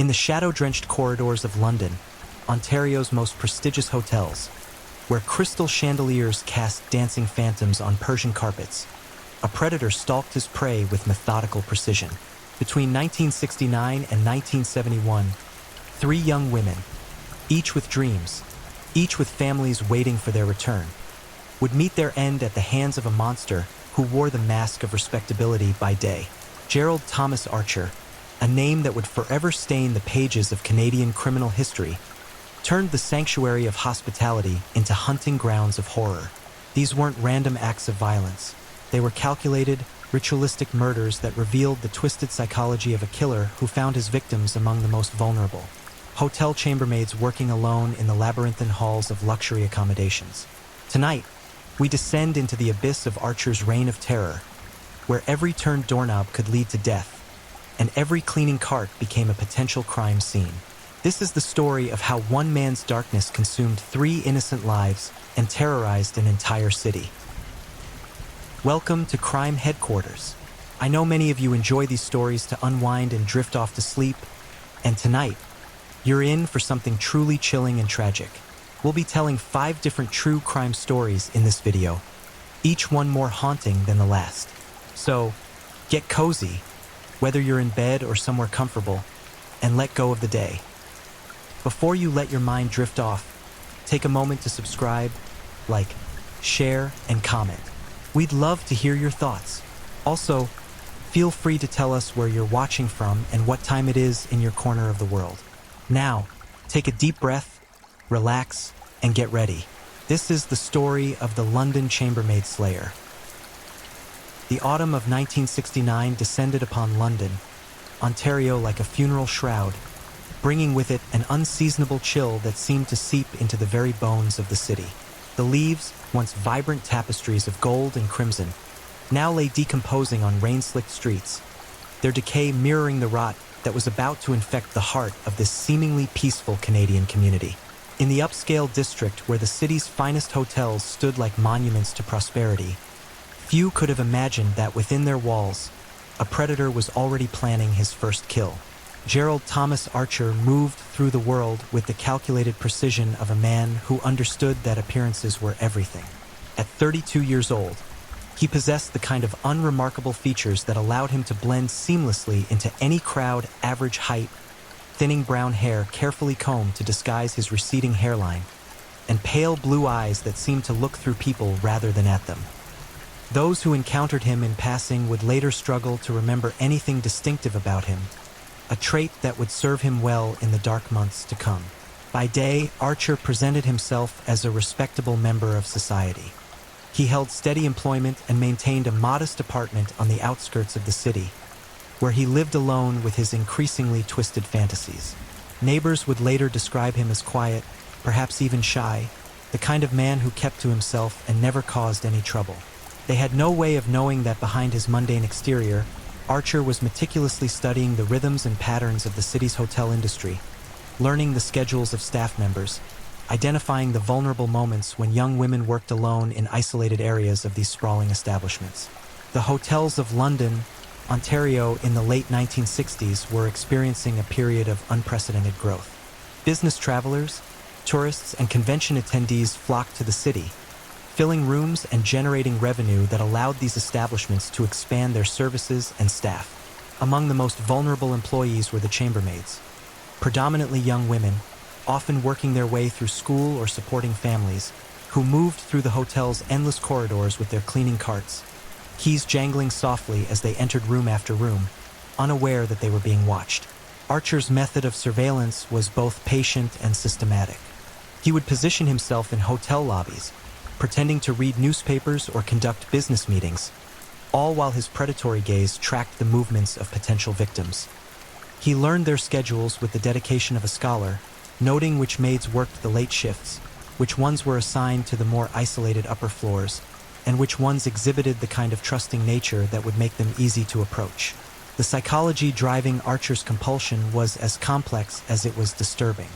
In the shadow-drenched corridors of London, Ontario's most prestigious hotels, where crystal chandeliers cast dancing phantoms on Persian carpets, a predator stalked his prey with methodical precision. Between 1969 and 1971, three young women, each with dreams, each with families waiting for their return, would meet their end at the hands of a monster who wore the mask of respectability by day. Gerald Thomas Archer, a name that would forever stain the pages of Canadian criminal history, turned the sanctuary of hospitality into hunting grounds of horror. These weren't random acts of violence. They were calculated, ritualistic murders that revealed the twisted psychology of a killer who found his victims among the most vulnerable. Hotel chambermaids working alone in the labyrinthine halls of luxury accommodations. Tonight, we descend into the abyss of Archer's reign of terror, where every turned doorknob could lead to death, and every cleaning cart became a potential crime scene. This is the story of how one man's darkness consumed three innocent lives and terrorized an entire city. Welcome to Crime Headquarters. I know many of you enjoy these stories to unwind and drift off to sleep, and tonight, you're in for something truly chilling and tragic. We'll be telling 5 different true crime stories in this video, each one more haunting than the last. So, get cozy, whether you're in bed or somewhere comfortable, and let go of the day. Before you let your mind drift off, take a moment to subscribe, like, share, and comment. We'd love to hear your thoughts. Also, feel free to tell us where you're watching from and what time it is in your corner of the world. Now, take a deep breath, relax, and get ready. This is the story of the London chambermaid slayer. The autumn of 1969 descended upon London, Ontario like a funeral shroud, bringing with it an unseasonable chill that seemed to seep into the very bones of the city. The leaves, once vibrant tapestries of gold and crimson, now lay decomposing on rain-slicked streets, their decay mirroring the rot that was about to infect the heart of this seemingly peaceful Canadian community. In the upscale district where the city's finest hotels stood like monuments to prosperity, few could have imagined that within their walls, a predator was already planning his first kill. Gerald Thomas Archer moved through the world with the calculated precision of a man who understood that appearances were everything. At 32 years old, he possessed the kind of unremarkable features that allowed him to blend seamlessly into any crowd. Average height, thinning brown hair carefully combed to disguise his receding hairline, and pale blue eyes that seemed to look through people rather than at them. Those who encountered him in passing would later struggle to remember anything distinctive about him, a trait that would serve him well in the dark months to come. By day, Archer presented himself as a respectable member of society. He held steady employment and maintained a modest apartment on the outskirts of the city, where he lived alone with his increasingly twisted fantasies. Neighbors would later describe him as quiet, perhaps even shy, the kind of man who kept to himself and never caused any trouble. They had no way of knowing that behind his mundane exterior, Archer was meticulously studying the rhythms and patterns of the city's hotel industry, learning the schedules of staff members, identifying the vulnerable moments when young women worked alone in isolated areas of these sprawling establishments. The hotels of London, Ontario in the late 1960s were experiencing a period of unprecedented growth. Business travelers, tourists, and convention attendees flocked to the city, filling rooms and generating revenue that allowed these establishments to expand their services and staff. Among the most vulnerable employees were the chambermaids, predominantly young women, often working their way through school or supporting families, who moved through the hotel's endless corridors with their cleaning carts, keys jangling softly as they entered room after room, unaware that they were being watched. Archer's method of surveillance was both patient and systematic. He would position himself in hotel lobbies, pretending to read newspapers or conduct business meetings, all while his predatory gaze tracked the movements of potential victims. He learned their schedules with the dedication of a scholar, noting which maids worked the late shifts, which ones were assigned to the more isolated upper floors, and which ones exhibited the kind of trusting nature that would make them easy to approach. The psychology driving Archer's compulsion was as complex as it was disturbing.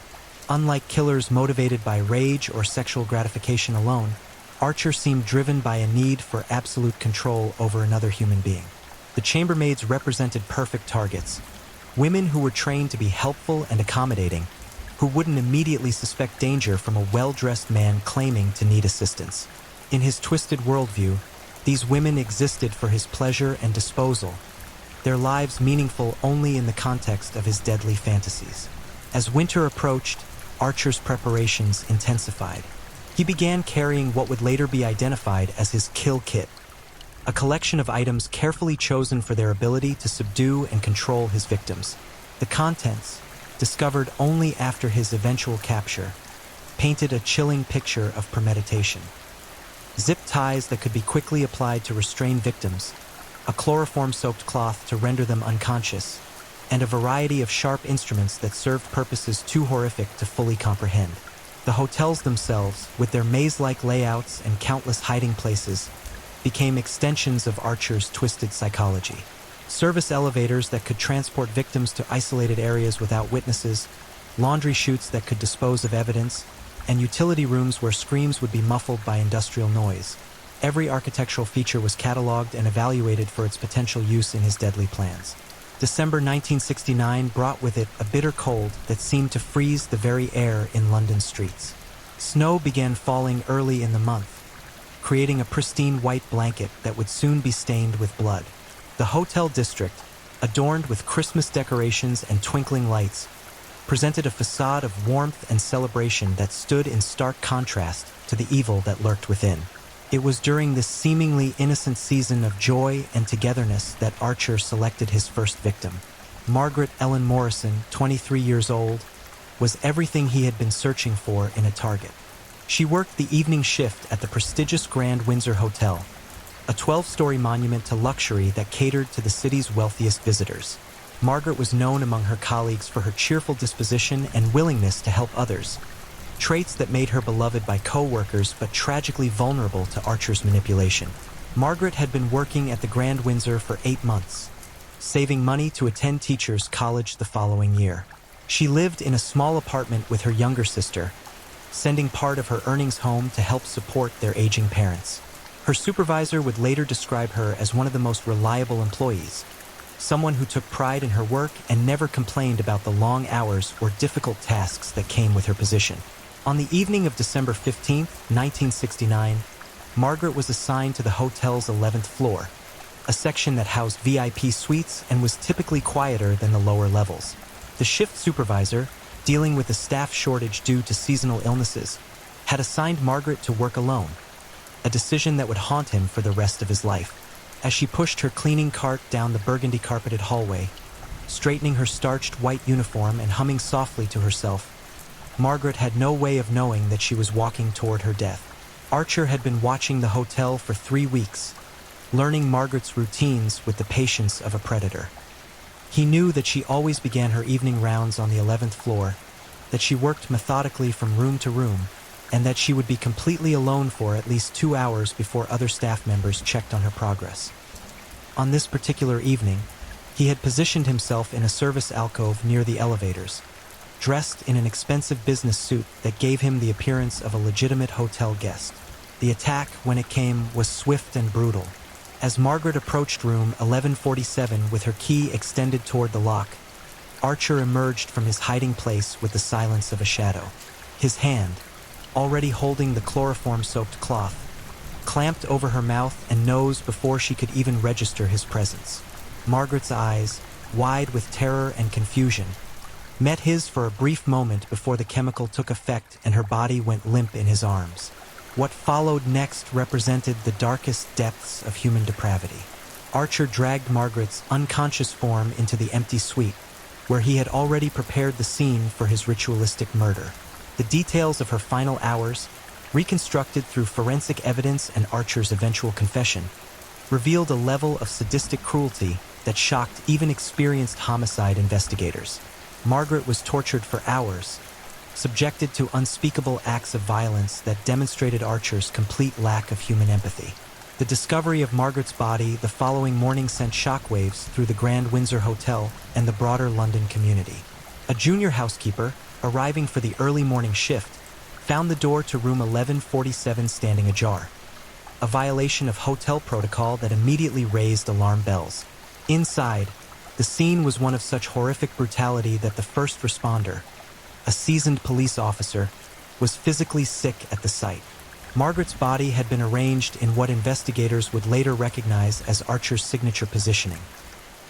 Unlike killers motivated by rage or sexual gratification alone, Archer seemed driven by a need for absolute control over another human being. The chambermaids represented perfect targets, Women who were trained to be helpful and accommodating, who wouldn't immediately suspect danger from a well-dressed man claiming to need assistance. In his twisted worldview, these women existed for his pleasure and disposal, their lives meaningful only in the context of his deadly fantasies. As winter approached, Archer's preparations intensified. He began carrying what would later be identified as his kill kit, a collection of items carefully chosen for their ability to subdue and control his victims. The contents, discovered only after his eventual capture, painted a chilling picture of premeditation. Zip ties that could be quickly applied to restrain victims, a chloroform-soaked cloth to render them unconscious, and a variety of sharp instruments that served purposes too horrific to fully comprehend. The hotels themselves, with their maze-like layouts and countless hiding places, became extensions of Archer's twisted psychology. Service elevators that could transport victims to isolated areas without witnesses, laundry chutes that could dispose of evidence, and utility rooms where screams would be muffled by industrial noise. Every architectural feature was cataloged and evaluated for its potential use in his deadly plans. December 1969 brought with it a bitter cold that seemed to freeze the very air in London's streets. Snow began falling early in the month, creating a pristine white blanket that would soon be stained with blood. The hotel district, adorned with Christmas decorations and twinkling lights, presented a facade of warmth and celebration that stood in stark contrast to the evil that lurked within. It was during this seemingly innocent season of joy and togetherness that Archer selected his first victim. Margaret Ellen Morrison, 23 years old, was everything he had been searching for in a target. She worked the evening shift at the prestigious Grand Windsor Hotel, a 12-story monument to luxury that catered to the city's wealthiest visitors. Margaret was known among her colleagues for her cheerful disposition and willingness to help others, traits that made her beloved by co-workers but tragically vulnerable to Archer's manipulation. Margaret had been working at the Grand Windsor for 8 months, saving money to attend teachers' college the following year. She lived in a small apartment with her younger sister, sending part of her earnings home to help support their aging parents. Her supervisor would later describe her as one of the most reliable employees, someone who took pride in her work and never complained about the long hours or difficult tasks that came with her position. On the evening of December 15, 1969, Margaret was assigned to the hotel's 11th floor, a section that housed VIP suites and was typically quieter than the lower levels. The shift supervisor, dealing with a staff shortage due to seasonal illnesses, had assigned Margaret to work alone, a decision that would haunt him for the rest of his life. As she pushed her cleaning cart down the burgundy-carpeted hallway, straightening her starched white uniform and humming softly to herself, Margaret had no way of knowing that she was walking toward her death. Archer had been watching the hotel for 3 weeks, learning Margaret's routines with the patience of a predator. He knew that she always began her evening rounds on the 11th floor, that she worked methodically from room to room, and that she would be completely alone for at least 2 hours before other staff members checked on her progress. On this particular evening, he had positioned himself in a service alcove near the elevators, dressed in an expensive business suit that gave him the appearance of a legitimate hotel guest. The attack, when it came, was swift and brutal. As Margaret approached room 1147 with her key extended toward the lock, Archer emerged from his hiding place with the silence of a shadow. His hand, already holding the chloroform-soaked cloth, clamped over her mouth and nose before she could even register his presence. Margaret's eyes, wide with terror and confusion, met his for a brief moment before the chemical took effect and her body went limp in his arms. What followed next represented the darkest depths of human depravity. Archer dragged Margaret's unconscious form into the empty suite, where he had already prepared the scene for his ritualistic murder. The details of her final hours, reconstructed through forensic evidence and Archer's eventual confession, revealed a level of sadistic cruelty that shocked even experienced homicide investigators. Margaret was tortured for hours, subjected to unspeakable acts of violence that demonstrated Archer's complete lack of human empathy. The discovery of Margaret's body the following morning sent shockwaves through the Grand Windsor Hotel and the broader London community. A junior housekeeper, arriving for the early morning shift, found the door to room 1147 standing ajar, a violation of hotel protocol that immediately raised alarm bells. Inside, The scene was one of such horrific brutality that the first responder, a seasoned police officer, was physically sick at the sight. Margaret's body had been arranged in what investigators would later recognize as Archer's signature positioning,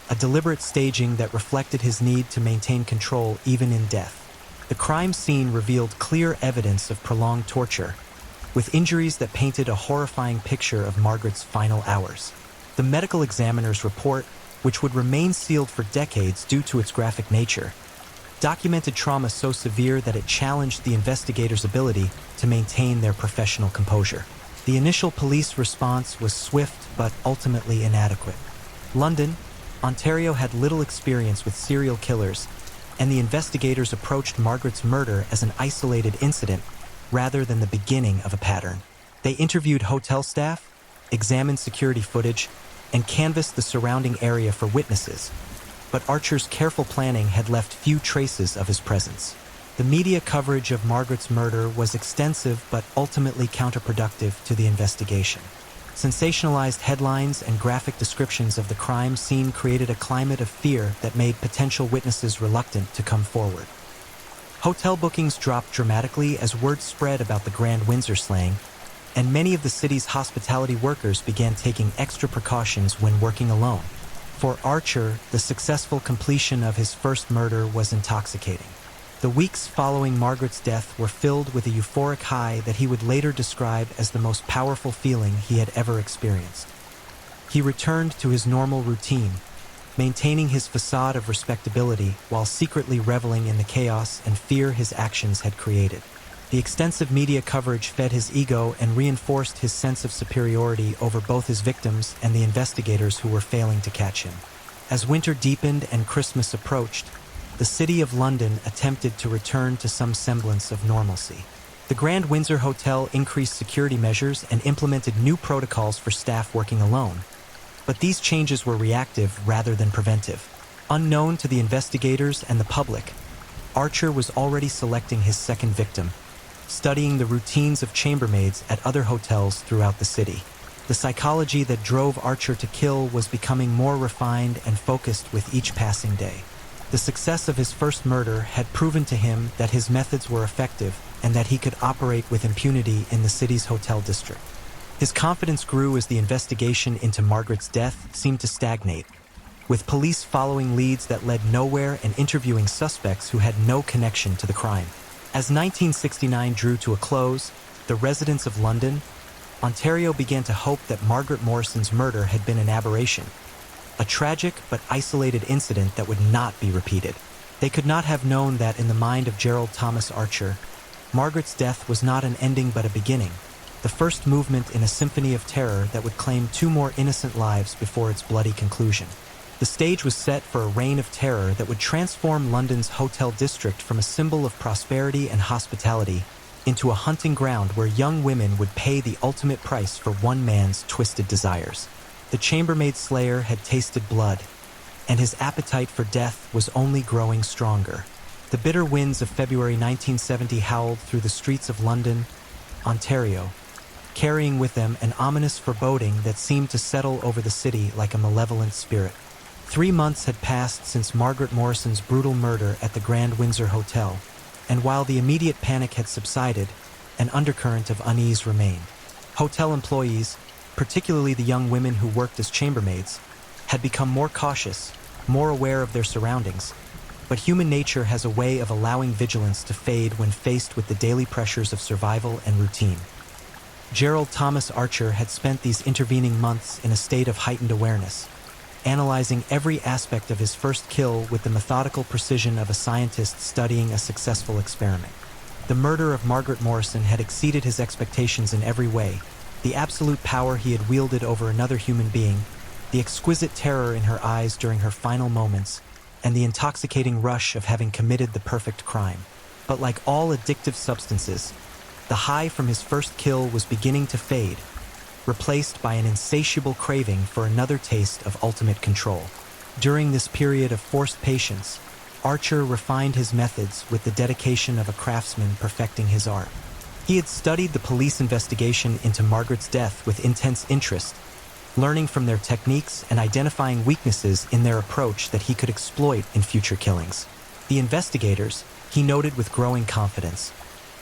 a deliberate staging that reflected his need to maintain control even in death. The crime scene revealed clear evidence of prolonged torture, with injuries that painted a horrifying picture of Margaret's final hours. The medical examiner's report, which would remain sealed for decades due to its graphic nature, documented trauma so severe that it challenged the investigators' ability to maintain their professional composure. The initial police response was swift but ultimately inadequate. London, Ontario had little experience with serial killers, and the investigators approached Margaret's murder as an isolated incident rather than the beginning of a pattern. They interviewed hotel staff, examined security footage, and canvassed the surrounding area for witnesses, but Archer's careful planning had left few traces of his presence. The media coverage of Margaret's murder was extensive but ultimately counterproductive to the investigation. Sensationalized headlines and graphic descriptions of the crime scene created a climate of fear that made potential witnesses reluctant to come forward. Hotel bookings dropped dramatically as word spread about the Grand Windsor slaying, and many of the city's hospitality workers began taking extra precautions when working alone. For Archer, the successful completion of his first murder was intoxicating. The weeks following Margaret's death were filled with a euphoric high that he would later describe as the most powerful feeling he had ever experienced. He returned to his normal routine, maintaining his facade of respectability while secretly reveling in the chaos and fear his actions had created. The extensive media coverage fed his ego and reinforced his sense of superiority over both his victims and the investigators who were failing to catch him. As winter deepened and Christmas approached, the City of London attempted to return to some semblance of normalcy. The Grand Windsor Hotel increased security measures and implemented new protocols for staff working alone, but these changes were reactive rather than preventive. Unknown to the investigators and the public, Archer was already selecting his second victim, studying the routines of chambermaids at other hotels throughout the city. The psychology that drove Archer to kill was becoming more refined and focused with each passing day. The success of his first murder had proven to him that his methods were effective and that he could operate with impunity in the city's hotel district. His confidence grew as the investigation into Margaret's death seemed to stagnate, with police following leads that led nowhere and interviewing suspects who had no connection to the crime. As 1969 drew to a close, the residents of London, Ontario began to hope that Margaret Morrison's murder had been an aberration, a tragic but isolated incident that would not be repeated. They could not have known that in the mind of Gerald Thomas Archer, Margaret's death was not an ending but a beginning, the first movement in a symphony of terror that would claim two more innocent lives before its bloody conclusion. The stage was set for a reign of terror that would transform London's hotel district from a symbol of prosperity and hospitality into a hunting ground where young women would pay the ultimate price for one man's twisted desires. The chambermaid slayer had tasted blood, and his appetite for death was only growing stronger. The bitter winds of February 1970 howled through the streets of London, Ontario, carrying with them an ominous foreboding that seemed to settle over the city like a malevolent spirit. 3 months had passed since Margaret Morrison's brutal murder at the Grand Windsor Hotel, and while the immediate panic had subsided, an undercurrent of unease remained. Hotel employees, particularly the young women who worked as chambermaids, had become more cautious, more aware of their surroundings, but human nature has a way of allowing vigilance to fade when faced with the daily pressures of survival and routine. Gerald Thomas Archer had spent these intervening months in a state of heightened awareness, analyzing every aspect of his first kill with the methodical precision of a scientist studying a successful experiment. The murder of Margaret Morrison had exceeded his expectations in every way: the absolute power he had wielded over another human being, the exquisite terror in her eyes during her final moments, and the intoxicating rush of having committed the perfect crime. But like all addictive substances, the high from his first kill was beginning to fade, replaced by an insatiable craving for another taste of ultimate control. During this period of forced patience, Archer refined his methods with the dedication of a craftsman perfecting his art. He had studied the police investigation into Margaret's death with intense interest, learning from their techniques and identifying weaknesses in their approach that he could exploit in future killings. The investigators, he noted with growing confidence,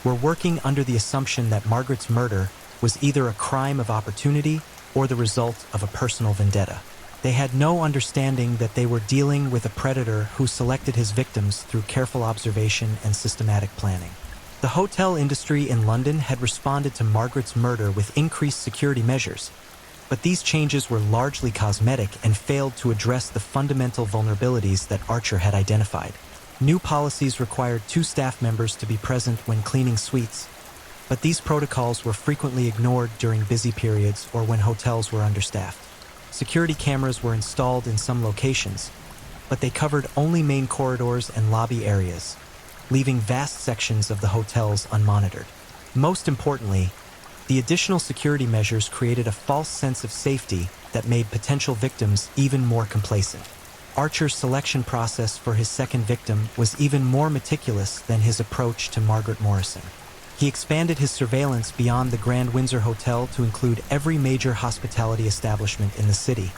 were working under the assumption that Margaret's murder was either a crime of opportunity or the result of a personal vendetta. They had no understanding that they were dealing with a predator who selected his victims through careful observation and systematic planning. The hotel industry in London had responded to Margaret's murder with increased security measures, but these changes were largely cosmetic and failed to address the fundamental vulnerabilities that Archer had identified. New policies required 2 staff members to be present when cleaning suites, but these protocols were frequently ignored during busy periods or when hotels were understaffed. Security cameras were installed in some locations, but they covered only main corridors and lobby areas, leaving vast sections of the hotels unmonitored. Most importantly, the additional security measures created a false sense of safety that made potential victims even more complacent. Archer's selection process for his second victim was even more meticulous than his approach to Margaret Morrison. He expanded his surveillance beyond the Grand Windsor Hotel to include every major hospitality establishment in the city,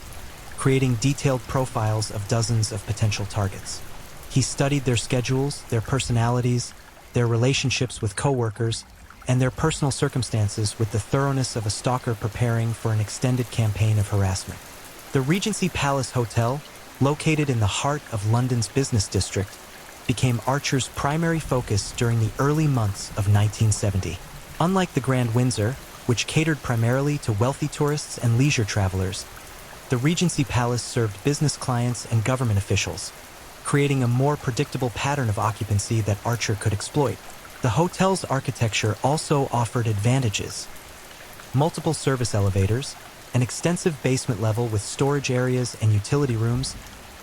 creating detailed profiles of dozens of potential targets. He studied their schedules, their personalities, their relationships with coworkers, and their personal circumstances with the thoroughness of a stalker preparing for an extended campaign of harassment. The Regency Palace Hotel, located in the heart of London's business district, became Archer's primary focus during the early months of 1970. Unlike the Grand Windsor, which catered primarily to wealthy tourists and leisure travelers, the Regency Palace served business clients and government officials, creating a more predictable pattern of occupancy that Archer could exploit. The hotel's architecture also offered advantages: multiple service elevators, an extensive basement level with storage areas and utility rooms,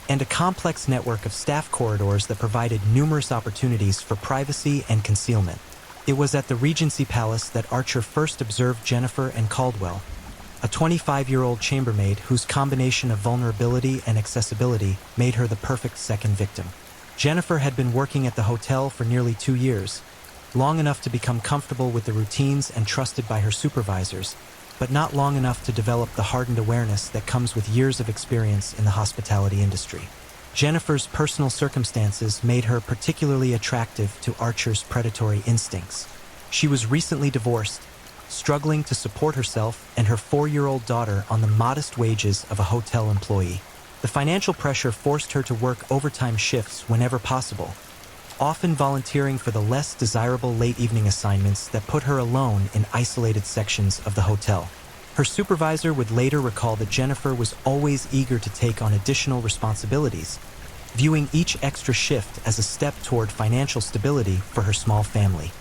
and a complex network of staff corridors that provided numerous opportunities for privacy and concealment. It was at the Regency Palace that Archer first observed Jennifer and Caldwell, a 25-year-old chambermaid whose combination of vulnerability and accessibility made her the perfect second victim. Jennifer had been working at the hotel for nearly 2 years, long enough to become comfortable with the routines and trusted by her supervisors, but not long enough to develop the hardened awareness that comes with years of experience in the hospitality industry. Jennifer's personal circumstances made her particularly attractive to Archer's predatory instincts. She was recently divorced, struggling to support herself and her 4-year-old daughter on the modest wages of a hotel employee. The financial pressure forced her to work overtime shifts whenever possible, often volunteering for the less desirable late evening assignments that put her alone in isolated sections of the hotel. Her supervisor would later recall that Jennifer was always eager to take on additional responsibilities, viewing each extra shift as a step toward financial stability for her small family.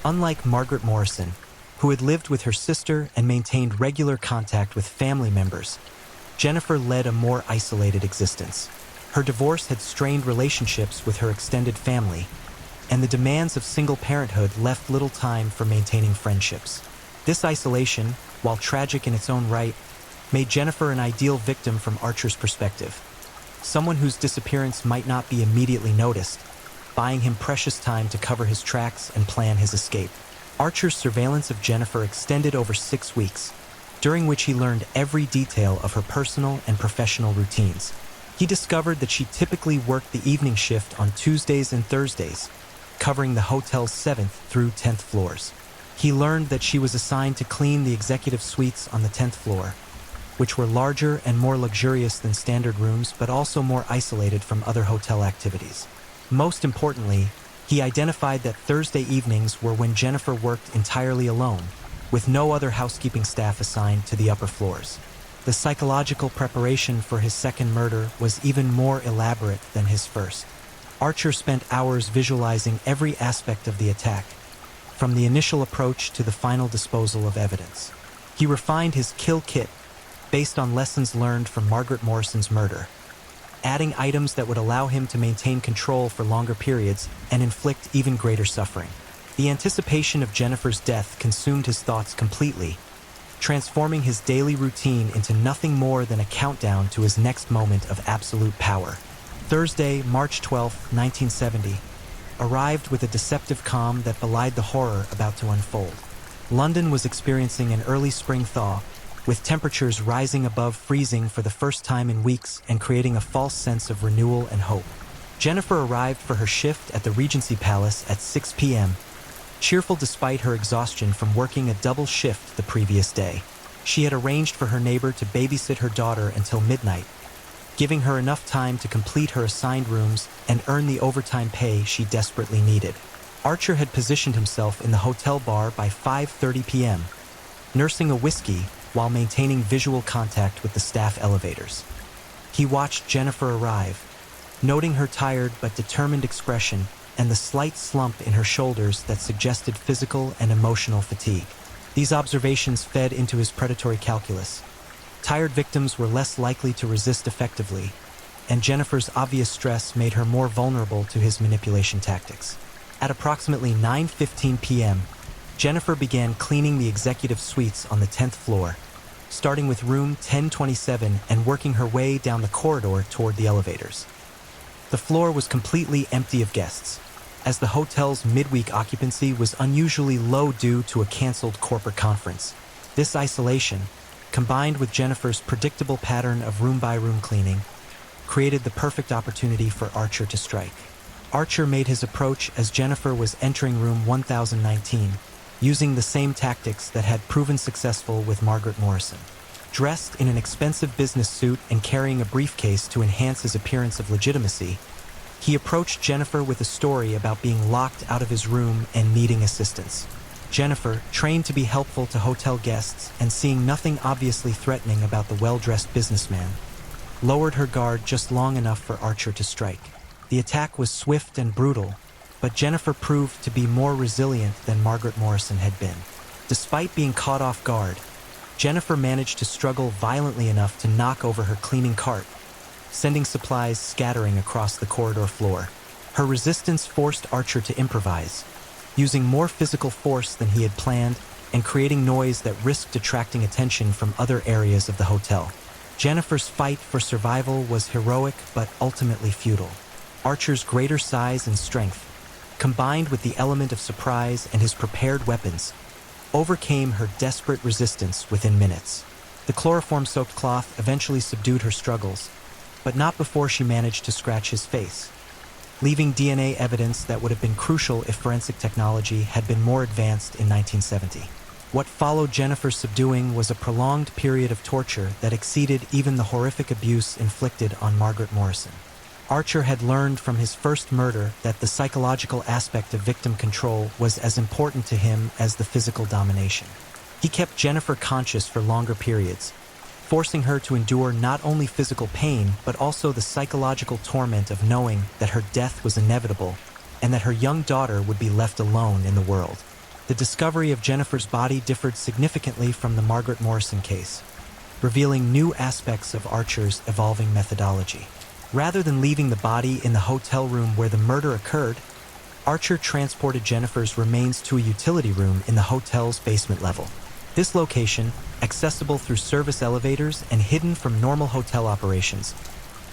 Unlike Margaret Morrison, who had lived with her sister and maintained regular contact with family members, Jennifer led a more isolated existence. Her divorce had strained relationships with her extended family, and the demands of single parenthood left little time for maintaining friendships. This isolation, while tragic in its own right, made Jennifer an ideal victim from Archer's perspective, someone whose disappearance might not be immediately noticed, buying him precious time to cover his tracks and plan his escape. Archer's surveillance of Jennifer extended over 6 weeks, during which he learned every detail of her personal and professional routines. He discovered that she typically worked the evening shift on Tuesdays and Thursdays, covering the hotel's 7th through 10th floors. He learned that she was assigned to clean the executive suites on the 10th floor, which were larger and more luxurious than standard rooms but also more isolated from other hotel activities. Most importantly, he identified that Thursday evenings were when Jennifer worked entirely alone, with no other housekeeping staff assigned to the upper floors. The psychological preparation for his second murder was even more elaborate than his first. Archer spent hours visualizing every aspect of the attack, from the initial approach to the final disposal of evidence. He refined his kill kit based on lessons learned from Margaret Morrison's murder, adding items that would allow him to maintain control for longer periods and inflict even greater suffering. The anticipation of Jennifer's death consumed his thoughts completely, transforming his daily routine into nothing more than a countdown to his next moment of absolute power. Thursday, March 12, 1970, arrived with a deceptive calm that belied the horror about to unfold. London was experiencing an early spring thaw, with temperatures rising above freezing for the first time in weeks and creating a false sense of renewal and hope. Jennifer arrived for her shift at the Regency Palace at 6 p.m., cheerful despite her exhaustion from working a double shift the previous day. She had arranged for her neighbor to babysit her daughter until midnight, giving her enough time to complete her assigned rooms and earn the overtime pay she desperately needed. Archer had positioned himself in the hotel bar by 5:30 p.m., nursing a whiskey while maintaining visual contact with the staff elevators. He watched Jennifer arrive, noting her tired but determined expression and the slight slump in her shoulders that suggested physical and emotional fatigue. These observations fed into his predatory calculus. Tired victims were less likely to resist effectively, and Jennifer's obvious stress made her more vulnerable to his manipulation tactics. At approximately 9:15 p.m., Jennifer began cleaning the executive suites on the 10th floor, starting with room 1027 and working her way down the corridor toward the elevators. The floor was completely empty of guests, as the hotel's midweek occupancy was unusually low due to a canceled corporate conference. This isolation, combined with Jennifer's predictable pattern of room-by-room cleaning, created the perfect opportunity for Archer to strike. Archer made his approach as Jennifer was entering room 1019, using the same tactics that had proven successful with Margaret Morrison. Dressed in an expensive business suit and carrying a briefcase to enhance his appearance of legitimacy, he approached Jennifer with a story about being locked out of his room and needing assistance. Jennifer, trained to be helpful to hotel guests and seeing nothing obviously threatening about the well-dressed businessman, lowered her guard just long enough for Archer to strike. The attack was swift and brutal, but Jennifer proved to be more resilient than Margaret Morrison had been. Despite being caught off guard, Jennifer managed to struggle violently enough to knock over her cleaning cart, sending supplies scattering across the corridor floor. Her resistance forced Archer to improvise, using more physical force than he had planned and creating noise that risked attracting attention from other areas of the hotel. Jennifer's fight for survival was heroic but ultimately futile. Archer's greater size and strength, combined with the element of surprise and his prepared weapons, overcame her desperate resistance within minutes. The chloroform-soaked cloth eventually subdued her struggles, but not before she managed to scratch his face, leaving DNA evidence that would have been crucial if forensic technology had been more advanced in 1970. What followed Jennifer's subduing was a prolonged period of torture that exceeded even the horrific abuse inflicted on Margaret Morrison. Archer had learned from his first murder that the psychological aspect of victim control was as important to him as the physical domination. He kept Jennifer conscious for longer periods, forcing her to endure not only physical pain but also the psychological torment of knowing that her death was inevitable and that her young daughter would be left alone in the world. The discovery of Jennifer's body differed significantly from the Margaret Morrison case, revealing new aspects of Archer's evolving methodology. Rather than leaving the body in the hotel room where the murder occurred, Archer transported Jennifer's remains to a utility room in the hotel's basement level. This location, accessible through service elevators and hidden from normal hotel operations,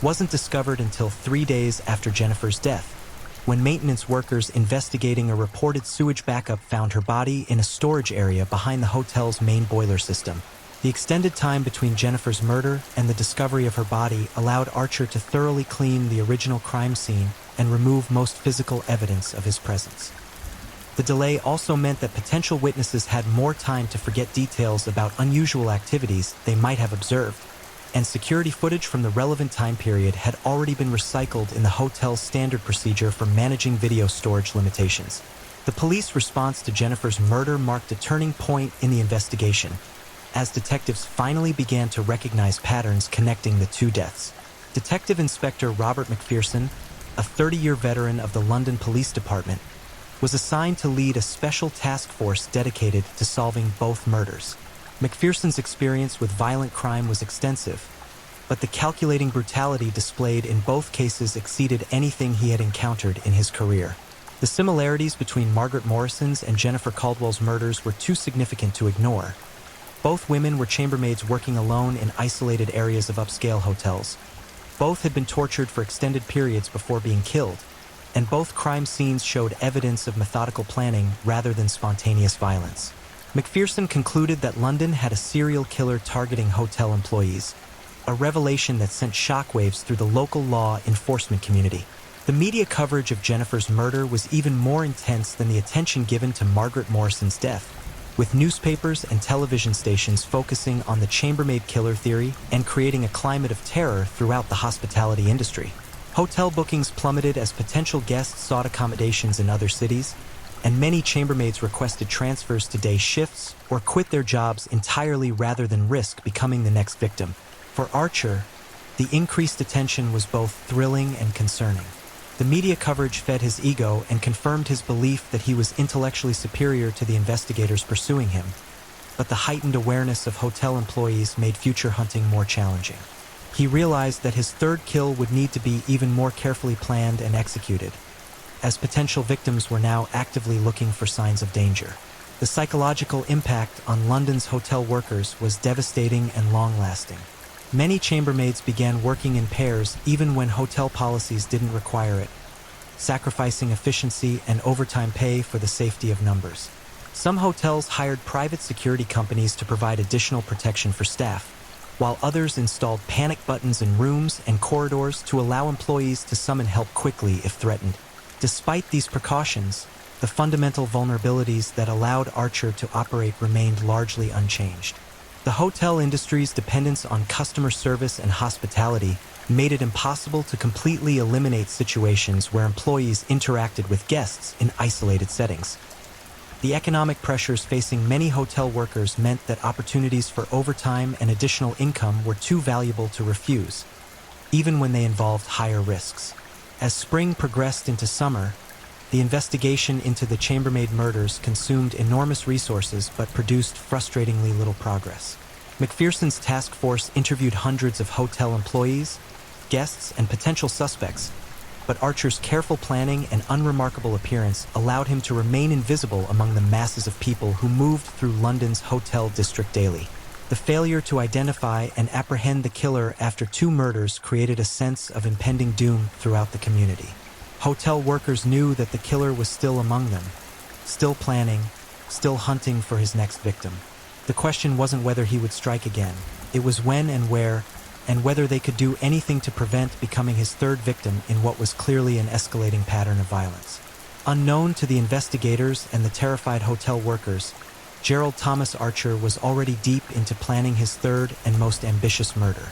wasn't discovered until 3 days after Jennifer's death, when maintenance workers investigating a reported sewage backup found her body in a storage area behind the hotel's main boiler system. The extended time between Jennifer's murder and the discovery of her body allowed Archer to thoroughly clean the original crime scene and remove most physical evidence of his presence. The delay also meant that potential witnesses had more time to forget details about unusual activities they might have observed, and security footage from the relevant time period had already been recycled in the hotel's standard procedure for managing video storage limitations. The police response to Jennifer's murder marked a turning point in the investigation, as detectives finally began to recognize patterns connecting the two deaths. Detective Inspector Robert McPherson, a 30-year veteran of the London Police Department, was assigned to lead a special task force dedicated to solving both murders. McPherson's experience with violent crime was extensive, but the calculating brutality displayed in both cases exceeded anything he had encountered in his career. The similarities between Margaret Morrison's and Jennifer Caldwell's murders were too significant to ignore. Both women were chambermaids working alone in isolated areas of upscale hotels. Both had been tortured for extended periods before being killed, and both crime scenes showed evidence of methodical planning rather than spontaneous violence. McPherson concluded that London had a serial killer targeting hotel employees, a revelation that sent shockwaves through the local law enforcement community. The media coverage of Jennifer's murder was even more intense than the attention given to Margaret Morrison's death, with newspapers and television stations focusing on the chambermaid killer theory and creating a climate of terror throughout the hospitality industry. Hotel bookings plummeted as potential guests sought accommodations in other cities, and many chambermaids requested transfers to day shifts or quit their jobs entirely rather than risk becoming the next victim. For Archer, the increased attention was both thrilling and concerning. The media coverage fed his ego and confirmed his belief that he was intellectually superior to the investigators pursuing him, but the heightened awareness of hotel employees made future hunting more challenging. He realized that his third kill would need to be even more carefully planned and executed, as potential victims were now actively looking for signs of danger. The psychological impact on London's hotel workers was devastating and long-lasting. Many chambermaids began working in pairs even when hotel policies didn't require it, sacrificing efficiency and overtime pay for the safety of numbers. Some hotels hired private security companies to provide additional protection for staff, while others installed panic buttons in rooms and corridors to allow employees to summon help quickly if threatened. Despite these precautions, the fundamental vulnerabilities that allowed Archer to operate remained largely unchanged. The hotel industry's dependence on customer service and hospitality made it impossible to completely eliminate situations where employees interacted with guests in isolated settings. The economic pressures facing many hotel workers meant that opportunities for overtime and additional income were too valuable to refuse, even when they involved higher risks. As spring progressed into summer, the investigation into the chambermaid murders consumed enormous resources but produced frustratingly little progress. McPherson's task force interviewed hundreds of hotel employees, guests, and potential suspects, but Archer's careful planning and unremarkable appearance allowed him to remain invisible among the masses of people who moved through London's hotel district daily. The failure to identify and apprehend the killer after 2 murders created a sense of impending doom throughout the community. Hotel workers knew that the killer was still among them, still planning, still hunting for his next victim. The question wasn't whether he would strike again. It was when and where, and whether they could do anything to prevent becoming his third victim in what was clearly an escalating pattern of violence. Unknown to the investigators and the terrified hotel workers, Gerald Thomas Archer was already deep into planning his third and most ambitious murder.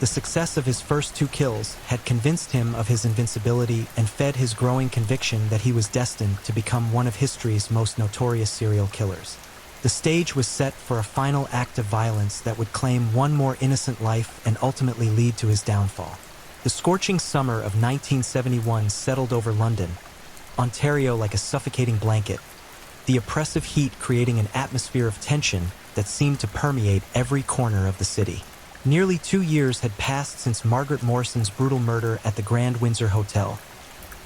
The success of his first 2 kills had convinced him of his invincibility and fed his growing conviction that he was destined to become one of history's most notorious serial killers. The stage was set for a final act of violence that would claim one more innocent life and ultimately lead to his downfall. The scorching summer of 1971 settled over London, Ontario like a suffocating blanket, the oppressive heat creating an atmosphere of tension that seemed to permeate every corner of the city. Nearly 2 years had passed since Margaret Morrison's brutal murder at the Grand Windsor Hotel.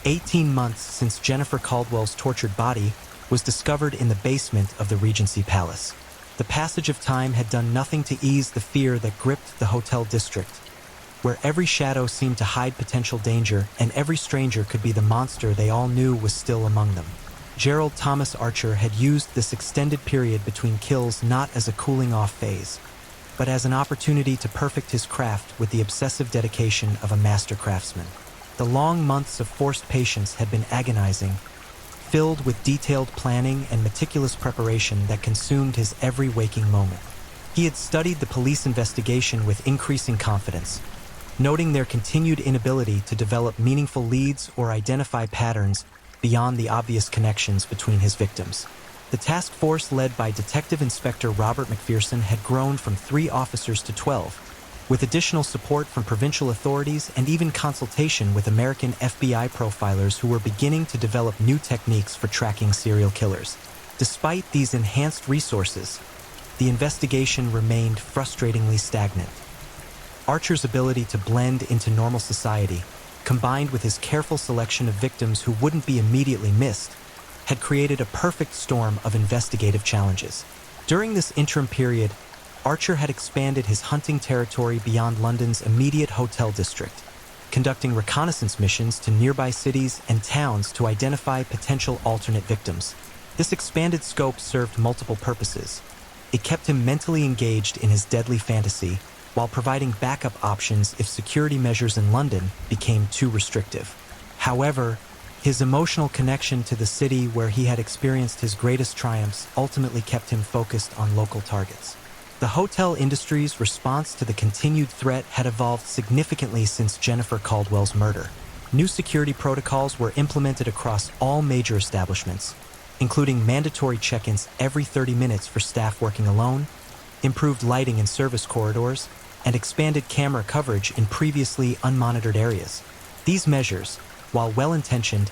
18 months since Jennifer Caldwell's tortured body was discovered in the basement of the Regency Palace. The passage of time had done nothing to ease the fear that gripped the hotel district, where every shadow seemed to hide potential danger and every stranger could be the monster they all knew was still among them. Gerald Thomas Archer had used this extended period between kills not as a cooling-off phase, but as an opportunity to perfect his craft with the obsessive dedication of a master craftsman. The long months of forced patience had been agonizing, filled with detailed planning and meticulous preparation that consumed his every waking moment. He had studied the police investigation with increasing confidence, noting their continued inability to develop meaningful leads or identify patterns beyond the obvious connections between his victims. The task force led by Detective Inspector Robert McPherson had grown from 3 officers to 12, with additional support from provincial authorities and even consultation with American FBI profilers who were beginning to develop new techniques for tracking serial killers. Despite these enhanced resources, the investigation remained frustratingly stagnant. Archer's ability to blend into normal society, combined with his careful selection of victims who wouldn't be immediately missed, had created a perfect storm of investigative challenges. During this interim period, Archer had expanded his hunting territory beyond London's immediate hotel district, conducting reconnaissance missions to nearby cities and towns to identify potential alternate victims. This expanded scope served multiple purposes. It kept him mentally engaged in his deadly fantasy, while providing backup options if security measures in London became too restrictive. However, his emotional connection to the city where he had experienced his greatest triumphs ultimately kept him focused on local targets. The hotel industry's response to the continued threat had evolved significantly since Jennifer Caldwell's murder. New security protocols were implemented across all major establishments, including mandatory check-ins every 30 minutes for staff working alone, improved lighting in service corridors, and expanded camera coverage in previously unmonitored areas. These measures, while well-intentioned,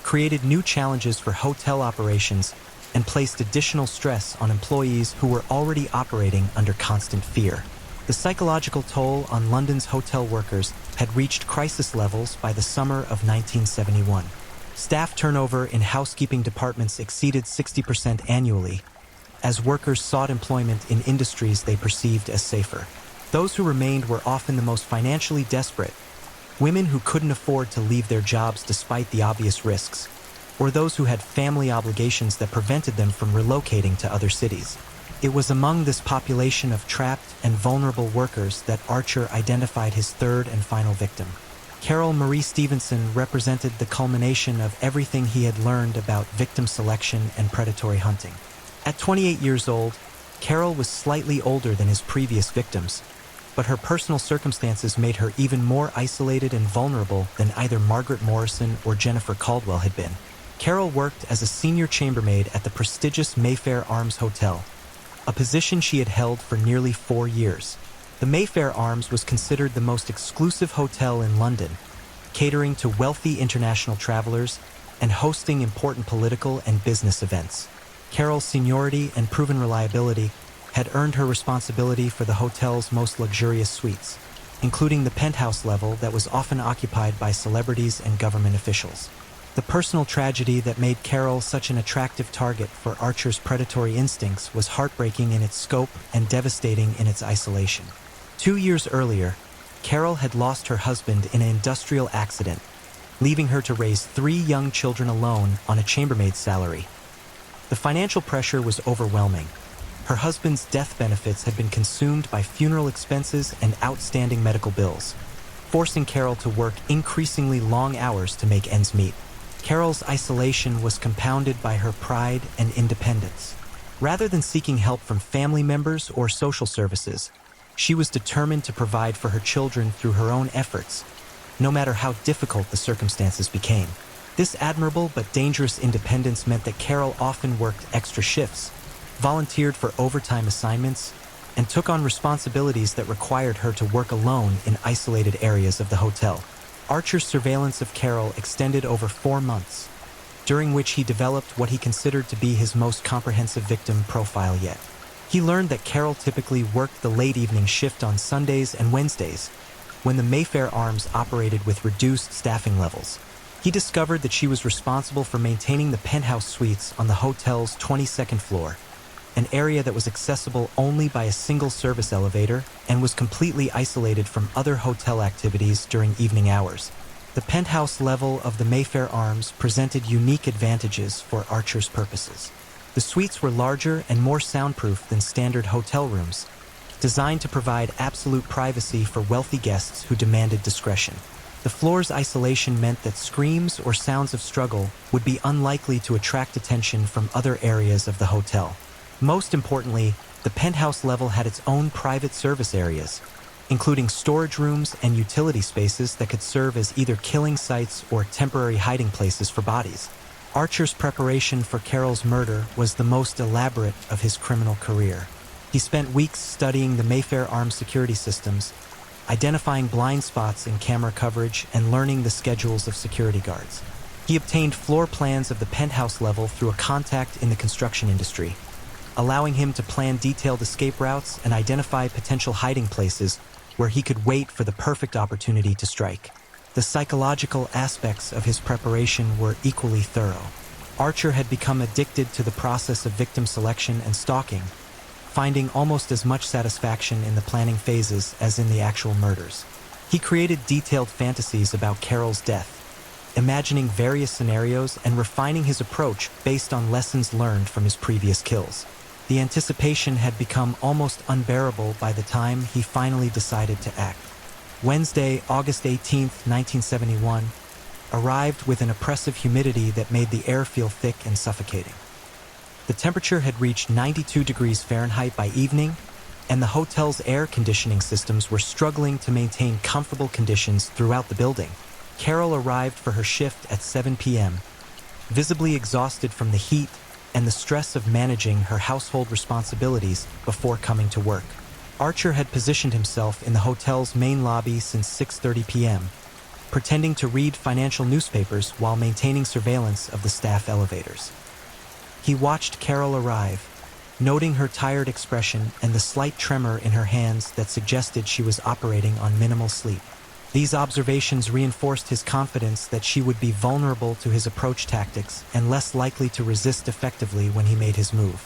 created new challenges for hotel operations and placed additional stress on employees who were already operating under constant fear. The psychological toll on London's hotel workers had reached crisis levels by the summer of 1971. Staff turnover in housekeeping departments exceeded 60% annually, as workers sought employment in industries they perceived as safer. Those who remained were often the most financially desperate, women who couldn't afford to leave their jobs despite the obvious risks, or those who had family obligations that prevented them from relocating to other cities. It was among this population of trapped and vulnerable workers that Archer identified his third and final victim. Carol Marie Stevenson represented the culmination of everything he had learned about victim selection and predatory hunting. At 28 years old, Carol was slightly older than his previous victims, but her personal circumstances made her even more isolated and vulnerable than either Margaret Morrison or Jennifer Caldwell had been. Carol worked as a senior chambermaid at the prestigious Mayfair Arms Hotel, a position she had held for nearly 4 years. The Mayfair Arms was considered the most exclusive hotel in London, catering to wealthy international travelers and hosting important political and business events. Carol's seniority and proven reliability had earned her responsibility for the hotel's most luxurious suites, including the penthouse level that was often occupied by celebrities and government officials. The personal tragedy that made Carol such an attractive target for Archer's predatory instincts was heartbreaking in its scope and devastating in its isolation. 2 years earlier, Carol had lost her husband in an industrial accident, leaving her to raise 3 young children alone on a chambermaid's salary. The financial pressure was overwhelming. Her husband's death benefits had been consumed by funeral expenses and outstanding medical bills, forcing Carol to work increasingly long hours to make ends meet. Carol's isolation was compounded by her pride and independence. Rather than seeking help from family members or social services, she was determined to provide for her children through her own efforts, no matter how difficult the circumstances became. This admirable but dangerous independence meant that Carol often worked extra shifts, volunteered for overtime assignments, and took on responsibilities that required her to work alone in isolated areas of the hotel. Archer's surveillance of Carol extended over 4 months, during which he developed what he considered to be his most comprehensive victim profile yet. He learned that Carol typically worked the late evening shift on Sundays and Wednesdays, when the Mayfair Arms operated with reduced staffing levels. He discovered that she was responsible for maintaining the penthouse suites on the hotel's 22nd floor, an area that was accessible only by a single service elevator and was completely isolated from other hotel activities during evening hours. The penthouse level of the Mayfair Arms presented unique advantages for Archer's purposes. The suites were larger and more soundproof than standard hotel rooms, designed to provide absolute privacy for wealthy guests who demanded discretion. The floor's isolation meant that screams or sounds of struggle would be unlikely to attract attention from other areas of the hotel. Most importantly, the penthouse level had its own private service areas, including storage rooms and utility spaces that could serve as either killing sites or temporary hiding places for bodies. Archer's preparation for Carol's murder was the most elaborate of his criminal career. He spent weeks studying the Mayfair Arms security systems, identifying blind spots in camera coverage, and learning the schedules of security guards. He obtained floor plans of the penthouse level through a contact in the construction industry, allowing him to plan detailed escape routes and identify potential hiding places where he could wait for the perfect opportunity to strike. The psychological aspects of his preparation were equally thorough. Archer had become addicted to the process of victim selection and stalking, finding almost as much satisfaction in the planning phases as in the actual murders. He created detailed fantasies about Carol's death, imagining various scenarios and refining his approach based on lessons learned from his previous kills. The anticipation had become almost unbearable by the time he finally decided to act. Wednesday, August 18, 1971, arrived with an oppressive humidity that made the air feel thick and suffocating. The temperature had reached 92 degrees Fahrenheit by evening, and the hotel's air conditioning systems were struggling to maintain comfortable conditions throughout the building. Carol arrived for her shift at 7 p.m., visibly exhausted from the heat and the stress of managing her household responsibilities before coming to work. Archer had positioned himself in the hotel's main lobby since 6:30 p.m., pretending to read financial newspapers while maintaining surveillance of the staff elevators. He watched Carol arrive, noting her tired expression and the slight tremor in her hands that suggested she was operating on minimal sleep. These observations reinforced his confidence that she would be vulnerable to his approach tactics and less likely to resist effectively when he made his move.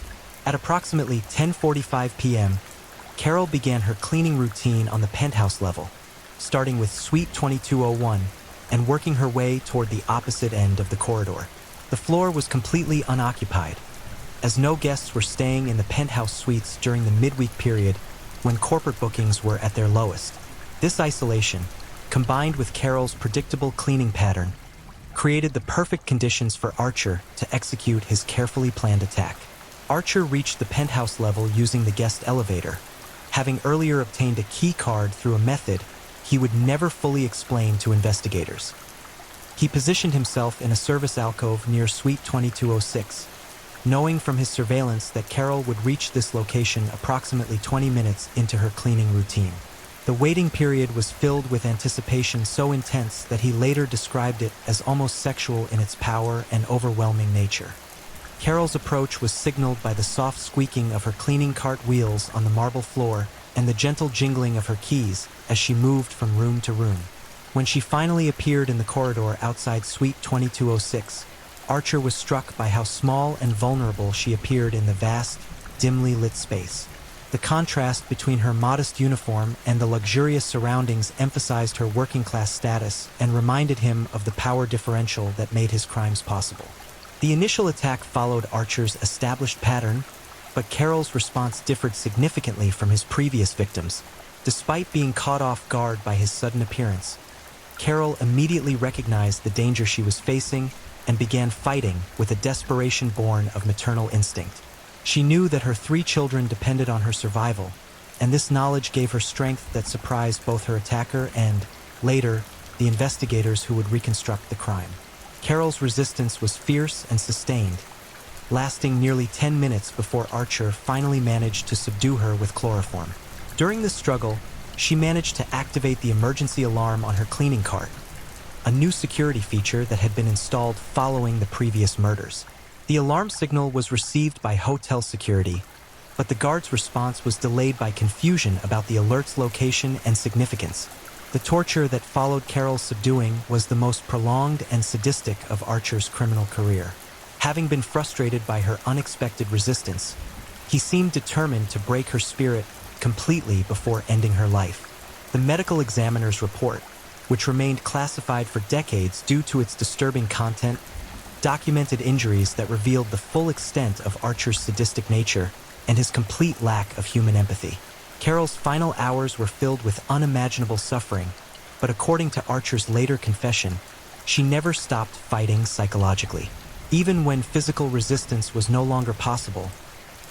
At approximately 10:45 p.m., Carol began her cleaning routine on the penthouse level, starting with Suite 2201 and working her way toward the opposite end of the corridor. The floor was completely unoccupied, as no guests were staying in the penthouse suites during the midweek period when corporate bookings were at their lowest. This isolation, combined with Carol's predictable cleaning pattern, created the perfect conditions for Archer to execute his carefully planned attack. Archer reached the penthouse level using the guest elevator, having earlier obtained a key card through a method he would never fully explain to investigators. He positioned himself in a service alcove near Suite 2206, knowing from his surveillance that Carol would reach this location approximately 20 minutes into her cleaning routine. The waiting period was filled with anticipation so intense that he later described it as almost sexual in its power and overwhelming nature. Carol's approach was signaled by the soft squeaking of her cleaning cart wheels on the marble floor and the gentle jingling of her keys as she moved from room to room. When she finally appeared in the corridor outside Suite 2206, Archer was struck by how small and vulnerable she appeared in the vast, dimly lit space. The contrast between her modest uniform and the luxurious surroundings emphasized her working-class status and reminded him of the power differential that made his crimes possible. The initial attack followed Archer's established pattern, but Carol's response differed significantly from his previous victims. Despite being caught off guard by his sudden appearance, Carol immediately recognized the danger she was facing and began fighting with a desperation born of maternal instinct. She knew that her 3 children depended on her survival, and this knowledge gave her strength that surprised both her attacker and, later, the investigators who would reconstruct the crime. Carol's resistance was fierce and sustained, lasting nearly 10 minutes before Archer finally managed to subdue her with chloroform. During the struggle, she managed to activate the emergency alarm on her cleaning cart, a new security feature that had been installed following the previous murders. The alarm signal was received by hotel security, but the guard's response was delayed by confusion about the alert's location and significance. The torture that followed Carol's subduing was the most prolonged and sadistic of Archer's criminal career. Having been frustrated by her unexpected resistance, he seemed determined to break her spirit completely before ending her life. The medical examiner's report, which remained classified for decades due to its disturbing content, documented injuries that revealed the full extent of Archer's sadistic nature and his complete lack of human empathy. Carol's final hours were filled with unimaginable suffering, but according to Archer's later confession, she never stopped fighting psychologically. Even when physical resistance was no longer possible,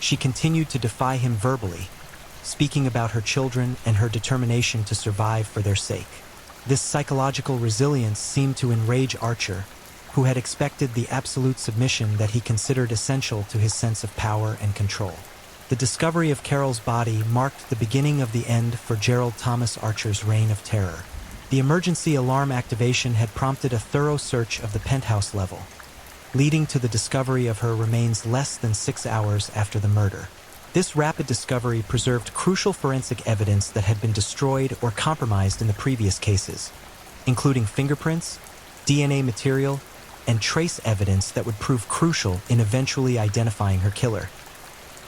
she continued to defy him verbally, speaking about her children and her determination to survive for their sake. This psychological resilience seemed to enrage Archer, who had expected the absolute submission that he considered essential to his sense of power and control. The discovery of Carol's body marked the beginning of the end for Gerald Thomas Archer's reign of terror. The emergency alarm activation had prompted a thorough search of the penthouse level, leading to the discovery of her remains less than 6 hours after the murder. This rapid discovery preserved crucial forensic evidence that had been destroyed or compromised in the previous cases, including fingerprints, DNA material, and trace evidence that would prove crucial in eventually identifying her killer.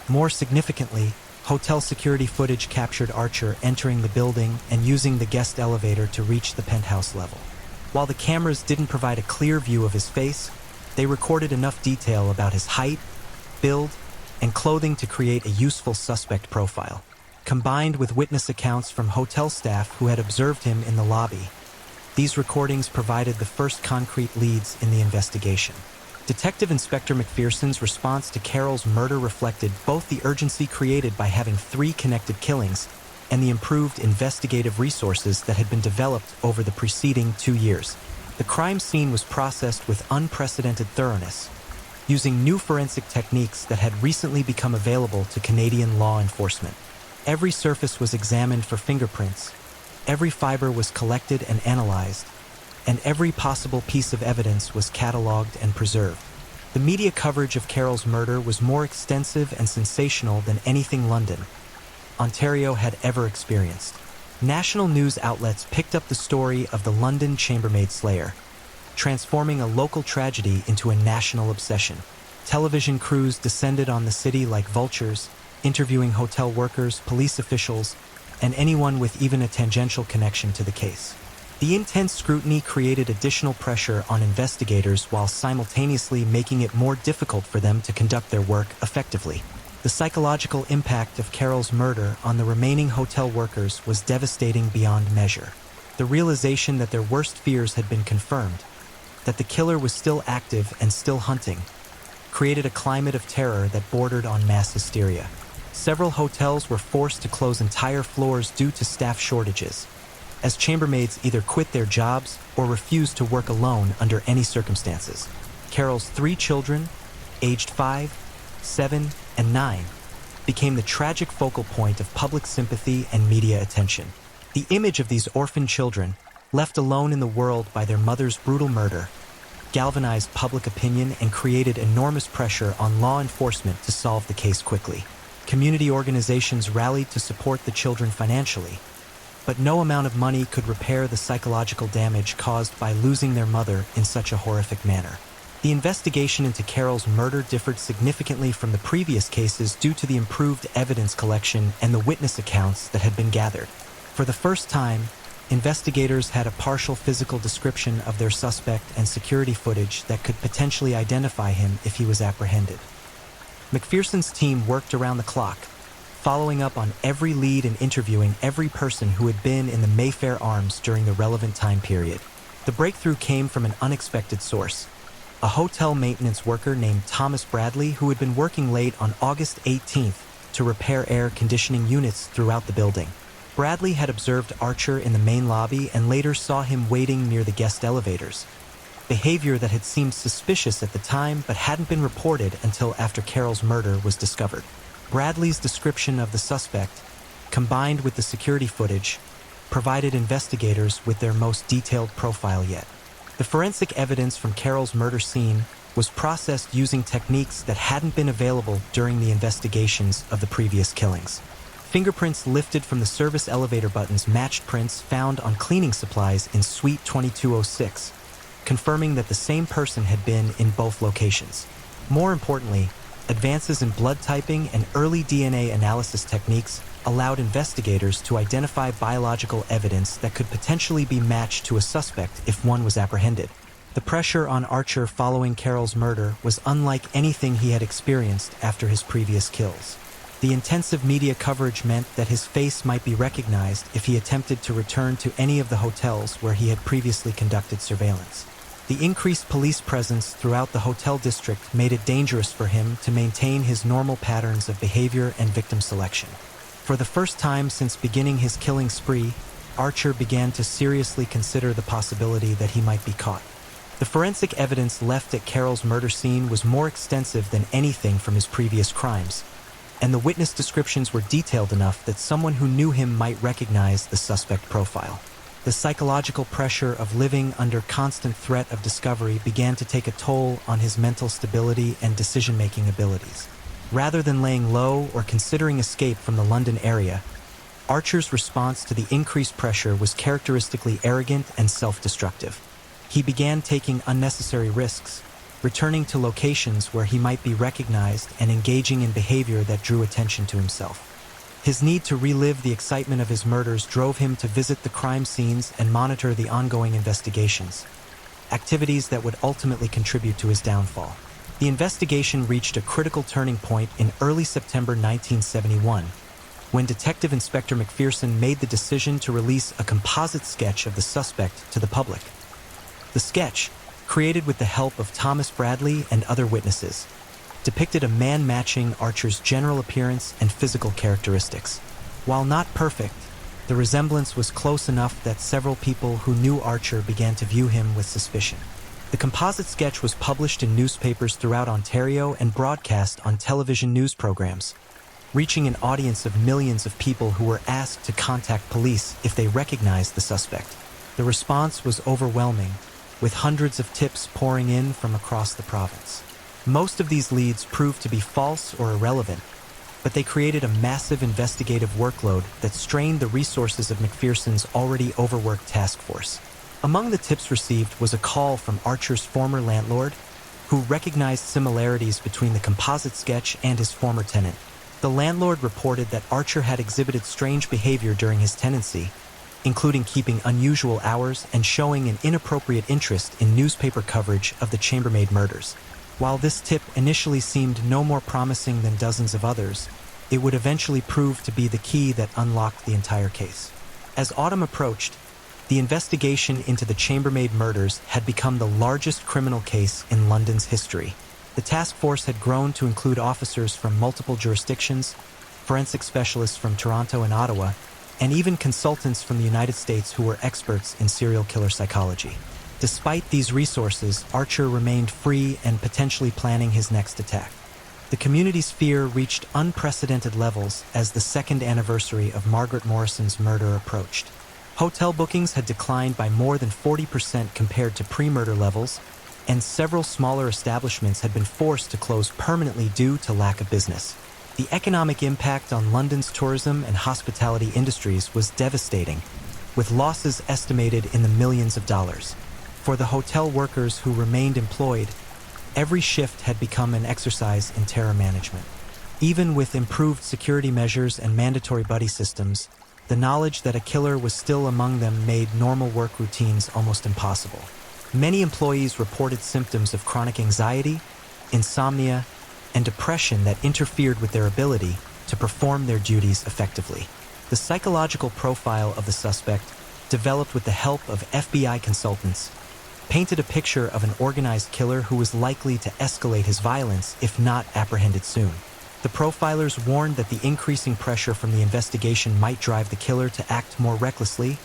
More significantly, hotel security footage captured Archer entering the building and using the guest elevator to reach the penthouse level. While the cameras didn't provide a clear view of his face, they recorded enough detail about his height, build, and clothing to create a useful suspect profile. Combined with witness accounts from hotel staff who had observed him in the lobby, these recordings provided the first concrete leads in the investigation. Detective Inspector McPherson's response to Carol's murder reflected both the urgency created by having 3 connected killings and the improved investigative resources that had been developed over the preceding 2 years. The crime scene was processed with unprecedented thoroughness, using new forensic techniques that had recently become available to Canadian law enforcement. Every surface was examined for fingerprints, every fiber was collected and analyzed, and every possible piece of evidence was cataloged and preserved. The media coverage of Carol's murder was more extensive and sensational than anything London, Ontario had ever experienced. National news outlets picked up the story of the London chambermaid slayer, transforming a local tragedy into a national obsession. Television crews descended on the city like vultures, interviewing hotel workers, police officials, and anyone with even a tangential connection to the case. The intense scrutiny created additional pressure on investigators while simultaneously making it more difficult for them to conduct their work effectively. The psychological impact of Carol's murder on the remaining hotel workers was devastating beyond measure. The realization that their worst fears had been confirmed, that the killer was still active and still hunting, created a climate of terror that bordered on mass hysteria. Several hotels were forced to close entire floors due to staff shortages, as chambermaids either quit their jobs or refused to work alone under any circumstances. Carol's 3 children, aged 5, 7, and 9, became the tragic focal point of public sympathy and media attention. The image of these orphan children, left alone in the world by their mother's brutal murder, galvanized public opinion and created enormous pressure on law enforcement to solve the case quickly. Community organizations rallied to support the children financially, but no amount of money could repair the psychological damage caused by losing their mother in such a horrific manner. The investigation into Carol's murder differed significantly from the previous cases due to the improved evidence collection and the witness accounts that had been gathered. For the first time, investigators had a partial physical description of their suspect and security footage that could potentially identify him if he was apprehended. McPherson's team worked around the clock, following up on every lead and interviewing every person who had been in the Mayfair Arms during the relevant time period. The breakthrough came from an unexpected source, a hotel maintenance worker named Thomas Bradley who had been working late on August 18th to repair air conditioning units throughout the building. Bradley had observed Archer in the main lobby and later saw him waiting near the guest elevators, behavior that had seemed suspicious at the time but hadn't been reported until after Carol's murder was discovered. Bradley's description of the suspect, combined with the security footage, provided investigators with their most detailed profile yet. The forensic evidence from Carol's murder scene was processed using techniques that hadn't been available during the investigations of the previous killings. Fingerprints lifted from the service elevator buttons matched prints found on cleaning supplies in Suite 2206, confirming that the same person had been in both locations. More importantly, advances in blood typing and early DNA analysis techniques allowed investigators to identify biological evidence that could potentially be matched to a suspect if one was apprehended. The pressure on Archer following Carol's murder was unlike anything he had experienced after his previous kills. The intensive media coverage meant that his face might be recognized if he attempted to return to any of the hotels where he had previously conducted surveillance. The increased police presence throughout the hotel district made it dangerous for him to maintain his normal patterns of behavior and victim selection. For the first time since beginning his killing spree, Archer began to seriously consider the possibility that he might be caught. The forensic evidence left at Carol's murder scene was more extensive than anything from his previous crimes, and the witness descriptions were detailed enough that someone who knew him might recognize the suspect profile. The psychological pressure of living under constant threat of discovery began to take a toll on his mental stability and decision-making abilities. Rather than laying low or considering escape from the London area, Archer's response to the increased pressure was characteristically arrogant and self-destructive. He began taking unnecessary risks, returning to locations where he might be recognized and engaging in behavior that drew attention to himself. His need to relive the excitement of his murders drove him to visit the crime scenes and monitor the ongoing investigations, activities that would ultimately contribute to his downfall. The investigation reached a critical turning point in early September 1971, when Detective Inspector McPherson made the decision to release a composite sketch of the suspect to the public. The sketch, created with the help of Thomas Bradley and other witnesses, depicted a man matching Archer's general appearance and physical characteristics. While not perfect, the resemblance was close enough that several people who knew Archer began to view him with suspicion. The composite sketch was published in newspapers throughout Ontario and broadcast on television news programs, reaching an audience of millions of people who were asked to contact police if they recognized the suspect. The response was overwhelming, with hundreds of tips pouring in from across the province. Most of these leads proved to be false or irrelevant, but they created a massive investigative workload that strained the resources of McPherson's already overworked task force. Among the tips received was a call from Archer's former landlord, who recognized similarities between the composite sketch and his former tenant. The landlord reported that Archer had exhibited strange behavior during his tenancy, including keeping unusual hours and showing an inappropriate interest in newspaper coverage of the chambermaid murders. While this tip initially seemed no more promising than dozens of others, it would eventually prove to be the key that unlocked the entire case. As autumn approached, the investigation into the chambermaid murders had become the largest criminal case in London's history. The task force had grown to include officers from multiple jurisdictions, forensic specialists from Toronto and Ottawa, and even consultants from the United States who were experts in serial killer psychology. Despite these resources, Archer remained free and potentially planning his next attack. The community's fear reached unprecedented levels as the second anniversary of Margaret Morrison's murder approached. Hotel bookings had declined by more than 40% compared to pre-murder levels, and several smaller establishments had been forced to close permanently due to lack of business. The economic impact on London's tourism and hospitality industries was devastating, with losses estimated in the millions of dollars. For the hotel workers who remained employed, every shift had become an exercise in terror management. Even with improved security measures and mandatory buddy systems, the knowledge that a killer was still among them made normal work routines almost impossible. Many employees reported symptoms of chronic anxiety, insomnia, and depression that interfered with their ability to perform their duties effectively. The psychological profile of the suspect, developed with the help of FBI consultants, painted a picture of an organized killer who was likely to escalate his violence if not apprehended soon. The profilers warned that the increasing pressure from the investigation might drive the killer to act more recklessly,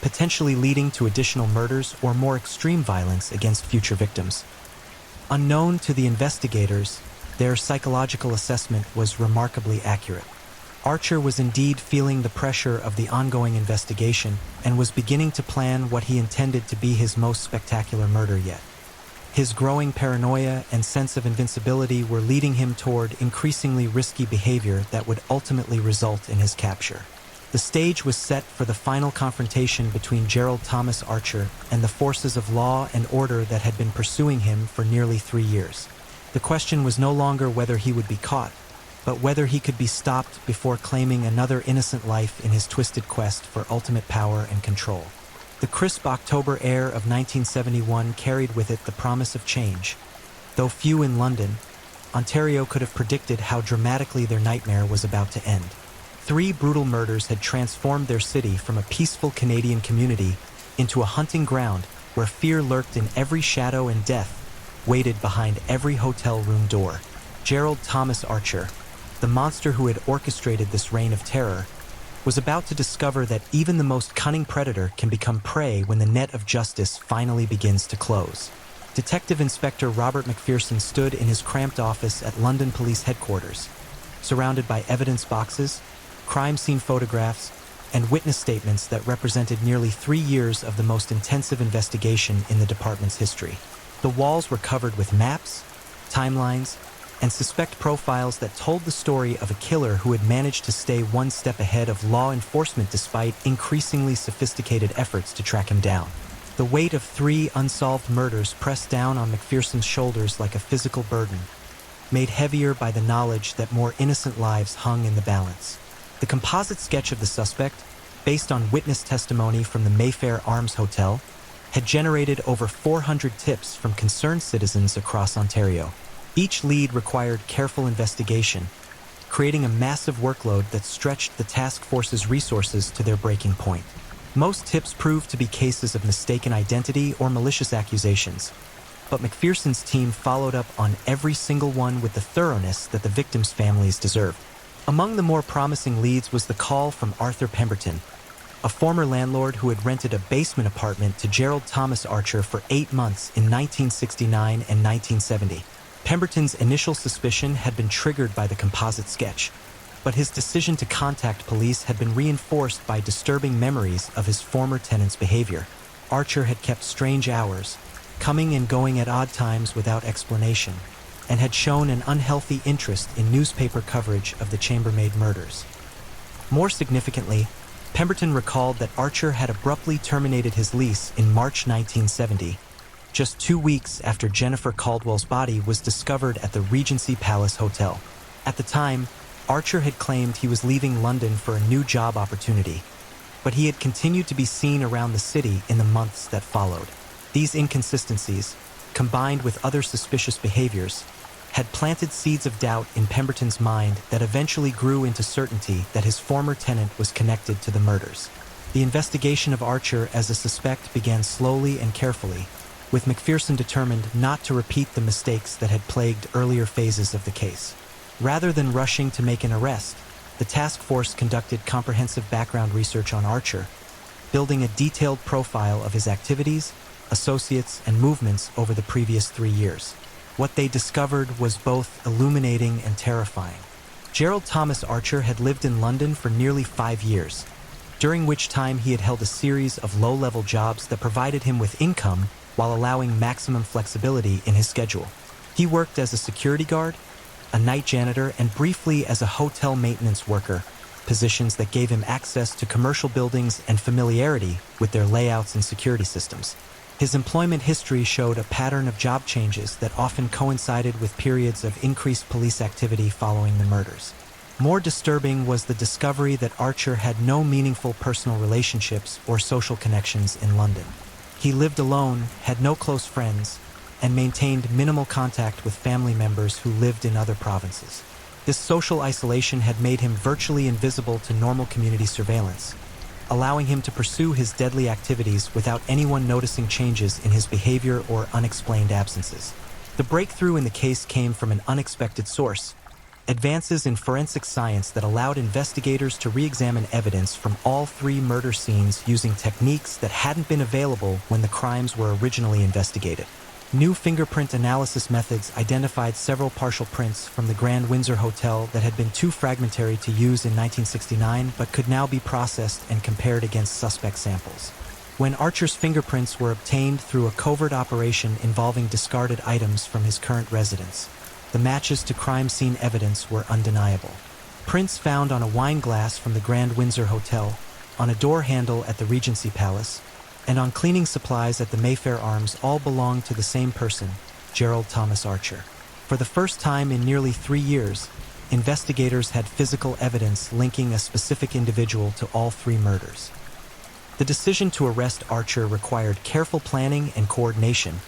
potentially leading to additional murders or more extreme violence against future victims. Unknown to the investigators, their psychological assessment was remarkably accurate. Archer was indeed feeling the pressure of the ongoing investigation and was beginning to plan what he intended to be his most spectacular murder yet. His growing paranoia and sense of invincibility were leading him toward increasingly risky behavior that would ultimately result in his capture. The stage was set for the final confrontation between Gerald Thomas Archer and the forces of law and order that had been pursuing him for nearly 3 years. The question was no longer whether he would be caught, but whether he could be stopped before claiming another innocent life in his twisted quest for ultimate power and control. The crisp October air of 1971 carried with it the promise of change. Though few in London, Ontario could have predicted how dramatically their nightmare was about to end. 3 brutal murders had transformed their city from a peaceful Canadian community into a hunting ground where fear lurked in every shadow and death waited behind every hotel room door. Gerald Thomas Archer, the monster who had orchestrated this reign of terror, was about to discover that even the most cunning predator can become prey when the net of justice finally begins to close. Detective Inspector Robert McPherson stood in his cramped office at London Police Headquarters, surrounded by evidence boxes, crime scene photographs, and witness statements that represented nearly 3 years of the most intensive investigation in the department's history. The walls were covered with maps, timelines, and suspect profiles that told the story of a killer who had managed to stay one step ahead of law enforcement despite increasingly sophisticated efforts to track him down. The weight of 3 unsolved murders pressed down on McPherson's shoulders like a physical burden, made heavier by the knowledge that more innocent lives hung in the balance. The composite sketch of the suspect, based on witness testimony from the Mayfair Arms Hotel, had generated over 400 tips from concerned citizens across Ontario. Each lead required careful investigation, creating a massive workload that stretched the task force's resources to their breaking point. Most tips proved to be cases of mistaken identity or malicious accusations, but McPherson's team followed up on every single one with the thoroughness that the victims' families deserved. Among the more promising leads was the call from Arthur Pemberton, a former landlord who had rented a basement apartment to Gerald Thomas Archer for 8 months in 1969 and 1970. Pemberton's initial suspicion had been triggered by the composite sketch, but his decision to contact police had been reinforced by disturbing memories of his former tenant's behavior. Archer had kept strange hours, coming and going at odd times without explanation, and had shown an unhealthy interest in newspaper coverage of the chambermaid murders. More significantly, Pemberton recalled that Archer had abruptly terminated his lease in March 1970, just 2 weeks after Jennifer Caldwell's body was discovered at the Regency Palace Hotel. At the time, Archer had claimed he was leaving London for a new job opportunity, but he had continued to be seen around the city in the months that followed. These inconsistencies, combined with other suspicious behaviors, had planted seeds of doubt in Pemberton's mind that eventually grew into certainty that his former tenant was connected to the murders. The investigation of Archer as a suspect began slowly and carefully, with McPherson determined not to repeat the mistakes that had plagued earlier phases of the case. Rather than rushing to make an arrest, the task force conducted comprehensive background research on Archer, building a detailed profile of his activities, associates, and movements over the previous 3 years. What they discovered was both illuminating and terrifying. Gerald Thomas Archer had lived in London for nearly 5 years, during which time he had held a series of low-level jobs that provided him with income while allowing maximum flexibility in his schedule. He worked as a security guard, a night janitor, and briefly as a hotel maintenance worker, positions that gave him access to commercial buildings and familiarity with their layouts and security systems. His employment history showed a pattern of job changes that often coincided with periods of increased police activity following the murders. More disturbing was the discovery that Archer had no meaningful personal relationships or social connections in London. He lived alone, had no close friends, and maintained minimal contact with family members who lived in other provinces. This social isolation had made him virtually invisible to normal community surveillance, allowing him to pursue his deadly activities without anyone noticing changes in his behavior or unexplained absences. The breakthrough in the case came from an unexpected source: advances in forensic science that allowed investigators to re-examine evidence from all 3 murder scenes using techniques that hadn't been available when the crimes were originally investigated. New fingerprint analysis methods identified several partial prints from the Grand Windsor Hotel that had been too fragmentary to use in 1969 but could now be processed and compared against suspect samples. When Archer's fingerprints were obtained through a covert operation involving discarded items from his current residence, the matches to crime scene evidence were undeniable. Prints found on a wine glass from the Grand Windsor Hotel, on a door handle at the Regency Palace, and on cleaning supplies at the Mayfair Arms all belonged to the same person, Gerald Thomas Archer. For the first time in nearly 3 years, investigators had physical evidence linking a specific individual to all 3 murders. The decision to arrest Archer required careful planning and coordination,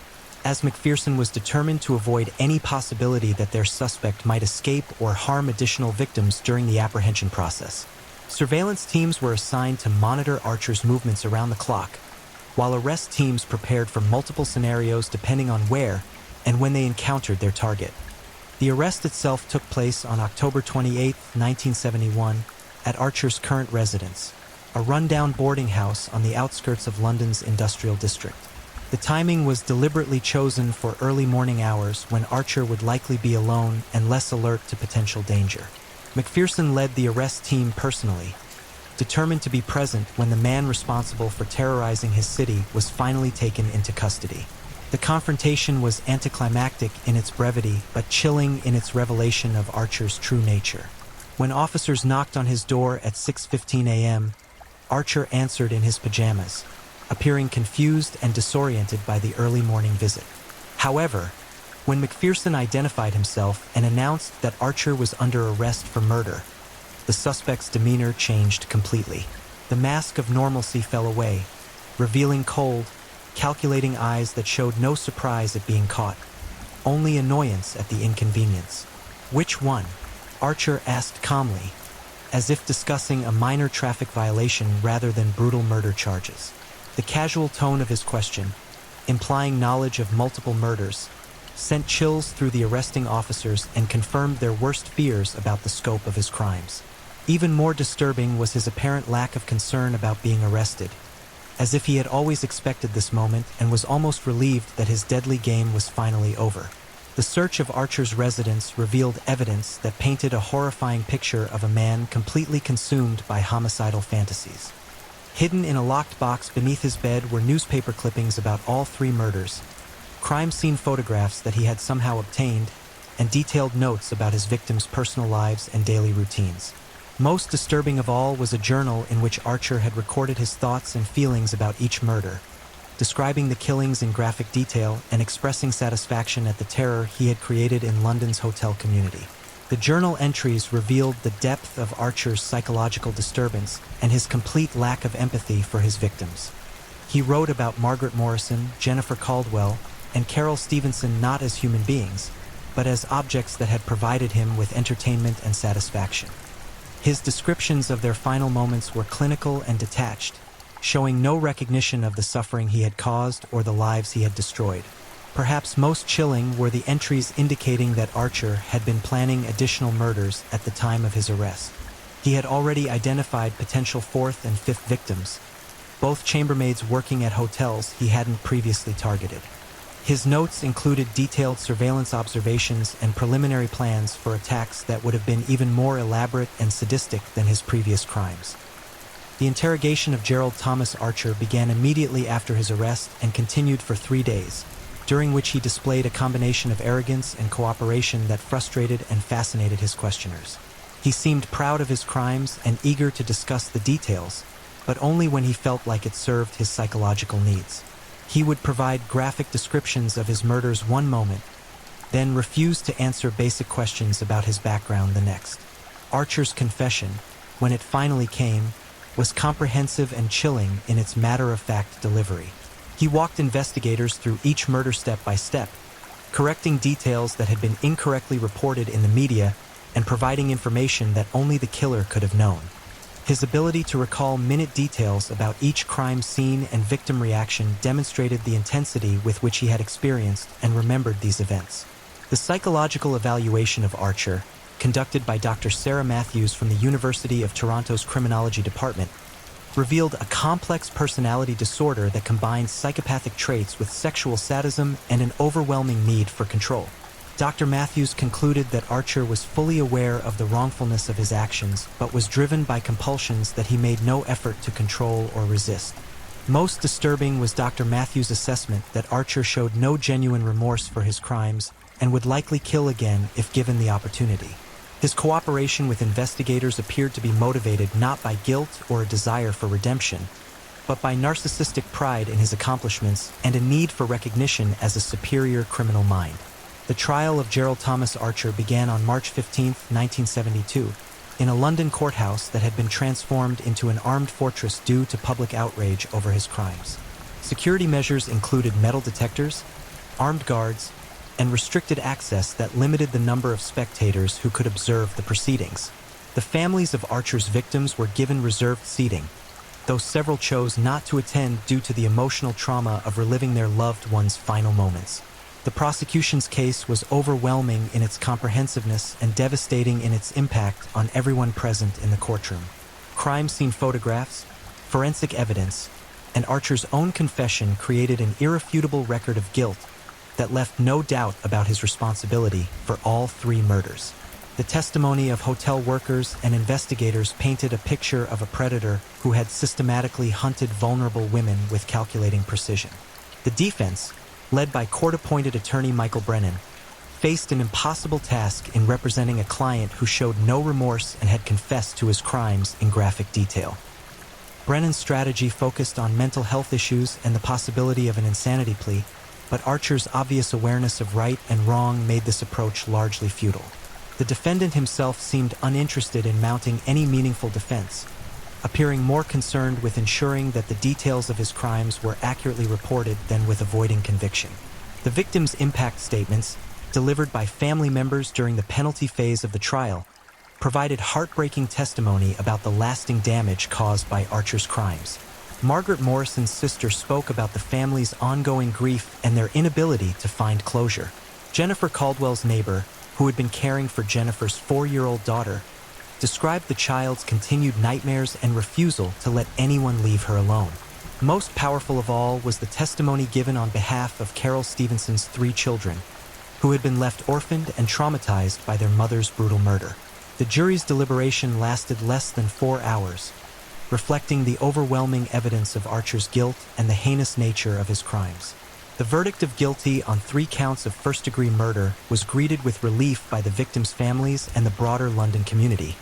as McPherson was determined to avoid any possibility that their suspect might escape or harm additional victims during the apprehension process. Surveillance teams were assigned to monitor Archer's movements around the clock, while arrest teams prepared for multiple scenarios depending on where and when they encountered their target. The arrest itself took place on October 28, 1971, at Archer's current residence, a rundown boarding house on the outskirts of London's industrial district. The timing was deliberately chosen for early morning hours when Archer would likely be alone and less alert to potential danger. McPherson led the arrest team personally, determined to be present when the man responsible for terrorizing his city was finally taken into custody. The confrontation was anticlimactic in its brevity, but chilling in its revelation of Archer's true nature. When officers knocked on his door at 6:15 a.m., Archer answered in his pajamas, appearing confused and disoriented by the early morning visit. However, when McPherson identified himself and announced that Archer was under arrest for murder, the suspect's demeanor changed completely. The mask of normalcy fell away, revealing cold, calculating eyes that showed no surprise at being caught, only annoyance at the inconvenience. "Which one?" Archer asked calmly, as if discussing a minor traffic violation rather than brutal murder charges. The casual tone of his question, implying knowledge of multiple murders, sent chills through the arresting officers and confirmed their worst fears about the scope of his crimes. Even more disturbing was his apparent lack of concern about being arrested, as if he had always expected this moment and was almost relieved that his deadly game was finally over. The search of Archer's residence revealed evidence that painted a horrifying picture of a man completely consumed by homicidal fantasies. Hidden in a locked box beneath his bed were newspaper clippings about all 3 murders, crime scene photographs that he had somehow obtained, and detailed notes about his victims' personal lives and daily routines. Most disturbing of all was a journal in which Archer had recorded his thoughts and feelings about each murder, describing the killings in graphic detail and expressing satisfaction at the terror he had created in London's hotel community. The journal entries revealed the depth of Archer's psychological disturbance and his complete lack of empathy for his victims. He wrote about Margaret Morrison, Jennifer Caldwell, and Carol Stevenson not as human beings, but as objects that had provided him with entertainment and satisfaction. His descriptions of their final moments were clinical and detached, showing no recognition of the suffering he had caused or the lives he had destroyed. Perhaps most chilling were the entries indicating that Archer had been planning additional murders at the time of his arrest. He had already identified potential 4th and 5th victims, both chambermaids working at hotels he hadn't previously targeted. His notes included detailed surveillance observations and preliminary plans for attacks that would have been even more elaborate and sadistic than his previous crimes. The interrogation of Gerald Thomas Archer began immediately after his arrest and continued for 3 days, during which he displayed a combination of arrogance and cooperation that frustrated and fascinated his questioners. He seemed proud of his crimes and eager to discuss the details, but only when he felt like it served his psychological needs. He would provide graphic descriptions of his murders one moment, then refuse to answer basic questions about his background the next. Archer's confession, when it finally came, was comprehensive and chilling in its matter-of-fact delivery. He walked investigators through each murder step by step, correcting details that had been incorrectly reported in the media and providing information that only the killer could have known. His ability to recall minute details about each crime scene and victim reaction demonstrated the intensity with which he had experienced and remembered these events. The psychological evaluation of Archer, conducted by Dr. Sarah Matthews from the University of Toronto's Criminology Department, revealed a complex personality disorder that combines psychopathic traits with sexual sadism and an overwhelming need for control. Dr. Matthews concluded that Archer was fully aware of the wrongfulness of his actions, but was driven by compulsions that he made no effort to control or resist. Most disturbing was Dr. Matthews' assessment that Archer showed no genuine remorse for his crimes and would likely kill again if given the opportunity. His cooperation with investigators appeared to be motivated not by guilt or a desire for redemption, but by narcissistic pride in his accomplishments and a need for recognition as a superior criminal mind. The trial of Gerald Thomas Archer began on March 15, 1972, in a London courthouse that had been transformed into an armed fortress due to public outrage over his crimes. Security measures included metal detectors, armed guards, and restricted access that limited the number of spectators who could observe the proceedings. The families of Archer's victims were given reserved seating, though several chose not to attend due to the emotional trauma of reliving their loved one's final moments. The prosecution's case was overwhelming in its comprehensiveness and devastating in its impact on everyone present in the courtroom. Crime scene photographs, forensic evidence, and Archer's own confession created an irrefutable record of guilt that left no doubt about his responsibility for all 3 murders. The testimony of hotel workers and investigators painted a picture of a predator who had systematically hunted vulnerable women with calculating precision. The defense, led by court-appointed attorney Michael Brennan, faced an impossible task in representing a client who showed no remorse and had confessed to his crimes in graphic detail. Brennan's strategy focused on mental health issues and the possibility of an insanity plea, but Archer's obvious awareness of right and wrong made this approach largely futile. The defendant himself seemed uninterested in mounting any meaningful defense, appearing more concerned with ensuring that the details of his crimes were accurately reported than with avoiding conviction. The victim's impact statements, delivered by family members during the penalty phase of the trial, provided heartbreaking testimony about the lasting damage caused by Archer's crimes. Margaret Morrison's sister spoke about the family's ongoing grief and their inability to find closure. Jennifer Caldwell's neighbor, who had been caring for Jennifer's 4-year-old daughter, described the child's continued nightmares and refusal to let anyone leave her alone. Most powerful of all was the testimony given on behalf of Carol Stevenson's 3 children, who had been left orphaned and traumatized by their mother's brutal murder. The jury's deliberation lasted less than 4 hours, reflecting the overwhelming evidence of Archer's guilt and the heinous nature of his crimes. The verdict of guilty on 3 counts of first-degree murder was greeted with relief by the victims' families and the broader London community,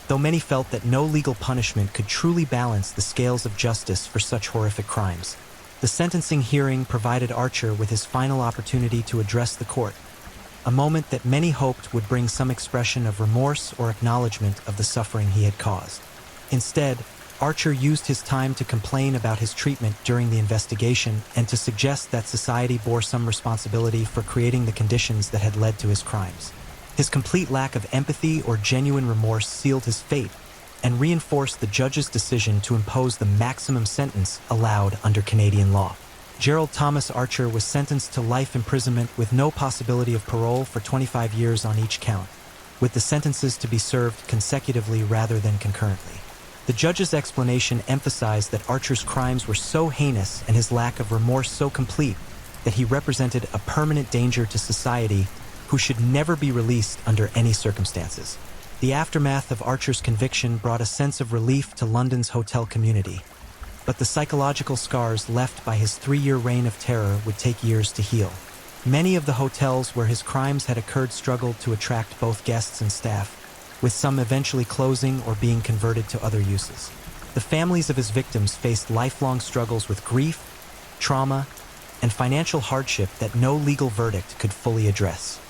though many felt that no legal punishment could truly balance the scales of justice for such horrific crimes. The sentencing hearing provided Archer with his final opportunity to address the court, a moment that many hoped would bring some expression of remorse or acknowledgement of the suffering he had caused. Instead, Archer used his time to complain about his treatment during the investigation and to suggest that society bore some responsibility for creating the conditions that had led to his crimes. His complete lack of empathy or genuine remorse sealed his fate and reinforced the judge's decision to impose the maximum sentence allowed under Canadian law. Gerald Thomas Archer was sentenced to life imprisonment with no possibility of parole for 25 years on each count, with the sentences to be served consecutively rather than concurrently. The judge's explanation emphasized that Archer's crimes were so heinous and his lack of remorse so complete that he represented a permanent danger to society who should never be released under any circumstances. The aftermath of Archer's conviction brought a sense of relief to London's hotel community, but the psychological scars left by his 3-year reign of terror would take years to heal. Many of the hotels where his crimes had occurred struggled to attract both guests and staff, with some eventually closing or being converted to other uses. The families of his victims faced lifelong struggles with grief, trauma, and financial hardship that no legal verdict could fully address.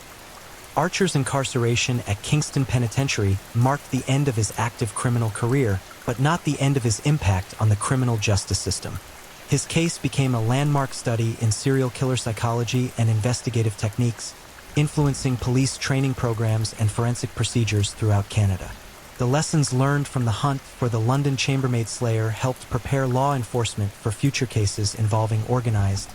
Archer's incarceration at Kingston Penitentiary marked the end of his active criminal career, but not the end of his impact on the criminal justice system. His case became a landmark study in serial killer psychology and investigative techniques, influencing police training programs and forensic procedures throughout Canada. The lessons learned from the hunt for the London chambermaid slayer helped prepare law enforcement for future cases involving organized,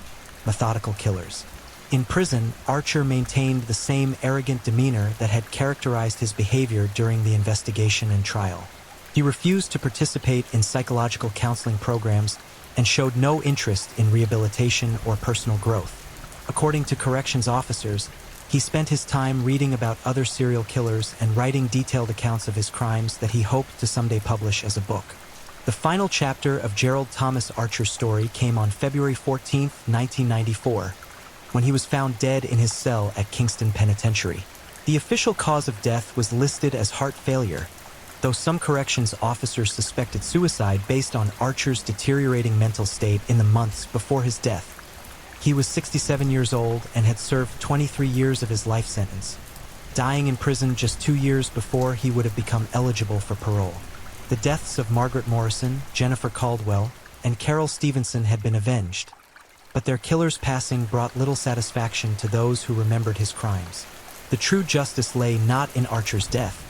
methodical killers. In prison, Archer maintained the same arrogant demeanor that had characterized his behavior during the investigation and trial. He refused to participate in psychological counseling programs and showed no interest in rehabilitation or personal growth. According to corrections officers, he spent his time reading about other serial killers and writing detailed accounts of his crimes that he hoped to someday publish as a book. The final chapter of Gerald Thomas Archer's story came on February 14, 1994, when he was found dead in his cell at Kingston Penitentiary. The official cause of death was listed as heart failure, though some corrections officers suspected suicide based on Archer's deteriorating mental state in the months before his death. He was 67 years old and had served 23 years of his life sentence, dying in prison just 2 years before he would have become eligible for parole. The deaths of Margaret Morrison, Jennifer Caldwell, and Carol Stevenson had been avenged, but their killer's passing brought little satisfaction to those who remembered his crimes. The true justice lay not in Archer's death,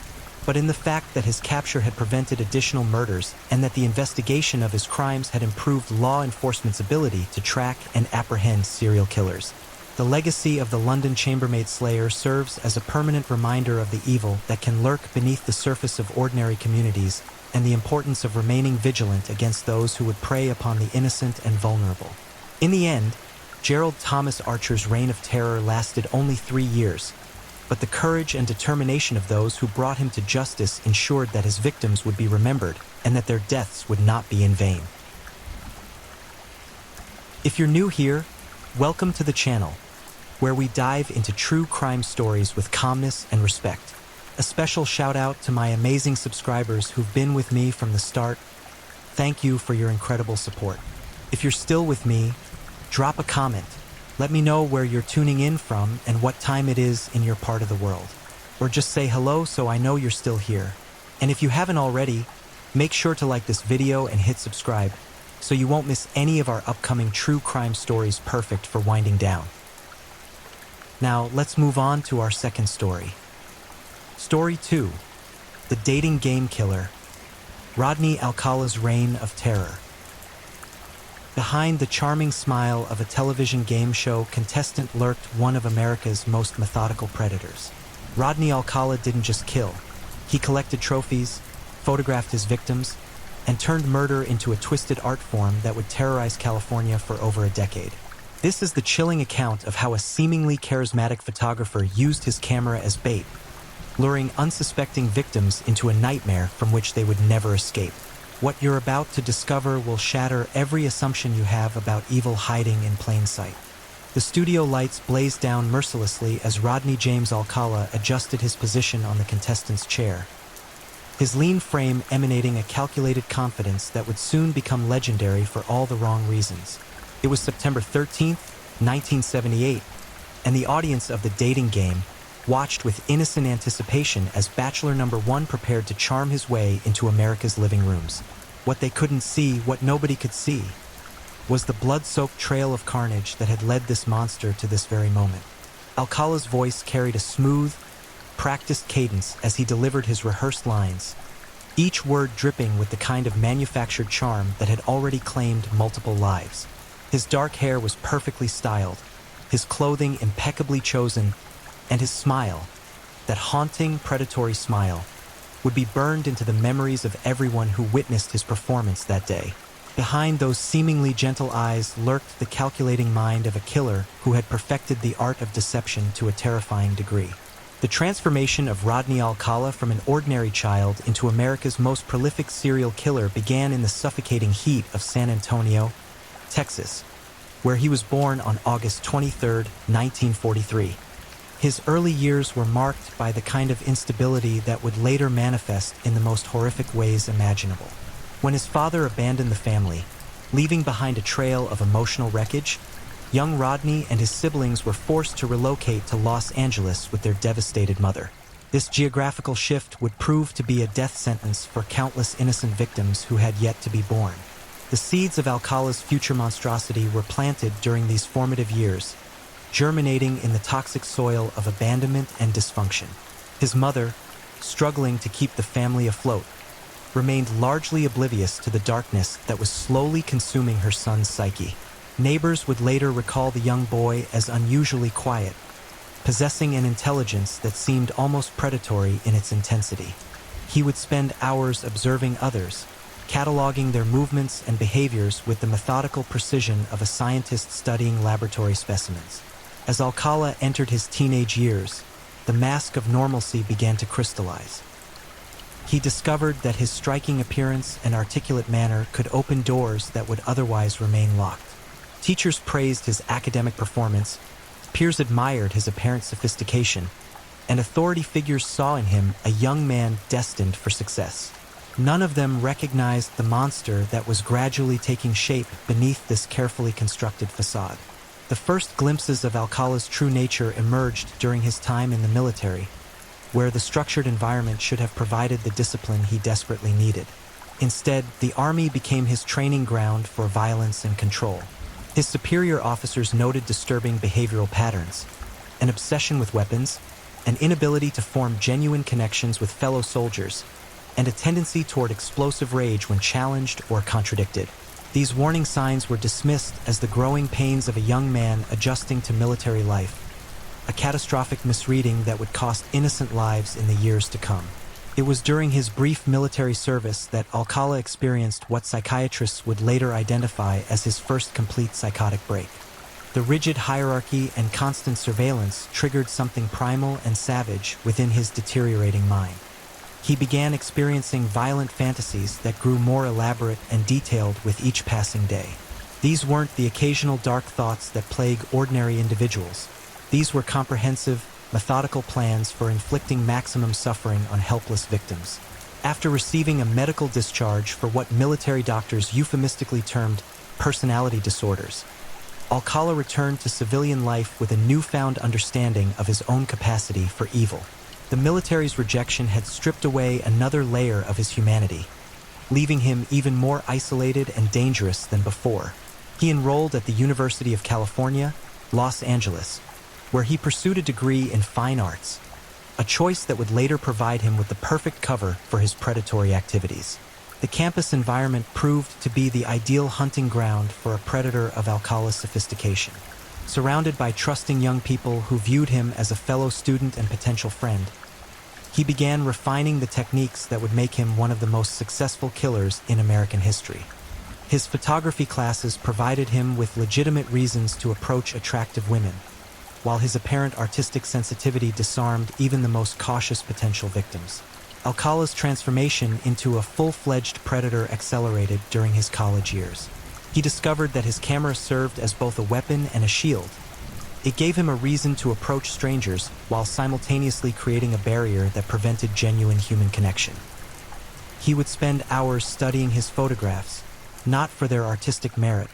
but in the fact that his capture had prevented additional murders and that the investigation of his crimes had improved law enforcement's ability to track and apprehend serial killers. The legacy of the London chambermaid slayer serves as a permanent reminder of the evil that can lurk beneath the surface of ordinary communities and the importance of remaining vigilant against those who would prey upon the innocent and vulnerable. In the end, Gerald Thomas Archer's reign of terror lasted only 3 years, but the courage and determination of those who brought him to justice ensured that his victims would be remembered and that their deaths would not be in vain. If you're new here, welcome to the channel, where we dive into true crime stories with calmness and respect. A special shout out to my amazing subscribers who've been with me from the start. Thank you for your incredible support. If you're still with me, drop a comment. Let me know where you're tuning in from and what time it is in your part of the world. or just say hello so I know you're still here. And if you haven't already, make sure to like this video and hit subscribe so you won't miss any of our upcoming true crime stories perfect for winding down. Now, let's move on to our second story. Story 2. The Dating Game Killer. Rodney Alcala's Reign of Terror. Behind the charming smile of a television game show contestant lurked one of America's most methodical predators. Rodney Alcala didn't just kill. He collected trophies, photographed his victims, and turned murder into a twisted art form that would terrorize California for over a decade. This is the chilling account of how a seemingly charismatic photographer used his camera as bait, luring unsuspecting victims into a nightmare from which they would never escape. What you're about to discover will shatter every assumption you have about evil hiding in plain sight. The studio lights blazed down mercilessly as Rodney James Alcala adjusted his position on the contestant's chair, his lean frame emanating a calculated confidence that would soon become legendary for all the wrong reasons. It was September 13th, 1978, and the audience of The Dating Game watched with innocent anticipation as Bachelor number 1 prepared to charm his way into America's living rooms. What they couldn't see, what nobody could see, was the blood-soaked trail of carnage that had led this monster to this very moment. Alcala's voice carried a smooth, practiced cadence as he delivered his rehearsed lines, each word dripping with the kind of manufactured charm that had already claimed multiple lives. His dark hair was perfectly styled, his clothing impeccably chosen, and his smile, that haunting, predatory smile, would be burned into the memories of everyone who witnessed his performance that day. Behind those seemingly gentle eyes lurked the calculating mind of a killer who had perfected the art of deception to a terrifying degree. The transformation of Rodney Alcala from an ordinary child into America's most prolific serial killer began in the suffocating heat of San Antonio, Texas, where he was born on August 23, 1943. His early years were marked by the kind of instability that would later manifest in the most horrific ways imaginable. When his father abandoned the family, leaving behind a trail of emotional wreckage, young Rodney and his siblings were forced to relocate to Los Angeles with their devastated mother. This geographical shift would prove to be a death sentence for countless innocent victims who had yet to be born. The seeds of Alcala's future monstrosity were planted during these formative years, germinating in the toxic soil of abandonment and dysfunction. His mother, struggling to keep the family afloat, remained largely oblivious to the darkness that was slowly consuming her son's psyche. Neighbors would later recall the young boy as unusually quiet, possessing an intelligence that seemed almost predatory in its intensity. He would spend hours observing others, cataloging their movements and behaviors with the methodical precision of a scientist studying laboratory specimens. As Alcala entered his teenage years, the mask of normalcy began to crystallize. He discovered that his striking appearance and articulate manner could open doors that would otherwise remain locked. Teachers praised his academic performance, peers admired his apparent sophistication, and authority figures saw in him a young man destined for success. None of them recognized the monster that was gradually taking shape beneath this carefully constructed facade. The first glimpses of Alcala's true nature emerged during his time in the military, where the structured environment should have provided the discipline he desperately needed. Instead, the army became his training ground for violence and control. His superior officers noted disturbing behavioral patterns, an obsession with weapons, an inability to form genuine connections with fellow soldiers, and a tendency toward explosive rage when challenged or contradicted. These warning signs were dismissed as the growing pains of a young man adjusting to military life, a catastrophic misreading that would cost innocent lives in the years to come. It was during his brief military service that Alcala experienced what psychiatrists would later identify as his first complete psychotic break. The rigid hierarchy and constant surveillance triggered something primal and savage within his deteriorating mind. He began experiencing violent fantasies that grew more elaborate and detailed with each passing day. These weren't the occasional dark thoughts that plague ordinary individuals. These were comprehensive, methodical plans for inflicting maximum suffering on helpless victims. After receiving a medical discharge for what military doctors euphemistically termed personality disorders, Alcala returned to civilian life with a newfound understanding of his own capacity for evil. The military's rejection had stripped away another layer of his humanity, leaving him even more isolated and dangerous than before. He enrolled at the University of California, Los Angeles, where he pursued a degree in fine arts, a choice that would later provide him with the perfect cover for his predatory activities. The campus environment proved to be the ideal hunting ground for a predator of Alcala's sophistication. Surrounded by trusting young people who viewed him as a fellow student and potential friend, he began refining the techniques that would make him one of the most successful killers in American history. His photography classes provided him with legitimate reasons to approach attractive women, while his apparent artistic sensitivity disarmed even the most cautious potential victims. Alcala's transformation into a full-fledged predator accelerated during his college years. He discovered that his camera served as both a weapon and a shield. It gave him a reason to approach strangers while simultaneously creating a barrier that prevented genuine human connection. He would spend hours studying his photographs, not for their artistic merit,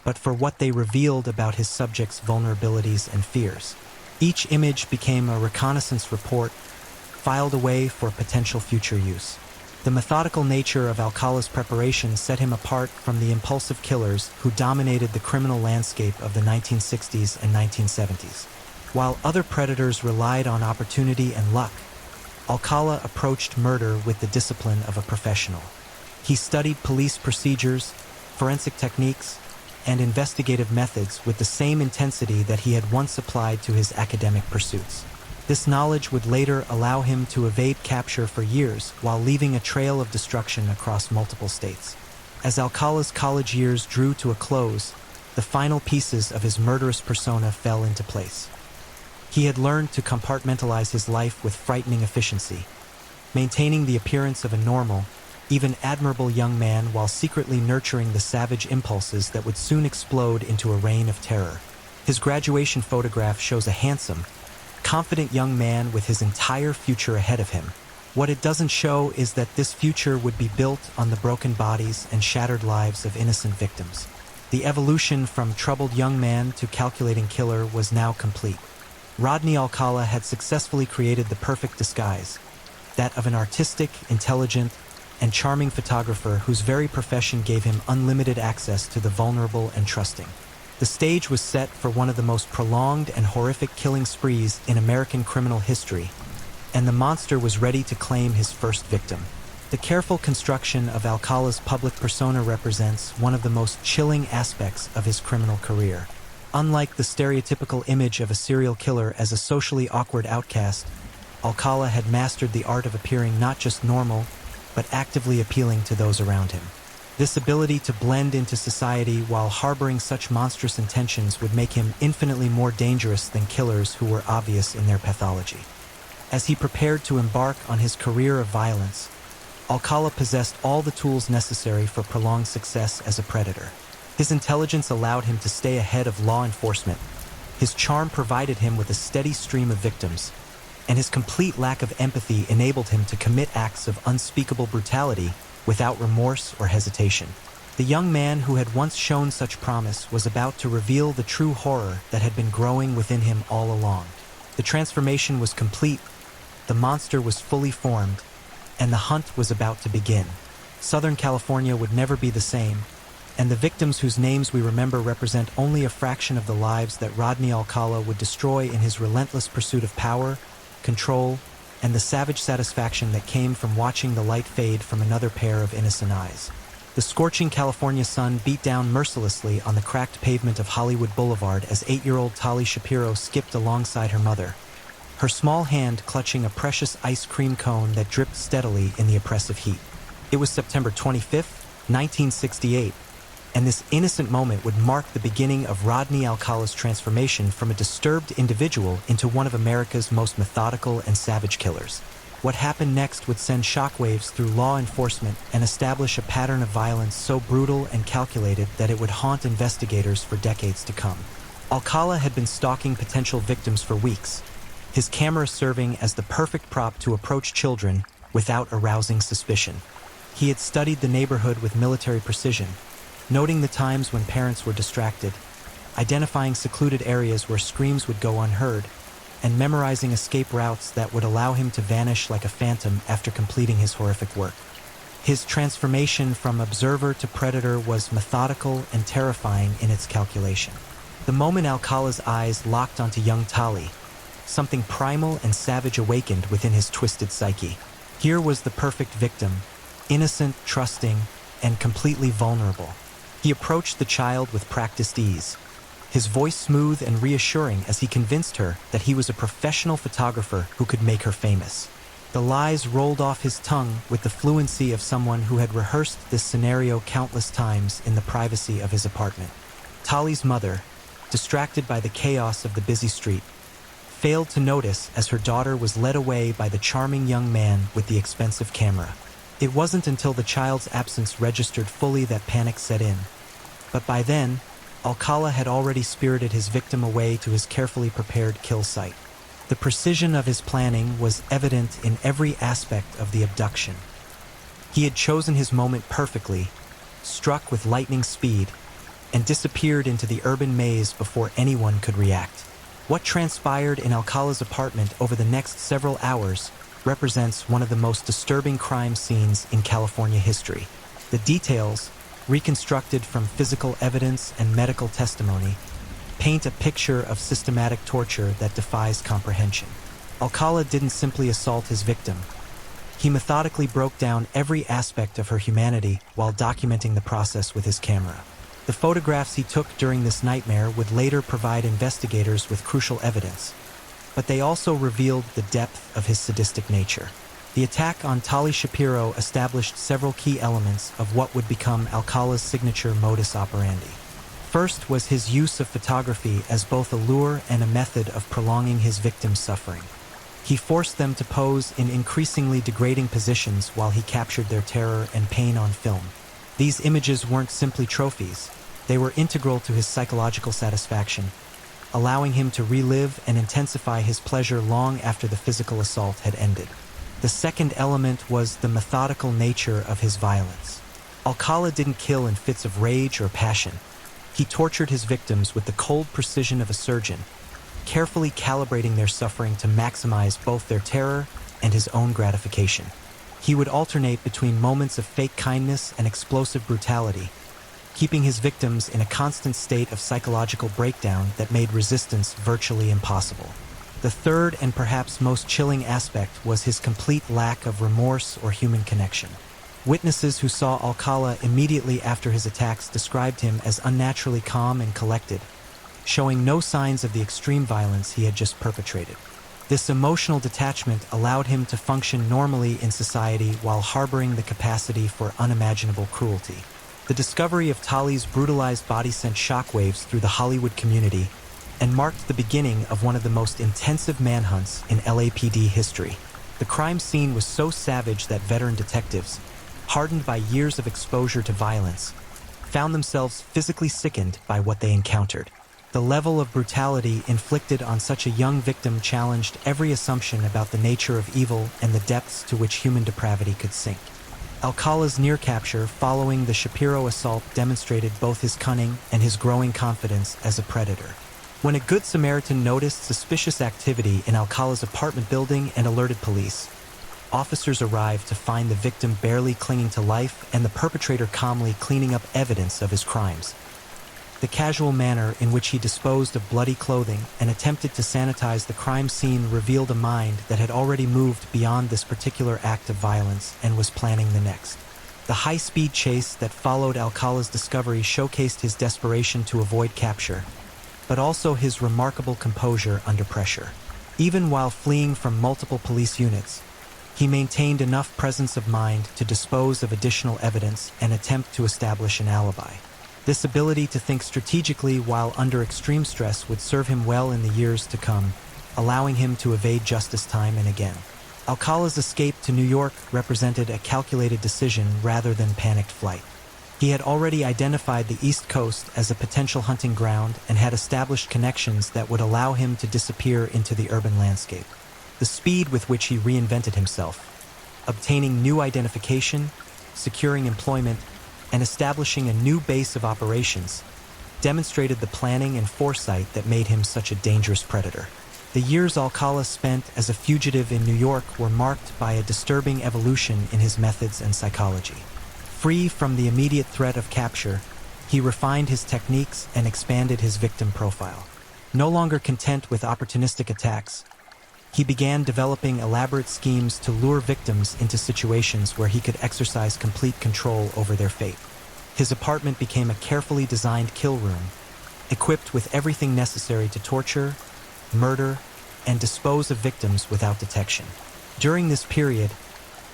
but for what they revealed about his subject's vulnerabilities and fears. Each image became a reconnaissance report, filed away for potential future use. The methodical nature of Alcala's preparation set him apart from the impulsive killers who dominated the criminal landscape of the 1960s and 1970s. While other predators relied on opportunity and luck, Alcala approached murder with the discipline of a professional. He studied police procedures, forensic techniques, and investigative methods with the same intensity that he had once applied to his academic pursuits. This knowledge would later allow him to evade capture for years while leaving a trail of destruction across multiple states. As Alcala's college years drew to a close, the final pieces of his murderous persona fell into place. He had learned to compartmentalize his life with frightening efficiency, maintaining the appearance of a normal, even admirable young man while secretly nurturing the savage impulses that would soon explode into a reign of terror. His graduation photograph shows a handsome, confident young man with his entire future ahead of him. What it doesn't show is that this future would be built on the broken bodies and shattered lives of innocent victims. The evolution from troubled young man to calculating killer was now complete. Rodney Alcala had successfully created the perfect disguise, that of an artistic, intelligent, and charming photographer whose very profession gave him unlimited access to the vulnerable and trusting. The stage was set for one of the most prolonged and horrific killing sprees in American criminal history, and the monster was ready to claim his first victim. The careful construction of Alcala's public persona represents one of the most chilling aspects of his criminal career. Unlike the stereotypical image of a serial killer as a socially awkward outcast, Alcala had mastered the art of appearing not just normal, but actively appealing to those around him. This ability to blend into society while harboring such monstrous intentions would make him infinitely more dangerous than killers who were obvious in their pathology. As he prepared to embark on his career of violence, Alcala possessed all the tools necessary for prolonged success as a predator. His intelligence allowed him to stay ahead of law enforcement. His charm provided him with a steady stream of victims, and his complete lack of empathy enabled him to commit acts of unspeakable brutality without remorse or hesitation. The young man who had once shown such promise was about to reveal the true horror that had been growing within him all along. The transformation was complete, the monster was fully formed, and the hunt was about to begin. Southern California would never be the same, and the victims whose names we remember represent only a fraction of the lives that Rodney Alcala would destroy in his relentless pursuit of power, control, and the savage satisfaction that came from watching the light fade from another pair of innocent eyes. The scorching California sun beat down mercilessly on the cracked pavement of Hollywood Boulevard as 8-year-old Tali Shapiro skipped alongside her mother, her small hand clutching a precious ice cream cone that dripped steadily in the oppressive heat. It was September 25th, 1968, and this innocent moment would mark the beginning of Rodney Alcala's transformation from a disturbed individual into one of America's most methodical and savage killers. What happened next would send shockwaves through law enforcement and establish a pattern of violence so brutal and calculated that it would haunt investigators for decades to come. Alcala had been stalking potential victims for weeks, his camera serving as the perfect prop to approach children without arousing suspicion. He had studied the neighborhood with military precision, noting the times when parents were distracted, identifying secluded areas where screams would go unheard, and memorizing escape routes that would allow him to vanish like a phantom after completing his horrific work. His transformation from observer to predator was methodical and terrifying in its calculation. The moment Alcala's eyes locked onto young Tali, something primal and savage awakened within his twisted psyche. Here was the perfect victim, innocent, trusting, and completely vulnerable. He approached the child with practiced ease, his voice smooth and reassuring as he convinced her that he was a professional photographer who could make her famous. The lies rolled off his tongue with the fluency of someone who had rehearsed this scenario countless times in the privacy of his apartment. Tali's mother, distracted by the chaos of the busy street, failed to notice as her daughter was led away by the charming young man with the expensive camera. It wasn't until the child's absence registered fully that panic set in. But by then, Alcala had already spirited his victim away to his carefully prepared kill site. The precision of his planning was evident in every aspect of the abduction. He had chosen his moment perfectly, struck with lightning speed, and disappeared into the urban maze before anyone could react. What transpired in Alcala's apartment over the next several hours represents one of the most disturbing crime scenes in California history. The details, reconstructed from physical evidence and medical testimony, paint a picture of systematic torture that defies comprehension. Alcala didn't simply assault his victim. He methodically broke down every aspect of her humanity while documenting the process with his camera. The photographs he took during this nightmare would later provide investigators with crucial evidence, but they also revealed the depth of his sadistic nature. The attack on Tali Shapiro established several key elements of what would become Alcala's signature modus operandi. First was his use of photography as both a lure and a method of prolonging his victims' suffering. He forced them to pose in increasingly degrading positions while he captured their terror and pain on film. These images weren't simply trophies. They were integral to his psychological satisfaction, allowing him to relive and intensify his pleasure long after the physical assault had ended. The second element was the methodical nature of his violence. Alcala didn't kill in fits of rage or passion. He tortured his victims with the cold precision of a surgeon, carefully calibrating their suffering to maximize both their terror and his own gratification. He would alternate between moments of fake kindness and explosive brutality, keeping his victims in a constant state of psychological breakdown that made resistance virtually impossible. The third and perhaps most chilling aspect was his complete lack of remorse or human connection. Witnesses who saw Alcala immediately after his attacks described him as unnaturally calm and collected, showing no signs of the extreme violence he had just perpetrated. This emotional detachment allowed him to function normally in society while harboring the capacity for unimaginable cruelty. The discovery of Tali's brutalized body sent shockwaves through the Hollywood community and marked the beginning of one of the most intensive manhunts in LAPD history. The crime scene was so savage that veteran detectives, hardened by years of exposure to violence, found themselves physically sickened by what they encountered. The level of brutality inflicted on such a young victim challenged every assumption about the nature of evil and the depths to which human depravity could sink. Alcala's near capture following the Shapiro assault demonstrated both his cunning and his growing confidence as a predator. When a Good Samaritan noticed suspicious activity in Alcala's apartment building and alerted police, officers arrived to find the victim barely clinging to life and the perpetrator calmly cleaning up evidence of his crimes. The casual manner in which he disposed of bloody clothing and attempted to sanitize the crime scene revealed a mind that had already moved beyond this particular act of violence and was planning the next. The high-speed chase that followed Alcala's discovery showcased his desperation to avoid capture, but also his remarkable composure under pressure. Even while fleeing from multiple police units, he maintained enough presence of mind to dispose of additional evidence and attempt to establish an alibi. This ability to think strategically while under extreme stress would serve him well in the years to come, allowing him to evade justice time and again. Alcala's escape to New York represented a calculated decision rather than panicked flight. He had already identified the East Coast as a potential hunting ground and had established connections that would allow him to disappear into the urban landscape. The speed with which he reinvented himself, obtaining new identification, securing employment, and establishing a new base of operations, demonstrated the planning and foresight that made him such a dangerous predator. The years Alcala spent as a fugitive in New York were marked by a disturbing evolution in his methods and psychology. Free from the immediate threat of capture, he refined his techniques and expanded his victim profile. No longer content with opportunistic attacks, he began developing elaborate schemes to lure victims into situations where he could exercise complete control over their fate. His apartment became a carefully designed kill room, equipped with everything necessary to torture, murder, and dispose of victims without detection. During this period,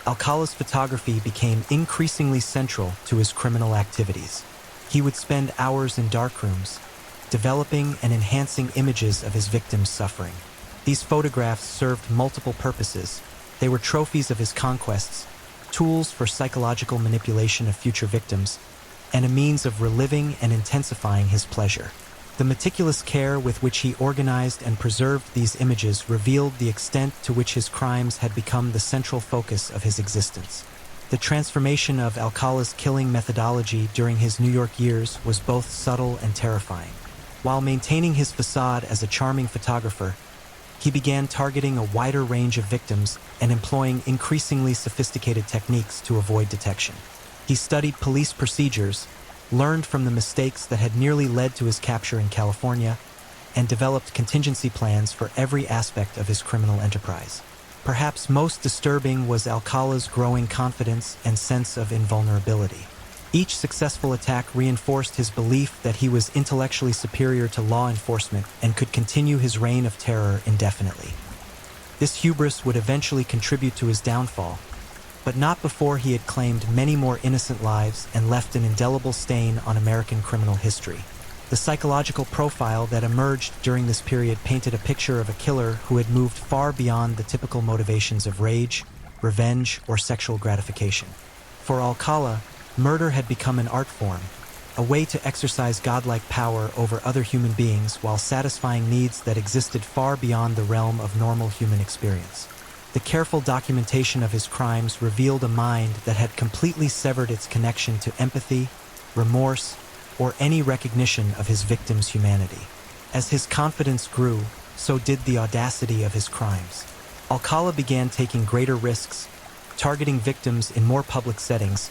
Alcala's photography became increasingly central to his criminal activities. He would spend hours in darkrooms, developing and enhancing images of his victims' suffering. These photographs served multiple purposes. They were trophies of his conquests, tools for psychological manipulation of future victims, and a means of reliving and intensifying his pleasure. The meticulous care with which he organized and preserved these images revealed the extent to which his crimes had become the central focus of his existence. The transformation of Alcala's killing methodology during his New York years was both subtle and terrifying. While maintaining his facade as a charming photographer, he began targeting a wider range of victims and employing increasingly sophisticated techniques to avoid detection. He studied police procedures, learned from the mistakes that had nearly led to his capture in California, and developed contingency plans for every aspect of his criminal enterprise. Perhaps most disturbing was Alcala's growing confidence and sense of invulnerability. Each successful attack reinforced his belief that he was intellectually superior to law enforcement and could continue his reign of terror indefinitely. This hubris would eventually contribute to his downfall, but not before he had claimed many more innocent lives and left an indelible stain on American criminal history. The psychological profile that emerged during this period painted a picture of a killer who had moved far beyond the typical motivations of rage, revenge, or sexual gratification. For Alcala, murder had become an art form, a way to exercise godlike power over other human beings while satisfying needs that existed far beyond the realm of normal human experience. The careful documentation of his crimes revealed a mind that had completely severed its connection to empathy, remorse, or any recognition of his victims' humanity. As his confidence grew, so did the audacity of his crimes. Alcala began taking greater risks, targeting victims in more public settings,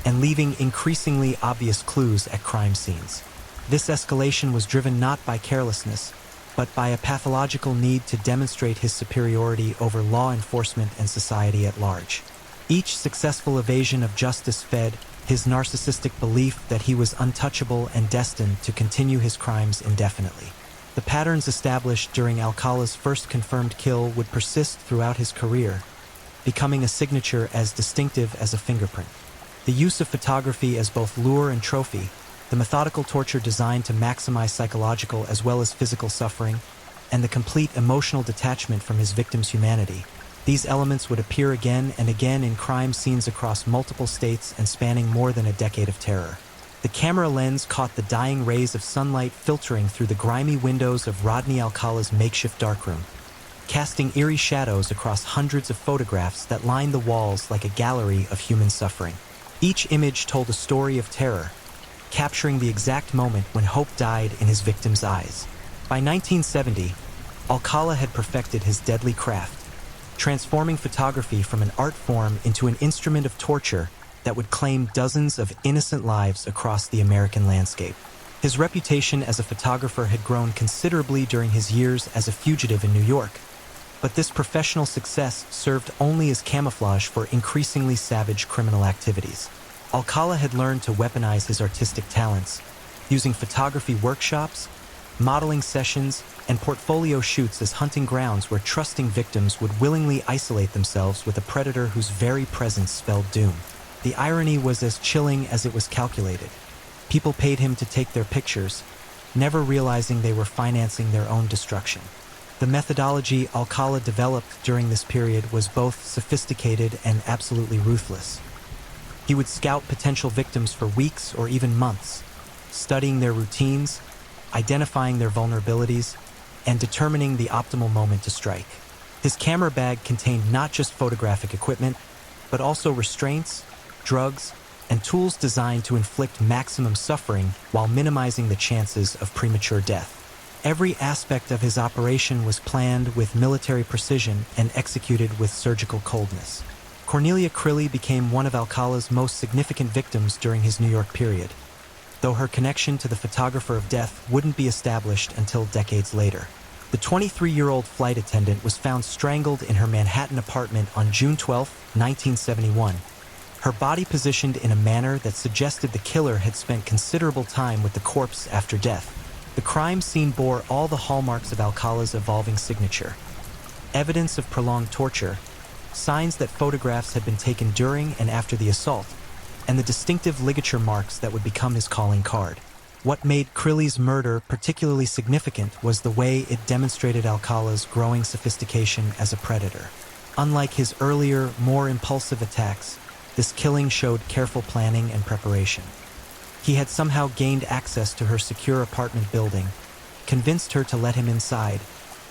and leaving increasingly obvious clues at crime scenes. This escalation was driven not by carelessness, but by a pathological need to demonstrate his superiority over law enforcement and society at large. Each successful evasion of justice fed his narcissistic belief that he was untouchable and destined to continue his crimes indefinitely. The patterns established during Alcala's first confirmed kill would persist throughout his career, becoming a signature as distinctive as a fingerprint. The use of photography as both lure and trophy, the methodical torture designed to maximize psychological as well as physical suffering, and the complete emotional detachment from his victim's humanity. These elements would appear again and again in crime scenes across multiple states and spanning more than a decade of terror. The camera lens caught the dying rays of sunlight filtering through the grimy windows of Rodney Alcala's makeshift darkroom, casting eerie shadows across hundreds of photographs that lined the walls like a gallery of human suffering. Each image told a story of terror, capturing the exact moment when hope died in his victim's eyes. By 1970, Alcala had perfected his deadly craft, transforming photography from an art form into an instrument of torture that would claim dozens of innocent lives across the American landscape. His reputation as a photographer had grown considerably during his years as a fugitive in New York, but this professional success served only as camouflage for increasingly savage criminal activities. Alcala had learned to weaponize his artistic talents, using photography workshops, modeling sessions, and portfolio shoots as hunting grounds where trusting victims would willingly isolate themselves with a predator whose very presence spelled doom. The irony was as chilling as it was calculated. People paid him to take their pictures, never realizing they were financing their own destruction. The methodology Alcala developed during this period was both sophisticated and absolutely ruthless. He would scout potential victims for weeks or even months, studying their routines, identifying their vulnerabilities, and determining the optimal moment to strike. His camera bag contained not just photographic equipment, but also restraints, drugs, and tools designed to inflict maximum suffering while minimizing the chances of premature death. Every aspect of his operation was planned with military precision and executed with surgical coldness. Cornelia Crilly became one of Alcala's most significant victims during his New York period, though her connection to the photographer of death wouldn't be established until decades later. The 23-year-old flight attendant was found strangled in her Manhattan apartment on June 12, 1971, her body positioned in a manner that suggested the killer had spent considerable time with the corpse after death. The crime scene bore all the hallmarks of Alcala's evolving signature: evidence of prolonged torture, signs that photographs had been taken during and after the assault, and the distinctive ligature marks that would become his calling card. What made Crilly's murder particularly significant was the way it demonstrated Alcala's growing sophistication as a predator. Unlike his earlier, more impulsive attacks, this killing showed careful planning and preparation. He had somehow gained access to her secure apartment building, convinced her to let him inside,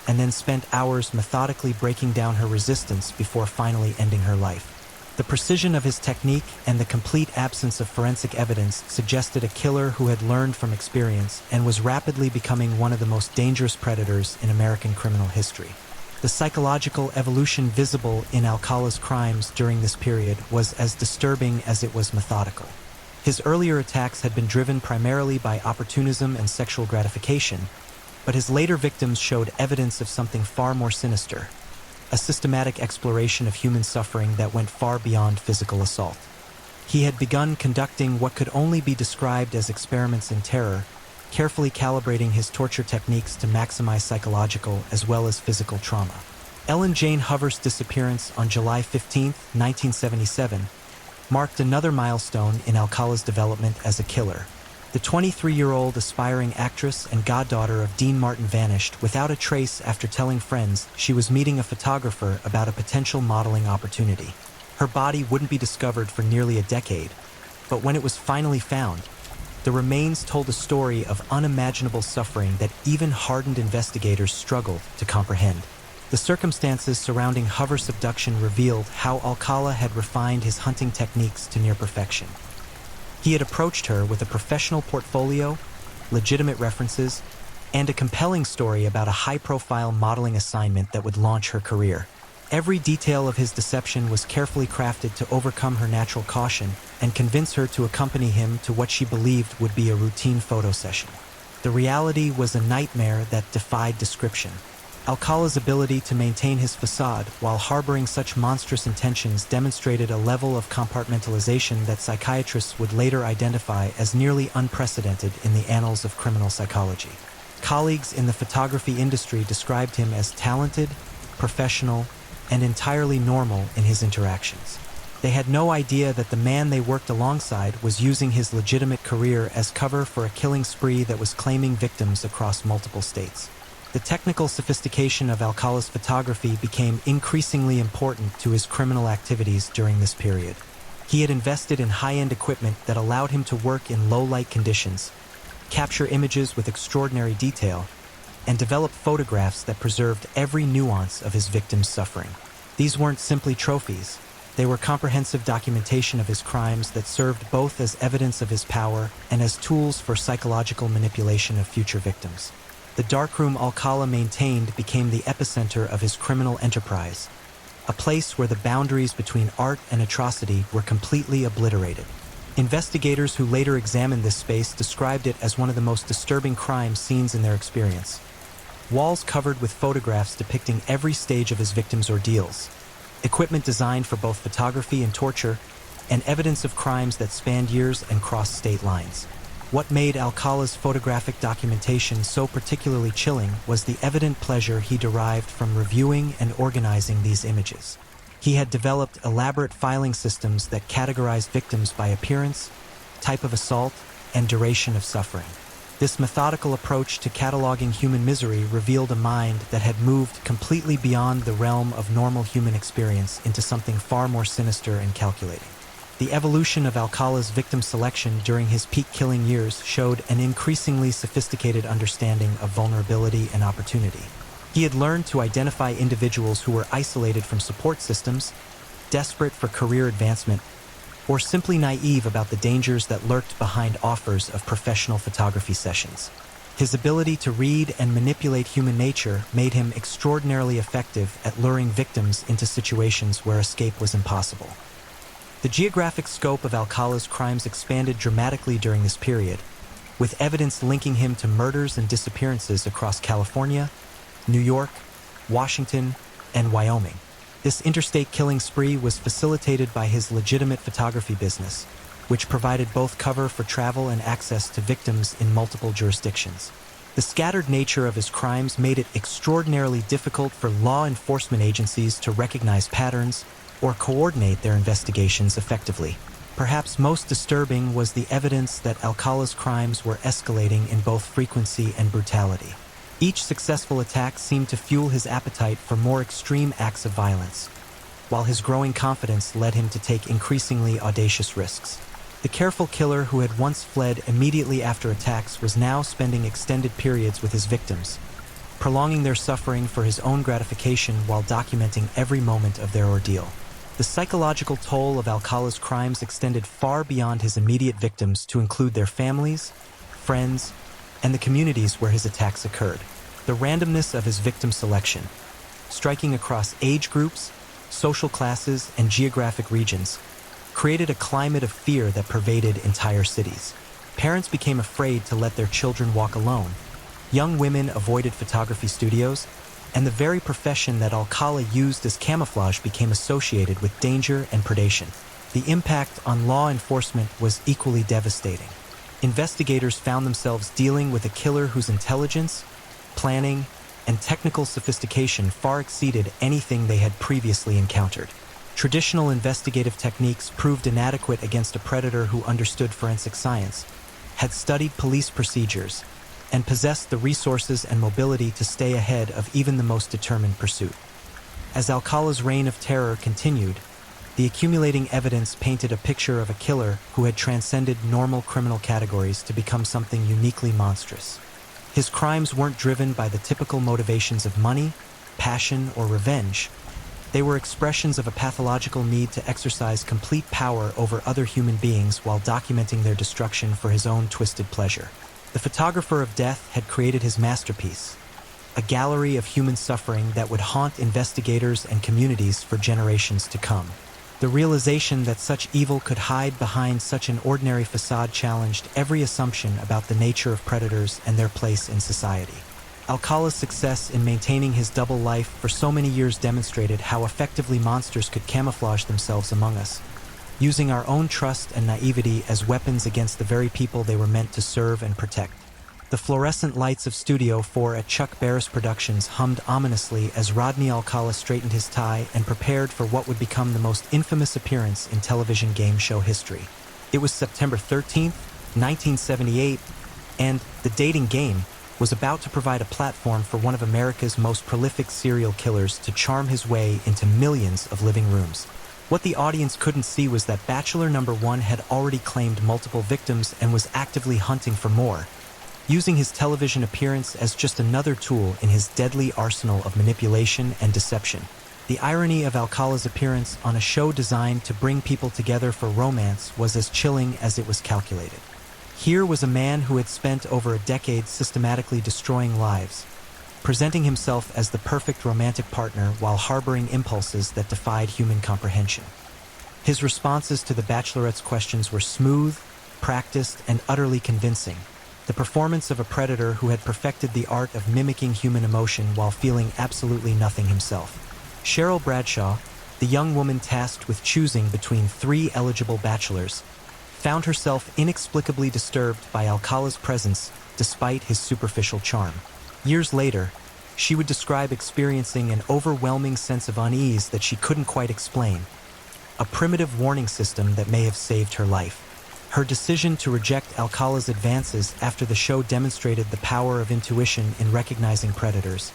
and then spent hours methodically breaking down her resistance before finally ending her life. The precision of his technique and the complete absence of forensic evidence suggested a killer who had learned from experience and was rapidly becoming one of the most dangerous predators in American criminal history. The psychological evolution visible in Alcala's crimes during this period was as disturbing as it was methodical. His earlier attacks had been driven primarily by opportunism and sexual gratification, but his later victims showed evidence of something far more sinister: a systematic exploration of human suffering that went far beyond physical assault. He had begun conducting what could only be described as experiments in terror, carefully calibrating his torture techniques to maximize psychological as well as physical trauma. Ellen Jane Hover's disappearance on July 15, 1977, marked another milestone in Alcala's development as a killer. The 23-year-old aspiring actress and goddaughter of Dean Martin vanished without a trace after telling friends she was meeting a photographer about a potential modeling opportunity. Her body wouldn't be discovered for nearly a decade, but when it was finally found, the remains told a story of unimaginable suffering that even hardened investigators struggled to comprehend. The circumstances surrounding Hover's abduction revealed how Alcala had refined his hunting techniques to near perfection. He had approached her with a professional portfolio, legitimate references, and a compelling story about a high-profile modeling assignment that would launch her career. Every detail of his deception was carefully crafted to overcome her natural caution and convince her to accompany him to what she believed would be a routine photo session. The reality was a nightmare that defied description. Alcala's ability to maintain his facade while harboring such monstrous intentions demonstrated a level of compartmentalization that psychiatrists would later identify as nearly unprecedented in the annals of criminal psychology. Colleagues in the photography industry described him as talented, professional, and entirely normal in his interactions. They had no idea that the man they worked alongside was using his legitimate career as cover for a killing spree that was claiming victims across multiple states. The technical sophistication of Alcala's photography became increasingly important to his criminal activities during this period. He had invested in high-end equipment that allowed him to work in low-light conditions, capture images with extraordinary detail, and develop photographs that preserved every nuance of his victims' suffering. These weren't simply trophies. They were comprehensive documentation of his crimes that served both as evidence of his power and as tools for psychological manipulation of future victims. The darkroom Alcala maintained became the epicenter of his criminal enterprise, a place where the boundaries between art and atrocity were completely obliterated. Investigators who later examined this space described it as one of the most disturbing crime scenes in their experience. Walls covered with photographs depicting every stage of his victims' ordeals, equipment designed for both photography and torture, and evidence of crimes that spanned years and crossed state lines. What made Alcala's photographic documentation so particularly chilling was the evident pleasure he derived from reviewing and organizing these images. He had developed elaborate filing systems that categorized victims by appearance, type of assault, and duration of suffering. This methodical approach to cataloging human misery revealed a mind that had moved completely beyond the realm of normal human experience into something far more sinister and calculating. The evolution of Alcala's victim selection during his peak killing years showed an increasingly sophisticated understanding of vulnerability and opportunity. He had learned to identify individuals who were isolated from support systems, desperate for career advancement, or simply naive about the dangers that lurked behind offers of professional photography sessions. His ability to read and manipulate human nature made him extraordinarily effective at luring victims into situations where escape was impossible. The geographic scope of Alcala's crimes expanded dramatically during this period, with evidence linking him to murders and disappearances across California, New York, Washington, and Wyoming. This interstate killing spree was facilitated by his legitimate photography business, which provided both cover for travel and access to victims in multiple jurisdictions. The scattered nature of his crimes made it extraordinarily difficult for law enforcement agencies to recognize patterns or coordinate their investigations effectively. Perhaps most disturbing was the evidence that Alcala's crimes were escalating in both frequency and brutality. Each successful attack seemed to fuel his appetite for more extreme acts of violence, while his growing confidence led him to take increasingly audacious risks. The careful killer who had once fled immediately after attacks was now spending extended periods with his victims, prolonging their suffering for his own gratification while documenting every moment of their ordeal. The psychological toll of Alcala's crimes extended far beyond his immediate victims to include their families, friends, and the communities where his attacks occurred. The randomness of his victim selection, striking across age groups, social classes, and geographic regions, created a climate of fear that pervaded entire cities. Parents became afraid to let their children walk alone. Young women avoided photography studios, and the very profession that Alcala used as camouflage became associated with danger and predation. The impact on law enforcement was equally devastating. Investigators found themselves dealing with a killer whose intelligence, planning, and technical sophistication far exceeded anything they had previously encountered. Traditional investigative techniques proved inadequate against a predator who understood forensic science, had studied police procedures, and possessed the resources and mobility to stay ahead of even the most determined pursuit. As Alcala's reign of terror continued, the accumulating evidence painted a picture of a killer who had transcended normal criminal categories to become something uniquely monstrous. His crimes weren't driven by the typical motivations of money, passion, or revenge. They were expressions of a pathological need to exercise complete power over other human beings while documenting their destruction for his own twisted pleasure. The photographer of death had created his masterpiece, a gallery of human suffering that would haunt investigators and communities for generations to come. The realization that such evil could hide behind such an ordinary facade challenged every assumption about the nature of predators and their place in society. Alcala's success in maintaining his double life for so many years demonstrated how effectively monsters could camouflage themselves among us, using our own trust and naivety as weapons against the very people they were meant to serve and protect. The fluorescent lights of Studio 4 at Chuck Barris Productions hummed ominously as Rodney Alcala straightened his tie and prepared for what would become the most infamous appearance in television game show history. It was September 13th, 1978, and The Dating Game was about to provide a platform for one of America's most prolific serial killers to charm his way into millions of living rooms. What the audience couldn't see was that Bachelor Number 1 had already claimed multiple victims and was actively hunting for more, using his television appearance as just another tool in his deadly arsenal of manipulation and deception. The irony of Alcala's appearance on a show designed to bring people together for romance was as chilling as it was calculated. Here was a man who had spent over a decade systematically destroying lives, presenting himself as the perfect romantic partner while harboring impulses that defied human comprehension. His responses to the Bachelorette's questions were smooth, practiced, and utterly convincing, the performance of a predator who had perfected the art of mimicking human emotion while feeling absolutely nothing himself. Cheryl Bradshaw, the young woman tasked with choosing between 3 eligible bachelors, found herself inexplicably disturbed by Alcala's presence despite his superficial charm. Years later, she would describe experiencing an overwhelming sense of unease that she couldn't quite explain, a primitive warning system that may have saved her life. Her decision to reject Alcala's advances after the show demonstrated the power of intuition in recognizing predators,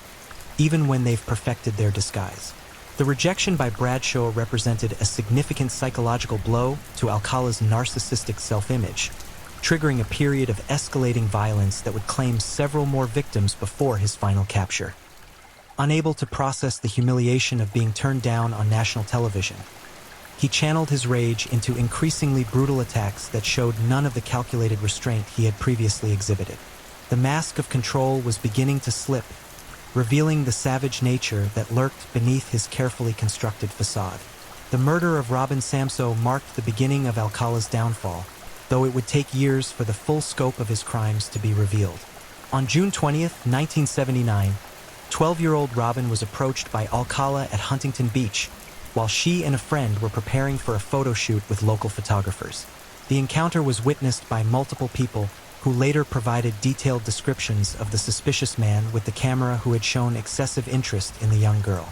even when they've perfected their disguise. The rejection by Bradshaw represented a significant psychological blow to Alcala's narcissistic self-image, triggering a period of escalating violence that would claim several more victims before his final capture. Unable to process the humiliation of being turned down on national television, he channeled his rage into increasingly brutal attacks that showed none of the calculated restraint he had previously exhibited. The mask of control was beginning to slip, revealing the savage nature that lurked beneath his carefully constructed facade. The murder of Robin Samsoe marked the beginning of Alcala's downfall, though it would take years for the full scope of his crimes to be revealed. On June 20th, 1979, 12-year-old Robin was approached by Alcala at Huntington Beach, while she and a friend were preparing for a photo shoot with local photographers. The encounter was witnessed by multiple people, who later provided detailed descriptions of the suspicious man with the camera who had shown excessive interest in the young girl.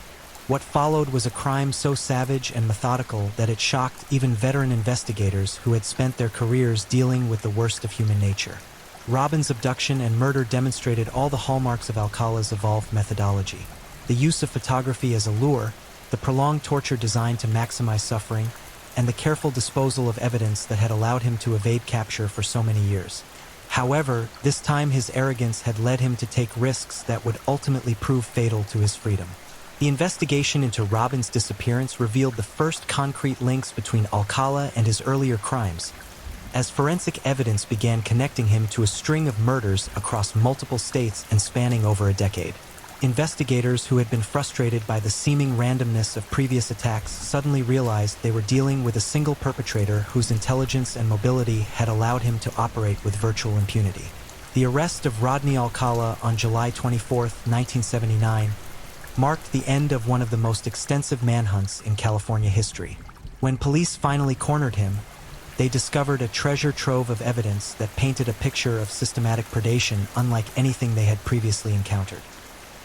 What followed was a crime so savage and methodical that it shocked even veteran investigators who had spent their careers dealing with the worst of human nature. Robin's abduction and murder demonstrated all the hallmarks of Alcala's evolved methodology. The use of photography as a lure, the prolonged torture designed to maximize suffering, and the careful disposal of evidence that had allowed him to evade capture for so many years. However, this time his arrogance had led him to take risks that would ultimately prove fatal to his freedom. The investigation into Robin's disappearance revealed the first concrete links between Alcala and his earlier crimes, as forensic evidence began connecting him to a string of murders across multiple states and spanning over a decade. Investigators who had been frustrated by the seeming randomness of previous attacks suddenly realized they were dealing with a single perpetrator whose intelligence and mobility had allowed him to operate with virtual impunity. The arrest of Rodney Alcala on July 24, 1979, marked the end of one of the most extensive manhunts in California history. When police finally cornered him, they discovered a treasure trove of evidence that painted a picture of systematic predation unlike anything they had previously encountered.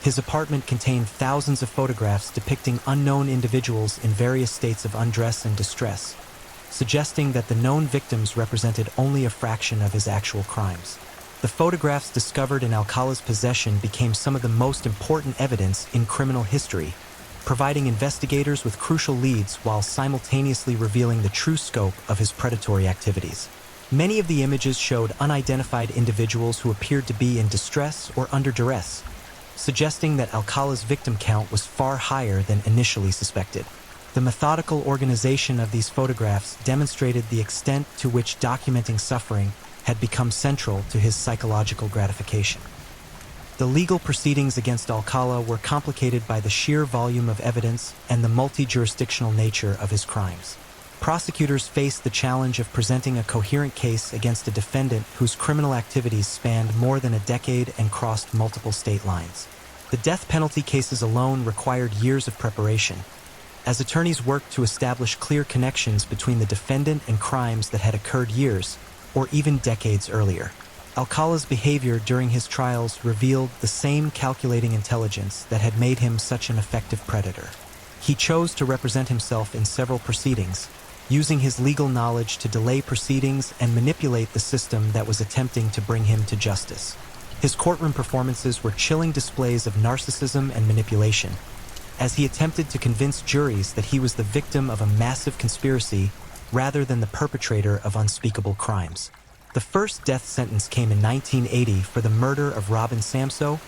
His apartment contained thousands of photographs depicting unknown individuals in various states of undress and distress, suggesting that the known victims represented only a fraction of his actual crimes. The photographs discovered in Alcala's possession became some of the most important evidence in criminal history, providing investigators with crucial leads while simultaneously revealing the true scope of his predatory activities. Many of the images showed unidentified individuals who appeared to be in distress or under duress, suggesting that Alcala's victim count was far higher than initially suspected. The methodical organization of these photographs demonstrated the extent to which documenting suffering had become central to his psychological gratification. The legal proceedings against Alcala were complicated by the sheer volume of evidence and the multi-jurisdictional nature of his crimes. Prosecutors faced the challenge of presenting a coherent case against a defendant whose criminal activities spanned more than a decade and crossed multiple state lines. The death penalty cases alone required years of preparation, as attorneys worked to establish clear connections between the defendant and crimes that had occurred years, or even decades earlier. Alcala's behavior during his trials revealed the same calculating intelligence that had made him such an effective predator. He chose to represent himself in several proceedings, using his legal knowledge to delay proceedings and manipulate the system that was attempting to bring him to justice. His courtroom performances were chilling displays of narcissism and manipulation, as he attempted to convince juries that he was the victim of a massive conspiracy rather than the perpetrator of unspeakable crimes. The first death sentence came in 1980 for the murder of Robin Samsoe,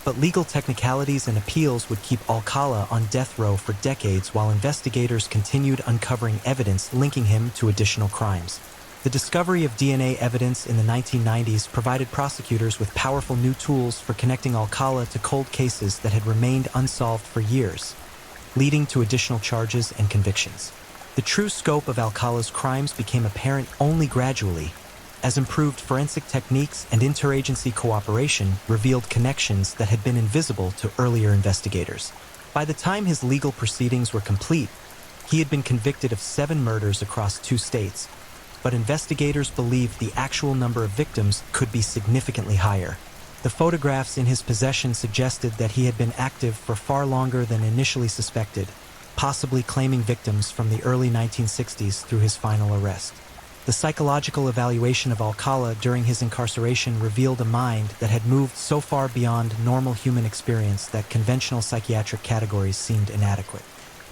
but legal technicalities and appeals would keep Alcala on death row for decades while investigators continued uncovering evidence linking him to additional crimes. The discovery of DNA evidence in the 1990s provided prosecutors with powerful new tools for connecting Alcala to cold cases that had remained unsolved for years, leading to additional charges and convictions. The true scope of Alcala's crimes became apparent only gradually, as improved forensic techniques and interagency cooperation revealed connections that had been invisible to earlier investigators. By the time his legal proceedings were complete, he had been convicted of 7 murders across 2 states, but investigators believed the actual number of victims could be significantly higher. The photographs in his possession suggested that he had been active for far longer than initially suspected, possibly claiming victims from the early 1960s through his final arrest. The psychological evaluation of Alcala during his incarceration revealed a mind that had moved so far beyond normal human experience that conventional psychiatric categories seemed inadequate.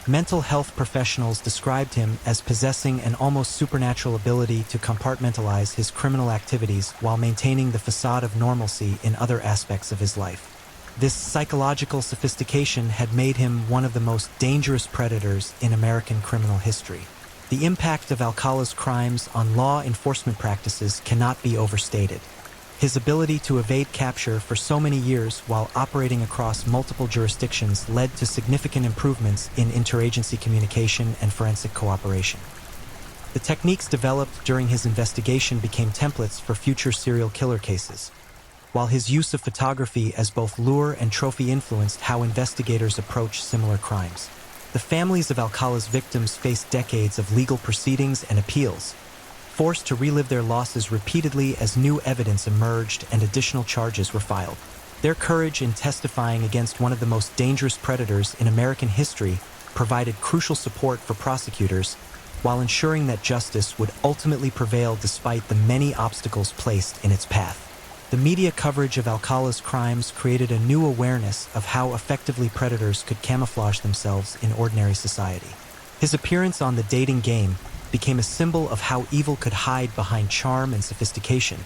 Mental health professionals described him as possessing an almost supernatural ability to compartmentalize his criminal activities while maintaining the facade of normalcy in other aspects of his life. This psychological sophistication had made him one of the most dangerous predators in American criminal history. The impact of Alcala's crimes on law enforcement practices cannot be overstated. His ability to evade capture for so many years while operating across multiple jurisdictions led to significant improvements in interagency communication and forensic cooperation. The techniques developed during his investigation became templates for future serial killer cases, while his use of photography as both lure and trophy influenced how investigators approach similar crimes. The families of Alcala's victims faced decades of legal proceedings and appeals, forced to relive their losses repeatedly as new evidence emerged and additional charges were filed. Their courage in testifying against one of the most dangerous predators in American history provided crucial support for prosecutors, while ensuring that justice would ultimately prevail despite the many obstacles placed in its path. The media coverage of Alcala's crimes created a new awareness of how effectively predators could camouflage themselves in ordinary society. His appearance on The Dating Game became a symbol of how evil could hide behind charm and sophistication,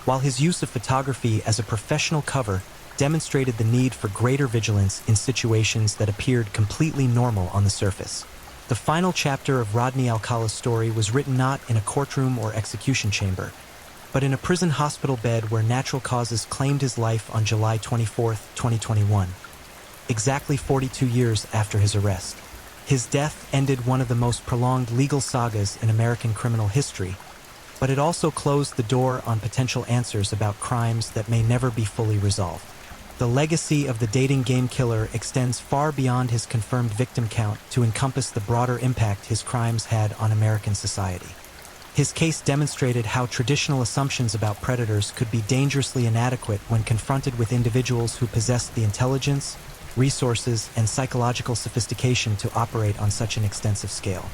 while his use of photography as a professional cover demonstrated the need for greater vigilance in situations that appeared completely normal on the surface. The final chapter of Rodney Alcala's story was written not in a courtroom or execution chamber, but in a prison hospital bed where natural causes claimed his life on July 24, 2021, exactly 42 years after his arrest. His death ended one of the most prolonged legal sagas in American criminal history, but it also closed the door on potential answers about crimes that may never be fully resolved. The legacy of the Dating Game killer extends far beyond his confirmed victim count to encompass the broader impact his crimes had on American society. His case demonstrated how traditional assumptions about predators could be dangerously inadequate when confronted with individuals who possessed the intelligence, resources, and psychological sophistication to operate on such an extensive scale.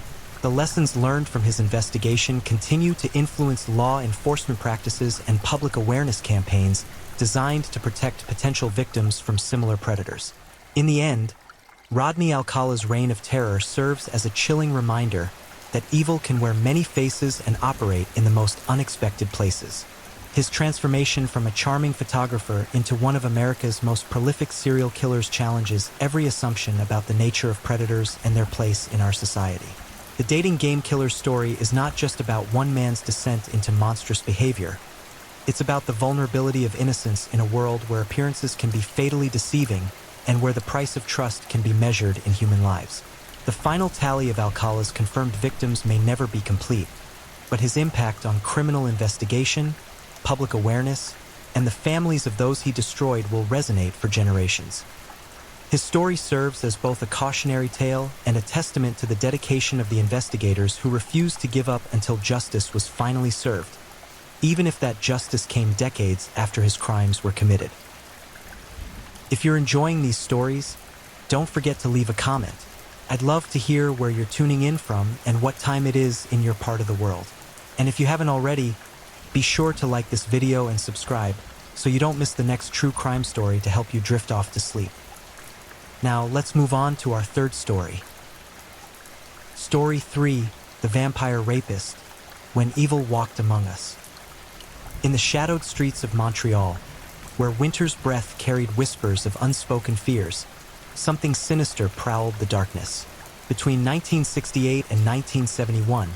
The lessons learned from his investigation continue to influence law enforcement practices and public awareness campaigns designed to protect potential victims from similar predators. In the end, Rodney Alcala's reign of terror serves as a chilling reminder that evil can wear many faces and operate in the most unexpected places. His transformation from a charming photographer into one of America's most prolific serial killers challenges every assumption about the nature of predators and their place in our society. The Dating Game killer's story is not just about one man's descent into monstrous behavior. It's about the vulnerability of innocence in a world where appearances can be fatally deceiving and where the price of trust can be measured in human lives. The final tally of Alcala's confirmed victims may never be complete, but his impact on criminal investigation, public awareness, and the families of those he destroyed will resonate for generations. His story serves as both a cautionary tale and a testament to the dedication of the investigators who refused to give up until justice was finally served, even if that justice came decades after his crimes were committed. If you're enjoying these stories, don't forget to leave a comment. I'd love to hear where you're tuning in from and what time it is in your part of the world. And if you haven't already, be sure to like this video and subscribe so you don't miss the next true crime story to help you drift off to sleep. Now, let's move on to our third story. Story 3, The Vampire Rapist, When Evil Walked Among Us. In the shadowed streets of Montreal, where winter's breath carried whispers of unspoken fears, something sinister prowled the darkness. Between 1968 and 1971,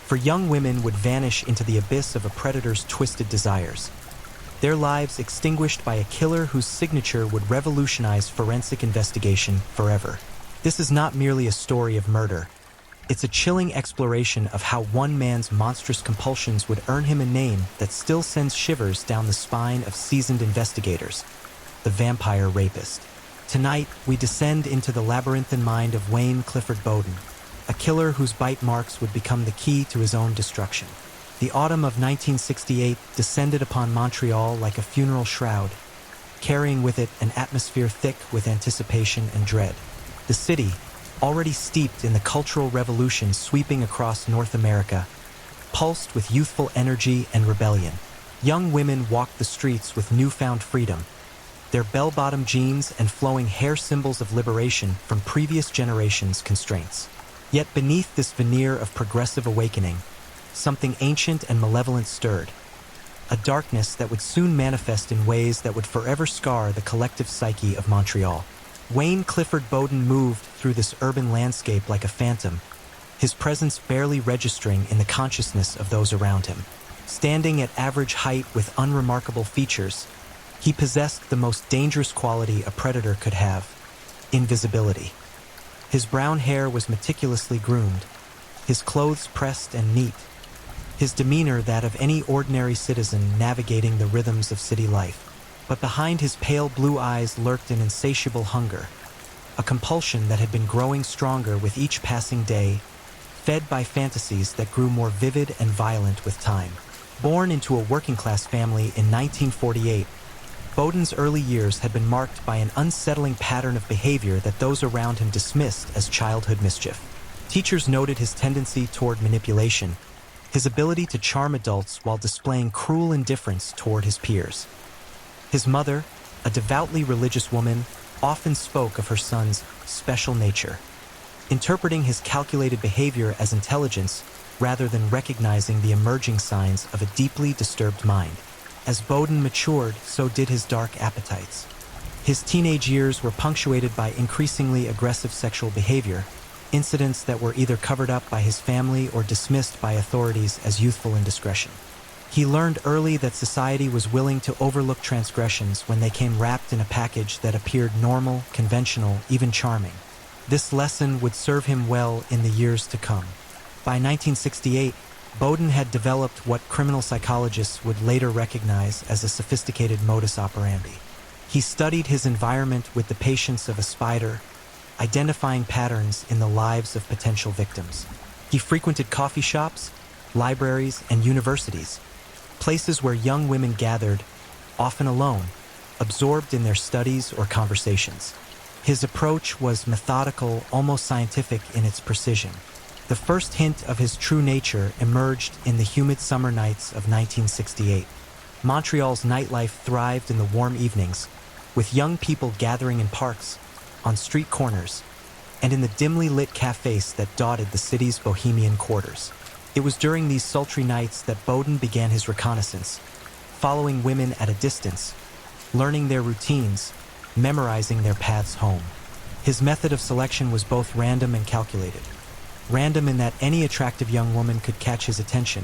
for young women would vanish into the abyss of a predator's twisted desires, their lives extinguished by a killer whose signature would revolutionize forensic investigation forever. This is not merely a story of murder. It's a chilling exploration of how one man's monstrous compulsions would earn him a name that still sends shivers down the spine of seasoned investigators: the Vampire Rapist. Tonight, we descend into the labyrinthine mind of Wayne Clifford Bowden, a killer whose bite marks would become the key to his own destruction. The autumn of 1968 descended upon Montreal like a funeral shroud, carrying with it an atmosphere thick with anticipation and dread. The city, already steeped in the cultural revolution sweeping across North America, pulsed with youthful energy and rebellion. Young women walked the streets with newfound freedom, their bell-bottom jeans and flowing hair symbols of liberation from previous generations' constraints. Yet beneath this veneer of progressive awakening, something ancient and malevolent stirred, a darkness that would soon manifest in ways that would forever scar the collective psyche of Montreal. Wayne Clifford Bowden moved through this urban landscape like a phantom, his presence barely registering in the consciousness of those around him. Standing at average height with unremarkable features, he possessed the most dangerous quality a predator could have: invisibility. His brown hair was meticulously groomed, his clothes pressed and neat, his demeanor that of any ordinary citizen navigating the rhythms of city life. But behind his pale blue eyes lurked an insatiable hunger, a compulsion that had been growing stronger with each passing day, fed by fantasies that grew more vivid and violent with time. Born into a working-class family in 1948, Bowden's early years had been marked by an unsettling pattern of behavior that those around him dismissed as childhood mischief. Teachers noted his tendency toward manipulation, his ability to charm adults while displaying cruel indifference toward his peers. His mother, a devoutly religious woman, often spoke of her son's special nature, interpreting his calculated behavior as intelligence rather than recognizing the emerging signs of a deeply disturbed mind. As Bowden matured, so did his dark appetites. His teenage years were punctuated by increasingly aggressive sexual behavior, incidents that were either covered up by his family or dismissed by authorities as youthful indiscretion. He learned early that society was willing to overlook transgressions when they came wrapped in a package that appeared normal, conventional, even charming. This lesson would serve him well in the years to come. By 1968, Bowden had developed what criminal psychologists would later recognize as a sophisticated modus operandi. He studied his environment with the patience of a spider, identifying patterns in the lives of potential victims. He frequented coffee shops, libraries, and universities, places where young women gathered, often alone, absorbed in their studies or conversations. His approach was methodical, almost scientific in its precision. The first hint of his true nature emerged in the humid summer nights of 1968. Montreal's nightlife thrived in the warm evenings, with young people gathering in parks, on street corners, and in the dimly lit cafes that dotted the city's bohemian quarters. It was during these sultry nights that Bowden began his reconnaissance, following women at a distance, learning their routines, memorizing their paths home. His method of selection was both random and calculated. Random in that any attractive young woman could catch his attention,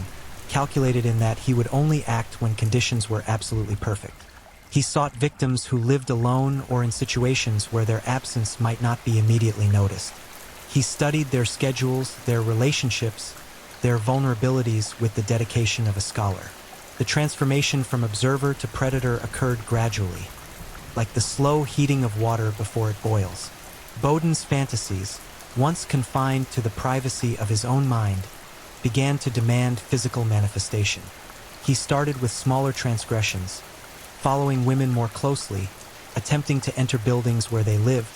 calculated in that he would only act when conditions were absolutely perfect. He sought victims who lived alone or in situations where their absence might not be immediately noticed. He studied their schedules, their relationships, their vulnerabilities with the dedication of a scholar. The transformation from observer to predator occurred gradually, like the slow heating of water before it boils. Bowden's fantasies, once confined to the privacy of his own mind, began to demand physical manifestation. He started with smaller transgressions, following women more closely, attempting to enter buildings where they lived,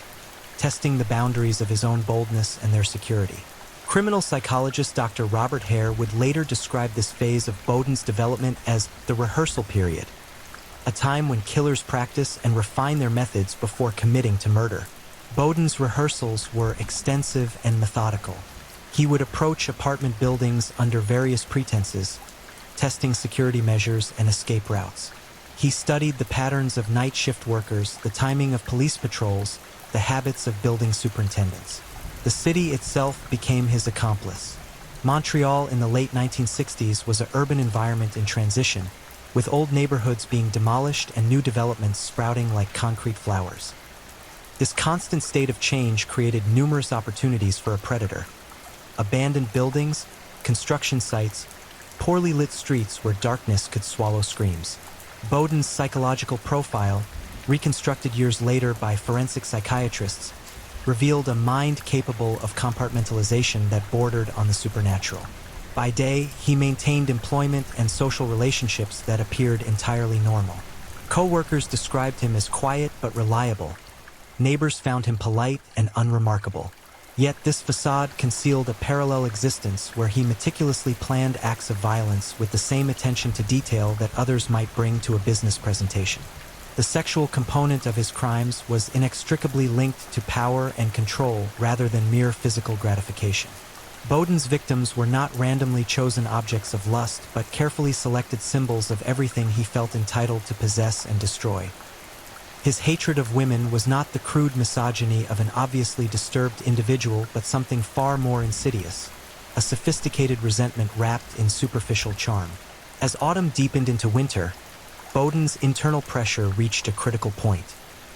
testing the boundaries of his own boldness and their security. Criminal psychologist Dr. Robert Hare would later describe this phase of Bowden's development as the rehearsal period, a time when killers practice and refine their methods before committing to murder. Bowden's rehearsals were extensive and methodical. He would approach apartment buildings under various pretenses, testing security measures and escape routes. He studied the patterns of night shift workers, the timing of police patrols, the habits of building superintendents. The city itself became his accomplice. Montreal in the late 1960s was an urban environment in transition, with old neighborhoods being demolished and new developments sprouting like concrete flowers. This constant state of change created numerous opportunities for a predator. Abandoned buildings, construction sites, poorly lit streets where darkness could swallow screams. Bowden's psychological profile, reconstructed years later by forensic psychiatrists, revealed a mind capable of compartmentalization that bordered on the supernatural. By day, he maintained employment and social relationships that appeared entirely normal. Co-workers described him as quiet but reliable. Neighbors found him polite and unremarkable. Yet this facade concealed a parallel existence where he meticulously planned acts of violence with the same attention to detail that others might bring to a business presentation. The sexual component of his crimes was inextricably linked to power and control rather than mere physical gratification. Bowden's victims were not randomly chosen objects of lust, but carefully selected symbols of everything he felt entitled to possess and destroy. His hatred of women was not the crude misogyny of an obviously disturbed individual, but something far more insidious, a sophisticated resentment wrapped in superficial charm. As autumn deepened into winter, Bowden's internal pressure reached a critical point.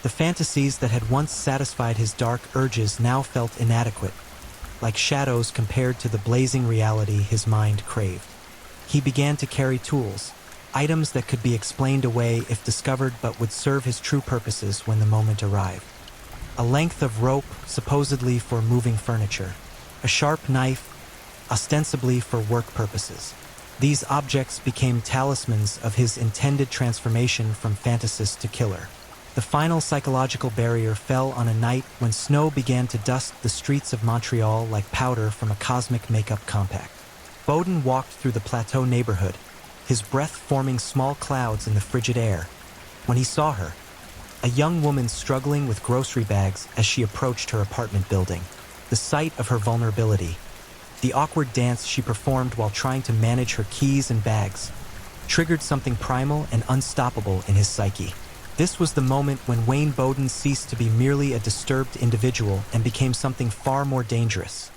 The fantasies that had once satisfied his dark urges now felt inadequate, like shadows compared to the blazing reality his mind craved. He began to carry tools, items that could be explained away if discovered but would serve his true purposes when the moment arrived. A length of rope, supposedly for moving furniture. A sharp knife, ostensibly for work purposes. These objects became talismans of his intended transformation from fantasist to killer. The final psychological barrier fell on a night when snow began to dust the streets of Montreal like powder from a cosmic makeup compact. Bowden walked through the Plateau neighborhood, his breath forming small clouds in the frigid air, when he saw her, a young woman struggling with grocery bags as she approached her apartment building. The sight of her vulnerability, the awkward dance she performed while trying to manage her keys and bags, triggered something primal and unstoppable in his psyche. This was the moment when Wayne Bowden ceased to be merely a disturbed individual and became something far more dangerous,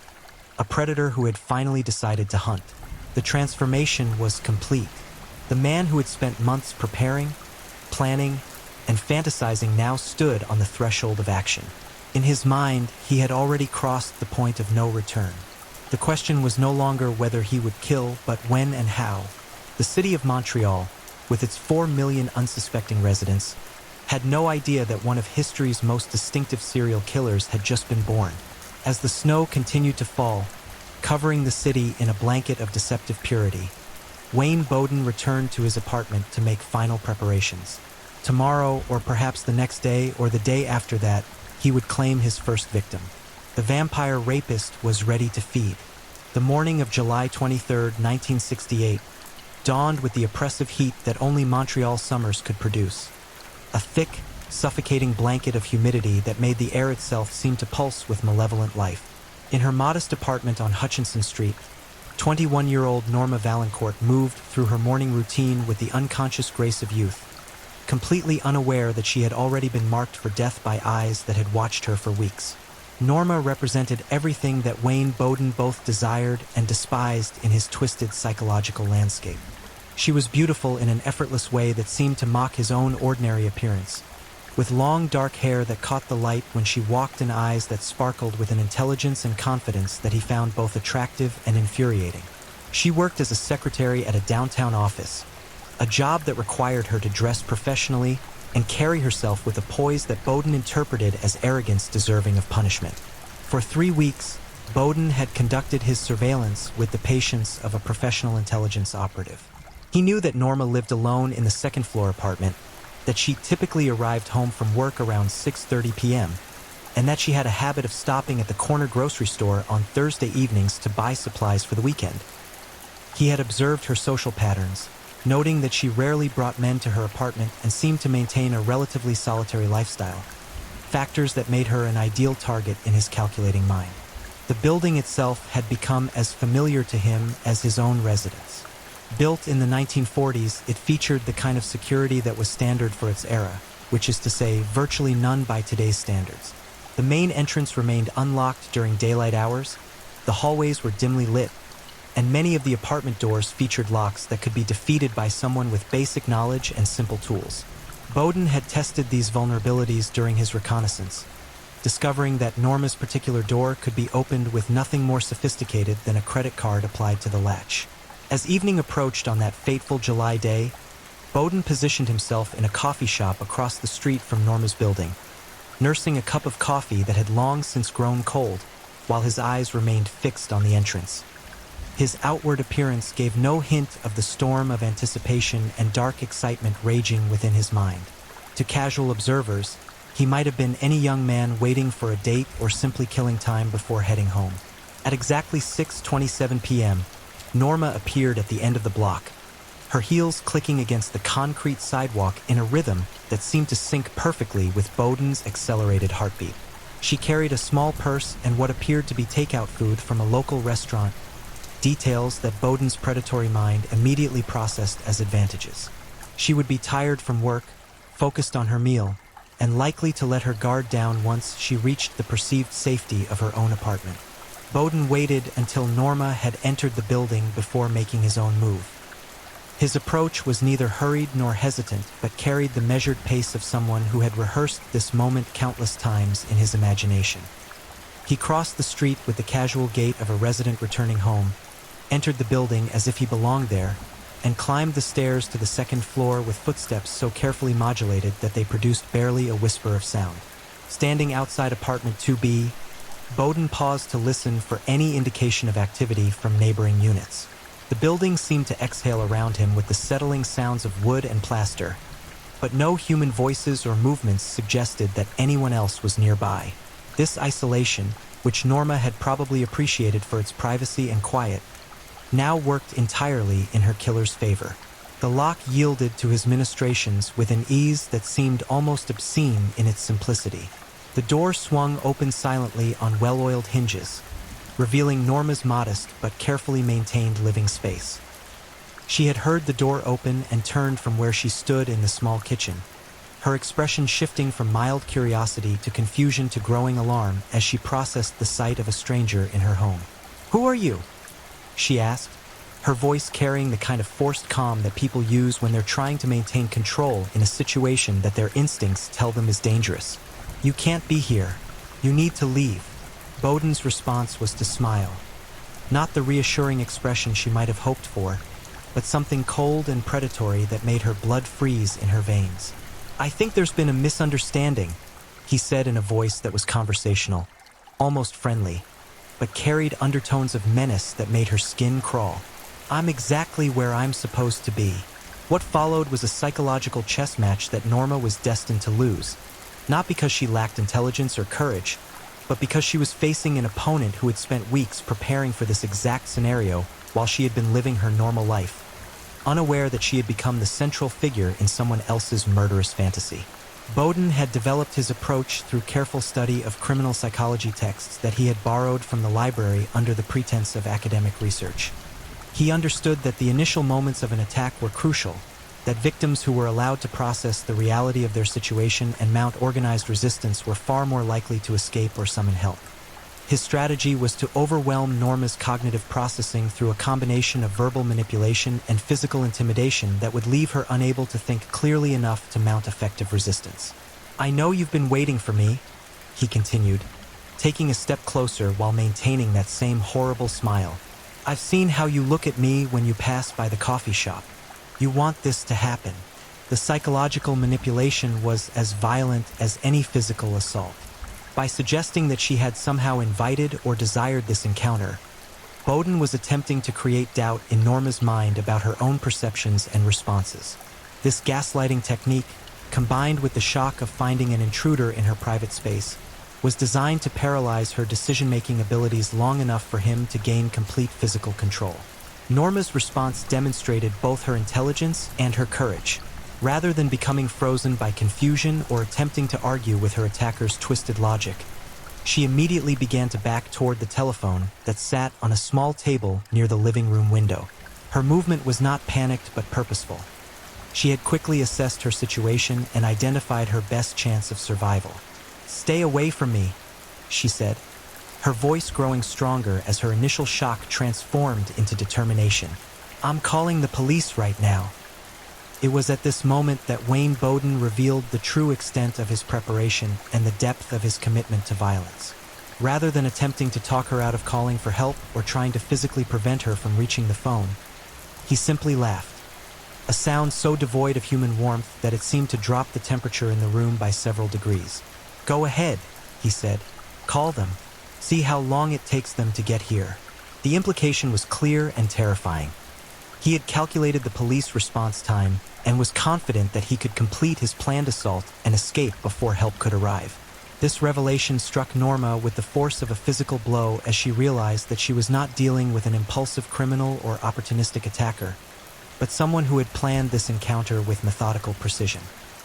a predator who had finally decided to hunt. The transformation was complete. The man who had spent months preparing, planning, and fantasizing now stood on the threshold of action. In his mind, he had already crossed the point of no return. The question was no longer whether he would kill, but when and how. The city of Montreal, with its 4 million unsuspecting residents, had no idea that one of history's most distinctive serial killers had just been born. As the snow continued to fall, covering the city in a blanket of deceptive purity, Wayne Bowden returned to his apartment to make final preparations. Tomorrow, or perhaps the next day, or the day after that, he would claim his first victim. The vampire rapist was ready to feed. The morning of July 23, 1968, dawned with the oppressive heat that only Montreal summers could produce. A thick, suffocating blanket of humidity that made the air itself seem to pulse with malevolent life. In her modest apartment on Hutchinson Street, 21-year-old Norma Valancourt moved through her morning routine with the unconscious grace of youth, completely unaware that she had already been marked for death by eyes that had watched her for weeks. Norma represented everything that Wayne Bowden both desired and despised in his twisted psychological landscape. She was beautiful in an effortless way that seemed to mock his own ordinary appearance, with long dark hair that caught the light when she walked and eyes that sparkled with an intelligence and confidence that he found both attractive and infuriating. She worked as a secretary at a downtown office, a job that required her to dress professionally and carry herself with a poise that Bowden interpreted as arrogance deserving of punishment. For 3 weeks, Bowden had conducted his surveillance with the patience of a professional intelligence operative. He knew that Norma lived alone in the second-floor apartment, that she typically arrived home from work around 6:30 p.m., and that she had a habit of stopping at the corner grocery store on Thursday evenings to buy supplies for the weekend. He had observed her social patterns, noting that she rarely brought men to her apartment and seemed to maintain a relatively solitary lifestyle, factors that made her an ideal target in his calculating mind. The building itself had become as familiar to him as his own residence. Built in the 1940s, it featured the kind of security that was standard for its era, which is to say, virtually none by today's standards. The main entrance remained unlocked during daylight hours, the hallways were dimly lit, and many of the apartment doors featured locks that could be defeated by someone with basic knowledge and simple tools. Bowden had tested these vulnerabilities during his reconnaissance, discovering that Norma's particular door could be opened with nothing more sophisticated than a credit card applied to the latch. As evening approached on that fateful July day, Bowden positioned himself in a coffee shop across the street from Norma's building, nursing a cup of coffee that had long since grown cold, while his eyes remained fixed on the entrance. His outward appearance gave no hint of the storm of anticipation and dark excitement raging within his mind. To casual observers, he might have been any young man waiting for a date or simply killing time before heading home. At exactly 6:27 p.m., Norma appeared at the end of the block, her heels clicking against the concrete sidewalk in a rhythm that seemed to sync perfectly with Bowden's accelerated heartbeat. She carried a small purse and what appeared to be takeout food from a local restaurant, details that Bowden's predatory mind immediately processed as advantages. She would be tired from work, focused on her meal, and likely to let her guard down once she reached the perceived safety of her own apartment. Bowden waited until Norma had entered the building before making his own move. His approach was neither hurried nor hesitant, but carried the measured pace of someone who had rehearsed this moment countless times in his imagination. He crossed the street with the casual gait of a resident returning home, entered the building as if he belonged there, and climbed the stairs to the second floor with footsteps so carefully modulated that they produced barely a whisper of sound. Standing outside apartment 2B, Bowden paused to listen for any indication of activity from neighboring units. The building seemed to exhale around him with the settling sounds of wood and plaster, but no human voices or movements suggested that anyone else was nearby. This isolation, which Norma had probably appreciated for its privacy and quiet, now worked entirely in her killer's favor. The lock yielded to his ministrations with an ease that seemed almost obscene in its simplicity. The door swung open silently on well-oiled hinges, revealing Norma's modest but carefully maintained living space. She had heard the door open and turned from where she stood in the small kitchen, her expression shifting from mild curiosity to confusion to growing alarm as she processed the sight of a stranger in her home. "Who are you?" she asked, her voice carrying the kind of forced calm that people use when they're trying to maintain control in a situation that their instincts tell them is dangerous. "You can't be here. You need to leave." Bowden's response was to smile. Not the reassuring expression she might have hoped for, but something cold and predatory that made her blood freeze in her veins. "I think there's been a misunderstanding," he said in a voice that was conversational, almost friendly, but carried undertones of menace that made her skin crawl. "I'm exactly where I'm supposed to be." What followed was a psychological chess match that Norma was destined to lose, not because she lacked intelligence or courage, but because she was facing an opponent who had spent weeks preparing for this exact scenario while she had been living her normal life, unaware that she had become the central figure in someone else's murderous fantasy. Bowden had developed his approach through careful study of criminal psychology texts that he had borrowed from the library under the pretense of academic research. He understood that the initial moments of an attack were crucial, that victims who were allowed to process the reality of their situation and mount organized resistance were far more likely to escape or summon help. His strategy was to overwhelm Norma's cognitive processing through a combination of verbal manipulation and physical intimidation that would leave her unable to think clearly enough to mount effective resistance. "I know you've been waiting for me," he continued, taking a step closer while maintaining that same horrible smile. "I've seen how you look at me when you pass by the coffee shop. You want this to happen." The psychological manipulation was as violent as any physical assault. By suggesting that she had somehow invited or desired this encounter, Bowden was attempting to create doubt in Norma's mind about her own perceptions and responses. This gaslighting technique, combined with the shock of finding an intruder in her private space, was designed to paralyze her decision-making abilities long enough for him to gain complete physical control. Norma's response demonstrated both her intelligence and her courage. Rather than becoming frozen by confusion or attempting to argue with her attacker's twisted logic, she immediately began to back toward the telephone that sat on a small table near the living room window. Her movement was not panicked but purposeful. She had quickly assessed her situation and identified her best chance of survival. "Stay away from me," she said, her voice growing stronger as her initial shock transformed into determination. "I'm calling the police right now." It was at this moment that Wayne Bowden revealed the true extent of his preparation and the depth of his commitment to violence. Rather than attempting to talk her out of calling for help or trying to physically prevent her from reaching the phone, he simply laughed, a sound so devoid of human warmth that it seemed to drop the temperature in the room by several degrees. "Go ahead," he said. "Call them. See how long it takes them to get here." The implication was clear and terrifying. He had calculated the police response time and was confident that he could complete his planned assault and escape before help could arrive. This revelation struck Norma with the force of a physical blow as she realized that she was not dealing with an impulsive criminal or opportunistic attacker, but someone who had planned this encounter with methodical precision.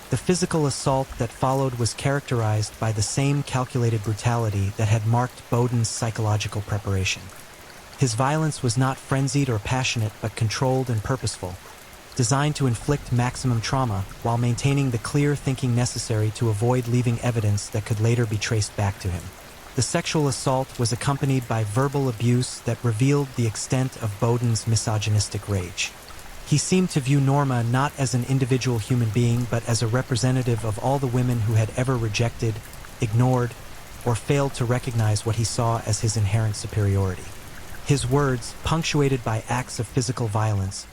The physical assault that followed was characterized by the same calculated brutality that had marked Bowden's psychological preparation. His violence was not frenzied or passionate but controlled and purposeful, designed to inflict maximum trauma while maintaining the clear thinking necessary to avoid leaving evidence that could later be traced back to him. The sexual assault was accompanied by verbal abuse that revealed the extent of Bowden's misogynistic rage. He seemed to view Norma not as an individual human being, but as a representative of all the women who had ever rejected, ignored, or failed to recognize what he saw as his inherent superiority. His words, punctuated by acts of physical violence,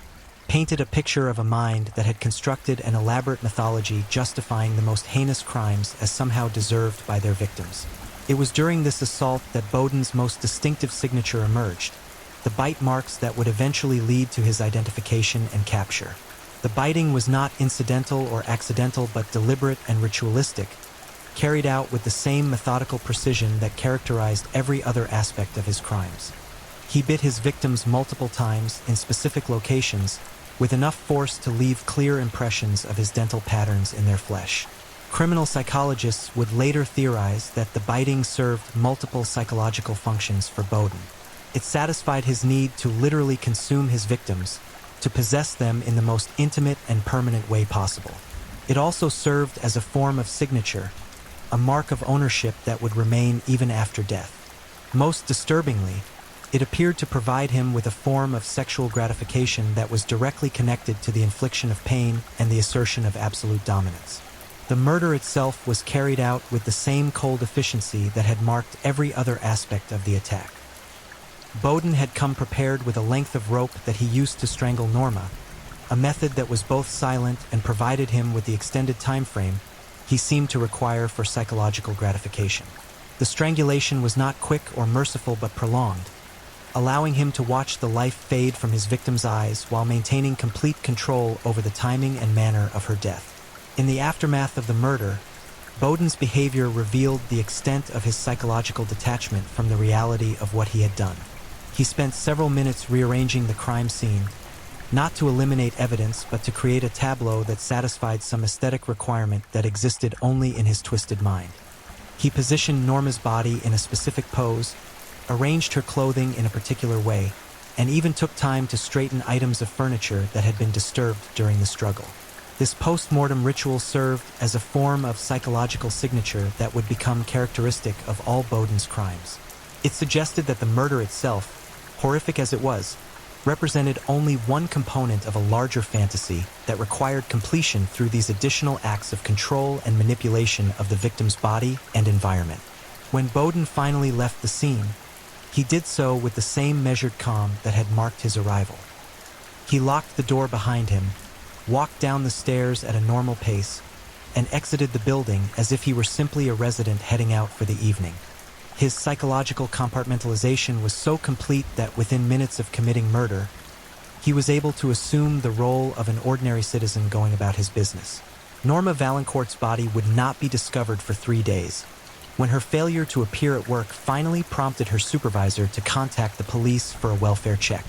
painted a picture of a mind that had constructed an elaborate mythology justifying the most heinous crimes as somehow deserved by their victims. It was during this assault that Bowden's most distinctive signature emerged, the bite marks that would eventually lead to his identification and capture. The biting was not incidental or accidental, but deliberate and ritualistic, carried out with the same methodical precision that characterized every other aspect of his crimes. He bit his victims multiple times in specific locations, with enough force to leave clear impressions of his dental patterns in their flesh. Criminal psychologists would later theorize that the biting served multiple psychological functions for Bowden. It satisfied his need to literally consume his victims, to possess them in the most intimate and permanent way possible. It also served as a form of signature, a mark of ownership that would remain even after death. Most disturbingly, it appeared to provide him with a form of sexual gratification that was directly connected to the infliction of pain and the assertion of absolute dominance. The murder itself was carried out with the same cold efficiency that had marked every other aspect of the attack. Bowden had come prepared with a length of rope that he used to strangle Norma, a method that was both silent and provided him with the extended time frame he seemed to require for psychological gratification. The strangulation was not quick or merciful, but prolonged, allowing him to watch the life fade from his victim's eyes while maintaining complete control over the timing and manner of her death. In the aftermath of the murder, Bowden's behavior revealed the extent of his psychological detachment from the reality of what he had done. He spent several minutes rearranging the crime scene, not to eliminate evidence, but to create a tableau that satisfied some aesthetic requirement that existed only in his twisted mind. He positioned Norma's body in a specific pose, arranged her clothing in a particular way, and even took time to straighten items of furniture that had been disturbed during the struggle. This post-mortem ritual served as a form of psychological signature that would become characteristic of all Bowden's crimes. It suggested that the murder itself, horrific as it was, represented only one component of a larger fantasy that required completion through these additional acts of control and manipulation of the victim's body and environment. When Bowden finally left the scene, he did so with the same measured calm that had marked his arrival. He locked the door behind him, walked down the stairs at a normal pace, and exited the building as if he were simply a resident heading out for the evening. His psychological compartmentalization was so complete that within minutes of committing murder, he was able to assume the role of an ordinary citizen going about his business. Norma Valancourt's body would not be discovered for 3 days, when her failure to appear at work finally prompted her supervisor to contact the police for a welfare check.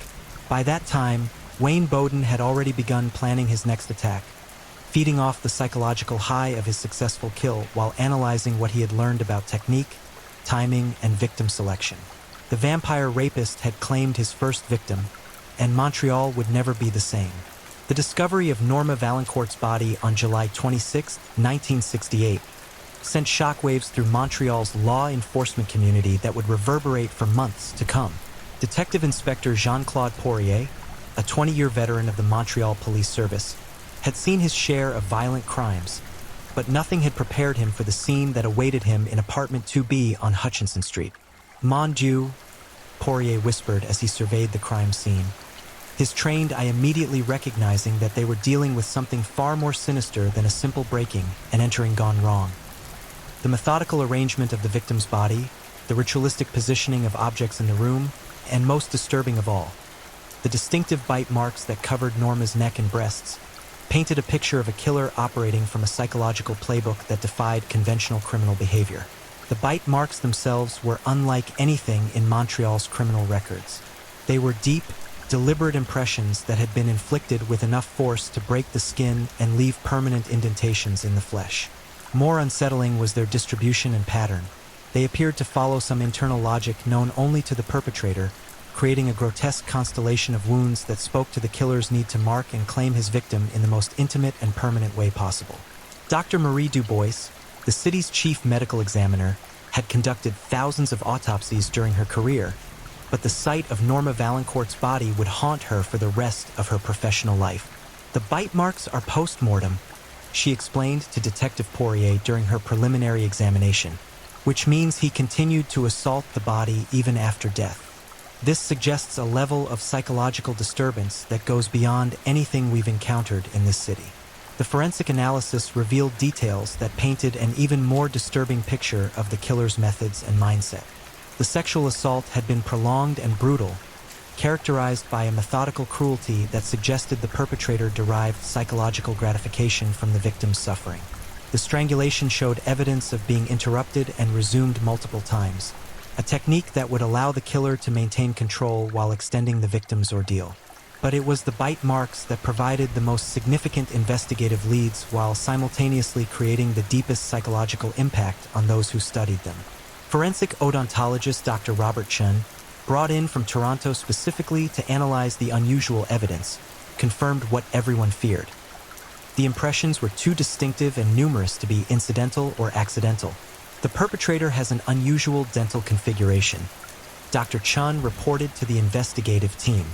By that time, Wayne Bowden had already begun planning his next attack, feeding off the psychological high of his successful kill while analyzing what he had learned about technique, timing, and victim selection. The vampire rapist had claimed his first victim, and Montreal would never be the same. The discovery of Norma Valancourt's body on July 26, 1968, sent shockwaves through Montreal's law enforcement community that would reverberate for months to come. Detective Inspector Jean-Claude Poirier, a 20-year veteran of the Montreal Police Service, had seen his share of violent crimes, but nothing had prepared him for the scene that awaited him in apartment 2B on Hutchinson Street. "Mon Dieu," Poirier whispered as he surveyed the crime scene, his trained eye immediately recognizing that they were dealing with something far more sinister than a simple breaking and entering gone wrong. The methodical arrangement of the victim's body, the ritualistic positioning of objects in the room, and most disturbing of all, the distinctive bite marks that covered Norma's neck and breasts, painted a picture of a killer operating from a psychological playbook that defied conventional criminal behavior. The bite marks themselves were unlike anything in Montreal's criminal records. They were deep, deliberate impressions that had been inflicted with enough force to break the skin and leave permanent indentations in the flesh. More unsettling was their distribution and pattern. They appeared to follow some internal logic known only to the perpetrator, creating a grotesque constellation of wounds that spoke to the killer's need to mark and claim his victim in the most intimate and permanent way possible. Dr. Marie Dubois, the city's chief medical examiner, had conducted thousands of autopsies during her career, but the sight of Norma Valancourt's body would haunt her for the rest of her professional life. "The bite marks are post-mortem," she explained to Detective Poirier during her preliminary examination, "which means he continued to assault the body even after death. This suggests a level of psychological disturbance that goes beyond anything we've encountered in this city." The forensic analysis revealed details that painted an even more disturbing picture of the killer's methods and mindset. The sexual assault had been prolonged and brutal, characterized by a methodical cruelty that suggested the perpetrator derived psychological gratification from the victim's suffering. The strangulation showed evidence of being interrupted and resumed multiple times, a technique that would allow the killer to maintain control while extending the victim's ordeal. But it was the bite marks that provided the most significant investigative leads while simultaneously creating the deepest psychological impact on those who studied them. Forensic odontologist Dr. Robert Chen, brought in from Toronto specifically to analyze the unusual evidence, confirmed what everyone feared. The impressions were too distinctive and numerous to be incidental or accidental. The perpetrator has an unusual dental configuration, Dr. Chen reported to the investigative team.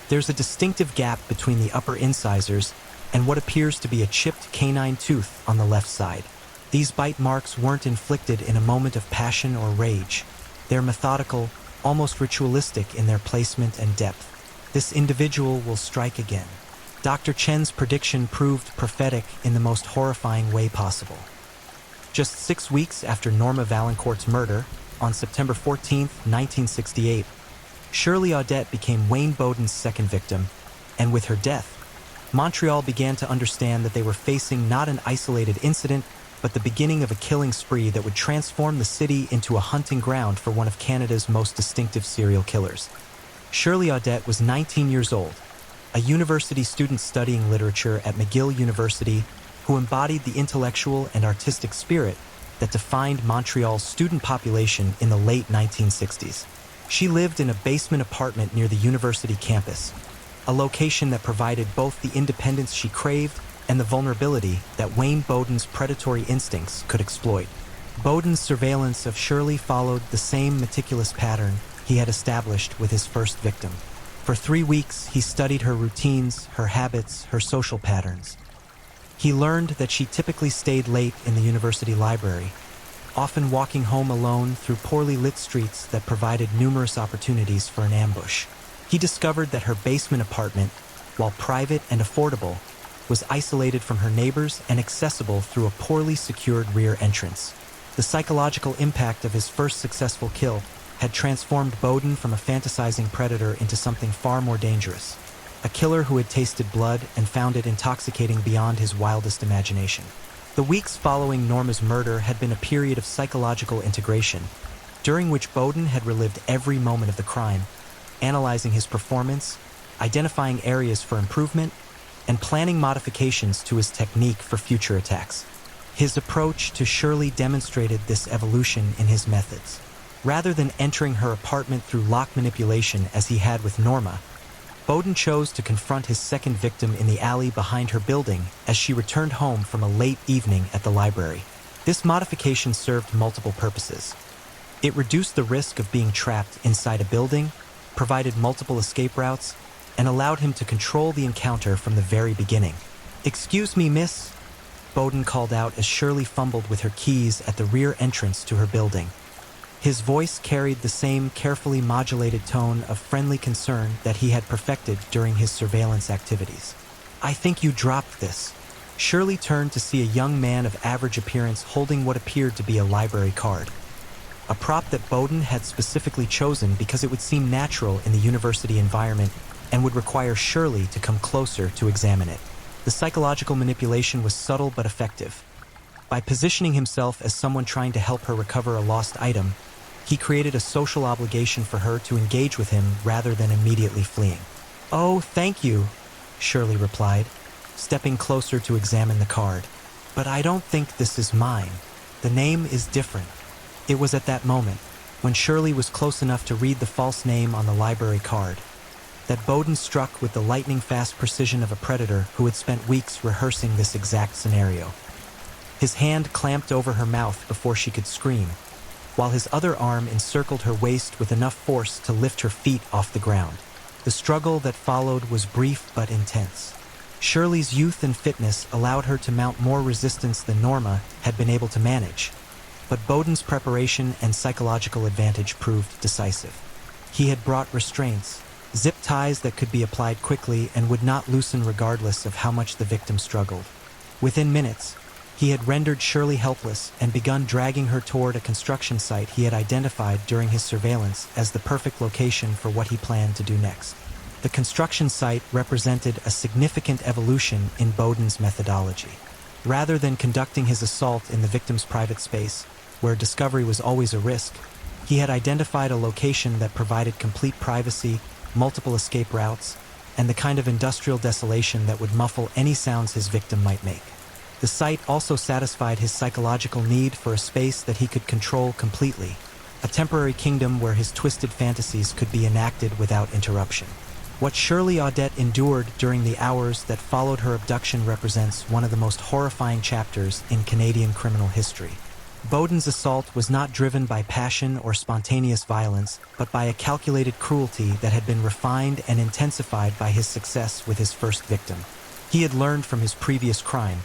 There's a distinctive gap between the upper incisors and what appears to be a chipped canine tooth on the left side. These bite marks weren't inflicted in a moment of passion or rage. They're methodical, almost ritualistic in their placement and depth. This individual will strike again. Dr. Chen's prediction proved prophetic in the most horrifying way possible. Just 6 weeks after Norma Valancourt's murder, on September 14, 1968, Shirley Audet became Wayne Bowden's second victim, and with her death, Montreal began to understand that they were facing not an isolated incident, but the beginning of a killing spree that would transform the city into a hunting ground for one of Canada's most distinctive serial killers. Shirley Audet was 19 years old, a university student studying literature at McGill University who embodied the intellectual and artistic spirit that defined Montreal's student population in the late 1960s. She lived in a basement apartment near the university campus, a location that provided both the independence she craved and the vulnerability that Wayne Bowden's predatory instincts could exploit. Bowden's surveillance of Shirley followed the same meticulous pattern he had established with his first victim. For 3 weeks, he studied her routines, her habits, her social patterns. He learned that she typically stayed late in the university library, often walking home alone through poorly lit streets that provided numerous opportunities for an ambush. He discovered that her basement apartment, while private and affordable, was isolated from her neighbors and accessible through a poorly secured rear entrance. The psychological impact of his first successful kill had transformed Bowden from a fantasizing predator into something far more dangerous, a killer who had tasted blood and found it intoxicating beyond his wildest imagination. The weeks following Norma's murder had been a period of psychological integration, during which Bowden had relived every moment of the crime, analyzing his performance, identifying areas for improvement, and planning modifications to his technique for future attacks. His approach to Shirley demonstrated this evolution in his methods. Rather than entering her apartment through lock manipulation as he had with Norma, Bowden chose to confront his second victim in the alley behind her building as she returned home from a late evening at the library. This modification served multiple purposes. It reduced the risk of being trapped inside a building, provided multiple escape routes, and allowed him to control the encounter from the very beginning. "Excuse me, miss," Bowden called out as Shirley fumbled with her keys at the rear entrance to her building. His voice carried the same carefully modulated tone of friendly concern that he had perfected during his surveillance activities. "I think you dropped this." Shirley turned to see a young man of average appearance holding what appeared to be a library card, a prop that Bowden had specifically chosen because it would seem natural in the university environment and would require Shirley to come closer to examine it. The psychological manipulation was subtle but effective. By positioning himself as someone trying to help her recover a lost item, he created a social obligation for her to engage with him rather than immediately fleeing. "Oh, thank you," Shirley replied, stepping closer to examine the card. "But I don't think this is mine. The name is different." It was at that moment, when Shirley was close enough to read the false name on the library card, that Bowden struck with the lightning-fast precision of a predator who had spent weeks rehearsing this exact scenario. His hand clamped over her mouth before she could scream, while his other arm encircled her waist with enough force to lift her feet off the ground. The struggle that followed was brief but intense. Shirley's youth and fitness allowed her to mount more resistance than Norma had been able to manage, but Bowden's preparation and psychological advantage proved decisive. He had brought restraints, zip ties that could be applied quickly and would not loosen regardless of how much the victim struggled. Within minutes, he had rendered Shirley helpless and begun dragging her toward a construction site he had identified during his surveillance as the perfect location for what he planned to do next. The construction site represented a significant evolution in Bowden's methodology. Rather than conducting his assault in the victim's private space, where discovery was always a risk, he had identified a location that provided complete privacy, multiple escape routes, and the kind of industrial desolation that would muffle any sounds his victim might make. The site also satisfied his psychological need for a space that he could control completely, a temporary kingdom where his twisted fantasies could be enacted without interruption. What Shirley Audet endured during the hours that followed her abduction represents one of the most horrifying chapters in Canadian criminal history. Bowden's assault was not driven by passion or spontaneous violence, but by a calculated cruelty that had been refined and intensified by his success with his first victim. He had learned from his previous crime,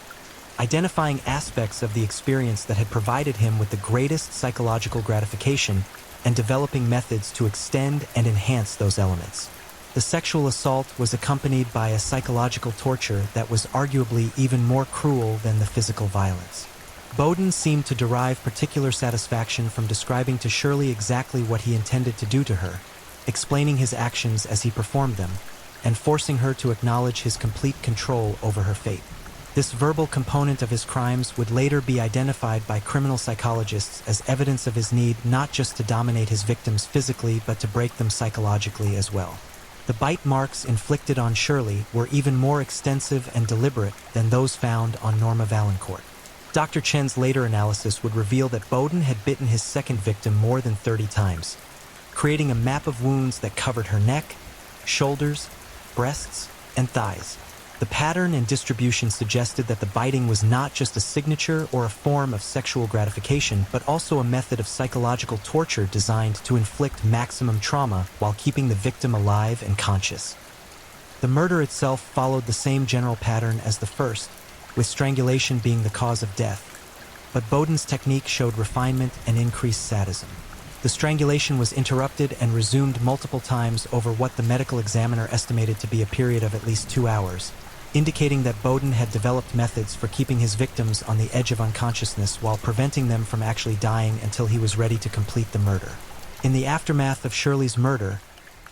identifying aspects of the experience that had provided him with the greatest psychological gratification and developing methods to extend and enhance those elements. The sexual assault was accompanied by a psychological torture that was arguably even more cruel than the physical violence. Bowden seemed to derive particular satisfaction from describing to Shirley exactly what he intended to do to her, explaining his actions as he performed them, and forcing her to acknowledge his complete control over her fate. This verbal component of his crimes would later be identified by criminal psychologists as evidence of his need not just to dominate his victims physically but to break them psychologically as well. The bite marks inflicted on Shirley were even more extensive and deliberate than those found on Norma Valancourt. Dr. Chen's later analysis would reveal that Bowden had bitten his second victim more than 30 times, creating a map of wounds that covered her neck, shoulders, breasts, and thighs. The pattern and distribution suggested that the biting was not just a signature or a form of sexual gratification, but also a method of psychological torture designed to inflict maximum trauma while keeping the victim alive and conscious. The murder itself followed the same general pattern as the first, with strangulation being the cause of death, but Bowden's technique showed refinement and increased sadism. The strangulation was interrupted and resumed multiple times over what the medical examiner estimated to be a period of at least 2 hours, indicating that Bowden had developed methods for keeping his victims on the edge of unconsciousness while preventing them from actually dying until he was ready to complete the murder. In the aftermath of Shirley's murder,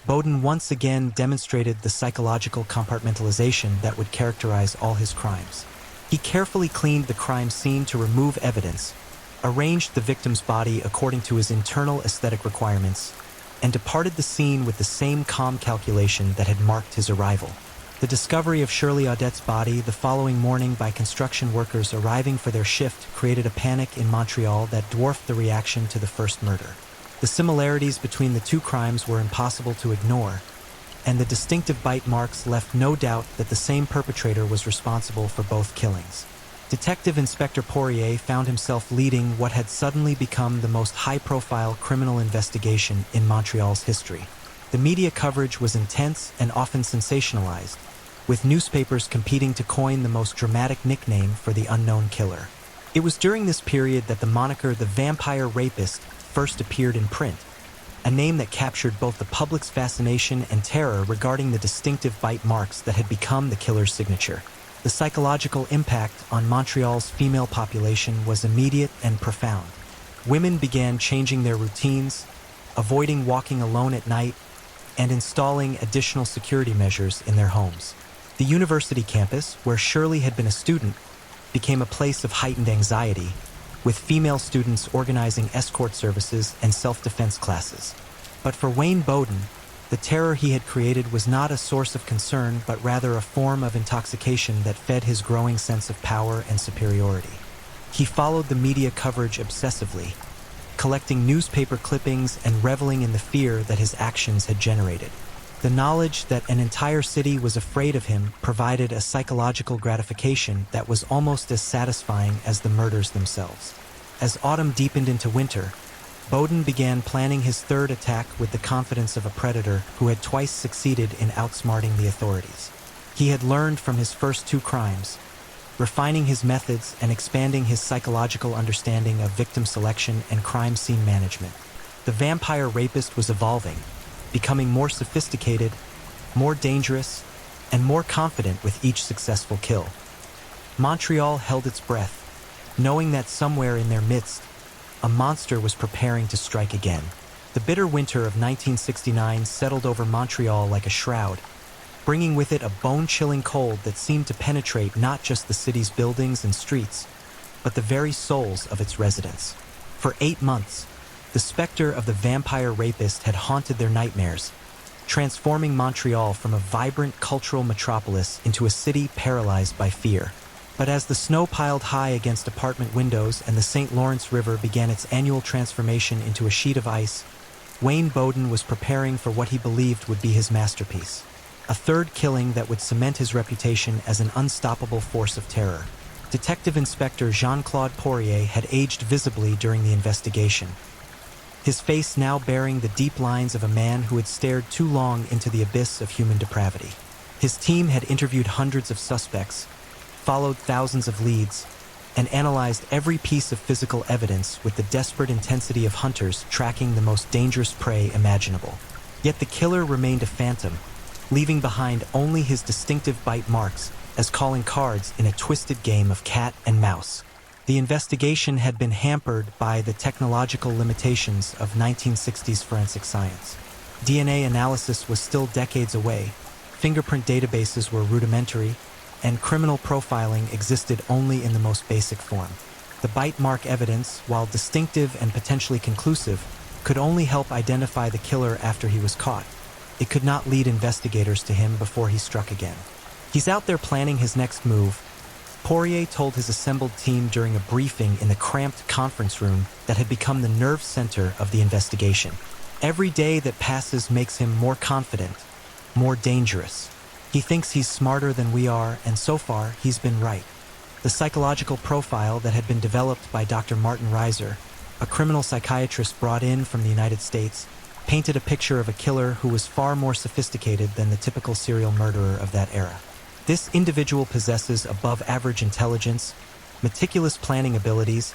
Bowden once again demonstrated the psychological compartmentalization that would characterize all his crimes. He carefully cleaned the crime scene to remove evidence, arranged the victim's body according to his internal aesthetic requirements, and departed the scene with the same calm calculation that had marked his arrival. The discovery of Shirley Audet's body the following morning by construction workers arriving for their shift created a panic in Montreal that dwarfed the reaction to the first murder. The similarities between the two crimes were impossible to ignore, and the distinctive bite marks left no doubt that the same perpetrator was responsible for both killings. Detective Inspector Poirier found himself leading what had suddenly become the most high-profile criminal investigation in Montreal's history. The media coverage was intense and often sensationalized, with newspapers competing to coin the most dramatic nickname for the unknown killer. It was during this period that the moniker the Vampire Rapist first appeared in print, a name that captured both the public's fascination and terror regarding the distinctive bite marks that had become the killer's signature. The psychological impact on Montreal's female population was immediate and profound. Women began changing their routines, avoiding walking alone at night, and installing additional security measures in their homes. The university campus, where Shirley had been a student, became a place of heightened anxiety, with female students organizing escort services and self-defense classes. But for Wayne Bowden, the terror he had created was not a source of concern, but rather a form of intoxication that fed his growing sense of power and superiority. He followed the media coverage obsessively, collecting newspaper clippings and reveling in the fear that his actions had generated. The knowledge that an entire city was afraid of him provided a psychological gratification that was almost as satisfying as the murders themselves. As autumn deepened into winter, Bowden began planning his third attack with the confidence of a predator who had twice succeeded in outsmarting the authorities. He had learned from his first two crimes, refining his methods and expanding his psychological understanding of victim selection and crime scene management. The vampire rapist was evolving, becoming more sophisticated, more dangerous, and more confident with each successful kill. Montreal held its breath, knowing that somewhere in their midst, a monster was preparing to strike again. The bitter winter of 1969 settled over Montreal like a shroud, bringing with it a bone-chilling cold that seemed to penetrate not just the city's buildings and streets, but the very souls of its residents. For 8 months, the specter of the vampire rapist had haunted their nightmares, transforming Montreal from a vibrant cultural metropolis into a city paralyzed by fear. But as the snow piled high against apartment windows and the St. Lawrence River began its annual transformation into a sheet of ice, Wayne Bowden was preparing for what he believed would be his masterpiece. A third killing that would cement his reputation as an unstoppable force of terror. Detective Inspector Jean-Claude Poirier had aged visibly during the investigation, his face now bearing the deep lines of a man who had stared too long into the abyss of human depravity. His team had interviewed hundreds of suspects, followed thousands of leads, and analyzed every piece of physical evidence with the desperate intensity of hunters tracking the most dangerous prey imaginable. Yet the killer remained a phantom, leaving behind only his distinctive bite marks as calling cards in a twisted game of cat and mouse. The investigation had been hampered by the technological limitations of 1960s forensic science. DNA analysis was still decades away, fingerprint databases were rudimentary, and criminal profiling existed only in the most basic form. The bite mark evidence, while distinctive and potentially conclusive, could only help identify the killer after he was caught. It could not lead investigators to him before he struck again. He's out there planning his next move, Poirier told his assembled team during a briefing in the cramped conference room that had become the nerve center of the investigation. Every day that passes makes him more confident, more dangerous. He thinks he's smarter than we are, and so far, he's been right. The psychological profile that had been developed by Dr. Martin Reiser, a criminal psychiatrist brought in from the United States, painted a picture of a killer who was far more sophisticated than the typical serial murderer of that era. This individual possesses above-average intelligence, meticulous planning abilities,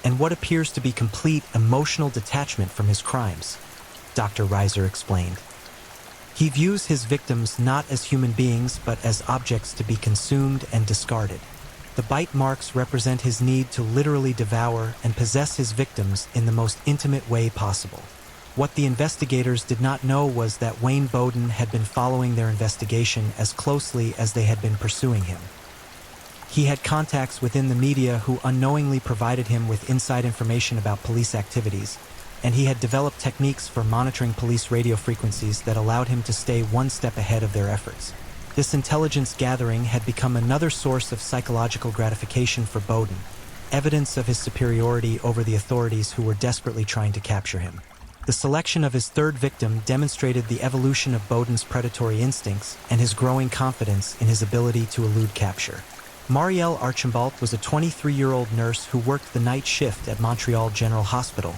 and what appears to be complete emotional detachment from his crimes, Dr. Reiser explained. He views his victims not as human beings but as objects to be consumed and discarded. The bite marks represent his need to literally devour and possess his victims in the most intimate way possible. What the investigators did not know was that Wayne Bowden had been following their investigation as closely as they had been pursuing him. He had contacts within the media who unknowingly provided him with inside information about police activities, and he had developed techniques for monitoring police radio frequencies that allowed him to stay one step ahead of their efforts. This intelligence gathering had become another source of psychological gratification for Bowden, evidence of his superiority over the authorities who were desperately trying to capture him. The selection of his third victim demonstrated the evolution of Bowden's predatory instincts and his growing confidence in his ability to elude capture. Marielle Archambault was a 23-year-old nurse who worked the night shift at Montreal General Hospital,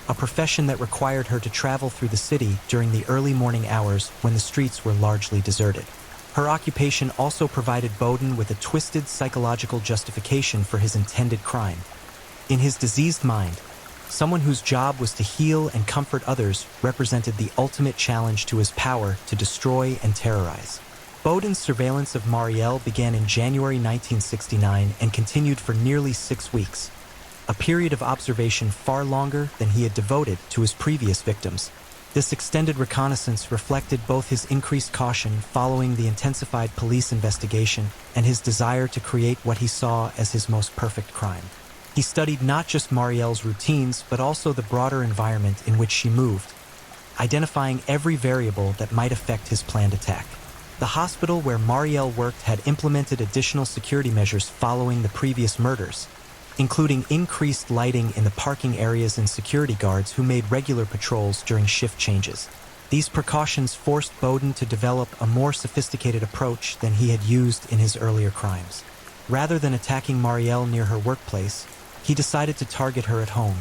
a profession that required her to travel through the city during the early morning hours when the streets were largely deserted. Her occupation also provided Bowden with a twisted psychological justification for his intended crime. In his diseased mind, someone whose job was to heal and comfort others represented the ultimate challenge to his power to destroy and terrorize. Bowden's surveillance of Marielle began in January 1969 and continued for nearly 6 weeks, a period of observation far longer than he had devoted to his previous victims. This extended reconnaissance reflected both his increased caution following the intensified police investigation and his desire to create what he saw as his most perfect crime. He studied not just Marielle's routines, but also the broader environment in which she moved, identifying every variable that might affect his planned attack. The hospital where Marielle worked had implemented additional security measures following the previous murders, including increased lighting in the parking areas and security guards who made regular patrols during shift changes. These precautions forced Bowden to develop a more sophisticated approach than he had used in his earlier crimes. Rather than attacking Marielle near her workplace, he decided to target her at home,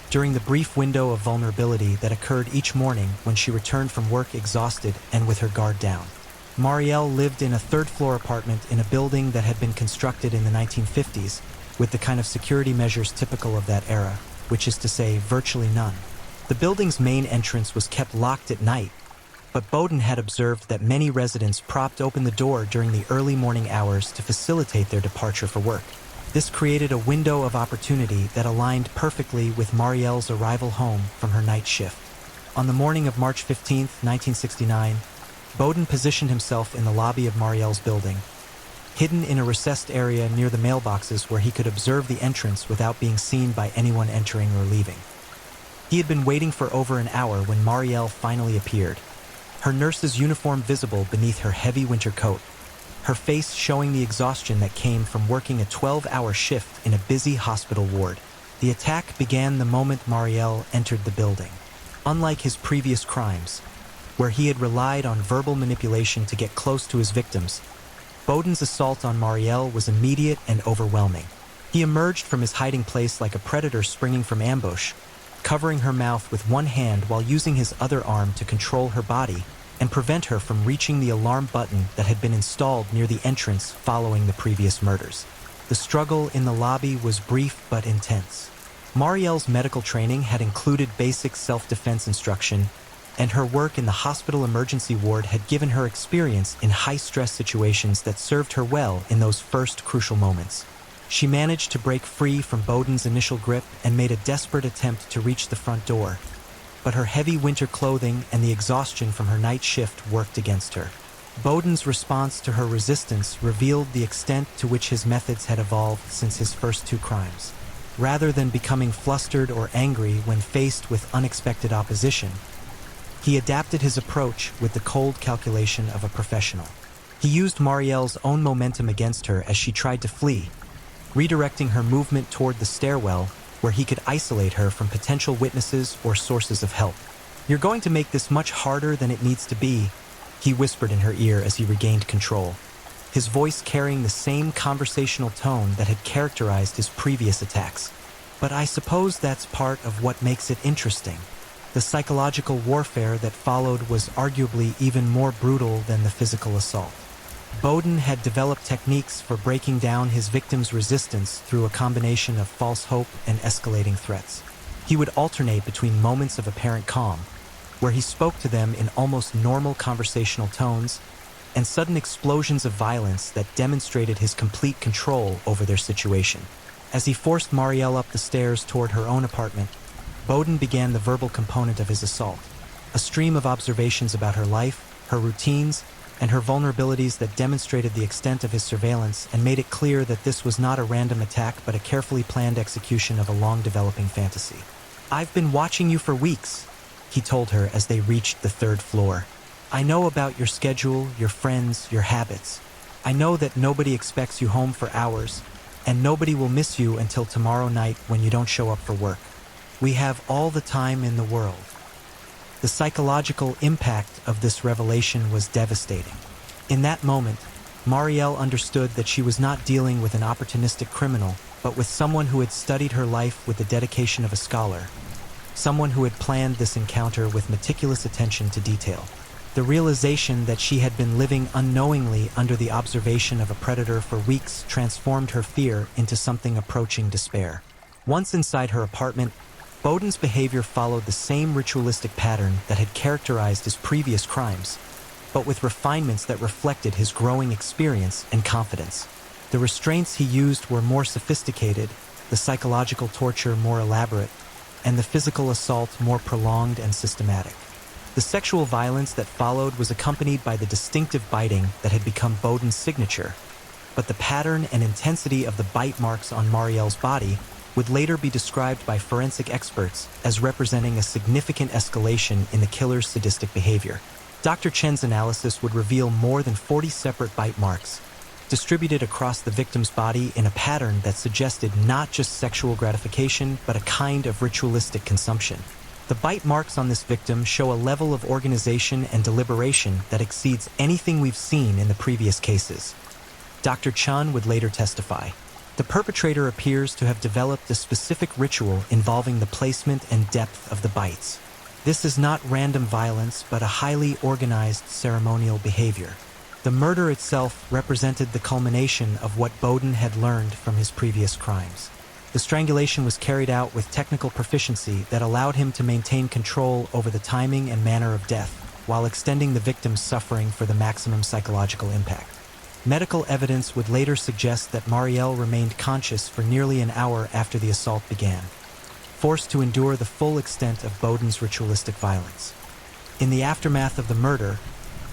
during the brief window of vulnerability that occurred each morning when she returned from work exhausted and with her guard down. Marielle lived in a third-floor apartment in a building that had been constructed in the 1950s, with the kind of security measures typical of that era, which is to say, virtually none. The building's main entrance was kept locked at night, but Bowden had observed that many residents propped open the door during the early morning hours to facilitate their departure for work. This created a window of opportunity that aligned perfectly with Marielle's arrival home from her night shift. On the morning of March 15, 1969, Bowden positioned himself in the lobby of Marielle's building, hidden in a recessed area near the mailboxes where he could observe the entrance without being seen by anyone entering or leaving. He had been waiting for over an hour when Marielle finally appeared, her nurse's uniform visible beneath her heavy winter coat, her face showing the exhaustion that came from working a 12-hour shift in a busy hospital ward. The attack began the moment Marielle entered the building. Unlike his previous crimes, where he had relied on verbal manipulation to get close to his victims, Bowden's assault on Marielle was immediate and overwhelming. He emerged from his hiding place like a predator springing from ambush, covering her mouth with one hand while using his other arm to control her body and prevent her from reaching the alarm button that had been installed near the entrance following the previous murders. The struggle in the lobby was brief but intense. Marielle's medical training had included basic self-defense instruction, and her work in the hospital emergency ward had given her experience in high-stress situations that served her well in those first crucial moments. She managed to break free from Bowden's initial grip and made a desperate attempt to reach the front door, but her heavy winter clothing and the exhaustion from her night shift worked against her. Bowden's response to her resistance revealed the extent to which his methods had evolved since his first two crimes. Rather than becoming flustered or angry when faced with unexpected opposition, he adapted his approach with the cold calculation of a professional. He used Marielle's own momentum against her as she tried to flee, redirecting her movement toward the stairwell where he could isolate her from potential witnesses or sources of help. "You're going to make this much harder than it needs to be," he whispered in her ear as he regained control, his voice carrying the same conversational tone that had characterized his previous attacks. "But I suppose that's part of what makes it interesting." The psychological warfare that followed was arguably even more brutal than the physical assault. Bowden had developed techniques for breaking down his victims' resistance through a combination of false hope and escalating threats. He would alternate between moments of apparent calm, where he spoke to them in almost normal conversational tones, and sudden explosions of violence that demonstrated his complete control over their situation. As he forced Marielle up the stairs toward her own apartment, Bowden began the verbal component of his assault, a stream of observations about her life, her routines, and her vulnerabilities that demonstrated the extent of his surveillance and made it clear that this was not a random attack but a carefully planned execution of a long-developing fantasy. "I've been watching you for weeks," he told her as they reached the third floor. "I know about your schedule, your friends, your habits. I know that nobody expects you home for hours, and nobody will miss you until tomorrow night when you don't show up for work. We have all the time in the world." The psychological impact of this revelation was devastating. In that moment, Marielle understood that she was not dealing with an opportunistic criminal, but with someone who had studied her life with the dedication of a scholar, someone who had planned this encounter with meticulous attention to detail. The realization that she had been living unknowingly under the observation of a predator for weeks transformed her fear into something approaching despair. Once inside her apartment, Bowden's behavior followed the same ritualistic pattern that had characterized his previous crimes, but with refinements that reflected his growing experience and confidence. The restraints he used were more sophisticated, the psychological torture more elaborate, and the physical assault more prolonged and systematic. The sexual violence that followed was accompanied by the distinctive biting that had become Bowden's signature, but the pattern and intensity of the bite marks on Marielle's body would later be described by forensic experts as representing a significant escalation in the killer's sadistic behavior. Dr. Chen's analysis would reveal more than 40 separate bite marks, distributed across the victim's body in a pattern that suggested not just sexual gratification, but a kind of ritualistic consumption. The bite marks on this victim show a level of organization and deliberation that exceeds anything we've seen in the previous cases. Dr. Chen would later testify. The perpetrator appears to have developed a specific ritual involving the placement and depth of the bites. This is not random violence, but a highly organized ceremonial behavior. The murder itself represented the culmination of what Bowden had learned from his previous crimes. The strangulation was carried out with technical proficiency that allowed him to maintain control over the timing and manner of death, while extending the victim's suffering for the maximum psychological impact. Medical evidence would later suggest that Marielle remained conscious for nearly an hour after the assault began, forced to endure the full extent of Bowden's ritualistic violence. In the aftermath of the murder,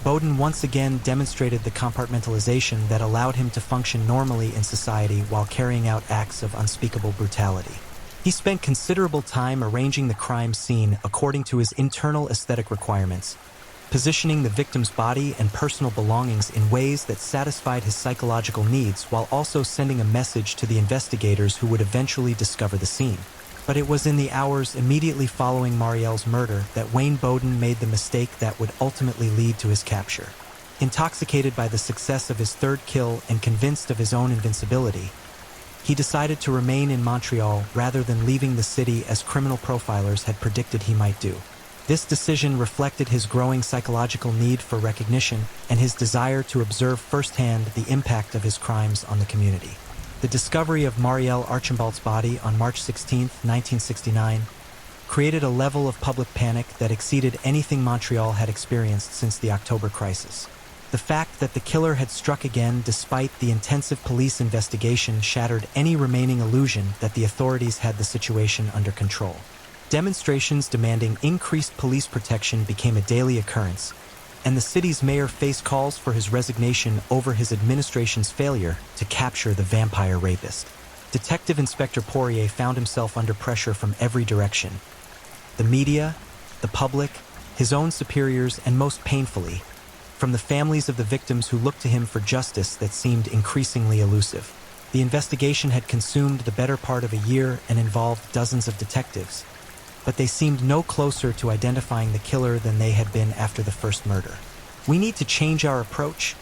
Bowden once again demonstrated the compartmentalization that allowed him to function normally in society while carrying out acts of unspeakable brutality. He spent considerable time arranging the crime scene according to his internal aesthetic requirements, positioning the victim's body and personal belongings in ways that satisfied his psychological needs while also sending a message to the investigators who would eventually discover the scene. But it was in the hours immediately following Marielle's murder that Wayne Bowden made the mistake that would ultimately lead to his capture. Intoxicated by the success of his third kill and convinced of his own invincibility, he decided to remain in Montreal rather than leaving the city as criminal profilers had predicted he might do. This decision reflected his growing psychological need for recognition and his desire to observe firsthand the impact of his crimes on the community. The discovery of Marielle Archibald's body on March 16, 1969, created a level of public panic that exceeded anything Montreal had experienced since the October crisis. The fact that the killer had struck again despite the intensive police investigation shattered any remaining illusion that the authorities had the situation under control. Demonstrations demanding increased police protection became a daily occurrence, and the city's mayor faced calls for his resignation over his administration's failure to capture the vampire rapist. Detective Inspector Poirier found himself under pressure from every direction. The media, the public, his own superiors, and most painfully, from the families of the victims who looked to him for justice that seemed increasingly elusive. The investigation had consumed the better part of a year and involved dozens of detectives, but they seemed no closer to identifying the killer than they had been after the first murder. "We need to change our approach,"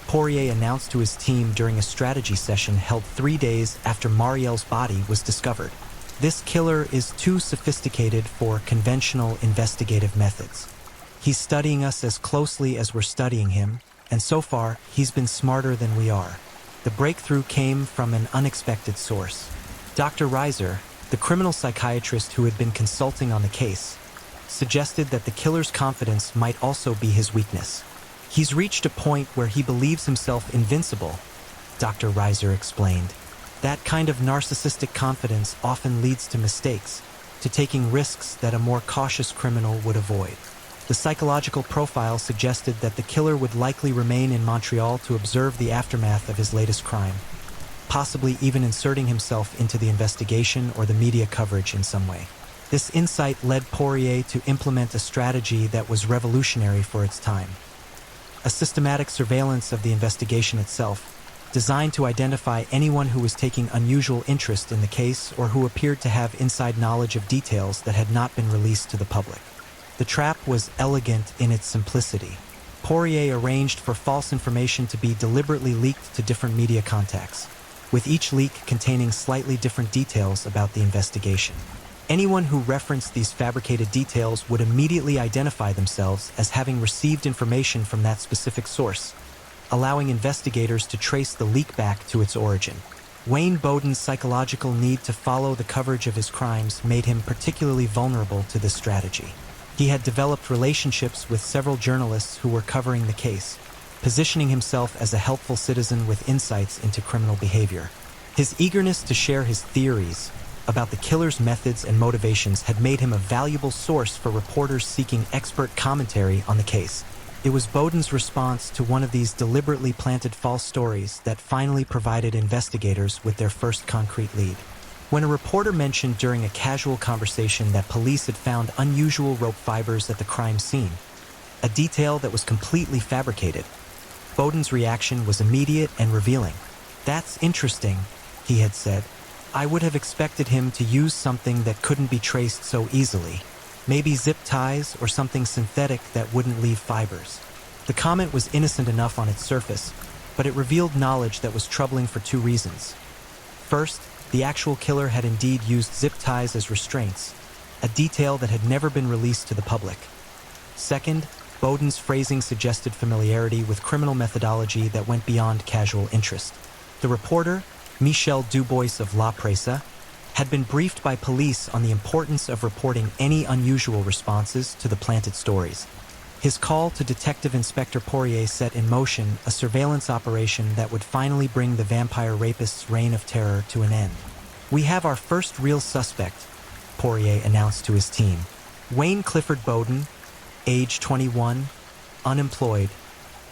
Poirier announced to his team during a strategy session held 3 days after Marielle's body was discovered. "This killer is too sophisticated for conventional investigative methods. He's studying us as closely as we're studying him, and so far, he's been smarter than we are." The breakthrough came from an unexpected source. Dr. Reiser, the criminal psychiatrist who had been consulting on the case, suggested that the killer's confidence might also be his weakness. "He's reached a point where he believes himself invincible," Dr. Reiser explained. "That kind of narcissistic confidence often leads to mistakes, to taking risks that a more cautious criminal would avoid." The psychological profile suggested that the killer would likely remain in Montreal to observe the aftermath of his latest crime, possibly even inserting himself into the investigation or the media coverage in some way. This insight led Poirier to implement a strategy that was revolutionary for its time. A systematic surveillance of the investigation itself, designed to identify anyone who was taking unusual interest in the case or who appeared to have inside knowledge of details that had not been released to the public. The trap was elegant in its simplicity. Poirier arranged for false information to be deliberately leaked to different media contacts, with each leak containing slightly different details about the investigation. Anyone who referenced these fabricated details would immediately identify themselves as having received information from that specific source, allowing investigators to trace the leak back to its origin. Wayne Bowden's psychological need to follow the coverage of his crimes made him particularly vulnerable to this strategy. He had developed relationships with several journalists who were covering the case, positioning himself as a helpful citizen with insights into criminal behavior. His eagerness to share his theories about the killer's methods and motivations had made him a valuable source for reporters seeking expert commentary on the case. It was Bowden's response to one of these deliberately planted false stories that finally provided investigators with their first concrete lead. When a reporter mentioned during a casual conversation that police had found unusual rope fibers at the crime scene, a detail that was completely fabricated, Bowden's reaction was immediate and revealing. "That's interesting," he had said. "I would have expected him to use something that couldn't be traced so easily. Maybe zip ties or something synthetic that wouldn't leave fibers." The comment was innocent enough on its surface, but it revealed knowledge that was troubling for two reasons. First, the actual killer had indeed used zip ties as restraints, a detail that had never been released to the public. Second, Bowden's phrasing suggested familiarity with criminal methodology that went beyond casual interest. The reporter, Michel Dubois of La Presse, had been briefed by police on the importance of reporting any unusual responses to the planted stories. His call to Detective Inspector Poirier set in motion a surveillance operation that would finally bring the vampire rapist's reign of terror to an end. "We have our first real suspect," Poirier announced to his team. Wayne Clifford Bowden, age 21, unemployed,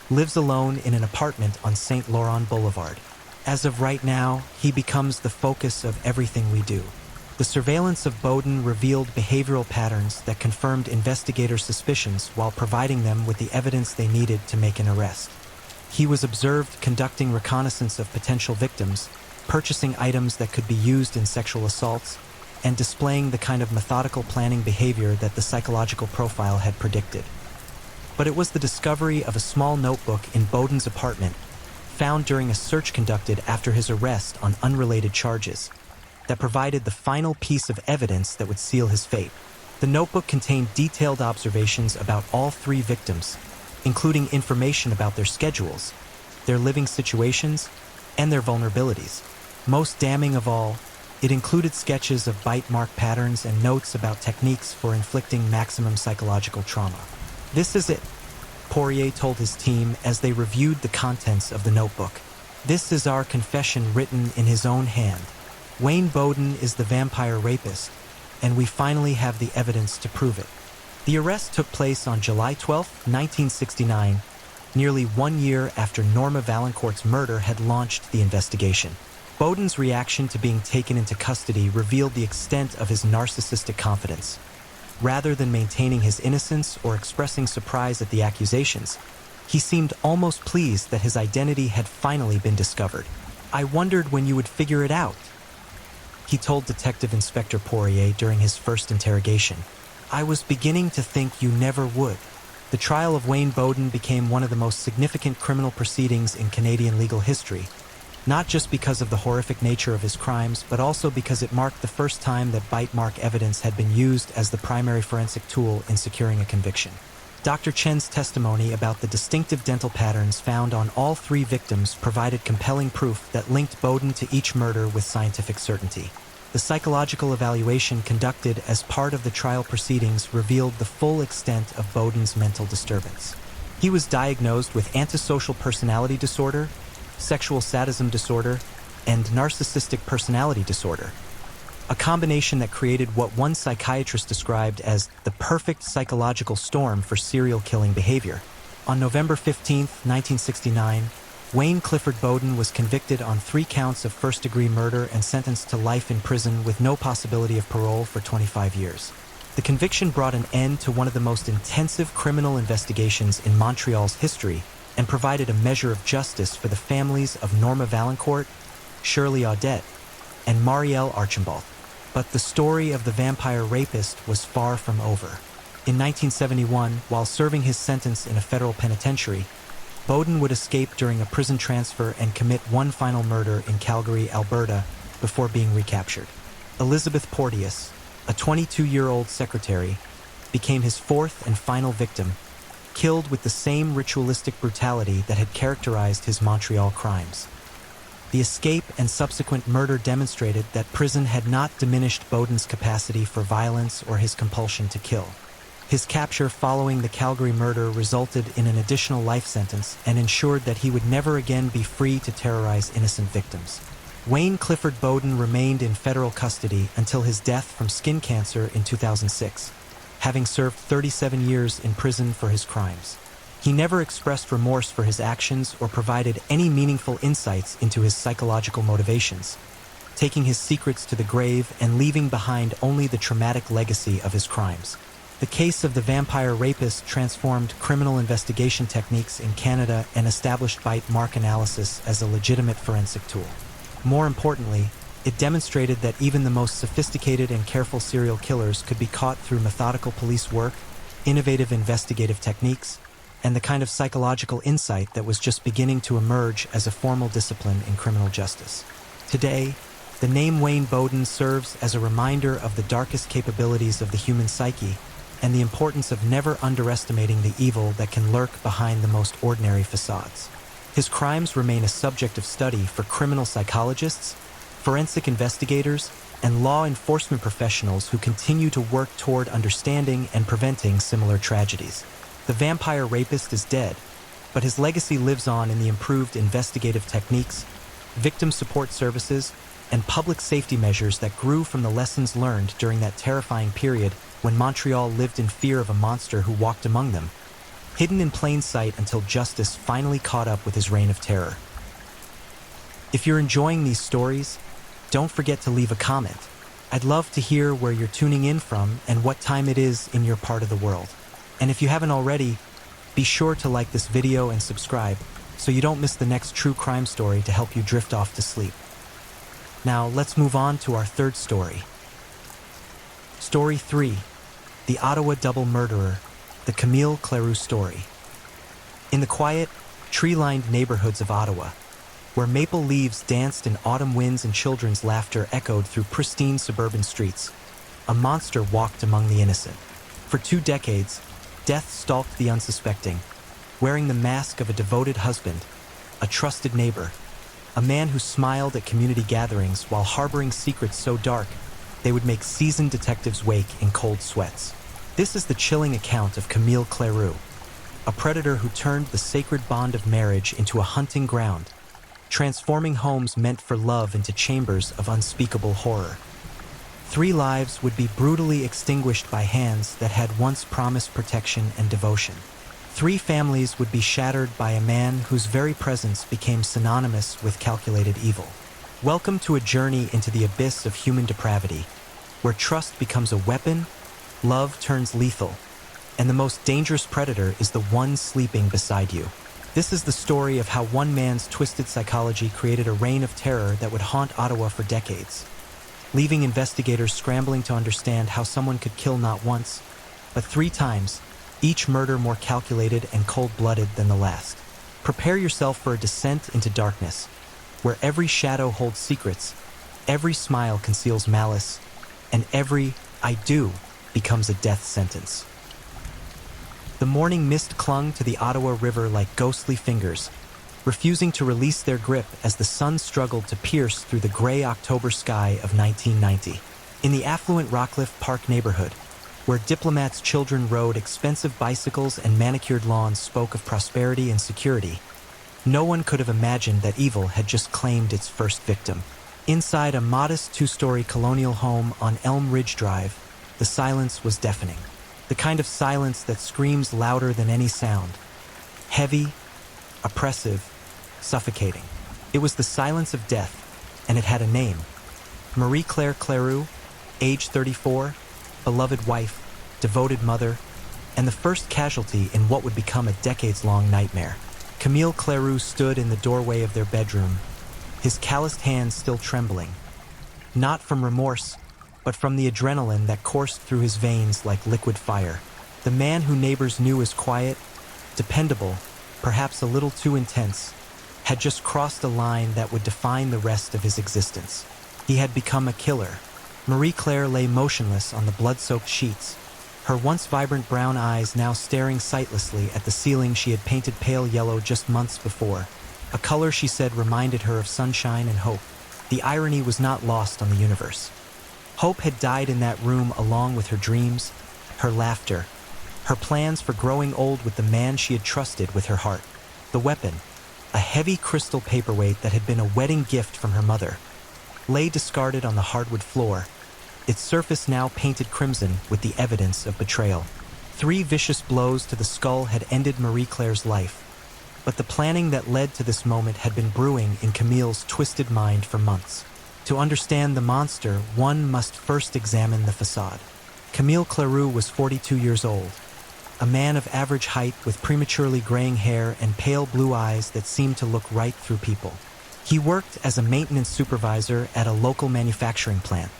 lives alone in an apartment on St. Laurent Boulevard. As of right now, he becomes the focus of everything we do. The surveillance of Bowden revealed behavioral patterns that confirmed investigators' suspicions while providing them with the evidence they needed to make an arrest. He was observed conducting reconnaissance of potential victims, purchasing items that could be used in sexual assaults, and displaying the kind of methodical planning behavior that the psychological profile had predicted. But it was the discovery of a small notebook in Bowden's apartment, found during a search conducted after his arrest on unrelated charges, that provided the final piece of evidence that would seal his fate. The notebook contained detailed observations about all three victims, including information about their schedules, their living situations, and their vulnerabilities. Most damning of all, it included sketches of bite mark patterns and notes about techniques for inflicting maximum psychological trauma. "This is it," Poirier told his team as they reviewed the contents of the notebook. "This is our confession written in his own hand. Wayne Bowden is the vampire rapist, and we finally have the evidence to prove it." The arrest took place on July 12, 1969, nearly 1 year after Norma Valancourt's murder had launched the investigation. Bowden's reaction to being taken into custody revealed the extent of his narcissistic confidence. Rather than maintaining his innocence or expressing surprise at the accusations, he seemed almost pleased that his identity had finally been discovered. "I wondered when you would figure it out," he told Detective Inspector Poirier during his first interrogation. "I was beginning to think you never would." The trial of Wayne Bowden became one of the most significant criminal proceedings in Canadian legal history, not just because of the horrific nature of his crimes, but also because it marked the first time that bite mark evidence had been used as the primary forensic tool in securing a conviction. Dr. Chen's testimony about the distinctive dental patterns found on all three victims provided compelling proof that linked Bowden to each murder with scientific certainty. The psychological evaluation conducted as part of the trial proceedings revealed the full extent of Bowden's mental disturbance. He was diagnosed with antisocial personality disorder, sexual sadism disorder, and narcissistic personality disorder, a combination that created what one psychiatrist described as the perfect psychological storm for serial killing behavior. On November 15, 1969, Wayne Clifford Bowden was convicted on 3 counts of first-degree murder and sentenced to life in prison with no possibility of parole for 25 years. The conviction brought an end to one of the most intensive criminal investigations in Montreal's history and provided a measure of justice for the families of Norma Valancourt, Shirley Audet, and Marielle Archambault. But the story of the vampire rapist was far from over. In 1971, while serving his sentence in a federal penitentiary, Bowden would escape during a prison transfer and commit one final murder in Calgary, Alberta, before being recaptured. Elizabeth Porteous, a 22-year-old secretary, became his fourth and final victim, killed with the same ritualistic brutality that had characterized his Montreal crimes. The escape and subsequent murder demonstrated that prison had not diminished Bowden's capacity for violence or his compulsion to kill. His capture following the Calgary murder resulted in an additional life sentence and ensured that he would never again be free to terrorize innocent victims. Wayne Clifford Bowden remained in federal custody until his death from skin cancer in 2006, having served 37 years in prison for his crimes. He never expressed remorse for his actions or provided any meaningful insights into his psychological motivations, taking his secrets to the grave and leaving behind only the traumatic legacy of his crimes. The case of the vampire rapist transformed criminal investigation techniques in Canada and established bite mark analysis as a legitimate forensic tool. More importantly, it demonstrated that even the most sophisticated and careful serial killers could be caught through methodical police work, innovative investigative techniques, and the kind of psychological insight that was just beginning to emerge as a formal discipline in criminal justice. Today, The name Wayne Bowden serves as a reminder of the darkest capabilities of the human psyche and the importance of never underestimating the evil that can lurk behind the most ordinary facades. His crimes remain a subject of study for criminal psychologists, forensic investigators, and law enforcement professionals who continue to work toward understanding and preventing similar tragedies. The vampire rapist is dead, but his legacy lives on in the improved investigative techniques, victim support services, and public safety measures that grew from the lessons learned during that terrifying period when Montreal lived in fear of a monster who walked among them, hidden in plain sight until justice finally caught up with his reign of terror. If you're enjoying these stories, don't forget to leave a comment. I'd love to hear where you're tuning in from and what time it is in your part of the world. And if you haven't already, be sure to like this video and subscribe so you don't miss the next true crime story to help you drift off to sleep. Now, let's move on to our third story. Story 3, The Ottawa Double Murderer, the Camille Cleroux story. In the quiet, tree-lined neighborhoods of Ottawa, where maple leaves danced in autumn winds and children's laughter echoed through pristine suburban streets, a monster walked among the innocent. For 2 decades, death stalked the unsuspecting, wearing the mask of a devoted husband, a trusted neighbor, a man who smiled at community gatherings while harboring secrets so dark they would make seasoned detectives wake in cold sweats. This is the chilling account of Camille Cleroux, a predator who turned the sacred bond of marriage into a hunting ground, transforming homes meant for love into chambers of unspeakable horror. 3 lives would be brutally extinguished by hands that had once promised protection and devotion. 3 families would be shattered by a man whose very presence became synonymous with calculated evil. Welcome to a journey into the abyss of human depravity, where trust becomes a weapon, love turns lethal, and the most dangerous predator is the one sleeping beside you. This is the story of how one man's twisted psychology created a reign of terror that would haunt Ottawa for decades, leaving investigators scrambling to understand how someone could kill not once, but 3 times, each murder more calculated and cold-blooded than the last. Prepare yourself for a descent into darkness, where every shadow holds secrets, every smile conceals malice, and every "I do" becomes a death sentence. The morning mist clung to the Ottawa River like ghostly fingers, refusing to release their grip as the sun struggled to pierce through the gray October sky of 1990. In the affluent Rockcliffe Park neighborhood, where diplomats' children rode expensive bicycles and manicured lawns spoke of prosperity and security, no one could have imagined that evil had just claimed its first victim. Inside a modest 2-story colonial home on Elm Ridge Drive, the silence was deafening. The kind of silence that screams louder than any sound. Heavy, oppressive, suffocating. It was the silence of death, and it had a name. Marie-Claire Cleroux, age 34, beloved wife, devoted mother, and the first casualty in what would become a decades-long nightmare. Camille Cleroux stood in the doorway of their bedroom, his calloused hands still trembling, not from remorse, but from the adrenaline that coursed through his veins like liquid fire. The man who neighbors knew as quiet, dependable, perhaps a little too intense, had just crossed a line that would define the rest of his existence. He had become a killer. Marie-Claire lay motionless on the blood-soaked sheets, her once vibrant brown eyes now staring sightlessly at the ceiling she had painted pale yellow just months before, a color she said reminded her of sunshine and hope. The irony was not lost on the universe. Hope had died in that room along with her dreams, her laughter, her plans for growing old with the man she had trusted with her heart. The weapon, a heavy crystal paperweight that had been a wedding gift from her mother, lay discarded on the hardwood floor, its surface now painted crimson with the evidence of betrayal. 3 vicious blows to the skull had ended Marie-Claire's life, but the planning that led to this moment had been brewing in Camille's twisted mind for months. To understand the monster, one must first examine the facade. Camille Cleroux was 42 years old, a man of average height with prematurely graying hair and pale blue eyes that seemed to look right through people. He worked as a maintenance supervisor at a local manufacturing plant,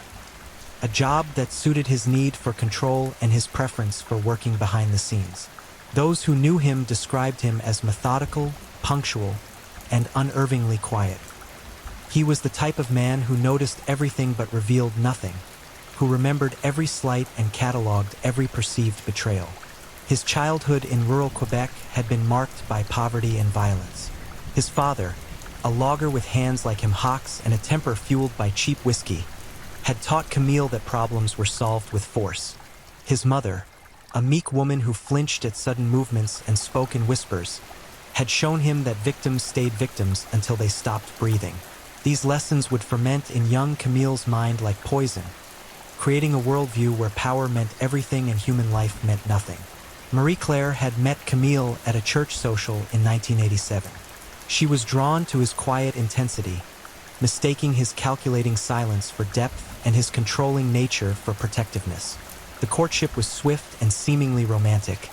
a job that suited his need for control and his preference for working behind the scenes. Those who knew him described him as methodical, punctual, and unervingly quiet. He was the type of man who noticed everything but revealed nothing, who remembered every slight and catalogued every perceived betrayal. His childhood in rural Quebec had been marked by poverty and violence. His father, a logger with hands like hawks and a temper fueled by cheap whiskey, had taught Camille that problems were solved with force. His mother, a meek woman who flinched at sudden movements and spoke in whispers, had shown him that victims stayed victims until they stopped breathing. These lessons would ferment in young Camille's mind like poison, creating a worldview where power meant everything and human life meant nothing. Marie-Claire had met Camille at a church social in 1987. She was drawn to his quiet intensity, mistaking his calculating silence for depth and his controlling nature for protectiveness. The courtship was swift and seemingly romantic.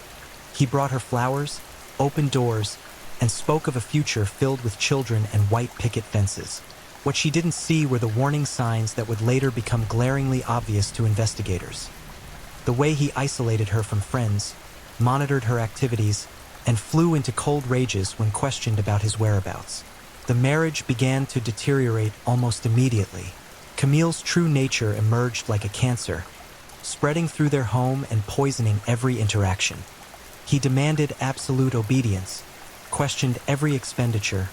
He brought her flowers, opened doors, and spoke of a future filled with children and white picket fences. What she didn't see were the warning signs that would later become glaringly obvious to investigators. The way he isolated her from friends, monitored her activities, and flew into cold rages when questioned about his whereabouts. The marriage began to deteriorate almost immediately. Camille's true nature emerged like a cancer, spreading through their home and poisoning every interaction. He demanded absolute obedience, questioned every expenditure,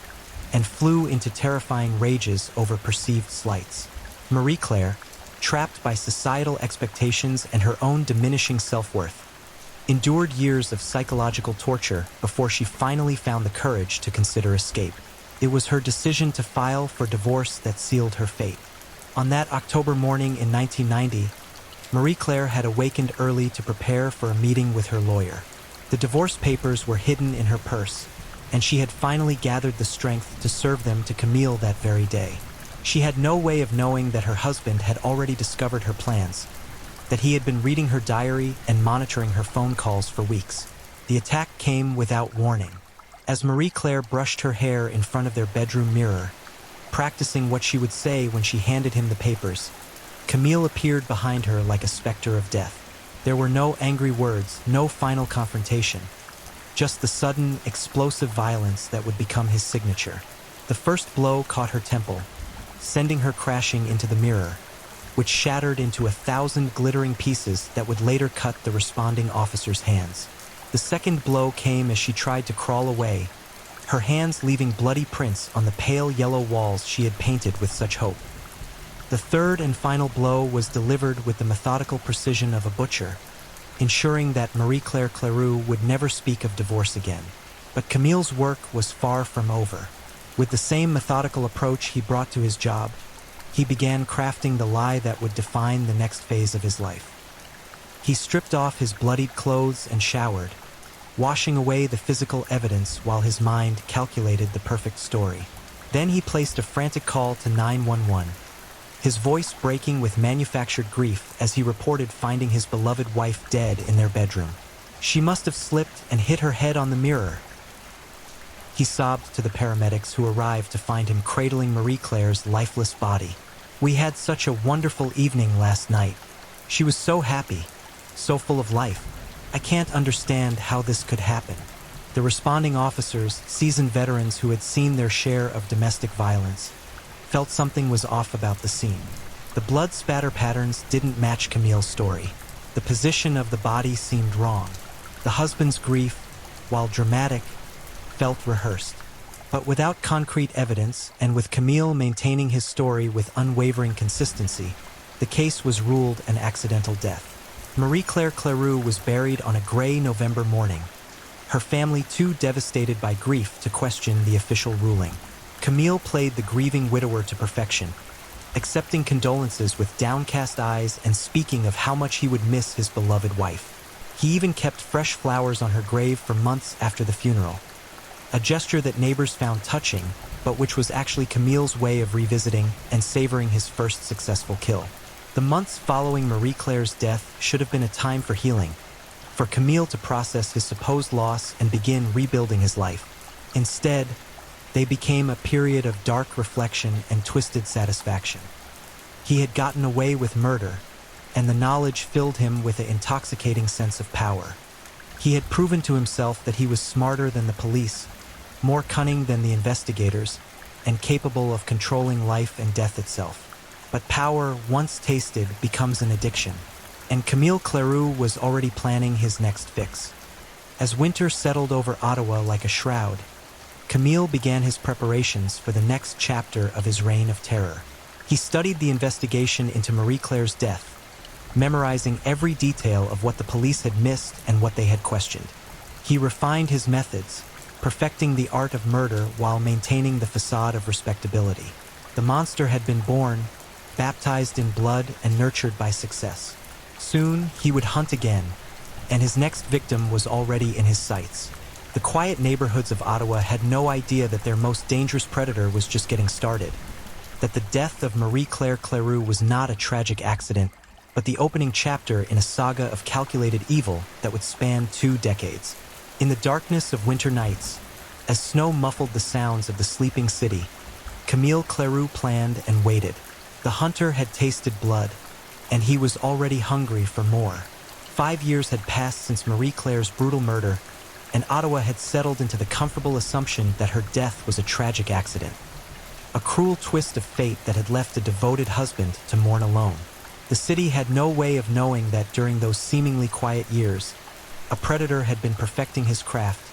and flew into terrifying rages over perceived slights. Marie-Claire, trapped by societal expectations and her own diminishing self-worth, endured years of psychological torture before she finally found the courage to consider escape. It was her decision to file for divorce that sealed her fate. On that October morning in 1990, Marie-Claire had awakened early to prepare for a meeting with her lawyer. The divorce papers were hidden in her purse, and she had finally gathered the strength to serve them to Camille that very day. She had no way of knowing that her husband had already discovered her plans, that he had been reading her diary and monitoring her phone calls for weeks. The attack came without warning. As Marie-Claire brushed her hair in front of their bedroom mirror, practicing what she would say when she handed him the papers, Camille appeared behind her like a specter of death. There were no angry words, no final confrontation, just the sudden, explosive violence that would become his signature. The first blow caught her temple, sending her crashing into the mirror, which shattered into 1,000 glittering pieces that would later cut the responding officer's hands. The second blow came as she tried to crawl away, her hands leaving bloody prints on the pale yellow walls she had painted with such hope. The third and final blow was delivered with the methodical precision of a butcher, ensuring that Marie-Claire Cleroux would never speak of divorce again. But Camille's work was far from over. With the same methodical approach he brought to his job, he began crafting the lie that would define the next phase of his life. He stripped off his bloodied clothes and showered, washing away the physical evidence while his mind calculated the perfect story. Then he placed a frantic call to 911, his voice breaking with manufactured grief as he reported finding his beloved wife dead in their bedroom. She must have slipped and hit her head on the mirror. He sobbed to the paramedics who arrived to find him cradling Marie-Claire's lifeless body. "We had such a wonderful evening last night. She was so happy, so full of life. I can't understand how this could happen." The responding officers, seasoned veterans who had seen their share of domestic violence, felt something was off about the scene. The blood spatter patterns didn't match Camille's story. The position of the body seemed wrong. The husband's grief, while dramatic, felt rehearsed. But without concrete evidence, and with Camille maintaining his story with unwavering consistency, the case was ruled an accidental death. Marie-Claire Cleroux was buried on a gray November morning, her family too devastated by grief to question the official ruling. Camille played the grieving widower to perfection, accepting condolences with downcast eyes and speaking of how much he would miss his beloved wife. He even kept fresh flowers on her grave for months after the funeral, a gesture that neighbors found touching, but which was actually Camille's way of revisiting and savoring his first successful kill. The months following Marie-Claire's death should have been a time for healing, for Camille to process his supposed loss and begin rebuilding his life. Instead, they became a period of dark reflection and twisted satisfaction. He had gotten away with murder, and the knowledge filled him with an intoxicating sense of power. He had proven to himself that he was smarter than the police, more cunning than the investigators, and capable of controlling life and death itself. But power, once tasted, becomes an addiction, and Camille Cleroux was already planning his next fix. As winter settled over Ottawa like a shroud, Camille began his preparations for the next chapter of his reign of terror. He studied the investigation into Marie Claire's death, memorizing every detail of what the police had missed and what they had questioned. He refined his methods, perfecting the art of murder while maintaining the facade of respectability. The monster had been born, baptized in blood, and nurtured by success. Soon, he would hunt again, and his next victim was already in his sights. The quiet neighborhoods of Ottawa had no idea that their most dangerous predator was just getting started, that the death of Marie Claire Cleroux was not a tragic accident, but the opening chapter in a saga of calculated evil that would span 2 decades. In the darkness of winter nights, as snow muffled the sounds of the sleeping city, Camille Cleroux planned and waited. The hunter had tasted blood, and he was already hungry for more. 5 years had passed since Marie Claire's brutal murder, and Ottawa had settled into the comfortable assumption that her death was a tragic accident. A cruel twist of fate that had left a devoted husband to mourn alone. The city had no way of knowing that during those seemingly quiet years, a predator had been perfecting his craft,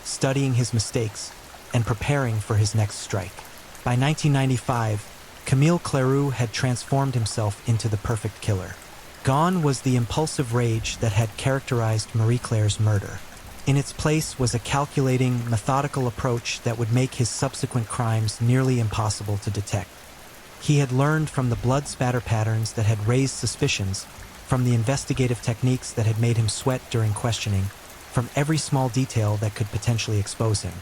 studying his mistakes, and preparing for his next strike. By 1995, Camille Cleroux had transformed himself into the perfect killer. Gone was the impulsive rage that had characterized Marie Claire's murder. In its place was a calculating, methodical approach that would make his subsequent crimes nearly impossible to detect. He had learned from the blood spatter patterns that had raised suspicions, from the investigative techniques that had made him sweat during questioning, from every small detail that could potentially expose him.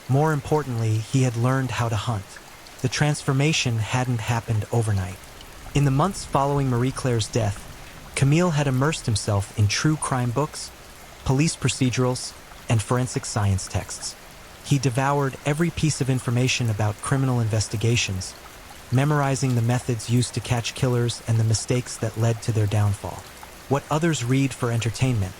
More importantly, he had learned how to hunt. The transformation hadn't happened overnight. In the months following Marie Claire's death, Camille had immersed himself in true crime books, police procedurals, and forensic science texts. He devoured every piece of information about criminal investigations, memorizing the methods used to catch killers and the mistakes that led to their downfall. What others read for entertainment,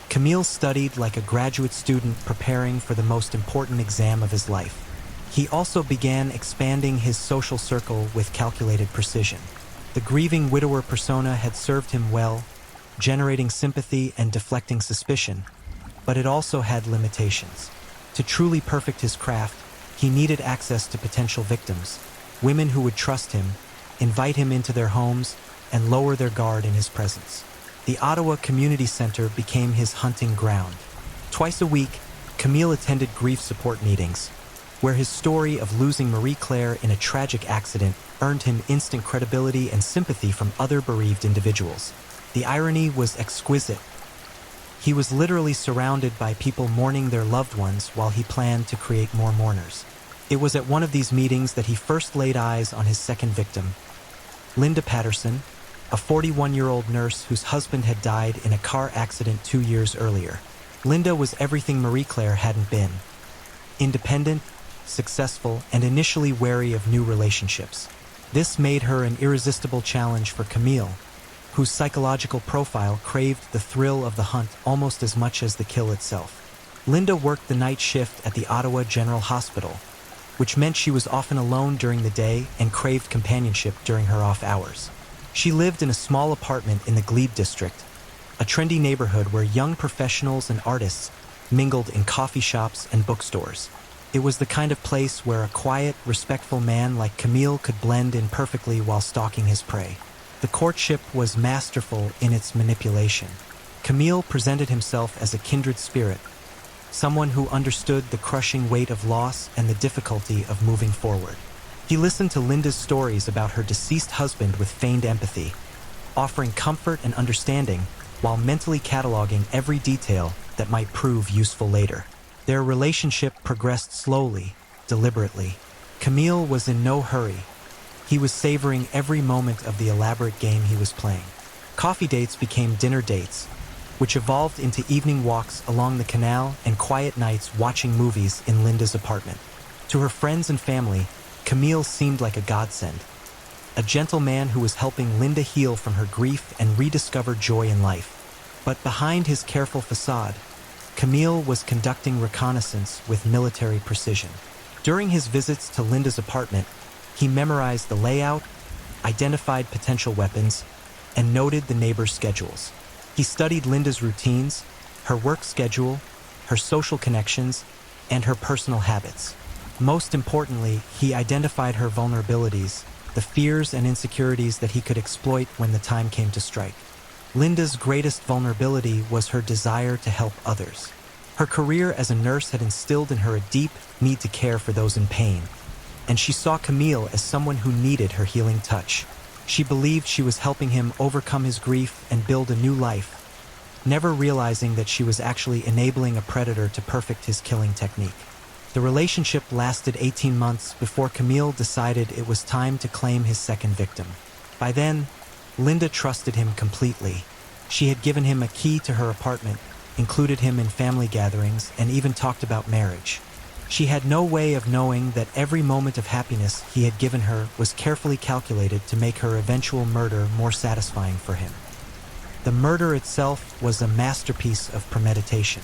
Camille studied like a graduate student preparing for the most important exam of his life. He also began expanding his social circle with calculated precision. The grieving widower persona had served him well, generating sympathy and deflecting suspicion, but it also had limitations. To truly perfect his craft, he needed access to potential victims, women who would trust him, invite him into their homes, and lower their guard in his presence. The Ottawa Community Center became his hunting ground. Twice a week, Camille attended grief support meetings, where his story of losing Marie Claire in a tragic accident earned him instant credibility and sympathy from other bereaved individuals. The irony was exquisite. He was literally surrounded by people mourning their loved ones while he planned to create more mourners. It was at one of these meetings that he first laid eyes on his second victim, Linda Patterson, a 41-year-old nurse whose husband had died in a car accident 2 years earlier. Linda was everything Marie Claire hadn't been: independent, successful, and initially wary of new relationships. This made her an irresistible challenge for Camille, whose psychological profile craved the thrill of the hunt almost as much as the kill itself. Linda worked the night shift at the Ottawa General Hospital, which meant she was often alone during the day and craved companionship during her off hours. She lived in a small apartment in the Glebe district, a trendy neighborhood where young professionals and artists mingled in coffee shops and bookstores. It was the kind of place where a quiet, respectful man like Camille could blend in perfectly while stalking his prey. The courtship was masterful in its manipulation. Camille presented himself as a kindred spirit, someone who understood the crushing weight of loss and the difficulty of moving forward. He listened to Linda's stories about her deceased husband with feigned empathy, offering comfort and understanding while mentally cataloging every detail that might prove useful later. Their relationship progressed slowly, deliberately. Camille was in no hurry. He was savoring every moment of the elaborate game he was playing. Coffee dates became dinner dates, which evolved into evening walks along the canal and quiet nights watching movies in Linda's apartment. To her friends and family, Camille seemed like a godsend, a gentle man who was helping Linda heal from her grief and rediscover joy in life. But behind his careful facade, Camille was conducting reconnaissance with military precision. During his visits to Linda's apartment, he memorized the layout, identified potential weapons, and noted the neighbors' schedules. He studied Linda's routines, her work schedule, her social connections, and her personal habits. Most importantly, he identified her vulnerabilities, the fears and insecurities that he could exploit when the time came to strike. Linda's greatest vulnerability was her desire to help others. Her career as a nurse had instilled in her a deep need to care for those in pain, and she saw Camille as someone who needed her healing touch. She believed she was helping him overcome his grief and build a new life, never realizing that she was actually enabling a predator to perfect his killing technique. The relationship lasted 18 months before Camille decided it was time to claim his second victim. By then, Linda trusted him completely. She had given him a key to her apartment, included him in family gatherings, and even talked about marriage. She had no way of knowing that every moment of happiness he had given her was carefully calculated to make her eventual murder more satisfying for him. The murder itself was a masterpiece of premeditation.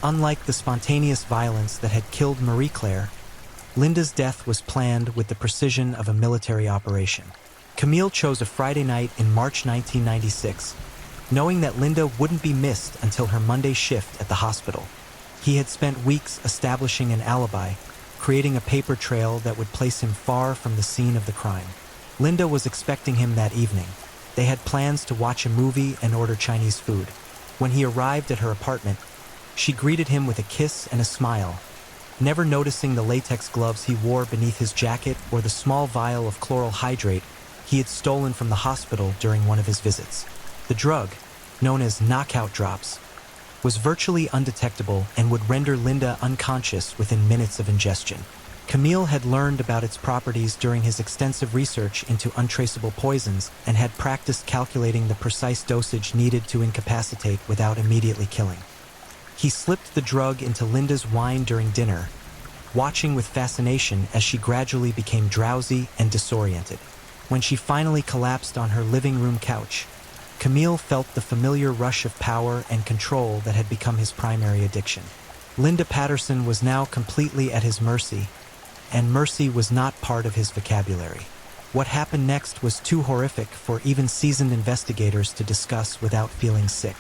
Unlike the spontaneous violence that had killed Marie Claire, Linda's death was planned with the precision of a military operation. Camille chose a Friday night in March 1996, knowing that Linda wouldn't be missed until her Monday shift at the hospital. He had spent weeks establishing an alibi, creating a paper trail that would place him far from the scene of the crime. Linda was expecting him that evening. They had plans to watch a movie and order Chinese food. When he arrived at her apartment, she greeted him with a kiss and a smile, never noticing the latex gloves he wore beneath his jacket or the small vial of chloral hydrate he had stolen from the hospital during one of his visits. The drug, known as knockout drops, was virtually undetectable and would render Linda unconscious within minutes of ingestion. Camille had learned about its properties during his extensive research into untraceable poisons and had practiced calculating the precise dosage needed to incapacitate without immediately killing. He slipped the drug into Linda's wine during dinner, watching with fascination as she gradually became drowsy and disoriented. When she finally collapsed on her living room couch, Camille felt the familiar rush of power and control that had become his primary addiction. Linda Patterson was now completely at his mercy, and mercy was not part of his vocabulary. What happened next was too horrific for even seasoned investigators to discuss without feeling sick.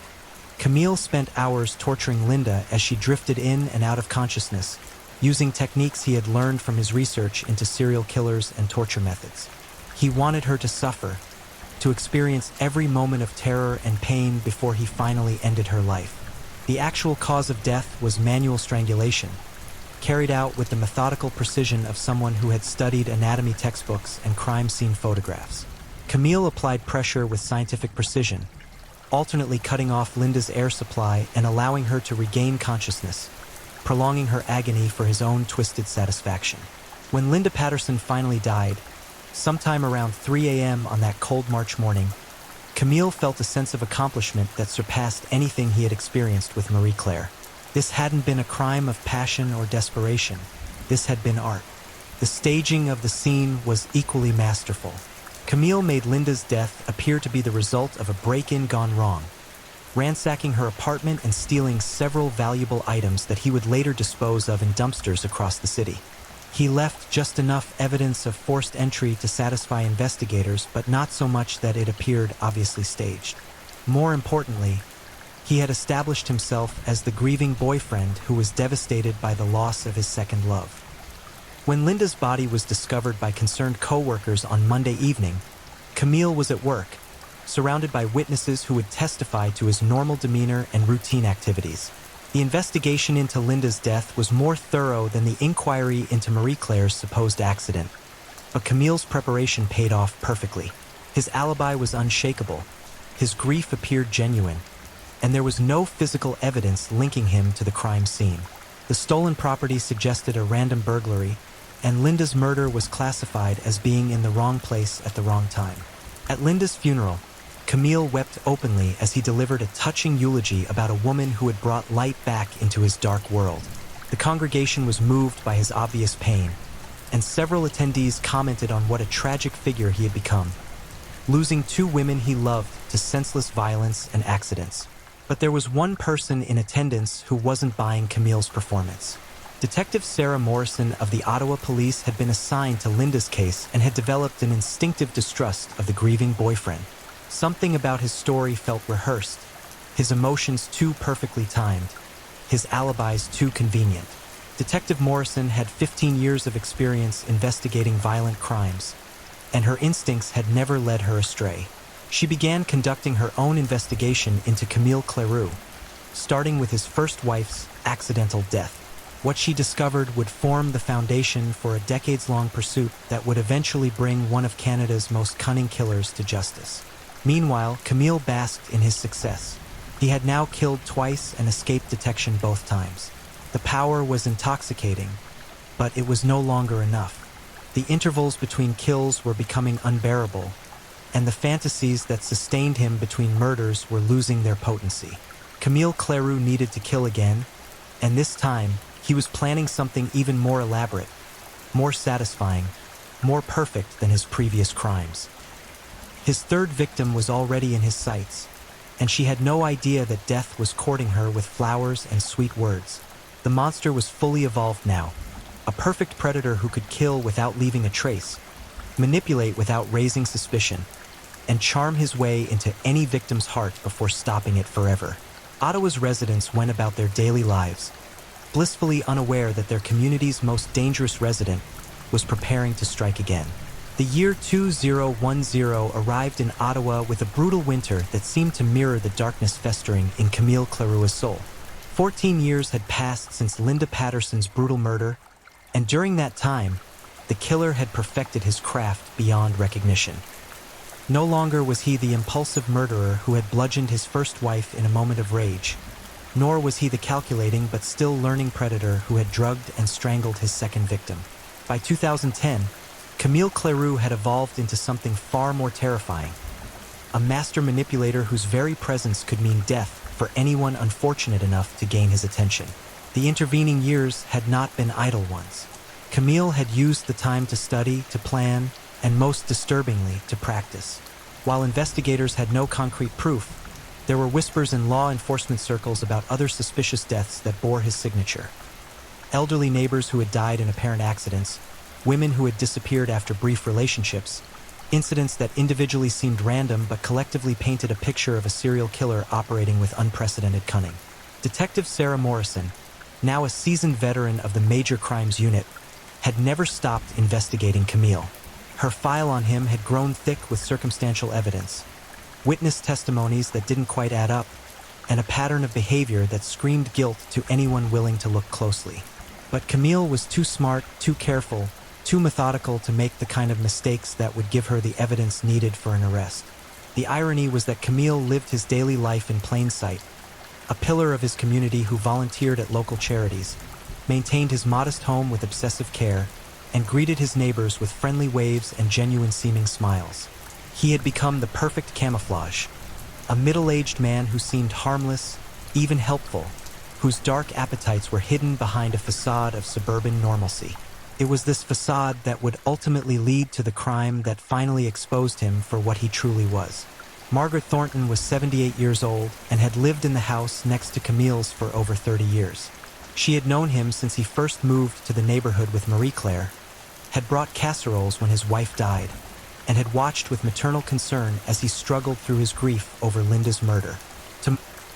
Camille spent hours torturing Linda as she drifted in and out of consciousness, using techniques he had learned from his research into serial killers and torture methods. He wanted her to suffer, to experience every moment of terror and pain before he finally ended her life. The actual cause of death was manual strangulation, carried out with the methodical precision of someone who had studied anatomy textbooks and crime scene photographs. Camille applied pressure with scientific precision, alternately cutting off Linda's air supply and allowing her to regain consciousness, prolonging her agony for his own twisted satisfaction. When Linda Patterson finally died, sometime around 3 a.m. on that cold March morning, Camille felt a sense of accomplishment that surpassed anything he had experienced with Marie Claire. This hadn't been a crime of passion or desperation. This had been art. The staging of the scene was equally masterful. Camille made Linda's death appear to be the result of a break-in gone wrong, ransacking her apartment and stealing several valuable items that he would later dispose of in dumpsters across the city. He left just enough evidence of forced entry to satisfy investigators, but not so much that it appeared obviously staged. More importantly, he had established himself as the grieving boyfriend who was devastated by the loss of his second love. When Linda's body was discovered by concerned co-workers on Monday evening, Camille was at work, surrounded by witnesses who would testify to his normal demeanor and routine activities. The investigation into Linda's death was more thorough than the inquiry into Marie Claire's supposed accident, but Camille's preparation paid off perfectly. His alibi was unshakable, his grief appeared genuine, and there was no physical evidence linking him to the crime scene. The stolen property suggested a random burglary, and Linda's murder was classified as being in the wrong place at the wrong time. At Linda's funeral, Camille wept openly as he delivered a touching eulogy about a woman who had brought light back into his dark world. The congregation was moved by his obvious pain, and several attendees commented on what a tragic figure he had become, losing two women he loved to senseless violence and accidents. But there was one person in attendance who wasn't buying Camille's performance. Detective Sarah Morrison of the Ottawa Police had been assigned to Linda's case and had developed an instinctive distrust of the grieving boyfriend. Something about his story felt rehearsed, his emotions too perfectly timed, his alibis too convenient. Detective Morrison had 15 years of experience investigating violent crimes, and her instincts had never led her astray. She began conducting her own investigation into Camille Cleroux, starting with his first wife's accidental death. What she discovered would form the foundation for a decades-long pursuit that would eventually bring one of Canada's most cunning killers to justice. Meanwhile, Camille basked in his success. He had now killed twice and escaped detection both times. The power was intoxicating, but it was no longer enough. The intervals between kills were becoming unbearable, and the fantasies that sustained him between murders were losing their potency. Camille Cleroux needed to kill again, and this time, he was planning something even more elaborate, more satisfying, more perfect than his previous crimes. His third victim was already in his sights, and she had no idea that death was courting her with flowers and sweet words. The monster was fully evolved now, a perfect predator who could kill without leaving a trace, manipulate without raising suspicion, and charm his way into any victim's heart before stopping it forever. Ottawa's residents went about their daily lives, blissfully unaware that their community's most dangerous resident was preparing to strike again. The year 2010 arrived in Ottawa with a brutal winter that seemed to mirror the darkness festering in Camille Cleroux's soul. 14 years had passed since Linda Patterson's brutal murder, and during that time, the killer had perfected his craft beyond recognition. No longer was he the impulsive murderer who had bludgeoned his first wife in a moment of rage, nor was he the calculating but still learning predator who had drugged and strangled his second victim. By 2010, Camille Cleroux had evolved into something far more terrifying, a master manipulator whose very presence could mean death for anyone unfortunate enough to gain his attention. The intervening years had not been idle ones. Camille had used the time to study, to plan, and most disturbingly, to practice. While investigators had no concrete proof, there were whispers in law enforcement circles about other suspicious deaths that bore his signature. Elderly neighbors who had died in apparent accidents, women who had disappeared after brief relationships, incidents that individually seemed random but collectively painted a picture of a serial killer operating with unprecedented cunning. Detective Sarah Morrison, now a seasoned veteran of the Major Crimes Unit, had never stopped investigating Camille. Her file on him had grown thick with circumstantial evidence, witness testimonies that didn't quite add up, and a pattern of behavior that screamed guilt to anyone willing to look closely. But Camille was too smart, too careful, too methodical to make the kind of mistakes that would give her the evidence needed for an arrest. The irony was that Camille lived his daily life in plain sight, a pillar of his community who volunteered at local charities, maintained his modest home with obsessive care, and greeted his neighbors with friendly waves and genuine-seeming smiles. He had become the perfect camouflage, a middle-aged man who seemed harmless, even helpful, whose dark appetites were hidden behind a facade of suburban normalcy. It was this facade that would ultimately lead to the crime that finally exposed him for what he truly was. Margaret Thornton was 78 years old and had lived in the house next to Camille's for over 30 years. She had known him since he first moved to the neighborhood with Marie-Claire, had brought casseroles when his wife died, and had watched with maternal concern as he struggled through his grief over Linda's murder.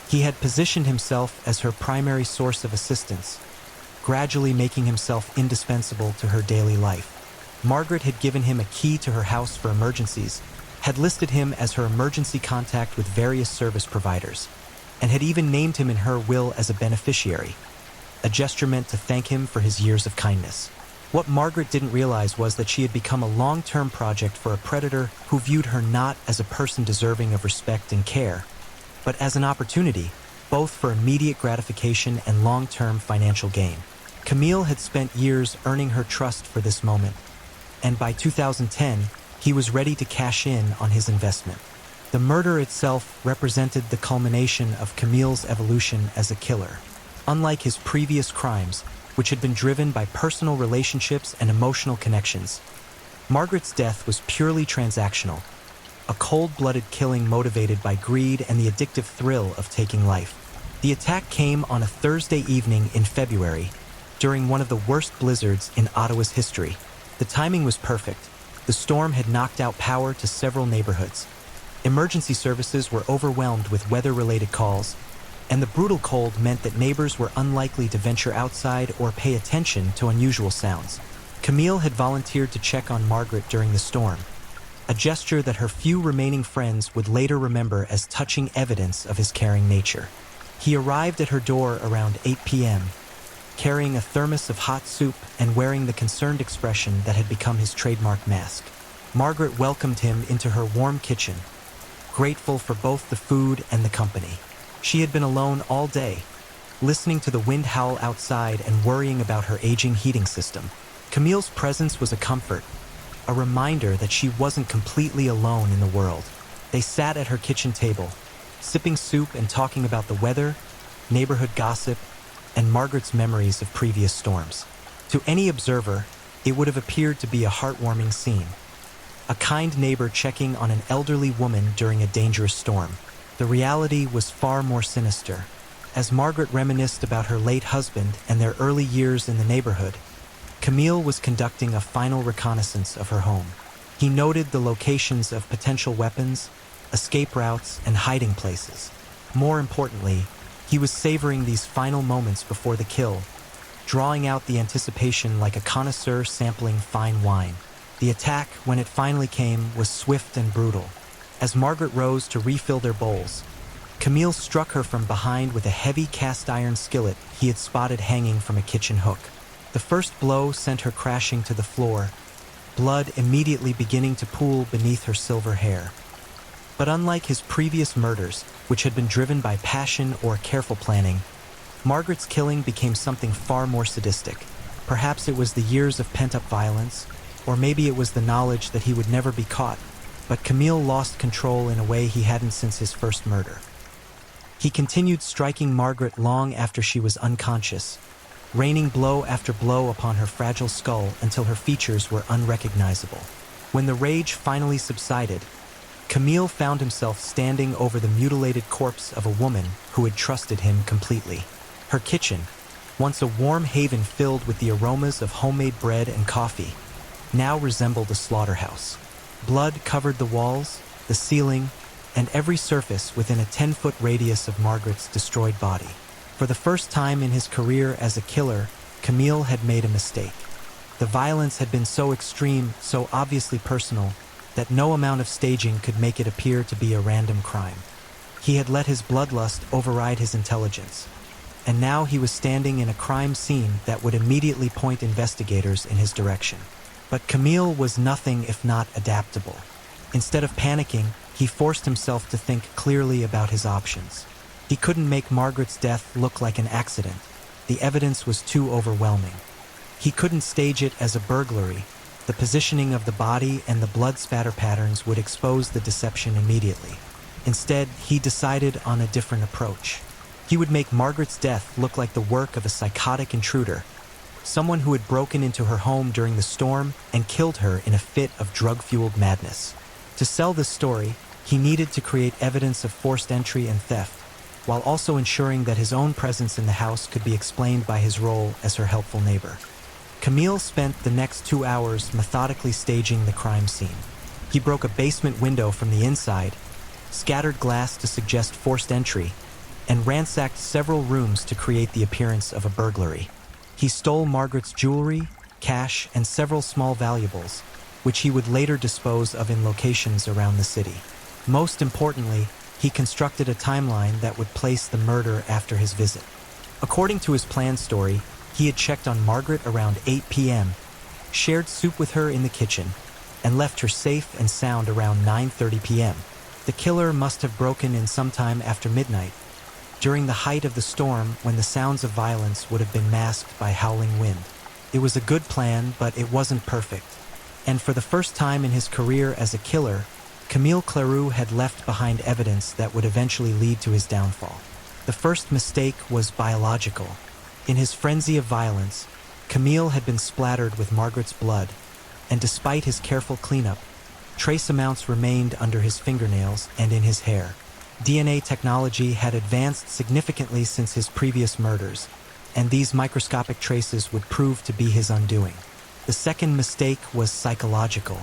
He had positioned himself as her primary source of assistance, gradually making himself indispensable to her daily life. Margaret had given him a key to her house for emergencies, had listed him as her emergency contact with various service providers, and had even named him in her will as a beneficiary, a gesture meant to thank him for his years of kindness. What Margaret didn't realize was that she had become a long-term project for a predator who viewed her not as a person deserving of respect and care, but as an opportunity, both for immediate gratification and long-term financial gain. Camille had spent years earning her trust for this moment, and by 2010, he was ready to cash in on his investment. The murder itself represented the culmination of Camille's evolution as a killer. Unlike his previous crimes, which had been driven by personal relationships and emotional connections, Margaret's death was purely transactional, a cold-blooded killing motivated by greed and the addictive thrill of taking life. The attack came on a Thursday evening in February, during one of the worst blizzards in Ottawa's history. The timing was perfect. The storm had knocked out power to several neighborhoods. Emergency services were overwhelmed with weather-related calls, and the brutal cold meant that neighbors were unlikely to venture outside or pay attention to unusual sounds. Camille had volunteered to check on Margaret during the storm, a gesture that her few remaining friends would later remember as touching evidence of his caring nature. He arrived at her door around 8 p.m., carrying a thermos of hot soup and wearing the concerned expression that had become his trademark mask. Margaret welcomed him into her warm kitchen, grateful for both the food and the company. She had been alone all day, listening to the wind howl outside and worrying about her aging heating system. Camille's presence was a comfort, a reminder that she wasn't completely alone in the world. They sat at her kitchen table, sipping soup and talking about the weather, neighborhood gossip, and Margaret's memories of previous storms. To any observer, it would have appeared to be a heartwarming scene. A kind neighbor checking on an elderly woman during a dangerous storm. The reality was far more sinister. As Margaret reminisced about her late husband and their early years in the neighborhood, Camille was conducting a final reconnaissance of her home. He noted the locations of potential weapons, escape routes, and hiding places. More importantly, he was savoring these final moments before the kill, drawing out the anticipation like a connoisseur sampling fine wine. The attack, when it finally came, was swift and brutal. As Margaret rose to refill their bowls, Camille struck her from behind with a heavy cast-iron skillet he had spotted hanging from a kitchen hook. The first blow sent her crashing to the floor, blood immediately beginning to pool beneath her silver hair. But unlike his previous murders, which had been driven by passion or careful planning, Margaret's killing became something far more sadistic. Perhaps it was the years of pent-up violence, or maybe it was the knowledge that he would never be caught, but Camille lost control in a way he hadn't since his first murder. He continued striking Margaret long after she was unconscious, raining blow after blow upon her fragile skull until her features were unrecognizable. When the rage finally subsided, Camille found himself standing over the mutilated corpse of a woman who had trusted him completely. Her kitchen, once a warm haven filled with the aromas of homemade bread and coffee, now resembled a slaughterhouse. Blood covered the walls, the ceiling, and every surface within a 10-foot radius of Margaret's destroyed body. For the first time in his career as a killer, Camille had made a mistake. The violence had been so extreme, so obviously personal, that no amount of staging could make it appear to be a random crime. He had let his bloodlust override his intelligence, and now he was standing in a crime scene that would immediately point investigators in his direction. But Camille was nothing if not adaptable. Instead of panicking, he forced himself to think clearly about his options. He couldn't make Margaret's death look like an accident. The evidence was too overwhelming. He couldn't stage it as a burglary. The positioning of the body and the blood spatter patterns would expose the deception immediately. Instead, he decided on a different approach. He would make Margaret's death look like the work of a psychotic intruder, someone who had broken into her home during the storm and killed her in a fit of drug-fueled madness. To sell this story, he needed to create evidence of forced entry and theft, while also ensuring that his own presence in the house could be explained by his role as her helpful neighbor. Camille spent the next 2 hours methodically staging the crime scene. He broke a basement window from the inside, scattered glass to suggest forced entry, and ransacked several rooms to create the appearance of a burglary. He stole Margaret's jewelry, cash, and several small valuables, which he would later dispose of in locations around the city. Most importantly, he constructed a timeline that would place the murder after his visit. According to his planned story, he had checked on Margaret around 8 p.m., shared soup with her in the kitchen, and left her safe and sound around 9:30 p.m. The killer must have broken in sometime after midnight, during the height of the storm when the sounds of violence would have been masked by howling wind. It was a good plan, but it wasn't perfect. And for the first time in his career as a killer, Camille Cleroux had left behind evidence that would eventually lead to his downfall. The first mistake was biological. In his frenzy of violence, Camille had been splattered with Margaret's blood, and despite his careful cleanup, trace amounts remained under his fingernails and in his hair. DNA technology had advanced significantly since his previous murders, and these microscopic traces would prove to be his undoing. The second mistake was psychological.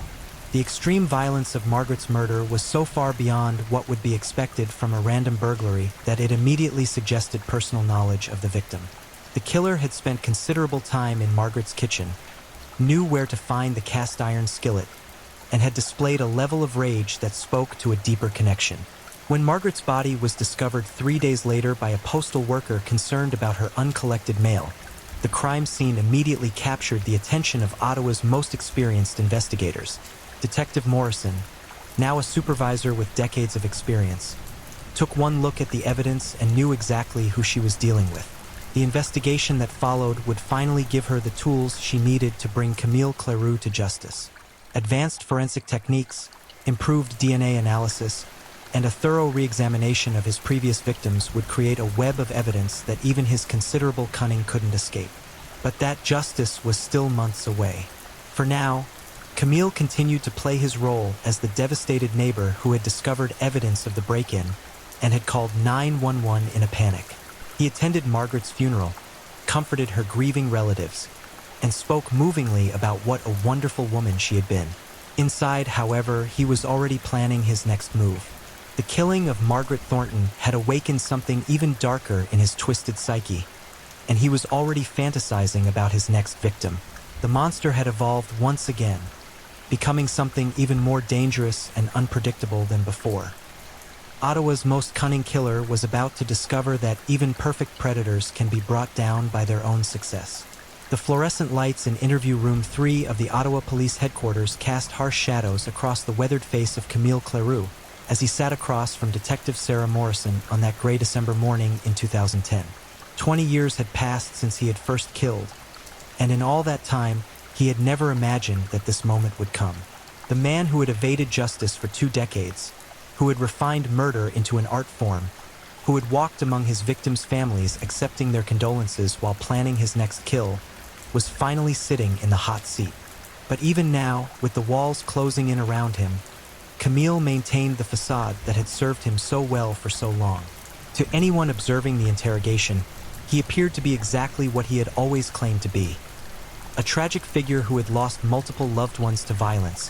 The extreme violence of Margaret's murder was so far beyond what would be expected from a random burglary that it immediately suggested personal knowledge of the victim. The killer had spent considerable time in Margaret's kitchen, knew where to find the cast iron skillet, and had displayed a level of rage that spoke to a deeper connection. When Margaret's body was discovered 3 days later by a postal worker concerned about her uncollected mail, the crime scene immediately captured the attention of Ottawa's most experienced investigators. Detective Morrison, now a supervisor with decades of experience, took one look at the evidence and knew exactly who she was dealing with. The investigation that followed would finally give her the tools she needed to bring Camille Cleroux to justice. Advanced forensic techniques, improved DNA analysis, and a thorough re-examination of his previous victims would create a web of evidence that even his considerable cunning couldn't escape. But that justice was still months away. For now, Camille continued to play his role as the devastated neighbor who had discovered evidence of the break-in and had called 911 in a panic. He attended Margaret's funeral, comforted her grieving relatives, and spoke movingly about what a wonderful woman she had been. Inside, however, he was already planning his next move. The killing of Margaret Thornton had awakened something even darker in his twisted psyche, and he was already fantasizing about his next victim. The monster had evolved once again, becoming something even more dangerous and unpredictable than before. Ottawa's most cunning killer was about to discover that even perfect predators can be brought down by their own success. The fluorescent lights in interview room 3 of the Ottawa Police Headquarters cast harsh shadows across the weathered face of Camille Cleroux as he sat across from Detective Sarah Morrison on that gray December morning in 2010. 20 years had passed since he had first killed, and in all that time, he had never imagined that this moment would come. The man who had evaded justice for 2 decades, who had refined murder into an art form, who had walked among his victims' families accepting their condolences while planning his next kill, was finally sitting in the hot seat. But even now, with the walls closing in around him, Camille maintained the facade that had served him so well for so long. To anyone observing the interrogation, he appeared to be exactly what he had always claimed to be: a tragic figure who had lost multiple loved ones to violence,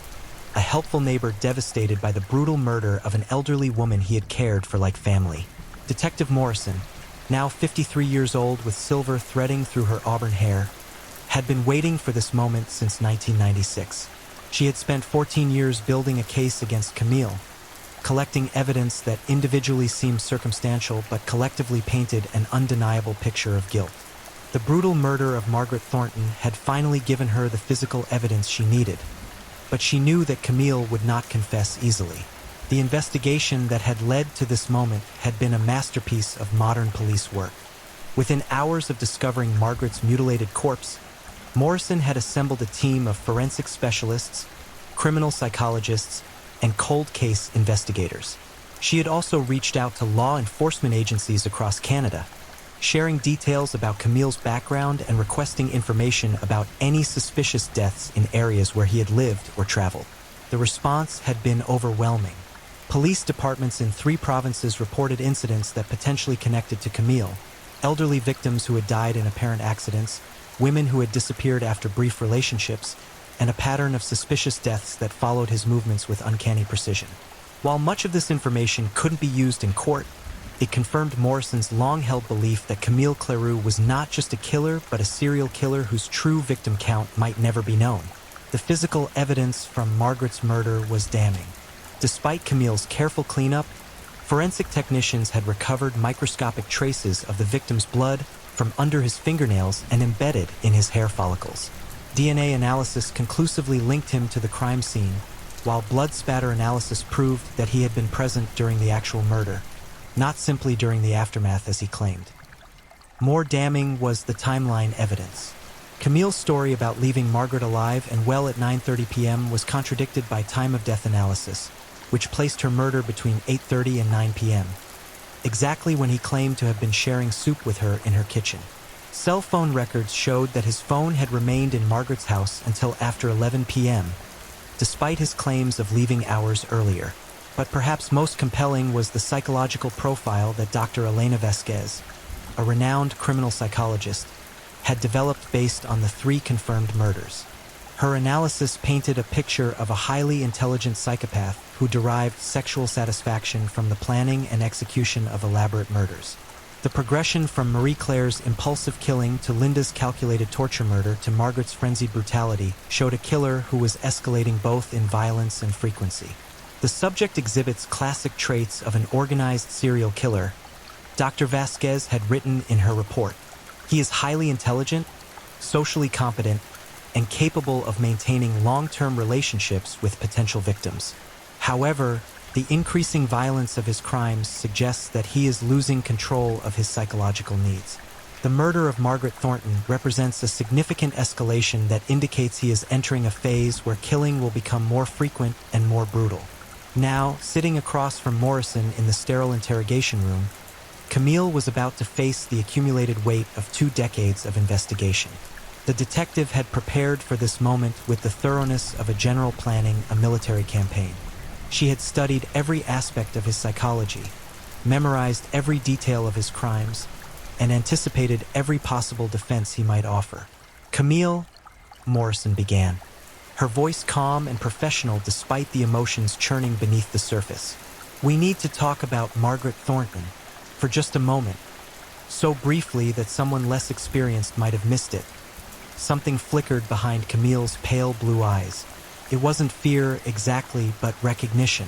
a helpful neighbor devastated by the brutal murder of an elderly woman he had cared for like family. Detective Morrison, now 53 years old with silver threading through her auburn hair, had been waiting for this moment since 1996. She had spent 14 years building a case against Camille, collecting evidence that individually seemed circumstantial but collectively painted an undeniable picture of guilt. The brutal murder of Margaret Thornton had finally given her the physical evidence she needed, but she knew that Camille would not confess easily. The investigation that had led to this moment had been a masterpiece of modern police work. Within hours of discovering Margaret's mutilated corpse, Morrison had assembled a team of forensic specialists, criminal psychologists, and cold case investigators. She had also reached out to law enforcement agencies across Canada, sharing details about Camille's background and requesting information about any suspicious deaths in areas where he had lived or traveled. The response had been overwhelming. Police departments in 3 provinces reported incidents that potentially connected to Camille: elderly victims who had died in apparent accidents, women who had disappeared after brief relationships, and a pattern of suspicious deaths that followed his movements with uncanny precision. While much of this information couldn't be used in court, it confirmed Morrison's long-held belief that Camille Cleroux was not just a killer, but a serial killer whose true victim count might never be known. The physical evidence from Margaret's murder was damning. Despite Camille's careful cleanup, forensic technicians had recovered microscopic traces of the victim's blood from under his fingernails and embedded in his hair follicles. DNA analysis conclusively linked him to the crime scene, while blood spatter analysis proved that he had been present during the actual murder, not simply during the aftermath as he claimed. More damning was the timeline evidence. Camille's story about leaving Margaret alive and well at 9:30 p.m. was contradicted by time of death analysis, which placed her murder between 8:30 and 9 p.m., exactly when he claimed to have been sharing soup with her in her kitchen. Cell phone records showed that his phone had remained in Margaret's house until after 11 p.m., despite his claims of leaving hours earlier. But perhaps most compelling was the psychological profile that Dr. Elena Vasquez, a renowned criminal psychologist, had developed based on the 3 confirmed murders. Her analysis painted a picture of a highly intelligent psychopath who derived sexual satisfaction from the planning and execution of elaborate murders. The progression from Marie Claire's impulsive killing to Linda's calculated torture murder to Margaret's frenzied brutality showed a killer who was escalating both in violence and frequency. The subject exhibits classic traits of an organized serial killer, Dr. Vasquez had written in her report. He is highly intelligent, socially competent, and capable of maintaining long-term relationships with potential victims. However, the increasing violence of his crimes suggests that he is losing control of his psychological needs. The murder of Margaret Thornton represents a significant escalation that indicates he is entering a phase where killing will become more frequent and more brutal. Now, sitting across from Morrison in the sterile interrogation room, Camille was about to face the accumulated weight of 2 decades of investigation. The detective had prepared for this moment with the thoroughness of a general planning a military campaign. She had studied every aspect of his psychology, memorized every detail of his crimes, and anticipated every possible defense he might offer. "Camille," Morrison began, her voice calm and professional despite the emotions churning beneath the surface. "We need to talk about Margaret Thornton for just a moment, so briefly that someone less experienced might have missed it." Something flickered behind Camille's pale blue eyes. It wasn't fear exactly, but recognition.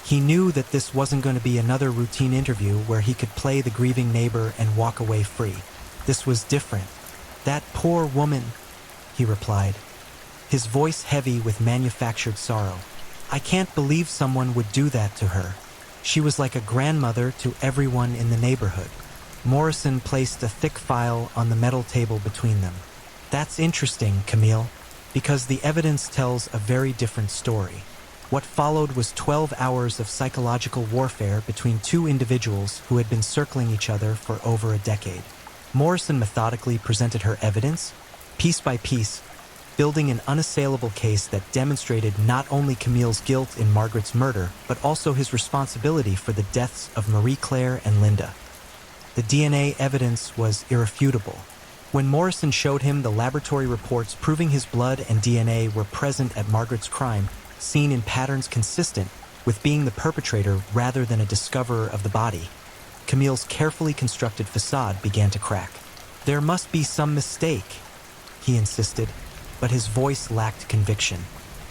He knew that this wasn't going to be another routine interview where he could play the grieving neighbor and walk away free. This was different. "That poor woman," he replied, his voice heavy with manufactured sorrow. "I can't believe someone would do that to her. She was like a grandmother to everyone in the neighborhood." Morrison placed a thick file on the metal table between them. "That's interesting, Camille, because the evidence tells a very different story. What followed was 12 hours of psychological warfare between 2 individuals who had been circling each other for over a decade." Morrison methodically presented her evidence, piece by piece, building an unassailable case that demonstrated not only Camille's guilt in Margaret's murder, but also his responsibility for the deaths of Marie Claire and Linda. The DNA evidence was irrefutable. When Morrison showed him the laboratory reports proving his blood and DNA were present at Margaret's crime, seen in patterns consistent with being the perpetrator rather than a discoverer of the body, Camille's carefully constructed facade began to crack. "There must be some mistake," he insisted, but his voice lacked conviction.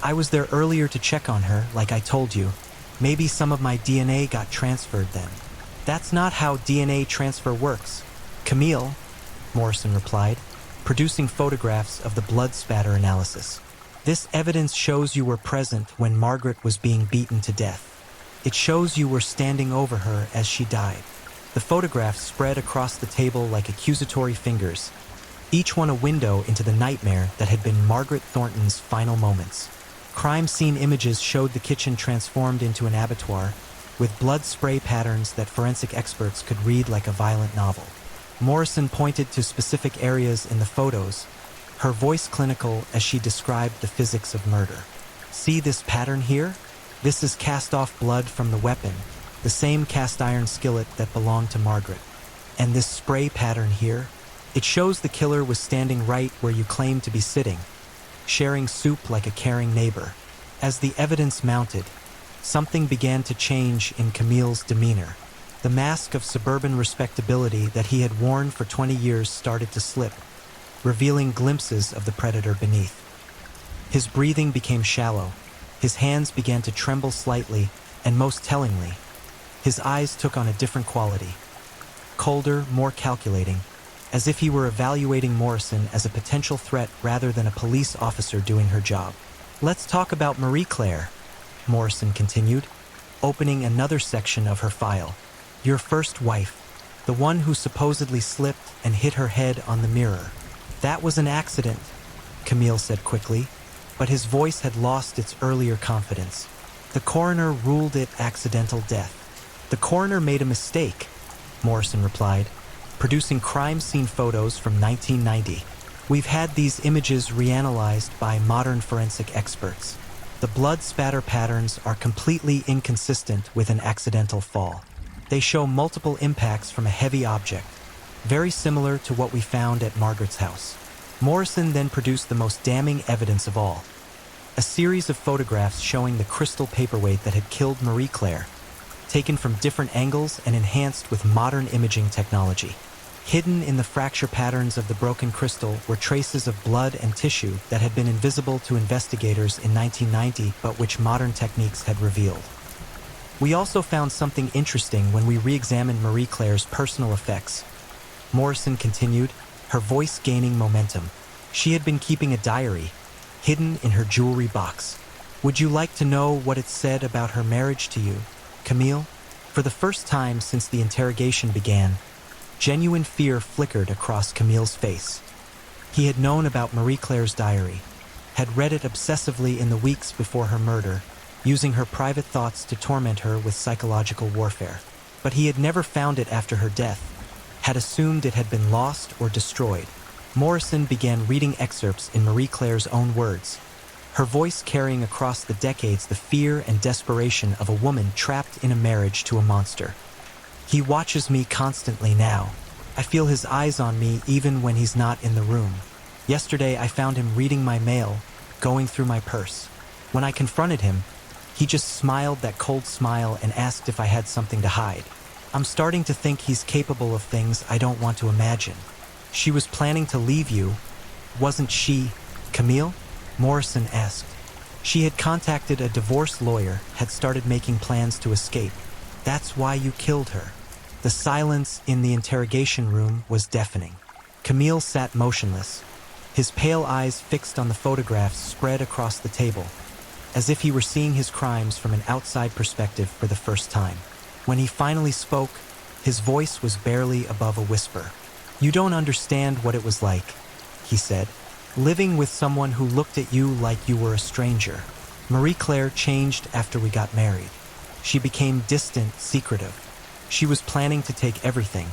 "I was there earlier to check on her, like I told you. Maybe some of my DNA got transferred then." "That's not how DNA transfer works, Camille," Morrison replied, producing photographs of the blood spatter analysis. "This evidence shows you were present when Margaret was being beaten to death. It shows you were standing over her as she died." The photographs spread across the table like accusatory fingers, each one a window into the nightmare that had been Margaret Thornton's final moments. Crime scene images showed the kitchen transformed into an abattoir, with blood spray patterns that forensic experts could read like a violent novel. Morrison pointed to specific areas in the photos, her voice clinical as she described the physics of murder. "See this pattern here? This is cast-off blood from the weapon, the same cast-iron skillet that belonged to Margaret. And this spray pattern here? It shows the killer was standing right where you claimed to be sitting, sharing soup like a caring neighbor." As the evidence mounted, something began to change in Camille's demeanor. The mask of suburban respectability that he had worn for 20 years started to slip, revealing glimpses of the predator beneath. His breathing became shallow, his hands began to tremble slightly, and most tellingly, his eyes took on a different quality. Colder, more calculating, as if he were evaluating Morrison as a potential threat rather than a police officer doing her job. "Let's talk about Marie Claire," Morrison continued, opening another section of her file. "Your first wife, the one who supposedly slipped and hit her head on the mirror." "That was an accident," Camille said quickly, but his voice had lost its earlier confidence. "The coroner ruled it accidental death." "The coroner made a mistake," Morrison replied, producing crime scene photos from 1990. "We've had these images reanalyzed by modern forensic experts. The blood spatter patterns are completely inconsistent with an accidental fall. They show multiple impacts from a heavy object, very similar to what we found at Margaret's house. Morrison then produced the most damning evidence of all, a series of photographs showing the crystal paperweight that had killed Marie Claire, taken from different angles and enhanced with modern imaging technology. Hidden in the fracture patterns of the broken crystal were traces of blood and tissue that had been invisible to investigators in 1990 but which modern techniques had revealed. We also found something interesting when we re-examined Marie Claire's personal effects. Morrison continued, her voice gaining momentum. She had been keeping a diary, hidden in her jewelry box. Would you like to know what it said about her marriage to you, Camille? For the first time since the interrogation began, genuine fear flickered across Camille's face. He had known about Marie Claire's diary, had read it obsessively in the weeks before her murder, using her private thoughts to torment her with psychological warfare. But he had never found it after her death, had assumed it had been lost or destroyed. Morrison began reading excerpts in Marie Claire's own words, her voice carrying across the decades the fear and desperation of a woman trapped in a marriage to a monster. He watches me constantly now. I feel his eyes on me even when he's not in the room. Yesterday I found him reading my mail, going through my purse. When I confronted him, he just smiled that cold smile and asked if I had something to hide. I'm starting to think he's capable of things I don't want to imagine. She was planning to leave you, wasn't she, Camille? Morrison asked. She had contacted a divorce lawyer, had started making plans to escape. That's why you killed her. The silence in the interrogation room was deafening. Camille sat motionless, his pale eyes fixed on the photographs spread across the table, as if he were seeing his crimes from an outside perspective for the first time. When he finally spoke, his voice was barely above a whisper. You don't understand what it was like, he said, living with someone who looked at you like you were a stranger. Marie Claire changed after we got married. She became distant, secretive. She was planning to take everything.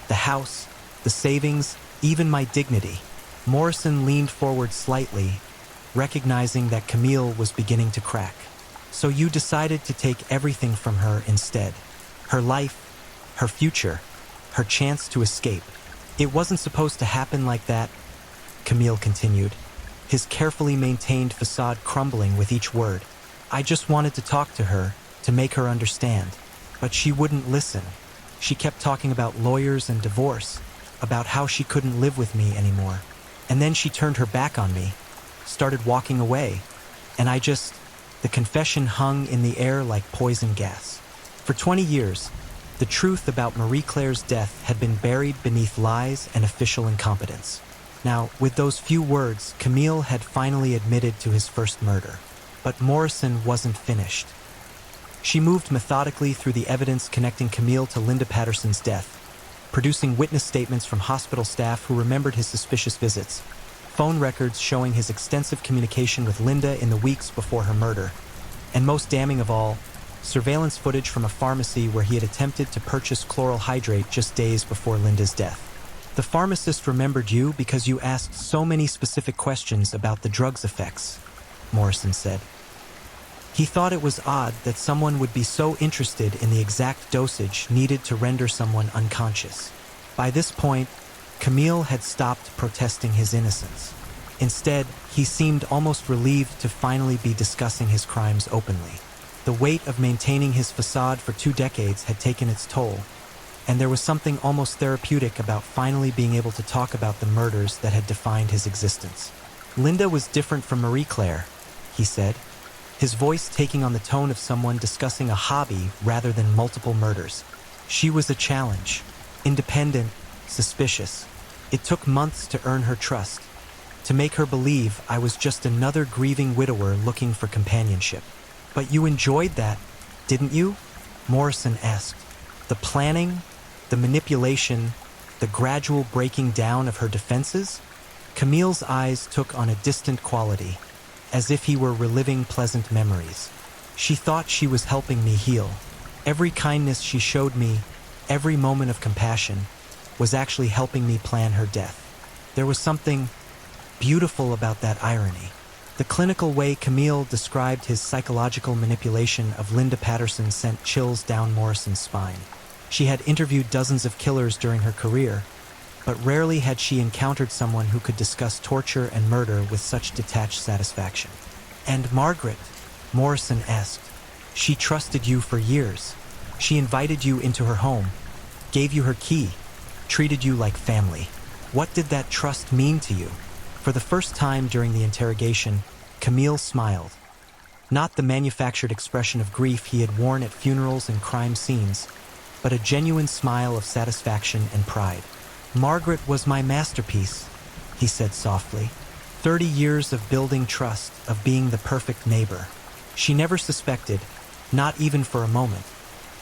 The house, the savings, even my dignity. Morrison leaned forward slightly, recognizing that Camille was beginning to crack. So you decided to take everything from her instead. Her life, her future, her chance to escape. It wasn't supposed to happen like that, Camille continued, his carefully maintained facade crumbling with each word. I just wanted to talk to her, to make her understand. But she wouldn't listen. She kept talking about lawyers and divorce, about how she couldn't live with me anymore. And then she turned her back on me, started walking away, and the confession hung in the air like poison gas. For 20 years, the truth about Marie Claire's death had been buried beneath lies and official incompetence. Now, with those few words, Camille had finally admitted to his first murder. But Morrison wasn't finished. She moved methodically through the evidence connecting Camille to Linda Patterson's death, producing witness statements from hospital staff who remembered his suspicious visits, phone records showing his extensive communication with Linda in the weeks before her murder, and most damning of all, surveillance footage from a pharmacy where he had attempted to purchase chloral hydrate just days before Linda's death. The pharmacist remembered you because you asked so many specific questions about the drug's effects, Morrison said. He thought it was odd that someone would be so interested in the exact dosage needed to render someone unconscious. By this point, Camille had stopped protesting his innocence. Instead, he seemed almost relieved to finally be discussing his crimes openly. The weight of maintaining his facade for 2 decades had taken its toll, and there was something almost therapeutic about finally being able to talk about the murders that had defined his existence. Linda was different from Marie Claire, he said, his voice taking on the tone of someone discussing a hobby rather than multiple murders. She was a challenge, independent, suspicious. It took months to earn her trust, to make her believe I was just another grieving widower looking for companionship. But you enjoyed that, didn't you? Morrison asked. The planning, the manipulation, the gradual breaking down of her defenses? Camille's eyes took on a distant quality, as if he were reliving pleasant memories. She thought she was helping me heal. Every kindness she showed me, every moment of compassion, was actually helping me plan her death. There was something beautiful about that irony. The clinical way Camille described his psychological manipulation of Linda Patterson sent chills down Morrison's spine. She had interviewed dozens of killers during her career, but rarely had she encountered someone who could discuss torture and murder with such detached satisfaction. "And Margaret," Morrison asked, "she trusted you for years. She invited you into her home, gave you her key, treated you like family. What did that trust mean to you?" For the first time during the interrogation, Camille smiled. Not the manufactured expression of grief he had worn at funerals and crime scenes, but a genuine smile of satisfaction and pride. "Margaret was my masterpiece," he said softly. 30 years of building trust, of being the perfect neighbor. She never suspected, not even for a moment,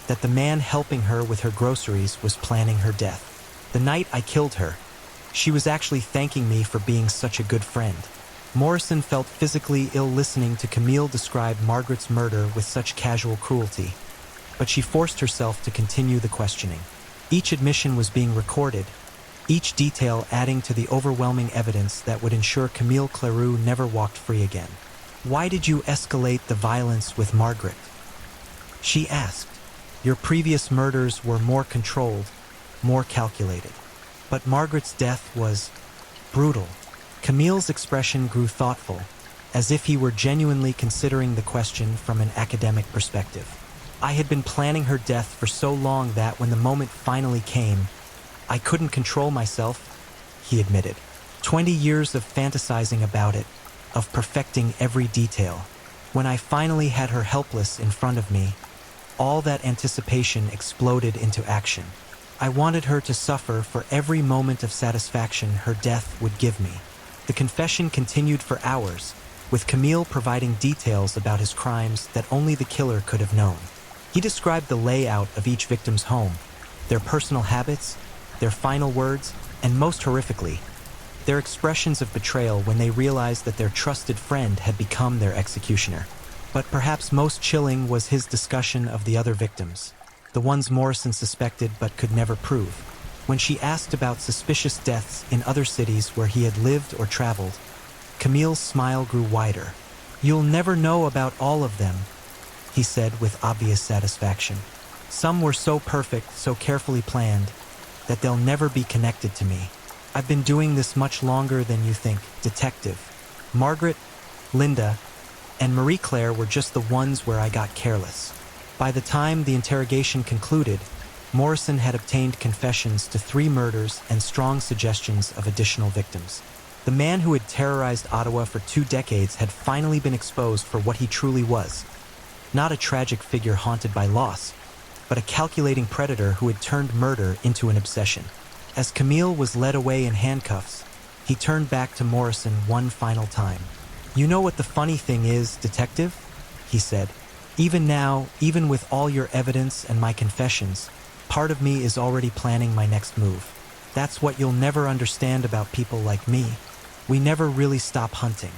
that the man helping her with her groceries was planning her death. The night I killed her, she was actually thanking me for being such a good friend. Morrison felt physically ill listening to Camille describe Margaret's murder with such casual cruelty, but she forced herself to continue the questioning. Each admission was being recorded, each detail adding to the overwhelming evidence that would ensure Camille Cleroux never walked free again. "Why did you escalate the violence with Margaret?" she asked. "Your previous murders were more controlled, more calculated. But Margaret's death was brutal." Camille's expression grew thoughtful, as if he were genuinely considering the question from an academic perspective. "I had been planning her death for so long that when the moment finally came, I couldn't control myself," he admitted. 20 years of fantasizing about it, of perfecting every detail. When I finally had her helpless in front of me, all that anticipation exploded into action. I wanted her to suffer for every moment of satisfaction her death would give me. The confession continued for hours, with Camille providing details about his crimes that only the killer could have known. He described the layout of each victim's home, their personal habits, their final words, and most horrifically, their expressions of betrayal when they realized that their trusted friend had become their executioner. But perhaps most chilling was his discussion of the other victims, the ones Morrison suspected but could never prove. When she asked about suspicious deaths in other cities where he had lived or traveled, Camille's smile grew wider. "You'll never know about all of them," he said with obvious satisfaction. "Some were so perfect, so carefully planned, that they'll never be connected to me. I've been doing this much longer than you think, detective. Margaret, Linda, and Marie-Claire were just the ones where I got careless." By the time the interrogation concluded, Morrison had obtained confessions to 3 murders and strong suggestions of additional victims. The man who had terrorized Ottawa for 2 decades had finally been exposed for what he truly was. Not a tragic figure haunted by loss, but a calculating predator who had turned murder into an obsession. As Camille was led away in handcuffs, he turned back to Morrison one final time. "You know what the funny thing is, detective?" he said. "Even now, even with all your evidence and my confessions, part of me is already planning my next move. That's what you'll never understand about people like me. We never really stop hunting."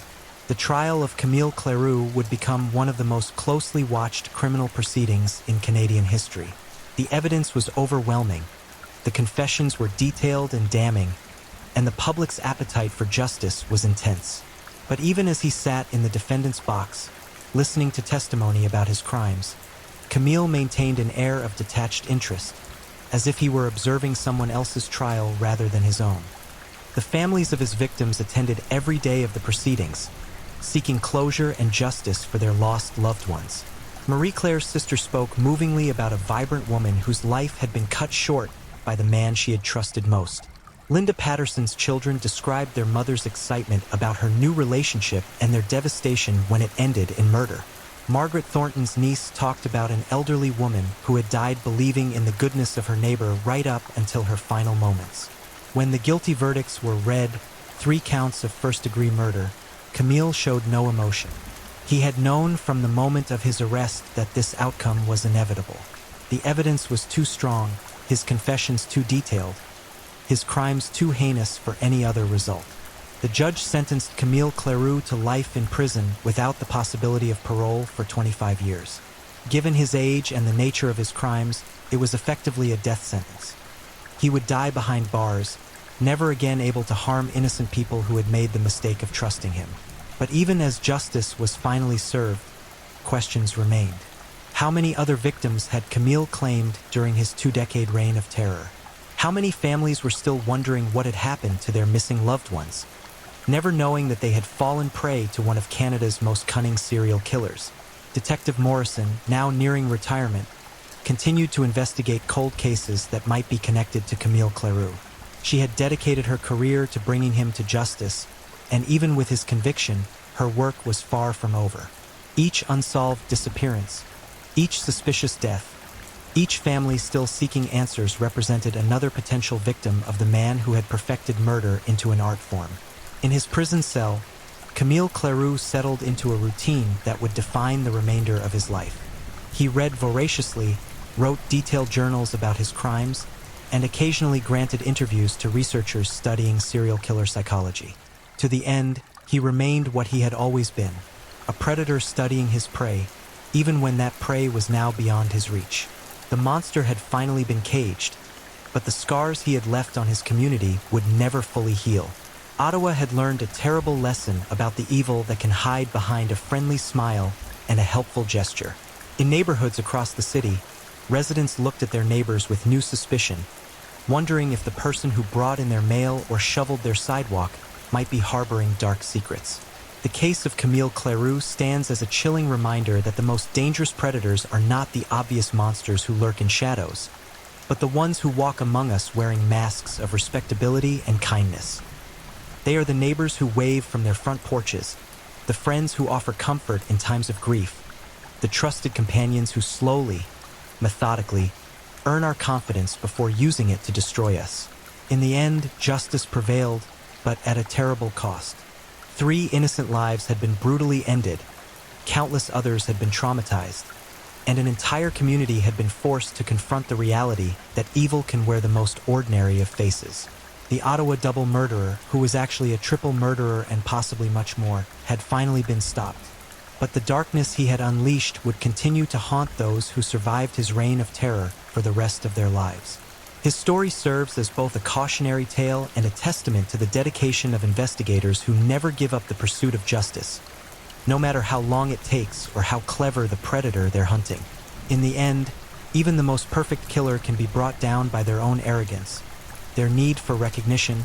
The trial of Camille Cleroux would become one of the most closely watched criminal proceedings in Canadian history. The evidence was overwhelming, the confessions were detailed and damning, and the public's appetite for justice was intense. But even as he sat in the defendant's box, listening to testimony about his crimes, Camille maintained an air of detached interest, as if he were observing someone else's trial rather than his own. The families of his victims attended every day of the proceedings, seeking closure and justice for their lost loved ones. Marie-Claire's sister spoke movingly about a vibrant woman whose life had been cut short by the man she had trusted most. Linda Patterson's children described their mother's excitement about her new relationship and their devastation when it ended in murder. Margaret Thornton's niece talked about an elderly woman who had died believing in the goodness of her neighbor right up until her final moments. When the guilty verdicts were read, 3 counts of first-degree murder, Camille showed no emotion. He had known from the moment of his arrest that this outcome was inevitable. The evidence was too strong, his confessions too detailed, his crimes too heinous for any other result. The judge sentenced Camille Cleroux to life in prison without the possibility of parole for 25 years. Given his age and the nature of his crimes, it was effectively a death sentence. He would die behind bars, never again able to harm innocent people who had made the mistake of trusting him. But even as justice was finally served, questions remained. How many other victims had Camille claimed during his 2-decade reign of terror? How many families were still wondering what had happened to their missing loved ones, never knowing that they had fallen prey to one of Canada's most cunning serial killers? Detective Morrison, now nearing retirement, continued to investigate cold cases that might be connected to Camille Cleroux. She had dedicated her career to bringing him to justice, and even with his conviction, her work was far from over. Each unsolved disappearance, each suspicious death, each family still seeking answers represented another potential victim of the man who had perfected murder into an art form. In his prison cell, Camille Cleroux settled into a routine that would define the remainder of his life. He read voraciously, wrote detailed journals about his crimes, and occasionally granted interviews to researchers studying serial killer psychology. To the end, he remained what he had always been, a predator studying his prey, even when that prey was now beyond his reach. The monster had finally been caged, but the scars he had left on his community would never fully heal. Ottawa had learned a terrible lesson about the evil that can hide behind a friendly smile and a helpful gesture. In neighborhoods across the city, residents looked at their neighbors with new suspicion, wondering if the person who brought in their mail or shoveled their sidewalk might be harboring dark secrets. The case of Camille Cleroux stands as a chilling reminder that the most dangerous predators are not the obvious monsters who lurk in shadows, but the ones who walk among us wearing masks of respectability and kindness. They are the neighbors who wave from their front porches, the friends who offer comfort in times of grief, the trusted companions who slowly, methodically, earn our confidence before using it to destroy us. In the end, justice prevailed, but at a terrible cost. 3 innocent lives had been brutally ended, countless others had been traumatized, and an entire community had been forced to confront the reality that evil can wear the most ordinary of faces. The Ottawa double murderer, who was actually a triple murderer and possibly much more, had finally been stopped. But the darkness he had unleashed would continue to haunt those who survived his reign of terror for the rest of their lives. His story serves as both a cautionary tale and a testament to the dedication of investigators who never give up the pursuit of justice, no matter how long it takes or how clever the predator they're hunting. In the end, even the most perfect killer can be brought down by their own arrogance, their need for recognition,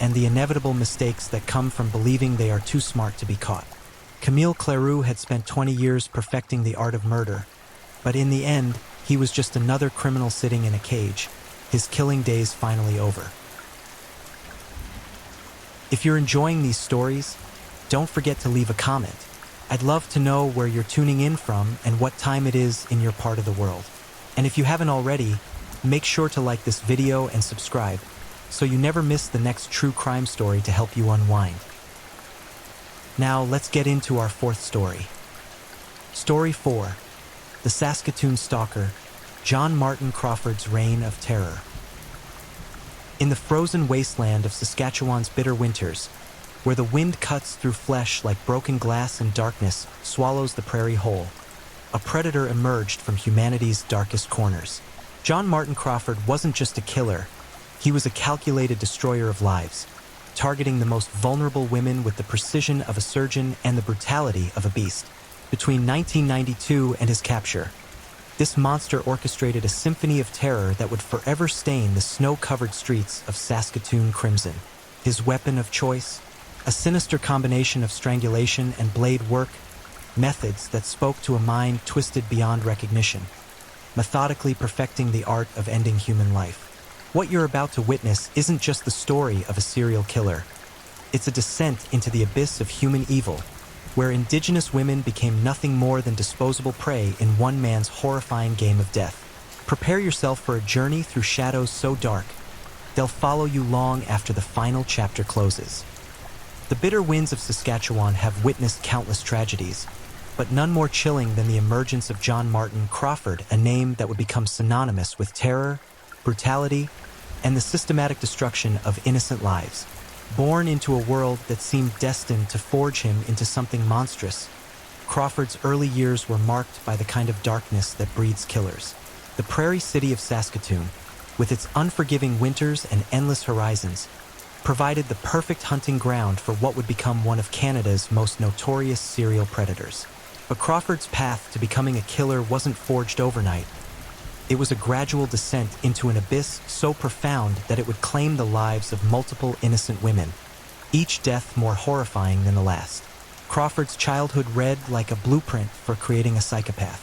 and the inevitable mistakes that come from believing they are too smart to be caught. Camille Cleroux had spent 20 years perfecting the art of murder, but in the end, he was just another criminal sitting in a cage, his killing days finally over. If you're enjoying these stories, don't forget to leave a comment. I'd love to know where you're tuning in from and what time it is in your part of the world. And if you haven't already, make sure to like this video and subscribe so you never miss the next true crime story to help you unwind. Now let's get into our 4th story. Story 4. The Saskatoon Stalker, John Martin Crawford's Reign of Terror. In the frozen wasteland of Saskatchewan's bitter winters, where the wind cuts through flesh like broken glass and darkness swallows the prairie whole, a predator emerged from humanity's darkest corners. John Martin Crawford wasn't just a killer, he was a calculated destroyer of lives, targeting the most vulnerable women with the precision of a surgeon and the brutality of a beast. Between 1992 and his capture, this monster orchestrated a symphony of terror that would forever stain the snow-covered streets of Saskatoon crimson. His weapon of choice, a sinister combination of strangulation and blade work, methods that spoke to a mind twisted beyond recognition, methodically perfecting the art of ending human life. What you're about to witness isn't just the story of a serial killer. It's a descent into the abyss of human evil, where Indigenous women became nothing more than disposable prey in one man's horrifying game of death. Prepare yourself for a journey through shadows so dark, they'll follow you long after the final chapter closes. The bitter winds of Saskatchewan have witnessed countless tragedies, but none more chilling than the emergence of John Martin Crawford, a name that would become synonymous with terror, brutality, and the systematic destruction of innocent lives. Born into a world that seemed destined to forge him into something monstrous, Crawford's early years were marked by the kind of darkness that breeds killers. The prairie city of Saskatoon, with its unforgiving winters and endless horizons, provided the perfect hunting ground for what would become one of Canada's most notorious serial predators. But Crawford's path to becoming a killer wasn't forged overnight. It was a gradual descent into an abyss so profound that it would claim the lives of multiple innocent women, each death more horrifying than the last. Crawford's childhood read like a blueprint for creating a psychopath.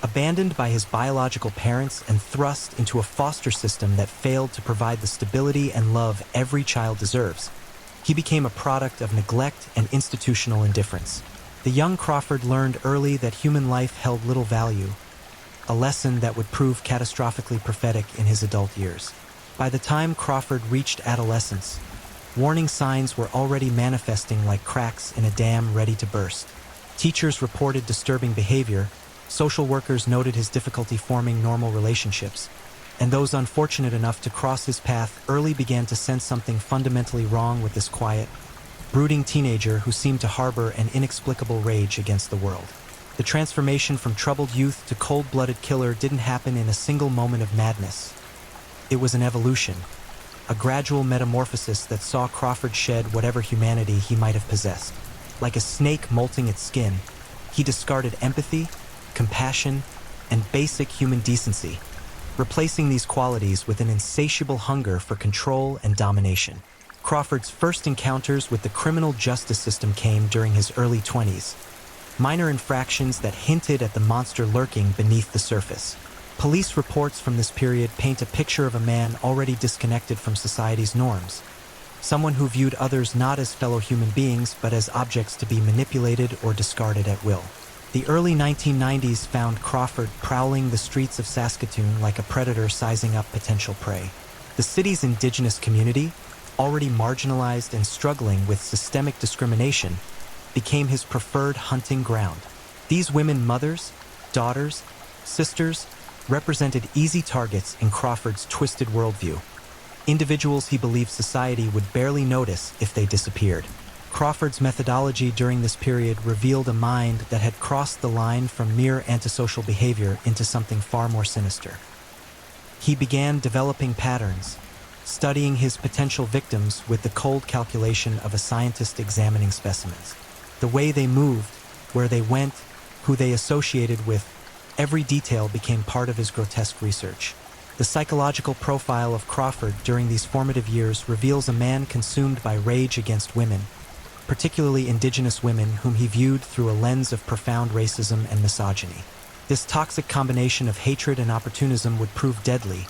Abandoned by his biological parents and thrust into a foster system that failed to provide the stability and love every child deserves, he became a product of neglect and institutional indifference. The young Crawford learned early that human life held little value, a lesson that would prove catastrophically prophetic in his adult years. By the time Crawford reached adolescence, warning signs were already manifesting like cracks in a dam ready to burst. Teachers reported disturbing behavior, social workers noted his difficulty forming normal relationships, and those unfortunate enough to cross his path early began to sense something fundamentally wrong with this quiet, brooding teenager who seemed to harbor an inexplicable rage against the world. The transformation from troubled youth to cold-blooded killer didn't happen in a single moment of madness. It was an evolution, a gradual metamorphosis that saw Crawford shed whatever humanity he might have possessed. Like a snake molting its skin, he discarded empathy, compassion, and basic human decency, replacing these qualities with an insatiable hunger for control and domination. Crawford's first encounters with the criminal justice system came during his early 20s, minor infractions that hinted at the monster lurking beneath the surface. Police reports from this period paint a picture of a man already disconnected from society's norms, someone who viewed others not as fellow human beings but as objects to be manipulated or discarded at will. The early 1990s found Crawford prowling the streets of Saskatoon like a predator sizing up potential prey. The city's indigenous community, already marginalized and struggling with systemic discrimination, became his preferred hunting ground. These women mothers, daughters, sisters, represented easy targets in Crawford's twisted worldview, individuals he believed society would barely notice if they disappeared. Crawford's methodology during this period revealed a mind that had crossed the line from mere antisocial behavior into something far more sinister. He began developing patterns, studying his potential victims with the cold calculation of a scientist examining specimens. The way they moved, where they went, who they associated with, every detail became part of his grotesque research. The psychological profile of Crawford during these formative years reveals a man consumed by rage against women, particularly indigenous women whom he viewed through a lens of profound racism and misogyny. This toxic combination of hatred and opportunism would prove deadly,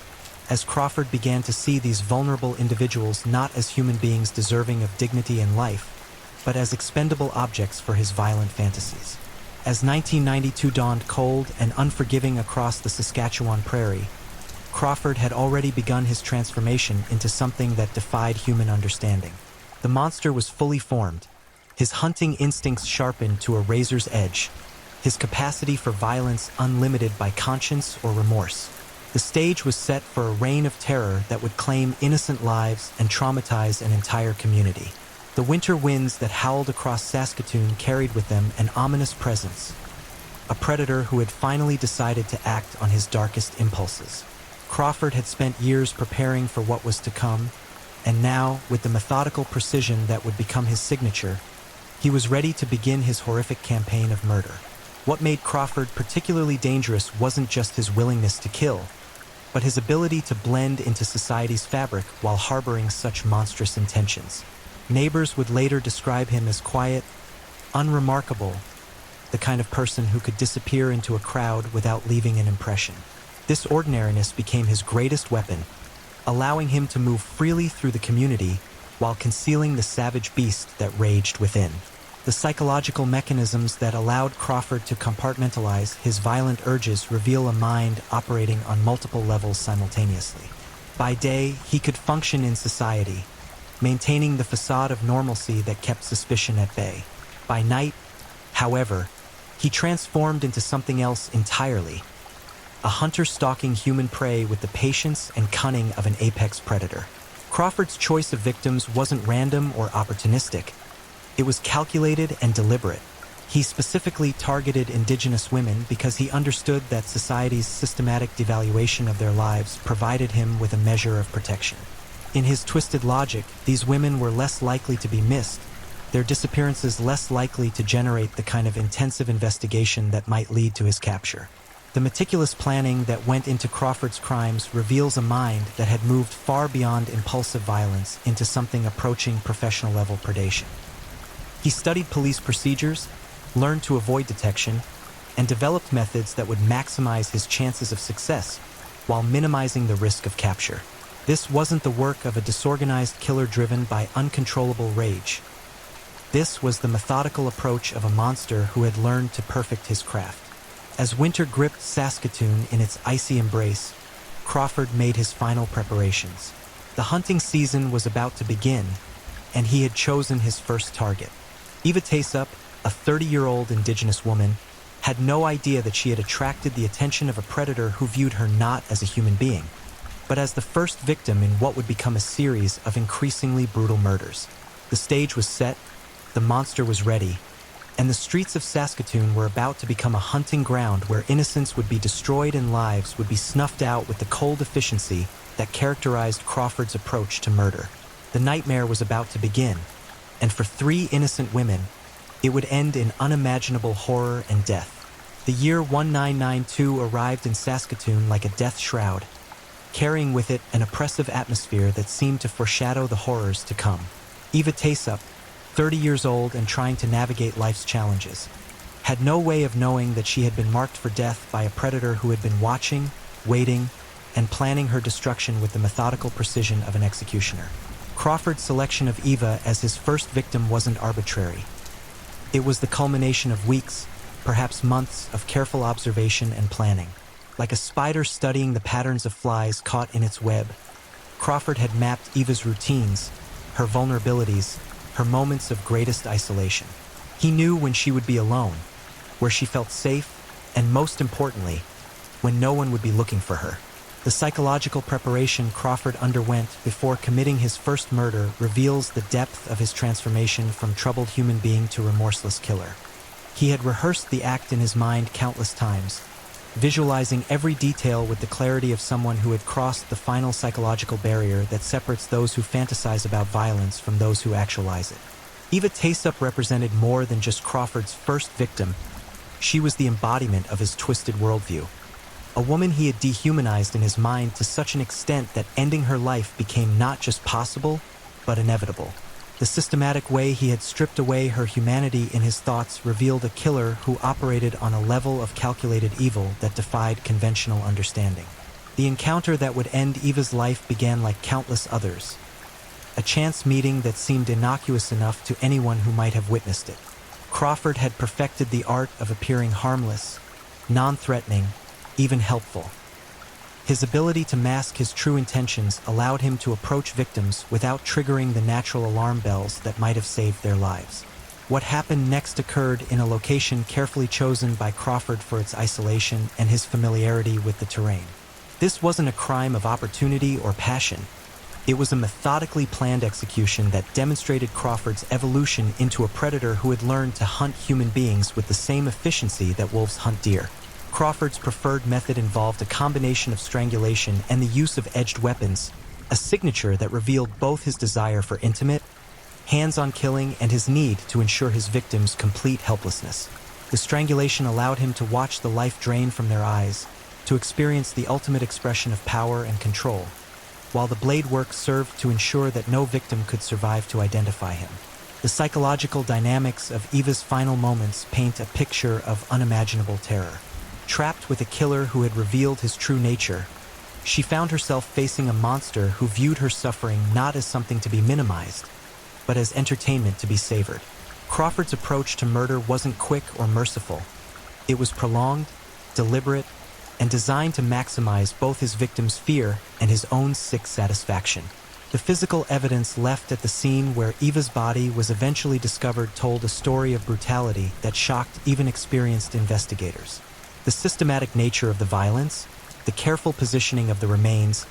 as Crawford began to see these vulnerable individuals not as human beings deserving of dignity and life, but as expendable objects for his violent fantasies. As 1992 dawned cold and unforgiving across the Saskatchewan prairie, Crawford had already begun his transformation into something that defied human understanding. The monster was fully formed, his hunting instincts sharpened to a razor's edge, his capacity for violence unlimited by conscience or remorse. The stage was set for a reign of terror that would claim innocent lives and traumatize an entire community. The winter winds that howled across Saskatoon carried with them an ominous presence, a predator who had finally decided to act on his darkest impulses. Crawford had spent years preparing for what was to come, and now, with the methodical precision that would become his signature, he was ready to begin his horrific campaign of murder. What made Crawford particularly dangerous wasn't just his willingness to kill, but his ability to blend into society's fabric while harboring such monstrous intentions. Neighbors would later describe him as quiet, unremarkable, the kind of person who could disappear into a crowd without leaving an impression. This ordinariness became his greatest weapon, allowing him to move freely through the community while concealing the savage beast that raged within. The psychological mechanisms that allowed Crawford to compartmentalize his violent urges reveal a mind operating on multiple levels simultaneously. By day, he could function in society, maintaining the facade of normalcy that kept suspicion at bay. By night, however, he transformed into something else entirely, a hunter stalking human prey with the patience and cunning of an apex predator. Crawford's choice of victims wasn't random or opportunistic. It was calculated and deliberate. He specifically targeted indigenous women because he understood that society's systematic devaluation of their lives provided him with a measure of protection. In his twisted logic, these women were less likely to be missed, their disappearances less likely to generate the kind of intensive investigation that might lead to his capture. The meticulous planning that went into Crawford's crimes reveals a mind that had moved far beyond impulsive violence into something approaching professional-level predation. He studied police procedures, learned to avoid detection, and developed methods that would maximize his chances of success while minimizing the risk of capture. This wasn't the work of a disorganized killer driven by uncontrollable rage. This was the methodical approach of a monster who had learned to perfect his craft. As winter gripped Saskatoon in its icy embrace, Crawford made his final preparations. The hunting season was about to begin, and he had chosen his first target. Eva Taysup, a 30-year-old Indigenous woman, had no idea that she had attracted the attention of a predator who viewed her not as a human being, but as the first victim in what would become a series of increasingly brutal murders. The stage was set, the monster was ready, and the streets of Saskatoon were about to become a hunting ground where innocence would be destroyed and lives would be snuffed out with the cold efficiency that characterized Crawford's approach to murder. The nightmare was about to begin, and for 3 innocent women, it would end in unimaginable horror and death. The year 1992 arrived in Saskatoon like a death shroud, carrying with it an oppressive atmosphere that seemed to foreshadow the horrors to come. Eva Taysup, 30 years old and trying to navigate life's challenges, had no way of knowing that she had been marked for death by a predator who had been watching, waiting, and planning her destruction with the methodical precision of an executioner. Crawford's selection of Eva as his first victim wasn't arbitrary. It was the culmination of weeks, perhaps months, of careful observation and planning. Like a spider studying the patterns of flies caught in its web, Crawford had mapped Eva's routines, her vulnerabilities, her moments of greatest isolation. He knew when she would be alone, where she felt safe, and most importantly, when no one would be looking for her. The psychological preparation Crawford underwent before committing his first murder reveals the depth of his transformation from troubled human being to remorseless killer. He had rehearsed the act in his mind countless times, visualizing every detail with the clarity of someone who had crossed the final psychological barrier that separates those who fantasize about violence from those who actualize it. Eva Taysup represented more than just Crawford's first victim. She was the embodiment of his twisted worldview. A woman he had dehumanized in his mind to such an extent that ending her life became not just possible, but inevitable. The systematic way he had stripped away her humanity in his thoughts revealed a killer who operated on a level of calculated evil that defied conventional understanding. The encounter that would end Eva's life began like countless others, a chance meeting that seemed innocuous enough to anyone who might have witnessed it. Crawford had perfected the art of appearing harmless, non-threatening, even helpful. His ability to mask his true intentions allowed him to approach victims without triggering the natural alarm bells that might have saved their lives. What happened next occurred in a location carefully chosen by Crawford for its isolation and his familiarity with the terrain. This wasn't a crime of opportunity or passion. It was a methodically planned execution that demonstrated Crawford's evolution into a predator who had learned to hunt human beings with the same efficiency that wolves hunt deer. Crawford's preferred method involved a combination of strangulation and the use of edged weapons, a signature that revealed both his desire for intimate, hands-on killing and his need to ensure his victims' complete helplessness. The strangulation allowed him to watch the life drain from their eyes, to experience the ultimate expression of power and control, while the blade work served to ensure that no victim could survive to identify him. The psychological dynamics of Eva's final moments paint a picture of unimaginable terror. Trapped with a killer who had revealed his true nature, she found herself facing a monster who viewed her suffering not as something to be minimized, but as entertainment to be savored. Crawford's approach to murder wasn't quick or merciful. It was prolonged, deliberate, and designed to maximize both his victim's fear and his own sick satisfaction. The physical evidence left at the scene where Eva's body was eventually discovered told a story of brutality that shocked even experienced investigators. The systematic nature of the violence, the careful positioning of the remains,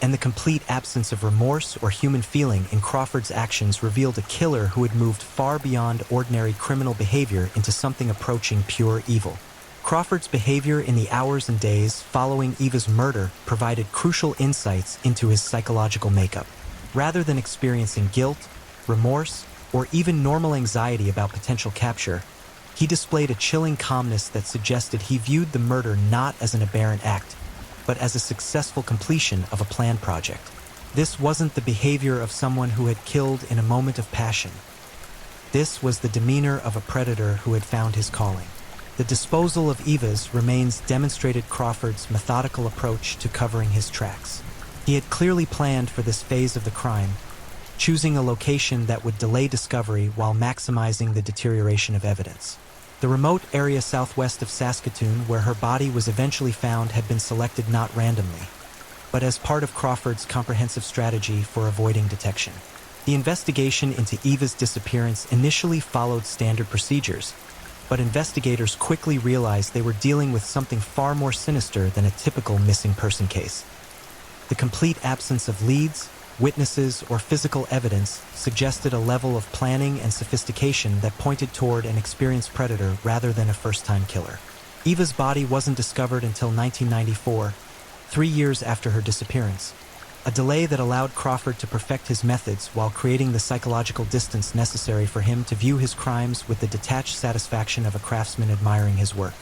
and the complete absence of remorse or human feeling in Crawford's actions revealed a killer who had moved far beyond ordinary criminal behavior into something approaching pure evil. Crawford's behavior in the hours and days following Eva's murder provided crucial insights into his psychological makeup. Rather than experiencing guilt, remorse, or even normal anxiety about potential capture, he displayed a chilling calmness that suggested he viewed the murder not as an aberrant act, but as a successful completion of a planned project. This wasn't the behavior of someone who had killed in a moment of passion. This was the demeanor of a predator who had found his calling. The disposal of Eva's remains demonstrated Crawford's methodical approach to covering his tracks. He had clearly planned for this phase of the crime, choosing a location that would delay discovery while maximizing the deterioration of evidence. The remote area southwest of Saskatoon where her body was eventually found had been selected not randomly, but as part of Crawford's comprehensive strategy for avoiding detection. The investigation into Eva's disappearance initially followed standard procedures, but investigators quickly realized they were dealing with something far more sinister than a typical missing person case. The complete absence of leads, witnesses, or physical evidence suggested a level of planning and sophistication that pointed toward an experienced predator rather than a first-time killer. Eva's body wasn't discovered until 1994, 3 years after her disappearance, a delay that allowed Crawford to perfect his methods while creating the psychological distance necessary for him to view his crimes with the detached satisfaction of a craftsman admiring his work.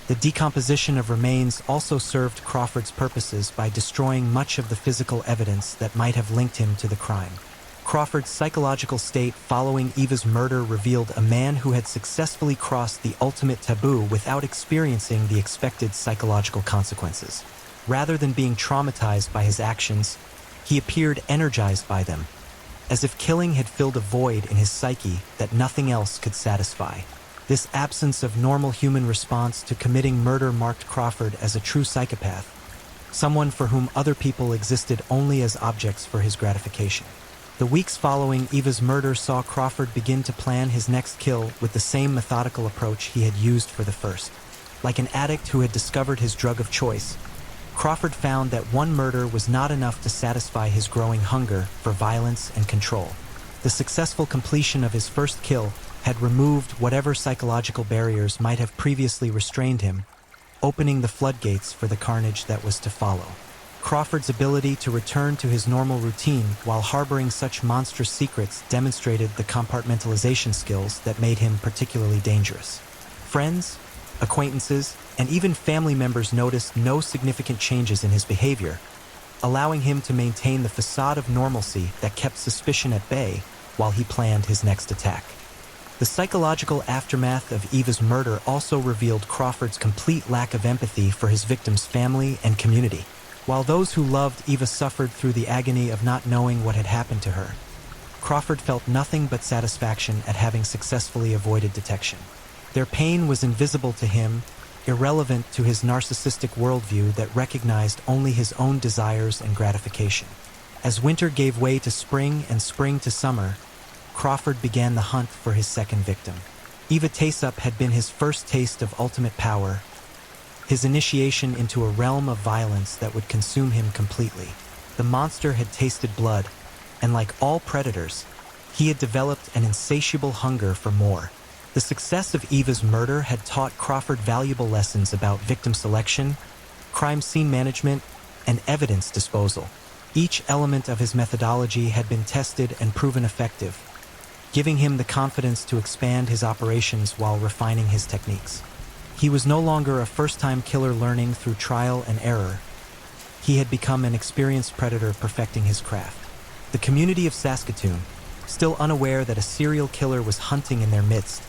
The decomposition of remains also served Crawford's purposes by destroying much of the physical evidence that might have linked him to the crime. Crawford's psychological state following Eva's murder revealed a man who had successfully crossed the ultimate taboo without experiencing the expected psychological consequences. Rather than being traumatized by his actions, he appeared energized by them, as if killing had filled a void in his psyche that nothing else could satisfy. This absence of normal human response to committing murder marked Crawford as a true psychopath, someone for whom other people existed only as objects for his gratification. The weeks following Eva's murder saw Crawford begin to plan his next kill with the same methodical approach he had used for the first. Like an addict who had discovered his drug of choice, Crawford found that one murder was not enough to satisfy his growing hunger for violence and control. The successful completion of his first kill had removed whatever psychological barriers might have previously restrained him, opening the floodgates for the carnage that was to follow. Crawford's ability to return to his normal routine while harboring such monstrous secrets demonstrated the compartmentalization skills that made him particularly dangerous. Friends, acquaintances, and even family members noticed no significant changes in his behavior, allowing him to maintain the facade of normalcy that kept suspicion at bay while he planned his next attack. The psychological aftermath of Eva's murder also revealed Crawford's complete lack of empathy for his victim's family and community. While those who loved Eva suffered through the agony of not knowing what had happened to her, Crawford felt nothing but satisfaction at having successfully avoided detection. Their pain was invisible to him, irrelevant to his narcissistic worldview that recognized only his own desires and gratification. As winter gave way to spring and spring to summer, Crawford began the hunt for his second victim. Eva Taysup had been his first taste of ultimate power, his initiation into a realm of violence that would consume him completely. The monster had tasted blood, and like all predators, he had developed an insatiable hunger for more. The success of Eva's murder had taught Crawford valuable lessons about victim selection, crime scene management, and evidence disposal. Each element of his methodology had been tested and proven effective, giving him the confidence to expand his operations while refining his techniques. He was no longer a first-time killer learning through trial and error. He had become an experienced predator perfecting his craft. The community of Saskatoon, still unaware that a serial killer was hunting in their midst,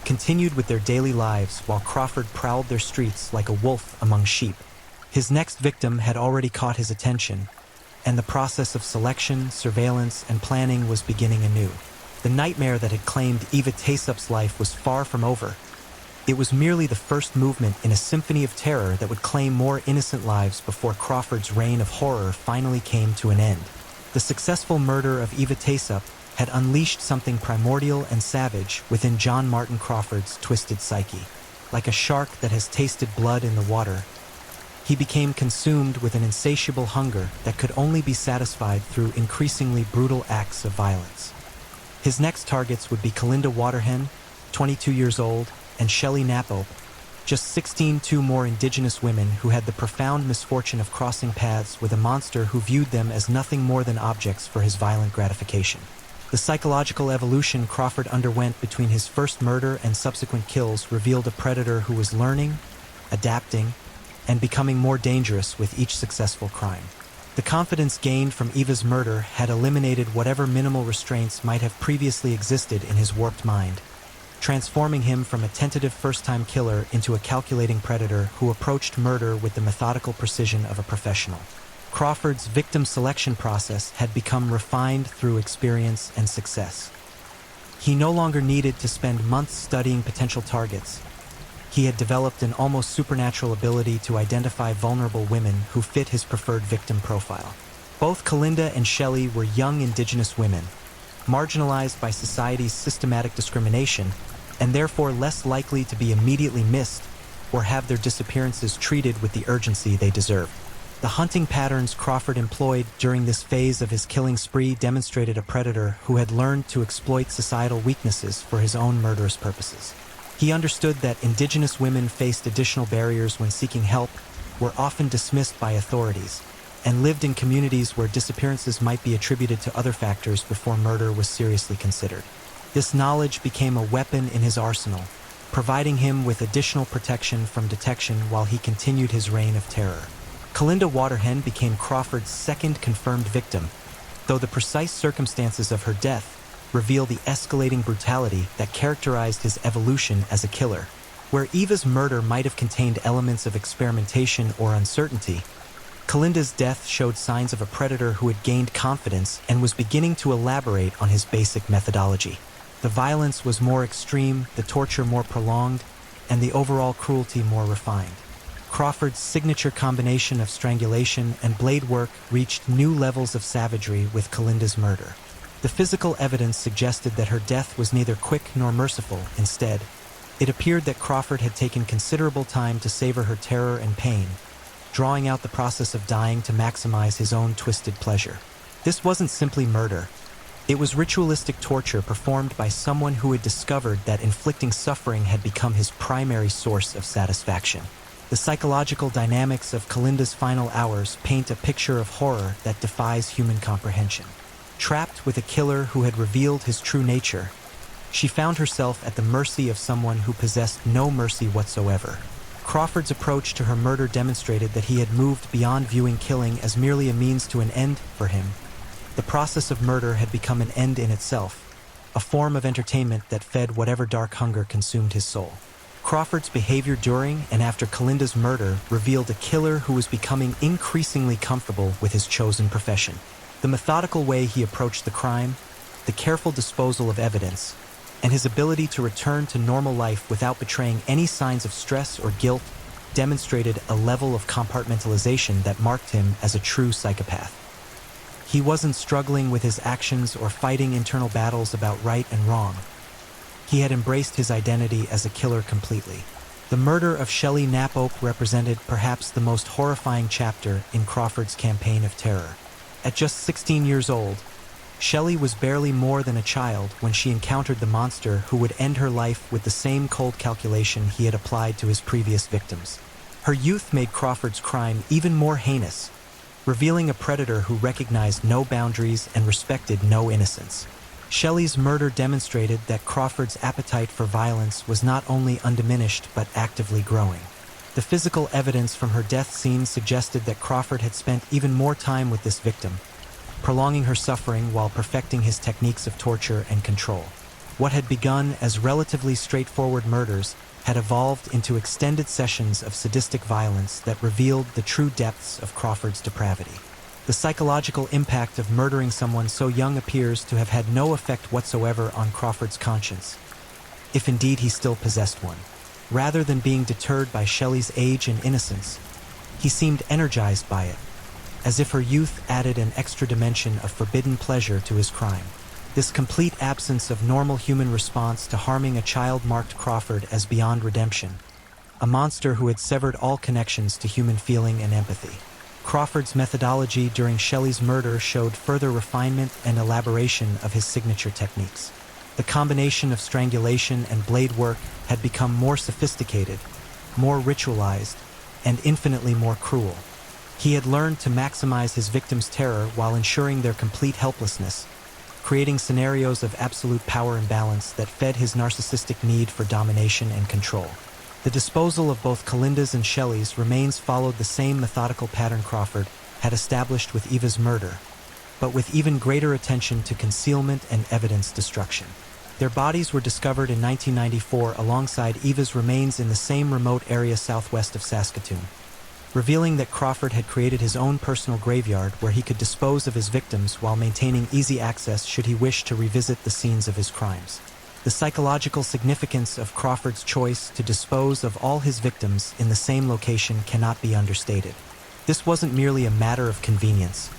continued with their daily lives while Crawford prowled their streets like a wolf among sheep. His next victim had already caught his attention, and the process of selection, surveillance, and planning was beginning anew. The nightmare that had claimed Eva Taysup's life was far from over. It was merely the first movement in a symphony of terror that would claim more innocent lives before Crawford's reign of horror finally came to an end. The successful murder of Eva Taysup had unleashed something primordial and savage within John Martin Crawford's twisted psyche. Like a shark that has tasted blood in the water, he became consumed with an insatiable hunger that could only be satisfied through increasingly brutal acts of violence. His next targets would be Kalinda Waterhen, 22 years old, and Shelley Knappel, just 16, two more Indigenous women who had the profound misfortune of crossing paths with a monster who viewed them as nothing more than objects for his violent gratification. The psychological evolution Crawford underwent between his first murder and subsequent kills revealed a predator who was learning, adapting, and becoming more dangerous with each successful crime. The confidence gained from Eva's murder had eliminated whatever minimal restraints might have previously existed in his warped mind, transforming him from a tentative first-time killer into a calculating predator who approached murder with the methodical precision of a professional. Crawford's victim selection process had become refined through experience and success. He no longer needed to spend months studying potential targets. He had developed an almost supernatural ability to identify vulnerable women who fit his preferred victim profile. Both Kalinda and Shelley were young indigenous women, marginalized by society's systematic discrimination, and therefore less likely to be immediately missed or have their disappearances treated with the urgency they deserved. The hunting patterns Crawford employed during this phase of his killing spree demonstrated a predator who had learned to exploit societal weaknesses for his own murderous purposes. He understood that indigenous women faced additional barriers when seeking help, were often dismissed by authorities, and lived in communities where disappearances might be attributed to other factors before murder was seriously considered. This knowledge became a weapon in his arsenal, providing him with additional protection from detection while he continued his reign of terror. Kalinda Waterhen became Crawford's second confirmed victim, though the precise circumstances of her death reveal the escalating brutality that characterized his evolution as a killer. Where Eva's murder might have contained elements of experimentation or uncertainty, Kalinda's death showed signs of a predator who had gained confidence and was beginning to elaborate on his basic methodology. The violence was more extreme, the torture more prolonged, and the overall cruelty more refined. Crawford's signature combination of strangulation and blade work reached new levels of savagery with Kalinda's murder. The physical evidence suggested that her death was neither quick nor merciful. Instead, it appeared that Crawford had taken considerable time to savor her terror and pain, drawing out the process of dying to maximize his own twisted pleasure. This wasn't simply murder. It was ritualistic torture performed by someone who had discovered that inflicting suffering had become his primary source of satisfaction. The psychological dynamics of Kalinda's final hours paint a picture of horror that defies human comprehension. Trapped with a killer who had revealed his true nature, she found herself at the mercy of someone who possessed no mercy whatsoever. Crawford's approach to her murder demonstrated that he had moved beyond viewing killing as merely a means to an end for him. The process of murder had become an end in itself, a form of entertainment that fed whatever dark hunger consumed his soul. Crawford's behavior during and after Kalinda's murder revealed a killer who was becoming increasingly comfortable with his chosen profession. The methodical way he approached the crime, the careful disposal of evidence, and his ability to return to normal life without betraying any signs of stress or guilt demonstrated a level of compartmentalization that marked him as a true psychopath. He wasn't struggling with his actions or fighting internal battles about right and wrong. He had embraced his identity as a killer completely. The murder of Shelley Knapp Oak represented perhaps the most horrifying chapter in Crawford's campaign of terror. At just 16 years old, Shelley was barely more than a child when she encountered the monster who would end her life with the same cold calculation he had applied to his previous victims. Her youth made Crawford's crime even more heinous, revealing a predator who recognized no boundaries and respected no innocence. Shelley's murder demonstrated that Crawford's appetite for violence was not only undiminished but actively growing. The physical evidence from her death scene suggested that Crawford had spent even more time with this victim, prolonging her suffering while perfecting his techniques of torture and control. What had begun as relatively straightforward murders had evolved into extended sessions of sadistic violence that revealed the true depths of Crawford's depravity. The psychological impact of murdering someone so young appears to have had no effect whatsoever on Crawford's conscience, if indeed he still possessed one. Rather than being deterred by Shelley's age and innocence, he seemed energized by it, as if her youth added an extra dimension of forbidden pleasure to his crime. This complete absence of normal human response to harming a child marked Crawford as beyond redemption, a monster who had severed all connections to human feeling and empathy. Crawford's methodology during Shelley's murder showed further refinement and elaboration of his signature techniques. The combination of strangulation and blade work had become more sophisticated, more ritualized, and infinitely more cruel. He had learned to maximize his victims' terror while ensuring their complete helplessness, creating scenarios of absolute power imbalance that fed his narcissistic need for domination and control. The disposal of both Kalinda's and Shelley's remains followed the same methodical pattern Crawford had established with Eva's murder, but with even greater attention to concealment and evidence destruction. Their bodies were discovered in 1994 alongside Eva's remains in the same remote area southwest of Saskatoon, revealing that Crawford had created his own personal graveyard where he could dispose of his victims while maintaining easy access should he wish to revisit the scenes of his crimes. The psychological significance of Crawford's choice to dispose of all his victims in the same location cannot be understated. This wasn't merely a matter of convenience.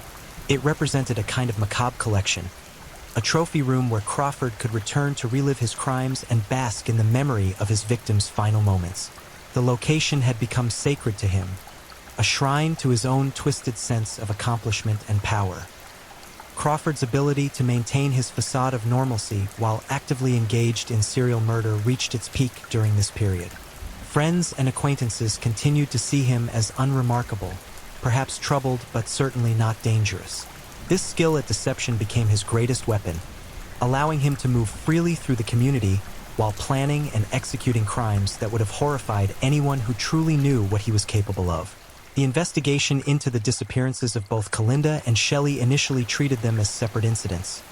It represented a kind of macabre collection, a trophy room where Crawford could return to relive his crimes and bask in the memory of his victims' final moments. The location had become sacred to him, a shrine to his own twisted sense of accomplishment and power. Crawford's ability to maintain his facade of normalcy while actively engaged in serial murder reached its peak during this period. Friends and acquaintances continued to see him as unremarkable, perhaps troubled but certainly not dangerous. This skill at deception became his greatest weapon, allowing him to move freely through the community while planning and executing crimes that would have horrified anyone who truly knew what he was capable of. The investigation into the disappearances of both Kalinda and Shelley initially treated them as separate incidents,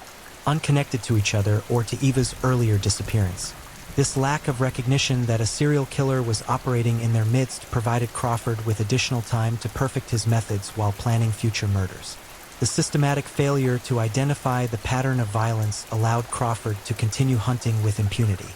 unconnected to each other or to Eva's earlier disappearance. This lack of recognition that a serial killer was operating in their midst provided Crawford with additional time to perfect his methods while planning future murders. The systematic failure to identify the pattern of violence allowed Crawford to continue hunting with impunity.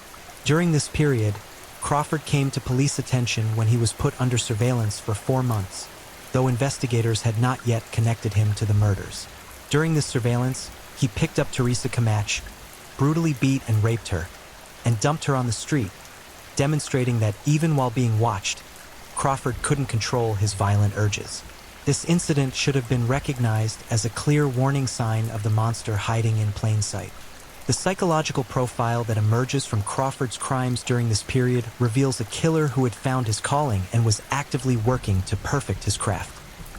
During this period, Crawford came to police attention when he was put under surveillance for 4 months, though investigators had not yet connected him to the murders. During this surveillance, he picked up Teresa Camacho, brutally beat and raped her, and dumped her on the street, demonstrating that even while being watched, Crawford couldn't control his violent urges. This incident should have been recognized as a clear warning sign of the monster hiding in plain sight. The psychological profile that emerges from Crawford's crimes during this period reveals a killer who had found his calling and was actively working to perfect his craft.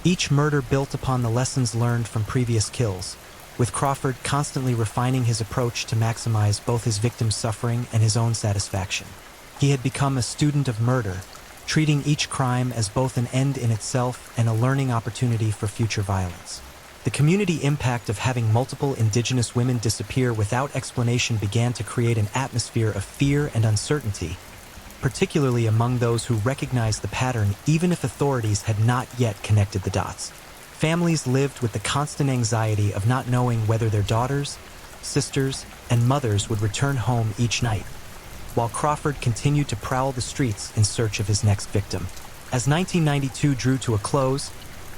Each murder built upon the lessons learned from previous kills, with Crawford constantly refining his approach to maximize both his victim's suffering and his own satisfaction. He had become a student of murder, treating each crime as both an end in itself and a learning opportunity for future violence. The community impact of having multiple Indigenous women disappear without explanation began to create an atmosphere of fear and uncertainty, particularly among those who recognized the pattern even if authorities had not yet connected the dots. Families lived with the constant anxiety of not knowing whether their daughters, sisters, and mothers would return home each night, while Crawford continued to prowl the streets in search of his next victim. As 1992 drew to a close,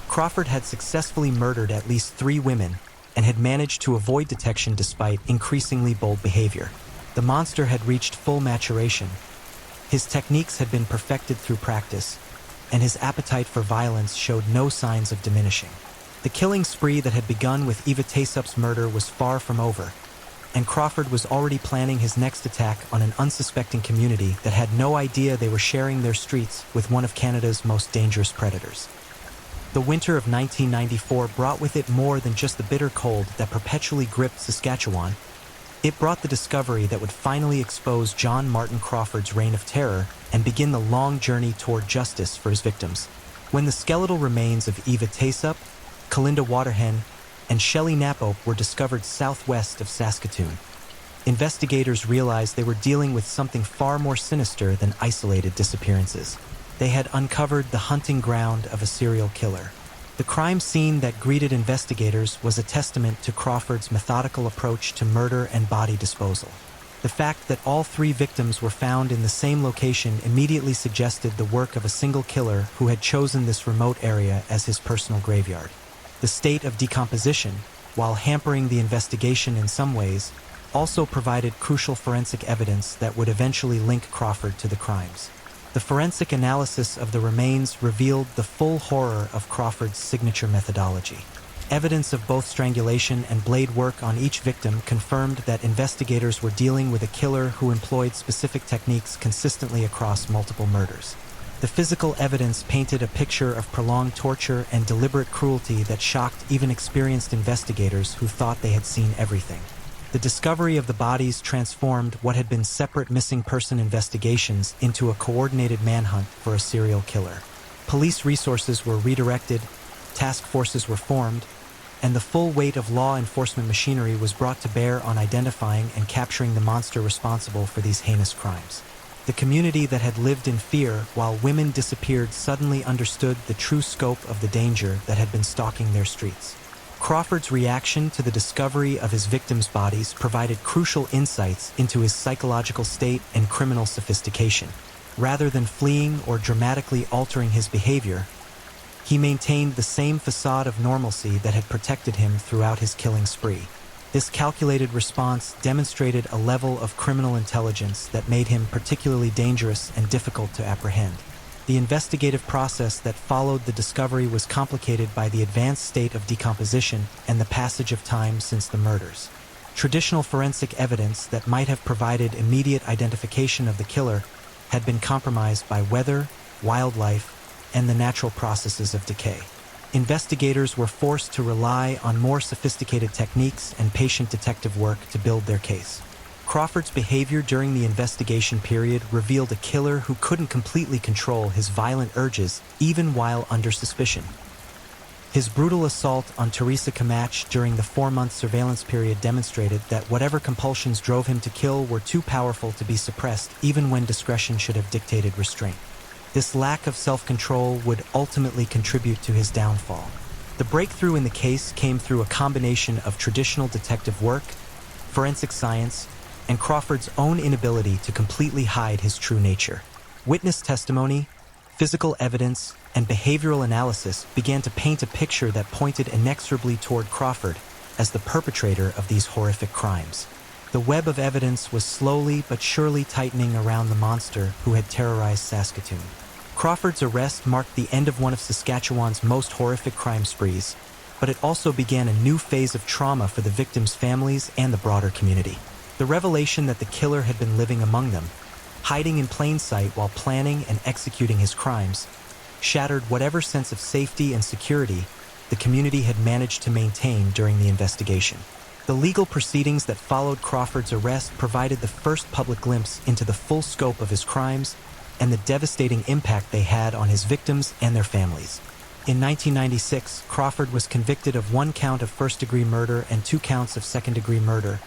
Crawford had successfully murdered at least 3 women and had managed to avoid detection despite increasingly bold behavior. The monster had reached full maturation. His techniques had been perfected through practice, and his appetite for violence showed no signs of diminishing. The killing spree that had begun with Eva Taysup's murder was far from over, and Crawford was already planning his next attack on an unsuspecting community that had no idea they were sharing their streets with one of Canada's most dangerous predators. The winter of 1994 brought with it more than just the bitter cold that perpetually gripped Saskatchewan. It brought the discovery that would finally expose John Martin Crawford's reign of terror and begin the long journey toward justice for his victims. When the skeletal remains of Eva Taysup, Kalinda Waterhen, and Shelley Knapp were discovered southwest of Saskatoon, investigators realized they were dealing with something far more sinister than isolated disappearances. They had uncovered the hunting ground of a serial killer. The crime scene that greeted investigators was a testament to Crawford's methodical approach to murder and body disposal. The fact that all 3 victims were found in the same location immediately suggested the work of a single killer who had chosen this remote area as his personal graveyard. The state of decomposition, while hampering the investigation in some ways, also provided crucial forensic evidence that would eventually link Crawford to the crimes. The forensic analysis of the remains revealed the full horror of Crawford's signature methodology. Evidence of both strangulation and blade work on each victim confirmed that investigators were dealing with a killer who employed specific techniques consistently across multiple murders. The physical evidence painted a picture of prolonged torture and deliberate cruelty that shocked even experienced investigators who thought they had seen everything. The discovery of the bodies transformed what had been separate missing person investigations into a coordinated manhunt for a serial killer. Police resources were redirected, task forces were formed, and the full weight of law enforcement machinery was brought to bear on identifying and capturing the monster responsible for these heinous crimes. The community that had lived in fear while women disappeared suddenly understood the true scope of the danger that had been stalking their streets. Crawford's reaction to the discovery of his victims' bodies provided crucial insights into his psychological state and criminal sophistication. Rather than fleeing or dramatically altering his behavior, he maintained the same facade of normalcy that had protected him throughout his killing spree. This calculated response demonstrated a level of criminal intelligence that made him particularly dangerous and difficult to apprehend. The investigative process that followed the discovery was complicated by the advanced state of decomposition and the passage of time since the murders. Traditional forensic evidence that might have provided immediate identification of the killer had been compromised by weather, wildlife, and the natural processes of decay. Investigators were forced to rely on more sophisticated techniques and patient detective work to build their case. Crawford's behavior during the investigation period revealed a killer who couldn't completely control his violent urges even while under suspicion. His brutal assault on Teresa Camacho during the 4-month surveillance period demonstrated that whatever compulsions drove him to kill were too powerful to be suppressed even when discretion should have dictated restraint. This lack of self-control would ultimately contribute to his downfall. The breakthrough in the case came through a combination of traditional detective work, forensic science, and Crawford's own inability to completely hide his true nature. Witness testimony, physical evidence, and behavioral analysis began to paint a picture that pointed inexorably toward Crawford as the perpetrator of these horrific crimes. The web of evidence was slowly but surely tightening around the monster who had terrorized Saskatoon. Crawford's arrest marked the end of one of Saskatchewan's most horrific crime sprees, but it also began a new phase of trauma for the victims' families and the broader community. The revelation that the killer had been living among them, hiding in plain sight while planning and executing his crimes, shattered whatever sense of safety and security the community had managed to maintain during the investigation. The legal proceedings that followed Crawford's arrest provided the first public glimpse into the full scope of his crimes and the devastating impact they had on his victims and their families. In 1996, Crawford was convicted of 1 count of first-degree murder and 2 counts of second-degree murder,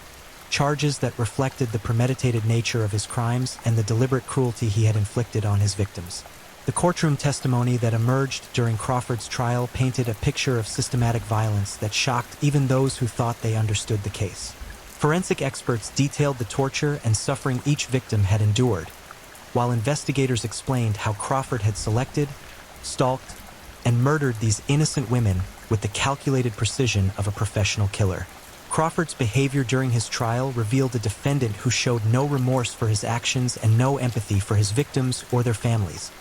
charges that reflected the premeditated nature of his crimes and the deliberate cruelty he had inflicted on his victims. The courtroom testimony that emerged during Crawford's trial painted a picture of systematic violence that shocked even those who thought they understood the case. Forensic experts detailed the torture and suffering each victim had endured, while investigators explained how Crawford had selected, stalked, and murdered these innocent women with the calculated precision of a professional killer. Crawford's behavior during his trial revealed a defendant who showed no remorse for his actions and no empathy for his victims or their families.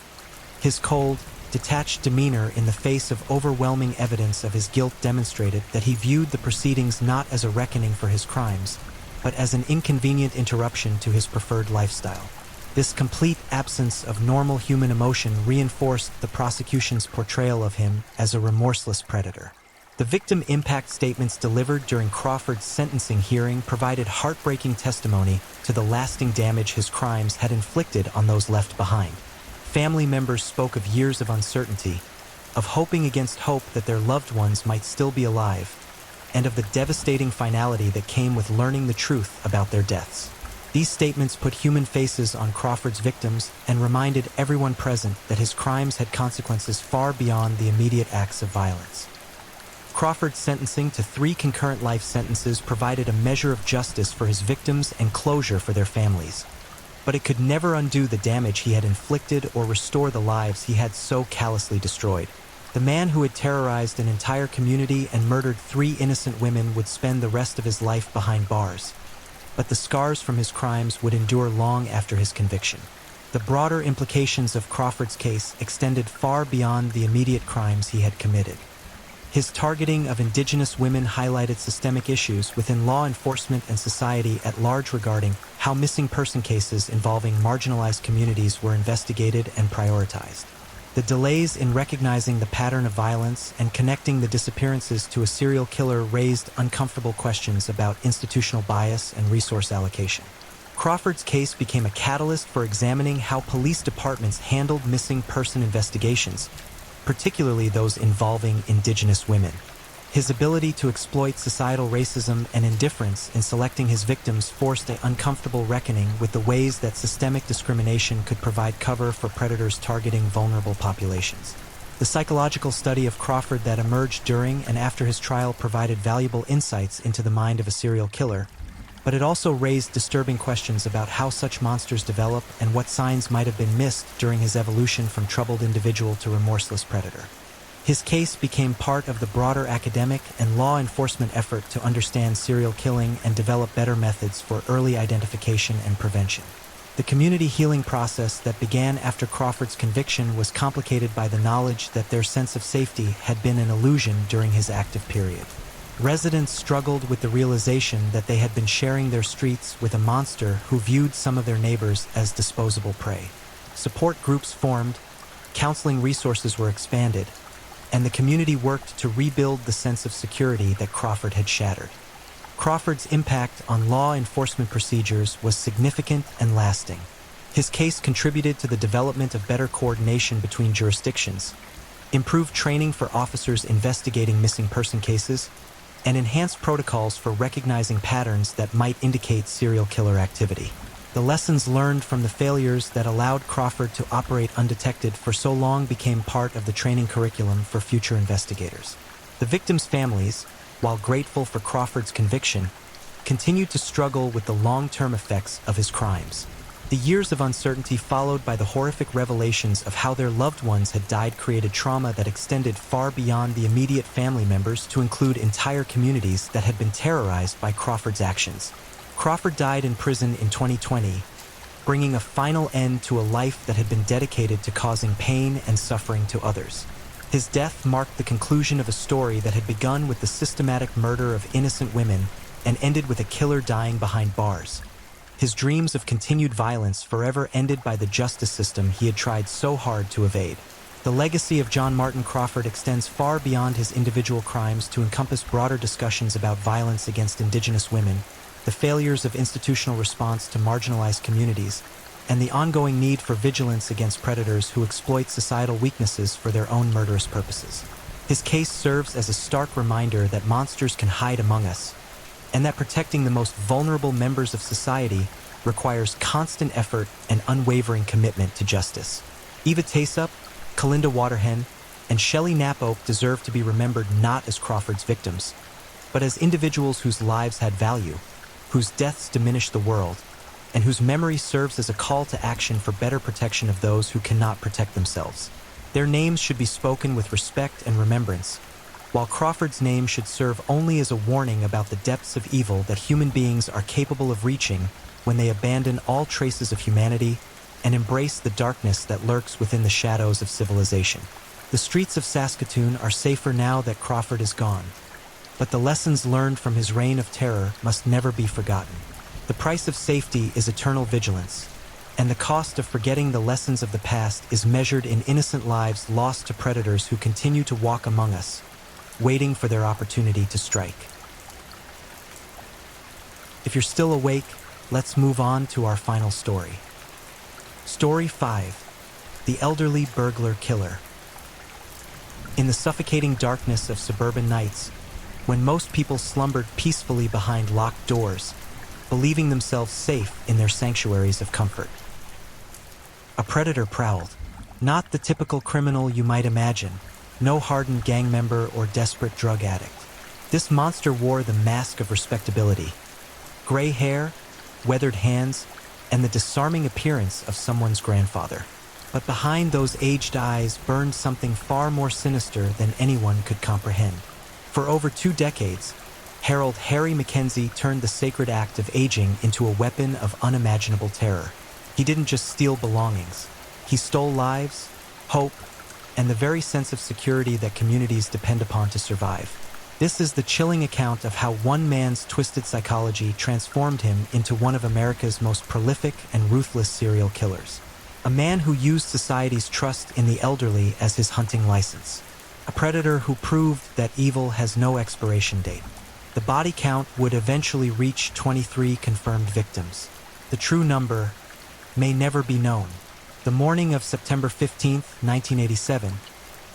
His cold, detached demeanor in the face of overwhelming evidence of his guilt demonstrated that he viewed the proceedings not as a reckoning for his crimes, but as an inconvenient interruption to his preferred lifestyle. This complete absence of normal human emotion reinforced the prosecution's portrayal of him as a remorseless predator. The victim impact statements delivered during Crawford's sentencing hearing provided heartbreaking testimony to the lasting damage his crimes had inflicted on those left behind. Family members spoke of years of uncertainty, of hoping against hope that their loved ones might still be alive, and of the devastating finality that came with learning the truth about their deaths. These statements put human faces on Crawford's victims and reminded everyone present that his crimes had consequences far beyond the immediate acts of violence. Crawford's sentencing to 3 concurrent life sentences provided a measure of justice for his victims and closure for their families. But it could never undo the damage he had inflicted or restore the lives he had so callously destroyed. The man who had terrorized an entire community and murdered 3 innocent women would spend the rest of his life behind bars. But the scars from his crimes would endure long after his conviction. The broader implications of Crawford's case extended far beyond the immediate crimes he had committed. His targeting of Indigenous women highlighted systemic issues within law enforcement and society at large regarding how missing person cases involving marginalized communities were investigated and prioritized. The delays in recognizing the pattern of violence and connecting the disappearances to a serial killer raised uncomfortable questions about institutional bias and resource allocation. Crawford's case became a catalyst for examining how police departments handled missing person investigations, particularly those involving Indigenous women. His ability to exploit societal racism and indifference in selecting his victims forced an uncomfortable reckoning with the ways that systemic discrimination could provide cover for predators targeting vulnerable populations. The psychological study of Crawford that emerged during and after his trial provided valuable insights into the mind of a serial killer, but it also raised disturbing questions about how such monsters develop and what signs might have been missed during his evolution from troubled individual to remorseless predator. His case became part of the broader academic and law enforcement effort to understand serial killing and develop better methods for early identification and prevention. The community healing process that began after Crawford's conviction was complicated by the knowledge that their sense of safety had been an illusion during his active period. Residents struggled with the realization that they had been sharing their streets with a monster who viewed some of their neighbors as disposable prey. Support groups formed, counseling resources were expanded, and the community worked to rebuild the sense of security that Crawford had shattered. Crawford's impact on law enforcement procedures was significant and lasting. His case contributed to the development of better coordination between jurisdictions, improved training for officers investigating missing person cases, and enhanced protocols for recognizing patterns that might indicate serial killer activity. The lessons learned from the failures that allowed Crawford to operate undetected for so long became part of the training curriculum for future investigators. The victims' families, while grateful for Crawford's conviction, continued to struggle with the long-term effects of his crimes. The years of uncertainty followed by the horrific revelations of how their loved ones had died created trauma that extended far beyond the immediate family members to include entire communities that had been terrorized by Crawford's actions. Crawford died in prison in 2020, bringing a final end to a life that had been dedicated to causing pain and suffering to others. His death marked the conclusion of a story that had begun with the systematic murder of innocent women and ended with a killer dying behind bars. His dreams of continued violence forever ended by the justice system he had tried so hard to evade. The legacy of John Martin Crawford extends far beyond his individual crimes to encompass broader discussions about violence against Indigenous women, the failures of institutional response to marginalized communities, and the ongoing need for vigilance against predators who exploit societal weaknesses for their own murderous purposes. His case serves as a stark reminder that monsters can hide among us, and that protecting the most vulnerable members of society requires constant effort and unwavering commitment to justice. Eva Taysup, Kalinda Waterhen, and Shelley Knapoke deserve to be remembered not as Crawford's victims, but as individuals whose lives had value, whose deaths diminished the world, and whose memory serves as a call to action for better protection of those who cannot protect themselves. Their names should be spoken with respect and remembrance, while Crawford's name should serve only as a warning about the depths of evil that human beings are capable of reaching when they abandon all traces of humanity and embrace the darkness that lurks within the shadows of civilization. The streets of Saskatoon are safer now that Crawford is gone, but the lessons learned from his reign of terror must never be forgotten. The price of safety is eternal vigilance, and the cost of forgetting the lessons of the past is measured in innocent lives lost to predators who continue to walk among us, waiting for their opportunity to strike. If you're still awake, let's move on to our final story. Story 5: The Elderly Burglar Killer. In the suffocating darkness of suburban nights, when most people slumbered peacefully behind locked doors, believing themselves safe in their sanctuaries of comfort, a predator prowled. Not the typical criminal you might imagine, no hardened gang member or desperate drug addict. This monster wore the mask of respectability: gray hair, weathered hands, and the disarming appearance of someone's grandfather. But behind those aged eyes burned something far more sinister than anyone could comprehend. For over 2 decades, Harold Harry Mackenzie turned the sacred act of aging into a weapon of unimaginable terror. He didn't just steal belongings. He stole lives, hope, and the very sense of security that communities depend upon to survive. This is the chilling account of how one man's twisted psychology transformed him into one of America's most prolific and ruthless serial killers. A man who used society's trust in the elderly as his hunting license. A predator who proved that evil has no expiration date. The body count would eventually reach 23 confirmed victims. The true number may never be known. The morning of September 15th, 1987,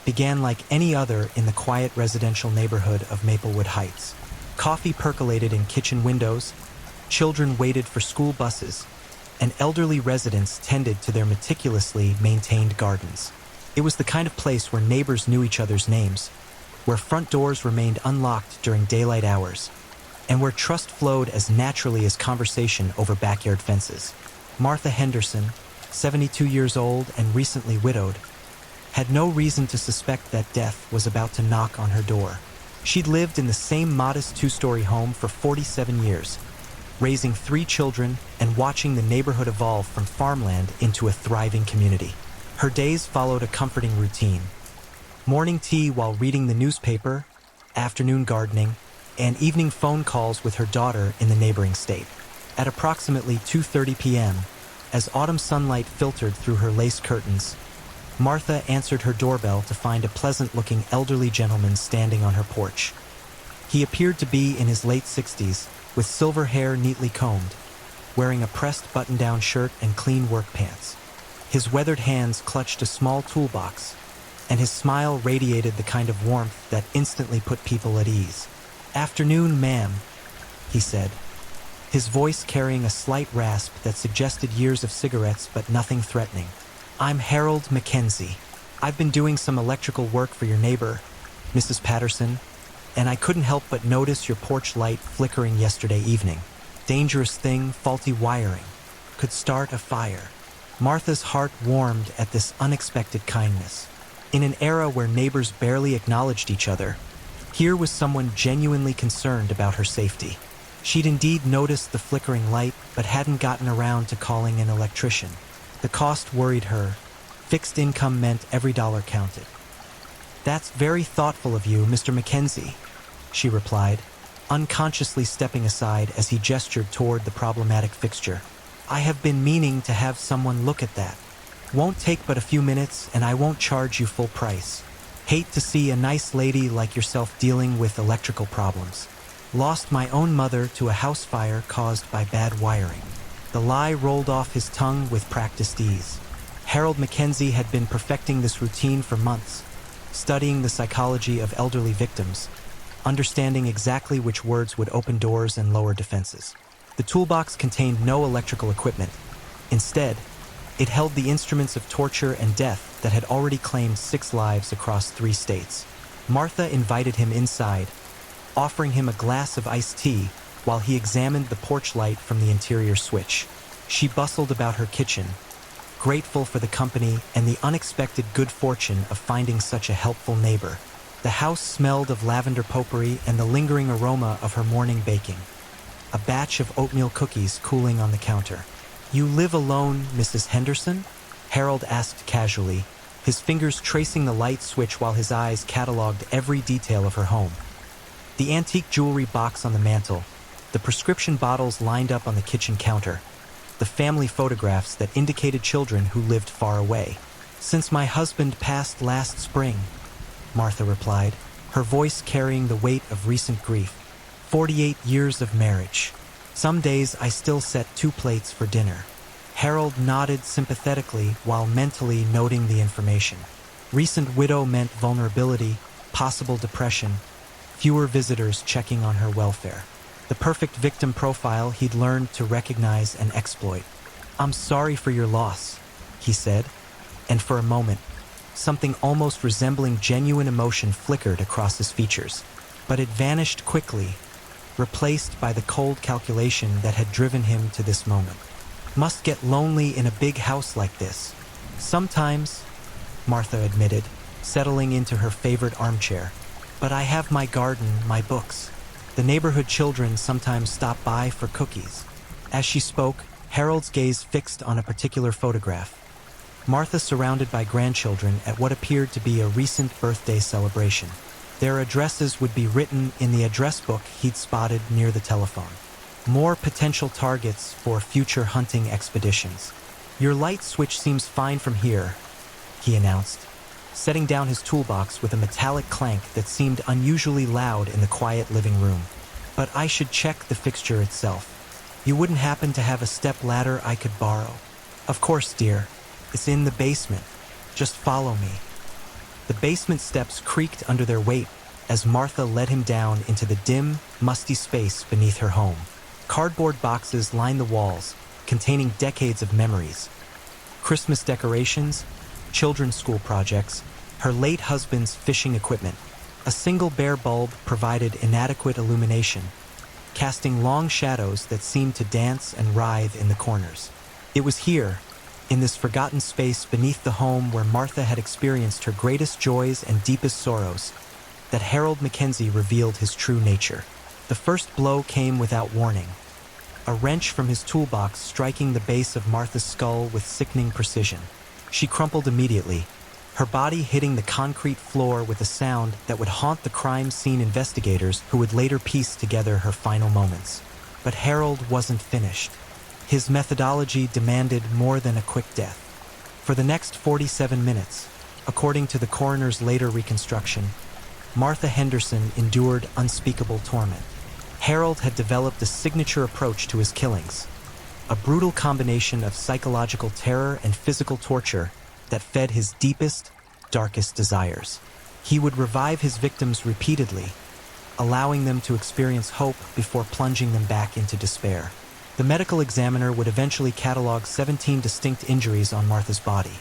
began like any other in the quiet residential neighborhood of Maplewood Heights. Coffee percolated in kitchen windows, children waited for school buses, and elderly residents tended to their meticulously maintained gardens. It was the kind of place where neighbors knew each other's names, where front doors remained unlocked during daylight hours, and where trust flowed as naturally as conversation over backyard fences. Martha Henderson, 72 years old and recently widowed, had no reason to suspect that death was about to knock on her door. She'd lived in the same modest two-story home for 47 years, raising 3 children and watching the neighborhood evolve from farmland into a thriving community. Her days followed a comforting routine. Morning tea while reading the newspaper, afternoon gardening, and evening phone calls with her daughter in the neighboring state. At approximately 2:30 p.m., as autumn sunlight filtered through her lace curtains, Martha answered her doorbell to find a pleasant-looking elderly gentleman standing on her porch. He appeared to be in his late 60s, with silver hair neatly combed, wearing a pressed button-down shirt and clean work pants. His weathered hands clutched a small toolbox, and his smile radiated the kind of warmth that instantly put people at ease. "Afternoon, ma'am," he said, his voice carrying a slight rasp that suggested years of cigarettes but nothing threatening. "I'm Harold Mackenzie. I've been doing some electrical work for your neighbor, Mrs. Patterson, and I couldn't help but notice your porch light flickering yesterday evening. Dangerous thing, faulty wiring. Could start a fire." Martha's heart warmed at this unexpected kindness. In an era where neighbors barely acknowledged each other, here was someone genuinely concerned about her safety. She'd indeed noticed the flickering light, but hadn't gotten around to calling an electrician. The cost worried her. Fixed income meant every dollar counted. "That's very thoughtful of you, Mr. Mackenzie," she replied, unconsciously stepping aside as he gestured toward the problematic fixture. "I have been meaning to have someone look at that. Won't take but a few minutes, and I won't charge you full price. Hate to see a nice lady like yourself dealing with electrical problems. Lost my own mother to a house fire caused by bad wiring." The lie rolled off his tongue with practiced ease. Harold Mackenzie had been perfecting this routine for months, studying the psychology of elderly victims, understanding exactly which words would open doors and lower defenses. The toolbox contained no electrical equipment. Instead, it held the instruments of torture and death that had already claimed 6 lives across 3 states. Martha invited him inside, offering him a glass of iced tea while he examined the porch light from the interior switch. She bustled about her kitchen, grateful for the company and the unexpected good fortune of finding such a helpful neighbor. The house smelled of lavender potpourri and the lingering aroma of her morning baking, a batch of oatmeal cookies cooling on the counter. "You live alone, Mrs. Henderson?" Harold asked casually, his fingers tracing the light switch while his eyes cataloged every detail of her home. The antique jewelry box on the mantel, the prescription bottles lined up on the kitchen counter, the family photographs that indicated children who lived far away. "Since my husband passed last spring," Martha replied, her voice carrying the weight of recent grief. 48 years of marriage. Some days I still set 2 plates for dinner." Harold nodded sympathetically while mentally noting the information. Recent widow meant vulnerability, possible depression, fewer visitors checking on her welfare. The perfect victim profile he'd learned to recognize and exploit. "I'm sorry for your loss," he said, and for a moment, something almost resembling genuine emotion flickered across his features. But it vanished quickly, replaced by the cold calculation that had driven him to this moment. "Must get lonely in a big house like this." "Sometimes," Martha admitted, settling into her favorite armchair. "But I have my garden, my books. The neighborhood children sometimes stop by for cookies." As she spoke, Harold's gaze fixed on a particular photograph. Martha surrounded by grandchildren at what appeared to be a recent birthday celebration. Their addresses would be written in the address book he'd spotted near the telephone. More potential targets for future hunting expeditions. "Your light switch seems fine from here," he announced, setting down his toolbox with a metallic clank that seemed unusually loud in the quiet living room. "But I should check the fixture itself. You wouldn't happen to have a step ladder I could borrow?" "Of course, dear. It's in the basement. Just follow me." The basement steps creaked under their weight as Martha led him down into the dim, musty space beneath her home. Cardboard boxes lined the walls, containing decades of memories. Christmas decorations, children's school projects, her late husband's fishing equipment. A single bare bulb provided inadequate illumination, casting long shadows that seemed to dance and writhe in the corners. It was here, in this forgotten space beneath the home where Martha had experienced her greatest joys and deepest sorrows, that Harold Mackenzie revealed his true nature. The first blow came without warning, a wrench from his toolbox striking the base of Martha's skull with sickening precision. She crumpled immediately, her body hitting the concrete floor with a sound that would haunt the crime scene investigators who would later piece together her final moments. But Harold wasn't finished. His methodology demanded more than a quick death. For the next 47 minutes, according to the coroner's later reconstruction, Martha Henderson endured unspeakable torment. Harold had developed a signature approach to his killings, a brutal combination of psychological terror and physical torture that fed his deepest, darkest desires. He would revive his victims repeatedly, allowing them to experience hope before plunging them back into despair. The medical examiner would eventually catalog 17 distinct injuries on Martha's body.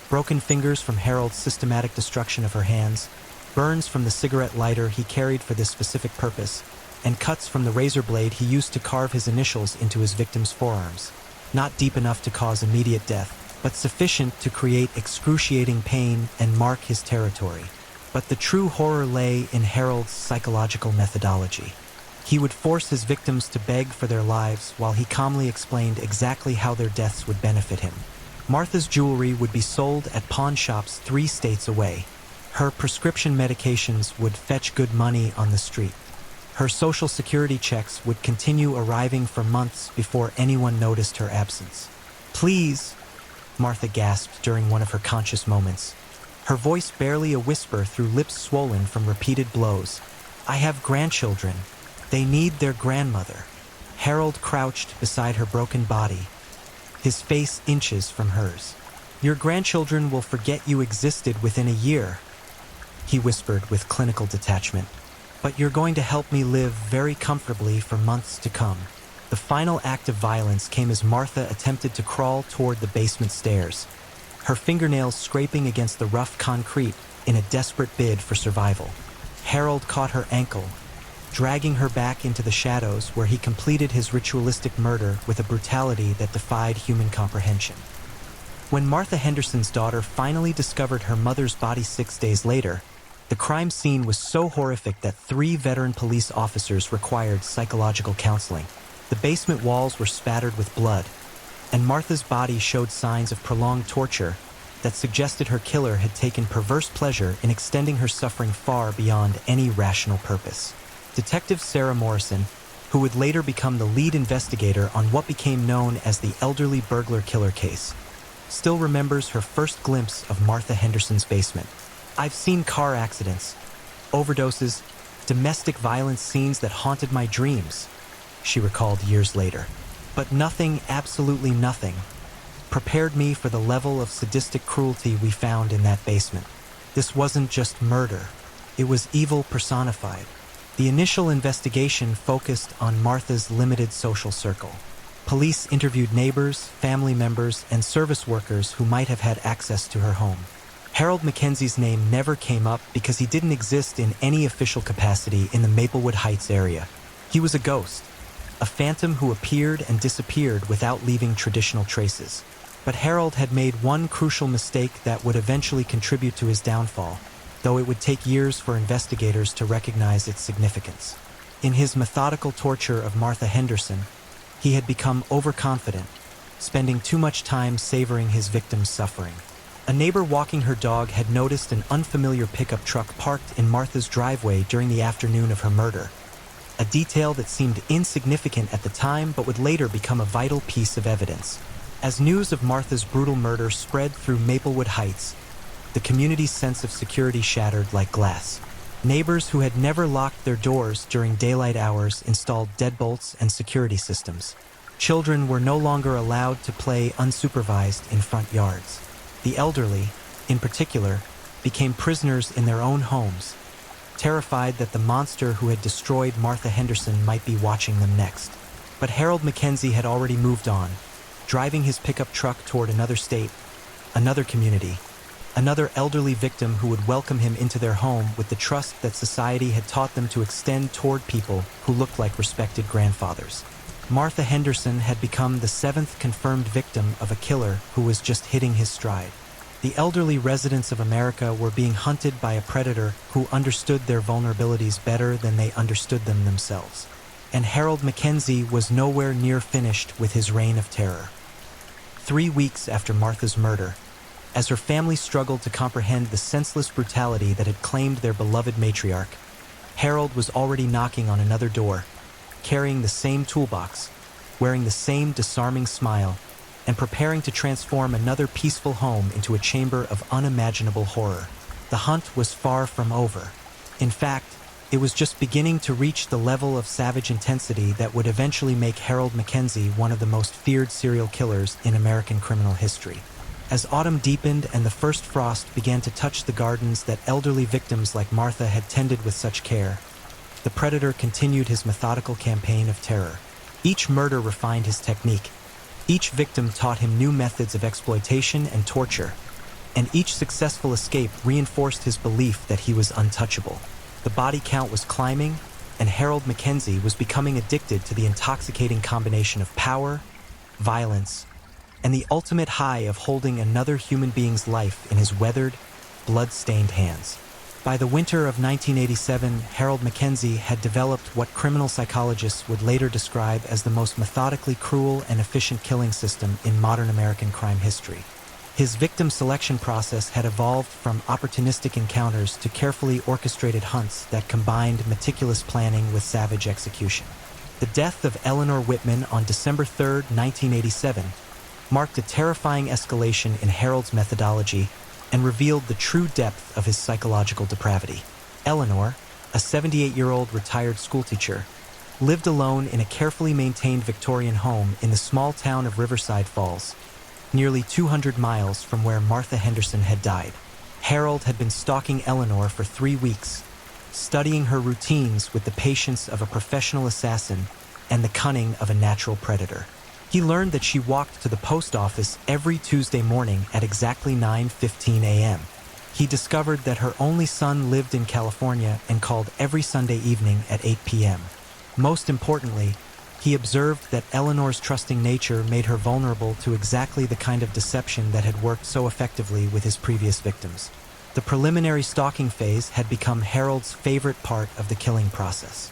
Broken fingers from Harold's systematic destruction of her hands, burns from the cigarette lighter he carried for this specific purpose, and cuts from the razor blade he used to carve his initials into his victim's forearms. Not deep enough to cause immediate death, but sufficient to create excruciating pain and mark his territory. But the true horror lay in Harold's psychological methodology. He would force his victims to beg for their lives while he calmly explained exactly how their deaths would benefit him. Martha's jewelry would be sold at pawn shops 3 states away. Her prescription medications would fetch good money on the street. Her Social Security checks would continue arriving for months before anyone noticed her absence. "Please," Martha gasped during one of her conscious moments, her voice barely a whisper through lips swollen from repeated blows. "I have grandchildren. They need their grandmother." Harold crouched beside her broken body, his face inches from hers. "Your grandchildren will forget you existed within a year," he whispered with clinical detachment. "But you're going to help me live very comfortably for months to come." The final act of violence came as Martha attempted to crawl toward the basement stairs, her fingernails scraping against the rough concrete in a desperate bid for survival. Harold caught her ankle, dragging her back into the shadows where he completed his ritualistic murder with a brutality that defied human comprehension. When Martha Henderson's daughter finally discovered her mother's body 6 days later, the crime scene was so horrific that 3 veteran police officers required psychological counseling. The basement walls were spattered with blood, and Martha's body showed signs of prolonged torture that suggested her killer had taken perverse pleasure in extending her suffering far beyond any rational purpose. Detective Sarah Morrison, who would later become the lead investigator on what became known as the elderly burglar killer case, still remembers her first glimpse of Martha Henderson's basement. "I've seen car accidents, overdoses, domestic violence scenes that haunted my dreams," she recalled years later. "But nothing, absolutely nothing, prepared me for the level of sadistic cruelty we found in that basement. This wasn't just murder, it was evil personified." The initial investigation focused on Martha's limited social circle. Police interviewed neighbors, family members, and service workers who might have had access to her home. Harold Mackenzie's name never came up because he didn't exist in any official capacity in the Maplewood Heights area. He was a ghost, a phantom who appeared and disappeared without leaving traditional traces. But Harold had made one crucial mistake that would eventually contribute to his downfall, though it would take years for investigators to recognize its significance. In his methodical torture of Martha Henderson, he had become overconfident, spending too much time savoring his victim's suffering. A neighbor walking her dog had noticed an unfamiliar pickup truck parked in Martha's driveway during the afternoon of her murder, a detail that seemed insignificant at the time but would later become a vital piece of evidence. As news of Martha's brutal murder spread through Maplewood Heights, the community's sense of security shattered like glass. Neighbors who had never locked their doors during daylight hours installed deadbolts and security systems. Children were no longer allowed to play unsupervised in front yards. The elderly, in particular, became prisoners in their own homes, terrified that the monster who had destroyed Martha Henderson might be watching them next. But Harold Mackenzie had already moved on, driving his pickup truck toward another state, another community, another elderly victim who would welcome him into their home with the trust that society had taught them to extend toward people who looked like respected grandfathers. Martha Henderson had become the 7th confirmed victim of a killer who was just hitting his stride. The elderly residents of America were being hunted by a predator who understood their vulnerabilities better than they understood them themselves. And Harold Mackenzie was nowhere near finished with his reign of terror. 3 weeks after Martha's murder, as her family struggled to comprehend the senseless brutality that had claimed their beloved matriarch, Harold was already knocking on another door, carrying the same toolbox, wearing the same disarming smile, and preparing to transform another peaceful home into a chamber of unimaginable horror. The hunt was far from over. In fact, it was just beginning to reach the level of savage intensity that would eventually make Harold Mackenzie one of the most feared serial killers in American criminal history. As autumn deepened and the first frost began to touch the gardens that elderly victims like Martha had tended with such care, the predator continued his methodical campaign of terror. Each murder refined his technique. Each victim taught him new methods of exploitation and torture, and each successful escape reinforced his belief that he was untouchable. The body count was climbing, and Harold Mackenzie was becoming addicted to the intoxicating combination of power, violence, and the ultimate high of holding another human being's life in his weathered, blood-stained hands. By the winter of 1987, Harold Mackenzie had developed what criminal psychologists would later describe as the most methodically cruel and efficient killing system in modern American crime history. His victim selection process had evolved from opportunistic encounters to carefully orchestrated hunts that combined meticulous planning with savage execution. The death of Eleanor Whitman on December 3, 1987, marked a terrifying escalation in Harold's methodology and revealed the true depth of his psychological depravity. Eleanor, a 78-year-old retired schoolteacher, lived alone in a carefully maintained Victorian home in the small town of Riverside Falls, nearly 200 miles from where Martha Henderson had died. Harold had been stalking Eleanor for 3 weeks, studying her routines with the patience of a professional assassin and the cunning of a natural predator. He learned that she walked to the post office every Tuesday morning at exactly 9:15 a.m. He discovered that her only son lived in California and called every Sunday evening at 8 p.m. Most importantly, he observed that Eleanor's trusting nature made her vulnerable to exactly the kind of deception that had worked so effectively with his previous victims. The preliminary stalking phase had become Harold's favorite part of the killing process.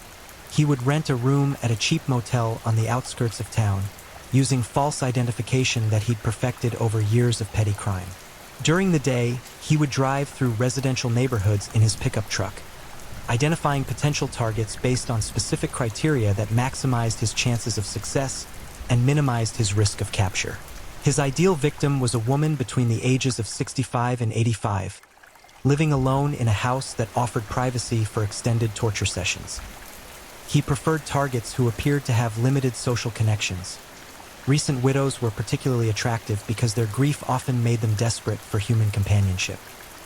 He would rent a room at a cheap motel on the outskirts of town, using false identification that he'd perfected over years of petty crime. During the day, he would drive through residential neighborhoods in his pickup truck, identifying potential targets based on specific criteria that maximized his chances of success and minimized his risk of capture. His ideal victim was a woman between the ages of 65 and 85, living alone in a house that offered privacy for extended torture sessions. He preferred targets who appeared to have limited social connections. Recent widows were particularly attractive because their grief often made them desperate for human companionship.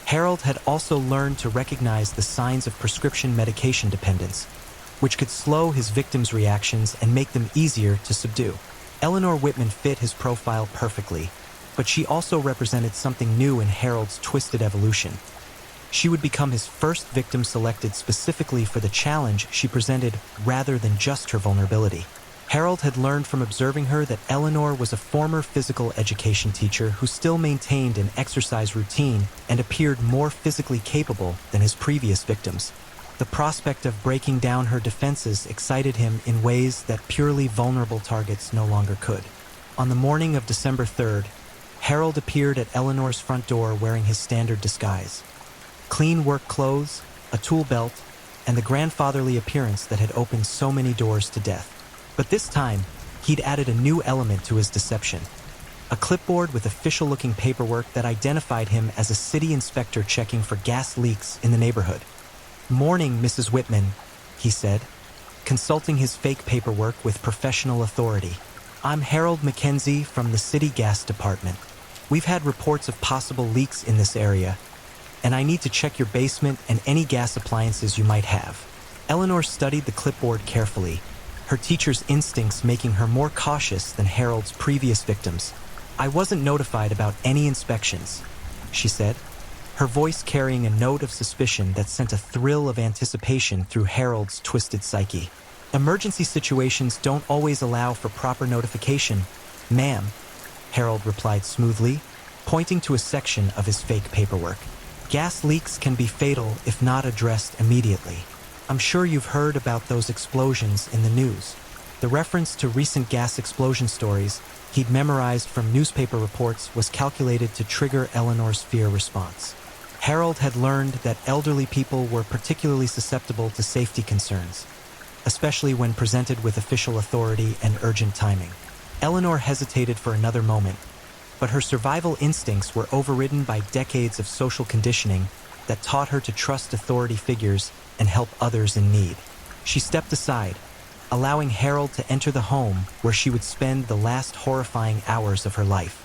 Harold had also learned to recognize the signs of prescription medication dependence, which could slow his victims' reactions and make them easier to subdue. Eleanor Whitman fit his profile perfectly, but she also represented something new in Harold's twisted evolution. She would become his first victim selected specifically for the challenge she presented rather than just her vulnerability. Harold had learned from observing her that Eleanor was a former physical education teacher who still maintained an exercise routine and appeared more physically capable than his previous victims. The prospect of breaking down her defenses excited him in ways that purely vulnerable targets no longer could. On the morning of December 3rd, Harold appeared at Eleanor's front door wearing his standard disguise. Clean work clothes, a tool belt, and the grandfatherly appearance that had opened so many doors to death. But this time, he'd added a new element to his deception. a clipboard with official-looking paperwork that identified him as a city inspector checking for gas leaks in the neighborhood. "Morning, Mrs. Whitman," he said, consulting his fake paperwork with professional authority. "I'm Harold Mackenzie from the City Gas Department. We've had reports of possible leaks in this area, and I need to check your basement and any gas appliances you might have." Eleanor studied the clipboard carefully, her teacher's instincts making her more cautious than Harold's previous victims. "I wasn't notified about any inspections," she said, her voice carrying a note of suspicion that sent a thrill of anticipation through Harold's twisted psyche. "Emergency situations don't always allow for proper notification, ma'am," Harold replied smoothly, pointing to a section of his fake paperwork. "Gas leaks can be fatal if not addressed immediately. I'm sure you've heard about those explosions in the news." The reference to recent gas explosion stories he'd memorized from newspaper reports was calculated to trigger Eleanor's fear response. Harold had learned that elderly people were particularly susceptible to safety concerns, especially when presented with official authority and urgent timing. Eleanor hesitated for another moment, but her survival instincts were overridden by decades of social conditioning that taught her to trust authority figures and help others in need. She stepped aside, allowing Harold to enter the home where she would spend the last horrifying hours of her life.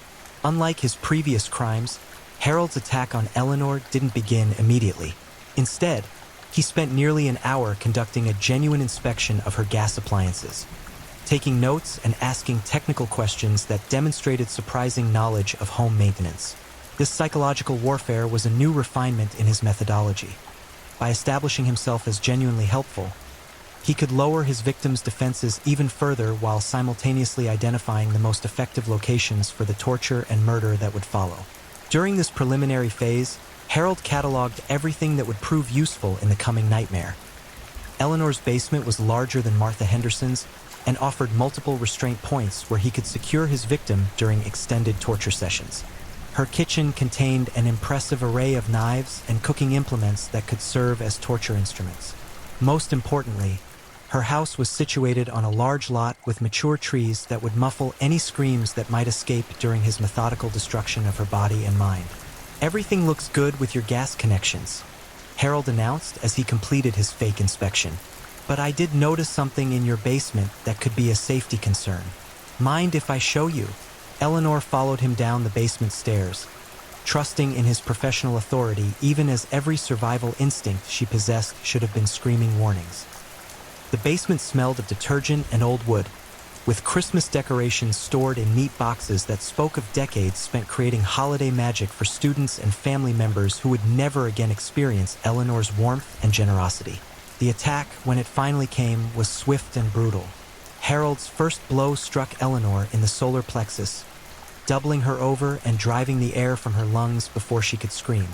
Unlike his previous crimes, Harold's attack on Eleanor didn't begin immediately. Instead, he spent nearly an hour conducting a genuine inspection of her gas appliances, taking notes and asking technical questions that demonstrated surprising knowledge of home maintenance. This psychological warfare was a new refinement in his methodology. By establishing himself as genuinely helpful, he could lower his victims' defenses even further while simultaneously identifying the most effective locations for the torture and murder that would follow. During this preliminary phase, Harold cataloged everything that would prove useful in the coming nightmare. Eleanor's basement was larger than Martha Henderson's and offered multiple restraint points where he could secure his victim during extended torture sessions. Her kitchen contained an impressive array of knives and cooking implements that could serve as torture instruments. Most importantly, her house was situated on a large lot with mature trees that would muffle any screams that might escape during his methodical destruction of her body and mind. "Everything looks good with your gas connections," Harold announced as he completed his fake inspection. "But I did notice something in your basement that could be a safety concern. Mind if I show you?" Eleanor followed him down the basement stairs, trusting in his professional authority even as every survival instinct she possessed should have been screaming warnings. The basement smelled of detergent and old wood, with Christmas decorations stored in neat boxes that spoke of decades spent creating holiday magic for students and family members who would never again experience Eleanor's warmth and generosity. The attack, when it finally came, was swift and brutal. Harold's first blow struck Eleanor in the solar plexus, doubling her over and driving the air from her lungs before she could scream.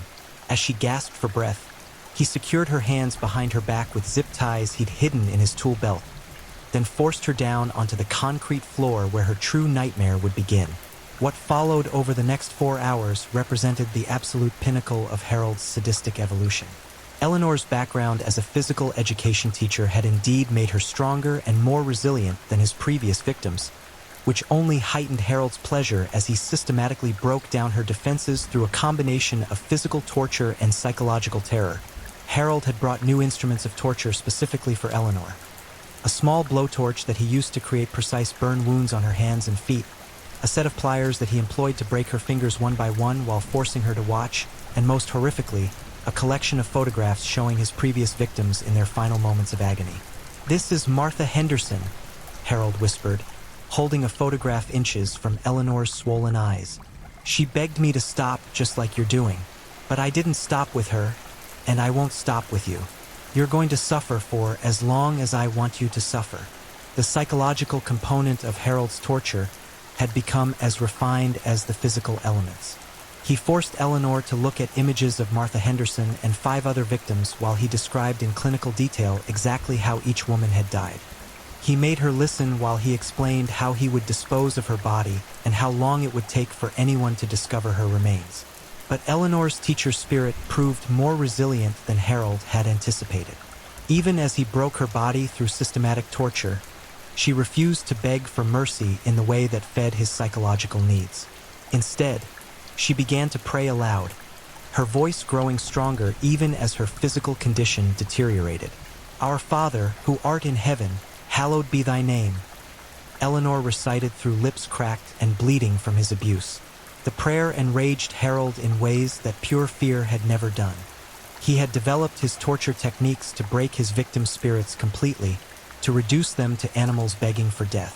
As she gasped for breath, he secured her hands behind her back with zip ties he'd hidden in his tool belt, then forced her down onto the concrete floor where her true nightmare would begin. What followed over the next 4 hours represented the absolute pinnacle of Harold's sadistic evolution. Eleanor's background as a physical education teacher had indeed made her stronger and more resilient than his previous victims, which only heightened Harold's pleasure as he systematically broke down her defenses through a combination of physical torture and psychological terror. Harold had brought new instruments of torture specifically for Eleanor. A small blowtorch that he used to create precise burn wounds on her hands and feet, a set of pliers that he employed to break her fingers one by one while forcing her to watch, and most horrifically, a collection of photographs showing his previous victims in their final moments of agony. "This is Martha Henderson," Harold whispered, holding a photograph inches from Eleanor's swollen eyes. "She begged me to stop just like you're doing, but I didn't stop with her, and I won't stop with you. You're going to suffer for as long as I want you to suffer." The psychological component of Harold's torture had become as refined as the physical elements. He forced Eleanor to look at images of Martha Henderson and 5 other victims while he described in clinical detail exactly how each woman had died. He made her listen while he explained how he would dispose of her body and how long it would take for anyone to discover her remains. But Eleanor's teacher spirit proved more resilient than Harold had anticipated. Even as he broke her body through systematic torture, she refused to beg for mercy in the way that fed his psychological needs. Instead, she began to pray aloud, her voice growing stronger even as her physical condition deteriorated. "Our Father, who art in heaven, hallowed be thy name," Eleanor recited through lips cracked and bleeding from his abuse. The prayer enraged Harold in ways that pure fear had never done. He had developed his torture techniques to break his victims' spirits completely, to reduce them to animals begging for death.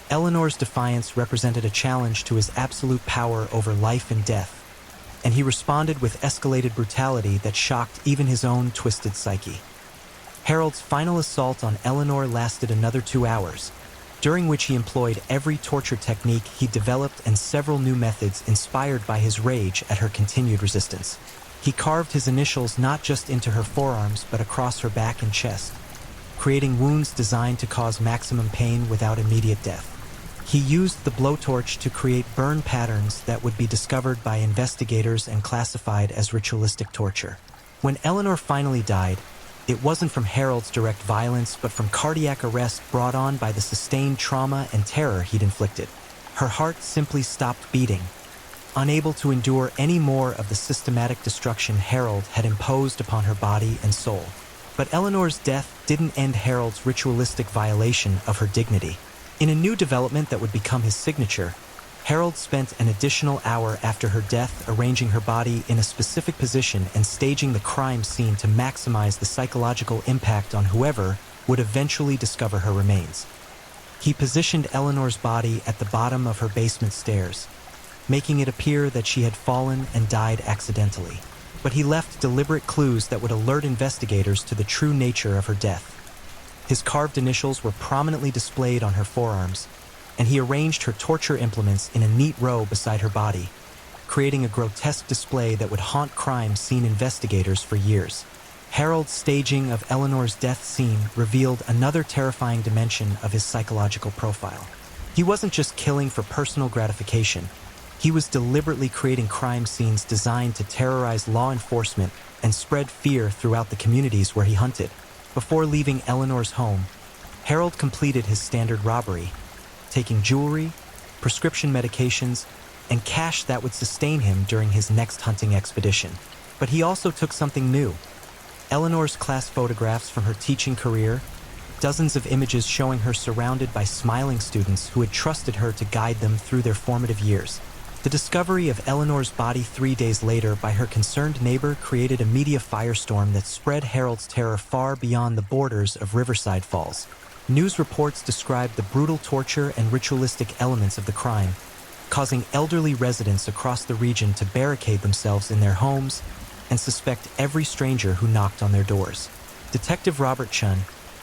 Eleanor's defiance represented a challenge to his absolute power over life and death, and he responded with escalated brutality that shocked even his own twisted psyche. Harold's final assault on Eleanor lasted another 2 hours, during which he employed every torture technique he developed and several new methods inspired by his rage at her continued resistance. He carved his initials not just into her forearms but across her back and chest, creating wounds designed to cause maximum pain without immediate death. He used the blowtorch to create burn patterns that would be discovered by investigators and classified as ritualistic torture. When Eleanor finally died, it wasn't from Harold's direct violence but from cardiac arrest brought on by the sustained trauma and terror he'd inflicted. Her heart simply stopped beating, unable to endure any more of the systematic destruction Harold had imposed upon her body and soul. But Eleanor's death didn't end Harold's ritualistic violation of her dignity. In a new development that would become his signature, Harold spent an additional hour after her death arranging her body in a specific position and staging the crime scene to maximize the psychological impact on whoever would eventually discover her remains. He positioned Eleanor's body at the bottom of her basement stairs, making it appear that she had fallen and died accidentally. But he left deliberate clues that would alert investigators to the true nature of her death. His carved initials were prominently displayed on her forearms, and he arranged her torture implements in a neat row beside her body, creating a grotesque display that would haunt crime scene investigators for years. Harold's staging of Eleanor's death scene revealed another terrifying dimension of his psychological profile. He wasn't just killing for personal gratification. He was deliberately creating crime scenes designed to terrorize law enforcement and spread fear throughout the communities where he hunted. Before leaving Eleanor's home, Harold completed his standard robbery, taking jewelry, prescription medications, and cash that would sustain him during his next hunting expedition. But he also took something new. Eleanor's class photographs from her teaching career, dozens of images showing her surrounded by smiling students who had trusted her to guide them through their formative years. The discovery of Eleanor's body 3 days later by her concerned neighbor created a media firestorm that spread Harold's terror far beyond the borders of Riverside Falls. News reports described the brutal torture and ritualistic elements of the crime, causing elderly residents across the region to barricade themselves in their homes and suspect every stranger who knocked on their doors. Detective Robert Chun,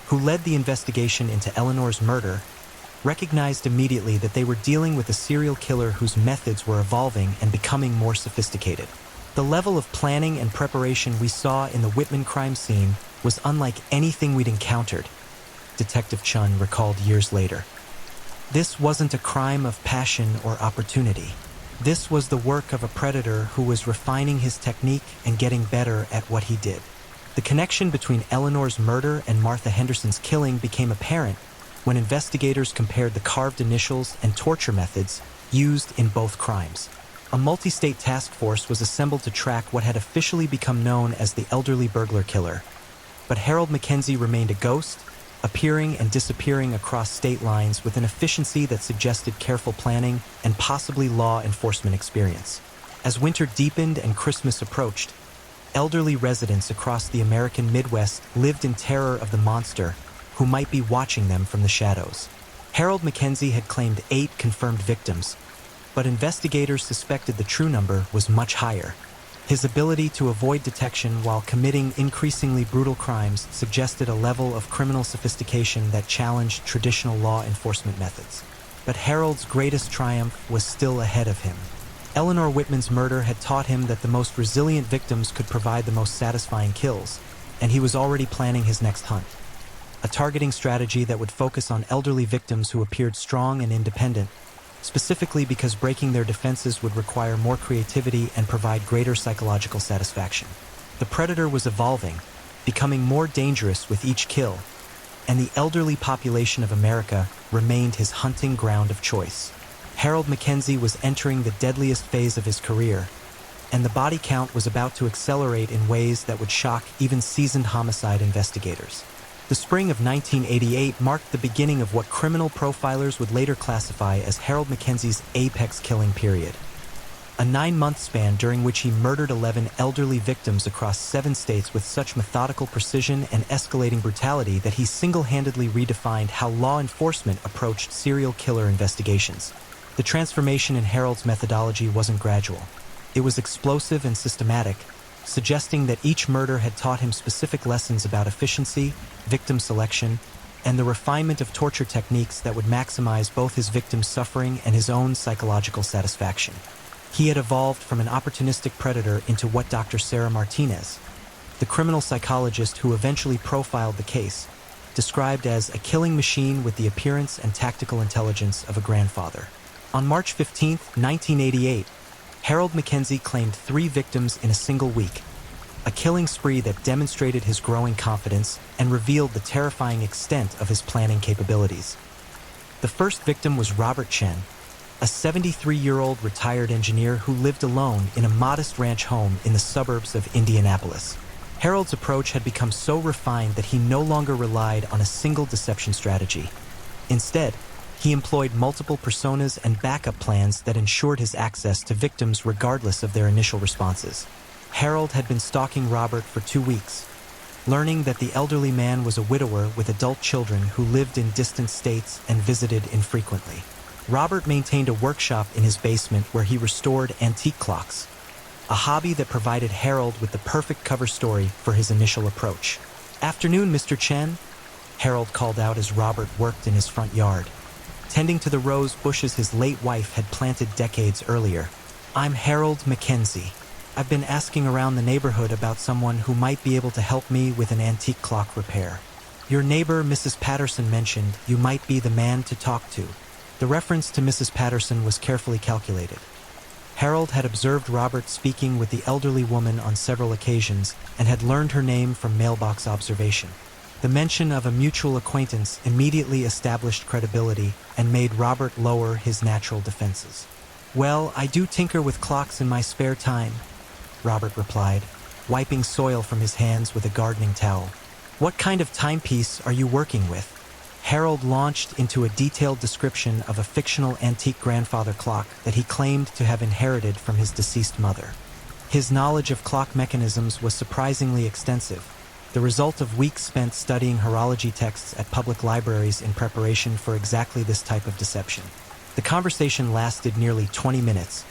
who led the investigation into Eleanor's murder, recognized immediately that they were dealing with a serial killer whose methods were evolving and becoming more sophisticated. The level of planning and preparation we saw in the Whitman crime scene was unlike anything we'd encountered, Detective Chun recalled years later. This wasn't a crime of passion or opportunity. This was the work of a predator who was refining his technique and getting better at what he did. The connection between Eleanor's murder and Martha Henderson's killing became apparent when investigators compared the carved initials and torture methods used in both crimes. A multi-state task force was assembled to track what had officially become known as the elderly burglar killer. But Harold Mackenzie remained a ghost, appearing and disappearing across state lines with an efficiency that suggested careful planning and possibly law enforcement experience. As winter deepened and Christmas approached, elderly residents across the American Midwest lived in terror of the monster who might be watching them from the shadows. Harold Mackenzie had claimed 8 confirmed victims, but investigators suspected the true number was much higher. His ability to avoid detection while committing increasingly brutal crimes suggested a level of criminal sophistication that challenged traditional law enforcement methods. But Harold's greatest triumph was still ahead of him. Eleanor Whitman's murder had taught him that the most resilient victims could provide the most satisfying kills, and he was already planning his next hunt. A targeting strategy that would focus on elderly victims who appeared strong and independent, specifically because breaking their defenses would require more creativity and provide greater psychological satisfaction. The predator was evolving, becoming more dangerous with each kill, and the elderly population of America remained his hunting ground of choice. Harold Mackenzie was entering the deadliest phase of his career, and the body count was about to accelerate in ways that would shock even seasoned homicide investigators. The spring of 1988 marked the beginning of what criminal profilers would later classify as Harold Mackenzie's apex killing period. A 9-month span during which he murdered 11 elderly victims across 7 states with such methodical precision and escalating brutality that he single-handedly redefined how law enforcement approached serial killer investigations. The transformation in Harold's methodology wasn't gradual. It was explosive and systematic, suggesting that each murder had taught him specific lessons about efficiency, victim selection, and the refinement of torture techniques that would maximize both his victim's suffering and his own psychological satisfaction. He had evolved from an opportunistic predator into what Dr. Sarah Martinez, the criminal psychologist who eventually profiled the case, described as a killing machine with the appearance and tactical intelligence of a grandfather. On March 15, 1988, Harold Mackenzie claimed 3 victims in a single week, a killing spree that demonstrated his growing confidence and revealed the terrifying extent of his planning capabilities. The first victim was Robert Chen, a 73-year-old retired engineer who lived alone in a modest ranch home in the suburbs of Indianapolis. Harold's approach had become so refined that he no longer relied on a single deception strategy. Instead, he employed multiple personas and backup plans that ensured his access to victims regardless of their initial responses. Harold had been stalking Robert for 2 weeks, learning that the elderly man was a widower with adult children who lived in distant states and visited infrequently. Robert maintained a workshop in his basement where he restored antique clocks, a hobby that provided Harold with the perfect cover story for his initial approach. "Afternoon, Mr. Chen," Harold called out as Robert worked in his front yard, tending to the rose bushes his late wife had planted decades earlier. "I'm Harold Mackenzie. I've been asking around the neighborhood about someone who might be able to help me with an antique clock repair. Your neighbor, Mrs. Patterson, mentioned you might be the man to talk to." The reference to Mrs. Patterson was carefully calculated. Harold had observed Robert speaking with the elderly woman on several occasions and had learned her name from mailbox observation. The mention of a mutual acquaintance immediately established credibility and made Robert lower his natural defenses. "Well, I do tinker with clocks in my spare time," Robert replied, wiping soil from his hands with a gardening towel. "What kind of timepiece are you working with?" Harold launched into a detailed description of a fictional antique grandfather clock that he claimed to have inherited from his deceased mother. His knowledge of clock mechanisms was surprisingly extensive, the result of weeks spent studying horology texts at public libraries in preparation for exactly this type of deception. The conversation lasted nearly 20 minutes,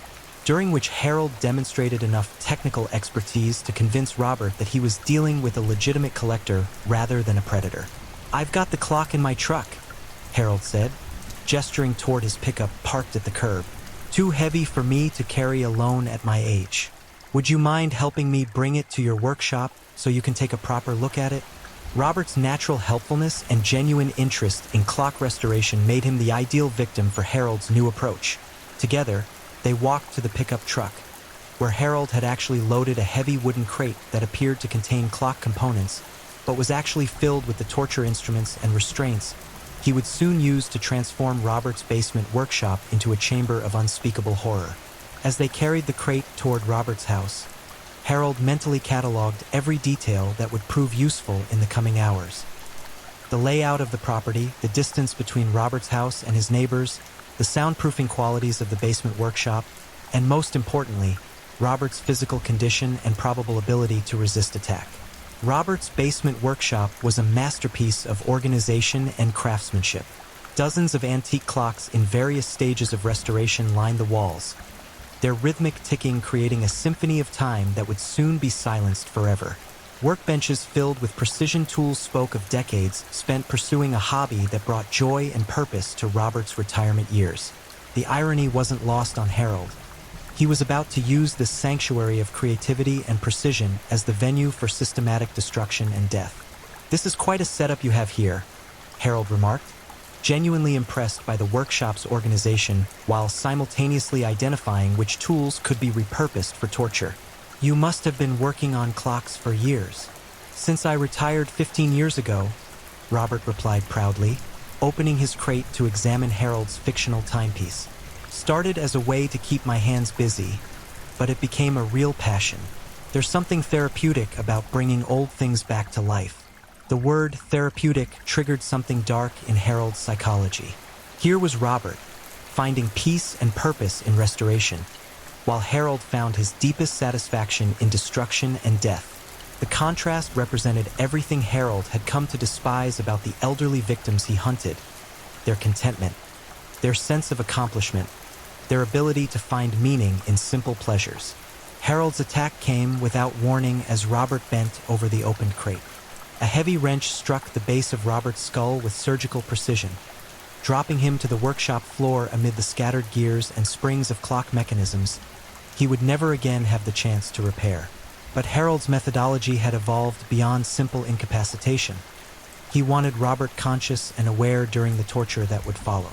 during which Harold demonstrated enough technical expertise to convince Robert that he was dealing with a legitimate collector rather than a predator. "I've got the clock in my truck," Harold said, gesturing toward his pickup parked at the curb. "Too heavy for me to carry alone at my age. Would you mind helping me bring it to your workshop so you can take a proper look at it?" Robert's natural helpfulness and genuine interest in clock restoration made him the ideal victim for Harold's new approach. Together, they walked to the pickup truck, where Harold had actually loaded a heavy wooden crate that appeared to contain clock components, but was actually filled with the torture instruments and restraints he would soon use to transform Robert's basement workshop into a chamber of unspeakable horror. As they carried the crate toward Robert's house, Harold mentally cataloged every detail that would prove useful in the coming hours. The layout of the property, the distance between Robert's house and his neighbors, the soundproofing qualities of the basement workshop, and most importantly, Robert's physical condition and probable ability to resist attack. Robert's basement workshop was a masterpiece of organization and craftsmanship. Dozens of antique clocks in various stages of restoration lined the walls, their rhythmic ticking creating a symphony of time that would soon be silenced forever. Workbenches filled with precision tools spoke of decades spent pursuing a hobby that brought joy and purpose to Robert's retirement years. The irony wasn't lost on Harold. He was about to use this sanctuary of creativity and precision as the venue for systematic destruction and death. "This is quite a setup you have here," Harold remarked, genuinely impressed by the workshop's organization while simultaneously identifying which tools could be repurposed for torture. "You must have been working on clocks for years." "Since I retired 15 years ago," Robert replied proudly, opening his crate to examine Harold's fictional timepiece. Started as a way to keep my hands busy, but it became a real passion. There's something therapeutic about bringing old things back to life. The word therapeutic triggered something dark in Harold's psychology. Here was Robert, finding peace and purpose in restoration, while Harold found his deepest satisfaction in destruction and death. The contrast represented everything Harold had come to despise about the elderly victims he hunted: their contentment, their sense of accomplishment, their ability to find meaning in simple pleasures. Harold's attack came without warning as Robert bent over the opened crate. A heavy wrench struck the base of Robert's skull with surgical precision, dropping him to the workshop floor amid the scattered gears and springs of clock mechanisms he would never again have the chance to repair. But Harold's methodology had evolved beyond simple incapacitation. He wanted Robert conscious and aware during the torture that would follow.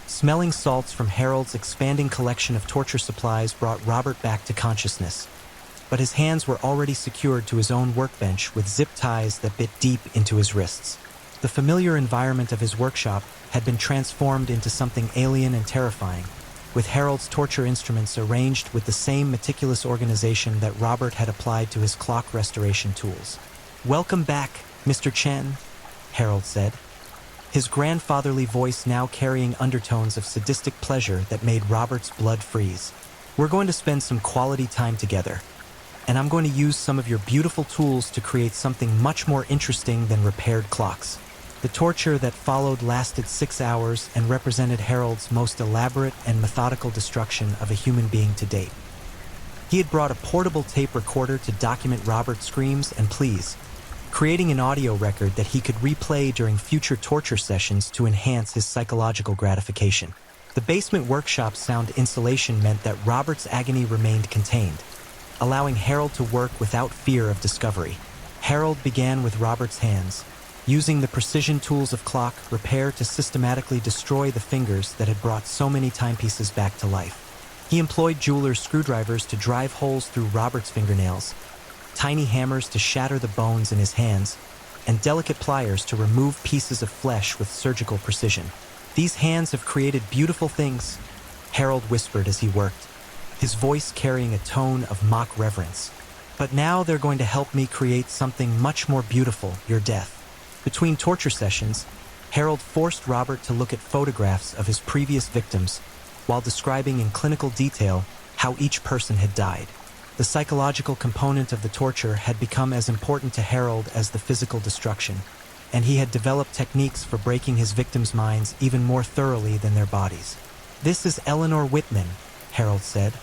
Smelling salts from Harold's expanding collection of torture supplies brought Robert back to consciousness, but his hands were already secured to his own workbench with zip ties that bit deep into his wrists. The familiar environment of his workshop had been transformed into something alien and terrifying, with Harold's torture instruments arranged with the same meticulous organization that Robert had applied to his clock restoration tools. "Welcome back, Mr. Chen," Harold said, his grandfatherly voice now carrying undertones of sadistic pleasure that made Robert's blood freeze. "We're going to spend some quality time together, and I'm going to use some of your beautiful tools to create something much more interesting than repaired clocks." The torture that followed lasted 6 hours and represented Harold's most elaborate and methodical destruction of a human being to date. He had brought a portable tape recorder to document Robert's screams and pleas, creating an audio record that he could replay during future torture sessions to enhance his psychological gratification. The basement workshop's sound insulation meant that Robert's agony remained contained, allowing Harold to work without fear of discovery. Harold began with Robert's hands, using the precision tools of clock repair to systematically destroy the fingers that had brought so many timepieces back to life. He employed jeweler's screwdrivers to drive holes through Robert's fingernails, tiny hammers to shatter the bones in his hands, and delicate pliers to remove pieces of flesh with surgical precision. "These hands have created beautiful things," Harold whispered as he worked, his voice carrying a tone of mock reverence. "But now they're going to help me create something much more beautiful: your death." Between torture sessions, Harold forced Robert to look at photographs of his previous victims while describing in clinical detail how each person had died. The psychological component of the torture had become as important to Harold as the physical destruction, and he had developed techniques for breaking his victims' minds even more thoroughly than their bodies. "This is Eleanor Whitman," Harold said,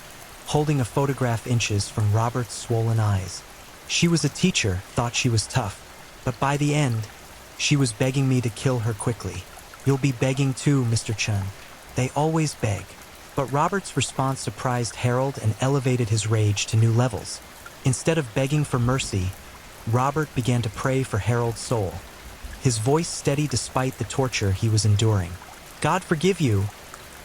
holding a photograph inches from Robert's swollen eyes. "She was a teacher, thought she was tough, but by the end, she was begging me to kill her quickly. You'll be begging too, Mr. Chun. They always beg." But Robert's response surprised Harold and elevated his rage to new levels. Instead of begging for mercy, Robert began to pray for Harold's soul, his voice steady despite the torture he was enduring. "God forgive you,"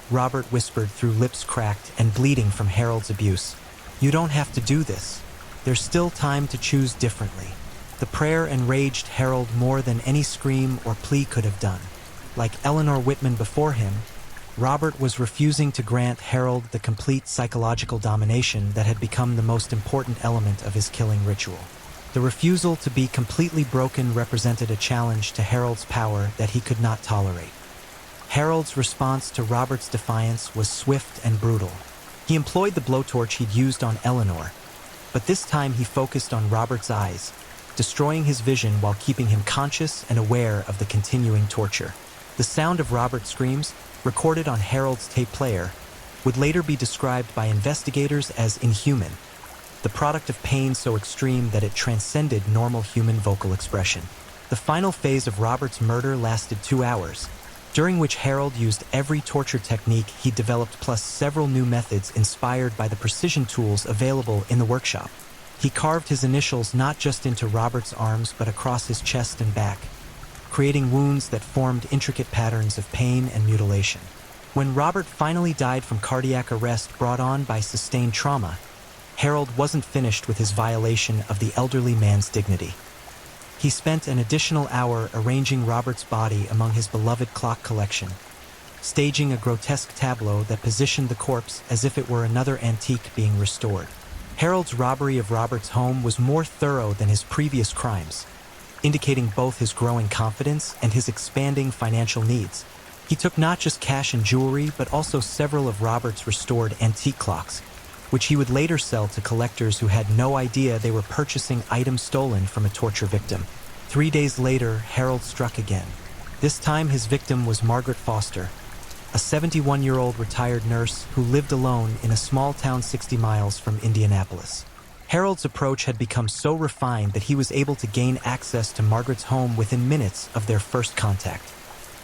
Robert whispered through lips cracked and bleeding from Harold's abuse. "You don't have to do this. There's still time to choose differently." The prayer enraged Harold more than any scream or plea could have done. Like Eleanor Whitman before him, Robert was refusing to grant Harold the complete psychological domination that had become the most important element of his killing ritual. The refusal to be completely broken represented a challenge to Harold's power that he could not tolerate. Harold's response to Robert's defiance was swift and brutal. He employed the blowtorch he'd used on Eleanor, but this time he focused on Robert's eyes, destroying his vision while keeping him conscious and aware of the continuing torture. The sound of Robert's screams, recorded on Harold's tape player, would later be described by investigators as inhuman, the product of pain so extreme that it transcended normal human vocal expression. The final phase of Robert's murder lasted 2 hours, during which Harold used every torture technique he developed plus several new methods inspired by the precision tools available in the workshop. He carved his initials not just into Robert's arms but across his chest and back, creating wounds that formed intricate patterns of pain and mutilation. When Robert finally died from cardiac arrest brought on by sustained trauma, Harold wasn't finished with his violation of the elderly man's dignity. He spent an additional hour arranging Robert's body among his beloved clock collection, staging a grotesque tableau that positioned the corpse as if it were another antique being restored. Harold's robbery of Robert's home was more thorough than his previous crimes, indicating both his growing confidence and his expanding financial needs. He took not just cash and jewelry, but also several of Robert's restored antique clocks, which he would later sell to collectors who had no idea they were purchasing items stolen from a torture victim. 3 days later, Harold struck again. This time his victim was Margaret Foster, a 71-year-old retired nurse who lived alone in a small town 60 miles from Indianapolis. Harold's approach had become so refined that he was able to gain access to Margaret's home within minutes of their first contact.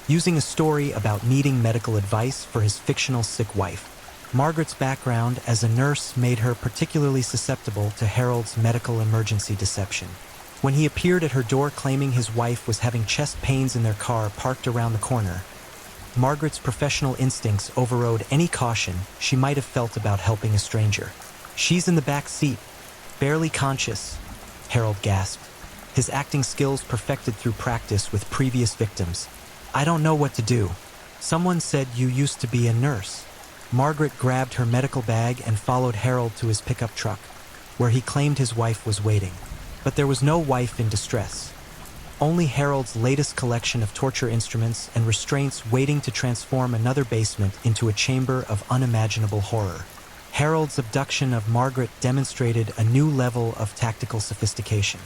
Using a story about needing medical advice for his fictional sick wife, Margaret's background as a nurse made her particularly susceptible to Harold's medical emergency deception. When he appeared at her door claiming his wife was having chest pains in their car parked around the corner, Margaret's professional instincts overrode any caution she might have felt about helping a stranger. "She's in the back seat, barely conscious," Harold gasped, his acting skills perfected through practice with previous victims. "I don't know what to do. Someone said you used to be a nurse." Margaret grabbed her medical bag and followed Harold to his pickup truck, where he claimed his wife was waiting. But there was no wife in distress. Only Harold's latest collection of torture instruments and restraints waiting to transform another basement into a chamber of unimaginable horror. Harold's abduction of Margaret demonstrated a new level of tactical sophistication.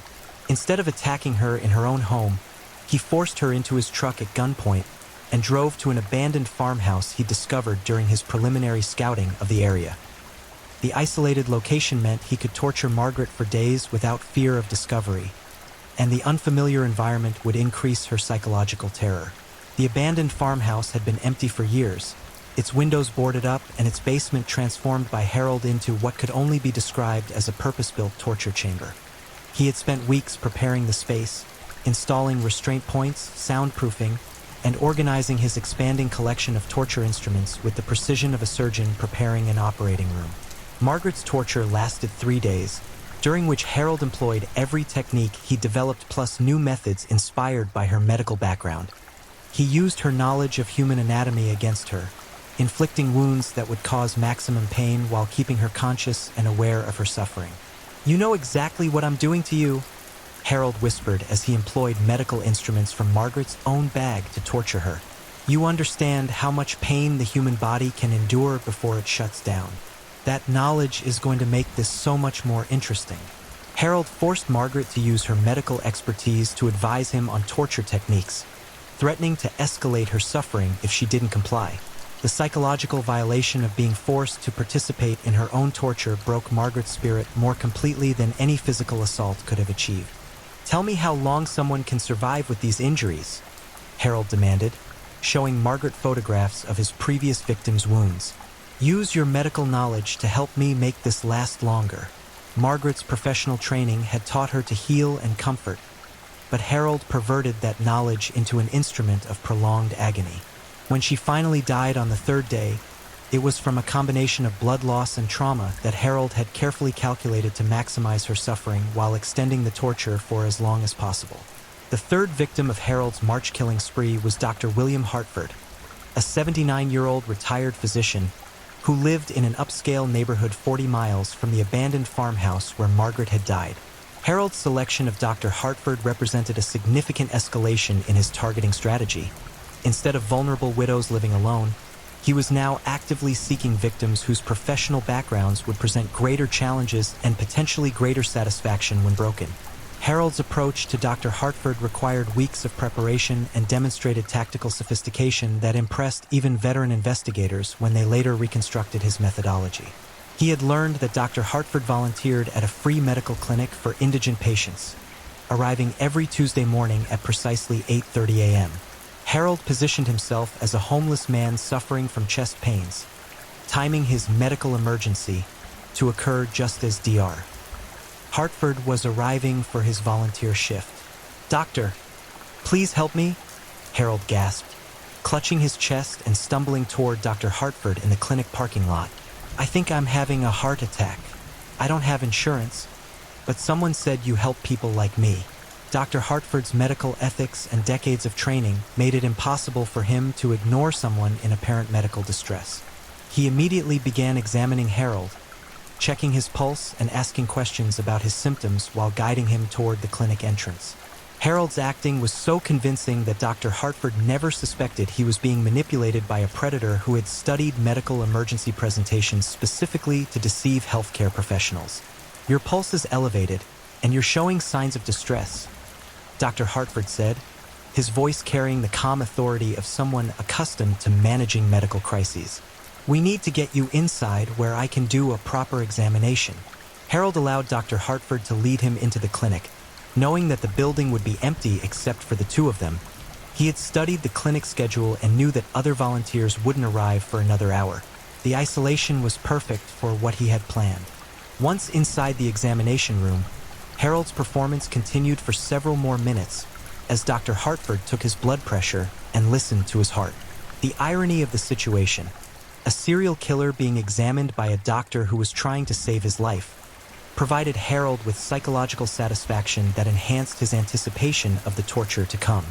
Instead of attacking her in her own home, he forced her into his truck at gunpoint and drove to an abandoned farmhouse he discovered during his preliminary scouting of the area. The isolated location meant he could torture Margaret for days without fear of discovery, and the unfamiliar environment would increase her psychological terror. The abandoned farmhouse had been empty for years, its windows boarded up and its basement transformed by Harold into what could only be described as a purpose-built torture chamber. He had spent weeks preparing the space, installing restraint points, soundproofing, and organizing his expanding collection of torture instruments with the precision of a surgeon preparing an operating room. Margaret's torture lasted 3 days, during which Harold employed every technique he developed plus new methods inspired by her medical background. He used her knowledge of human anatomy against her, inflicting wounds that would cause maximum pain while keeping her conscious and aware of her suffering. "You know exactly what I'm doing to you," Harold whispered as he employed medical instruments from Margaret's own bag to torture her. "You understand how much pain the human body can endure before it shuts down. That knowledge is going to make this so much more interesting." Harold forced Margaret to use her medical expertise to advise him on torture techniques, threatening to escalate her suffering if she didn't comply. The psychological violation of being forced to participate in her own torture broke Margaret's spirit more completely than any physical assault could have achieved. "Tell me how long someone can survive with these injuries," Harold demanded, showing Margaret photographs of his previous victims' wounds. "Use your medical knowledge to help me make this last longer." Margaret's professional training had taught her to heal and comfort, but Harold perverted that knowledge into an instrument of prolonged agony. When she finally died on the 3rd day, it was from a combination of blood loss and trauma that Harold had carefully calculated to maximize her suffering while extending the torture for as long as possible. The 3rd victim of Harold's March-killing spree was Dr. William Hartford, a 79-year-old retired physician who lived in an upscale neighborhood 40 miles from the abandoned farmhouse where Margaret had died. Harold's selection of Dr. Hartford represented a significant escalation in his targeting strategy. Instead of vulnerable widows living alone, he was now actively seeking victims whose professional backgrounds would present greater challenges and potentially greater satisfaction when broken. Harold's approach to Dr. Hartford required weeks of preparation and demonstrated tactical sophistication that impressed even veteran investigators when they later reconstructed his methodology. He had learned that Dr. Hartford volunteered at a free medical clinic for indigent patients, arriving every Tuesday morning at precisely 8:30 a.m. Harold positioned himself as a homeless man suffering from chest pains, timing his medical emergency to occur just as Dr. Hartford was arriving for his volunteer shift. "Doctor, please help me," Harold gasped, clutching his chest and stumbling toward Dr. Hartford in the clinic parking lot. "I think I'm having a heart attack. I don't have insurance, but someone said you help people like me." Dr. Hartford's medical ethics and decades of training made it impossible for him to ignore someone in apparent medical distress. He immediately began examining Harold, checking his pulse and asking questions about his symptoms while guiding him toward the clinic entrance. Harold's acting was so convincing that Dr. Hartford never suspected he was being manipulated by a predator who had studied medical emergency presentations specifically to deceive healthcare professionals. "Your pulse is elevated, and you're showing signs of distress," Dr. Hartford said, his voice carrying the calm authority of someone accustomed to managing medical crises. "We need to get you inside where I can do a proper examination." Harold allowed Dr. Hartford to lead him into the clinic, knowing that the building would be empty except for the two of them. He had studied the clinic schedule and knew that other volunteers wouldn't arrive for another hour. The isolation was perfect for what he had planned. Once inside the examination room, Harold's performance continued for several more minutes as Dr. Hartford took his blood pressure and listened to his heart. The irony of the situation, a serial killer being examined by a doctor who was trying to save his life, provided Harold with psychological satisfaction that enhanced his anticipation of the torture to come.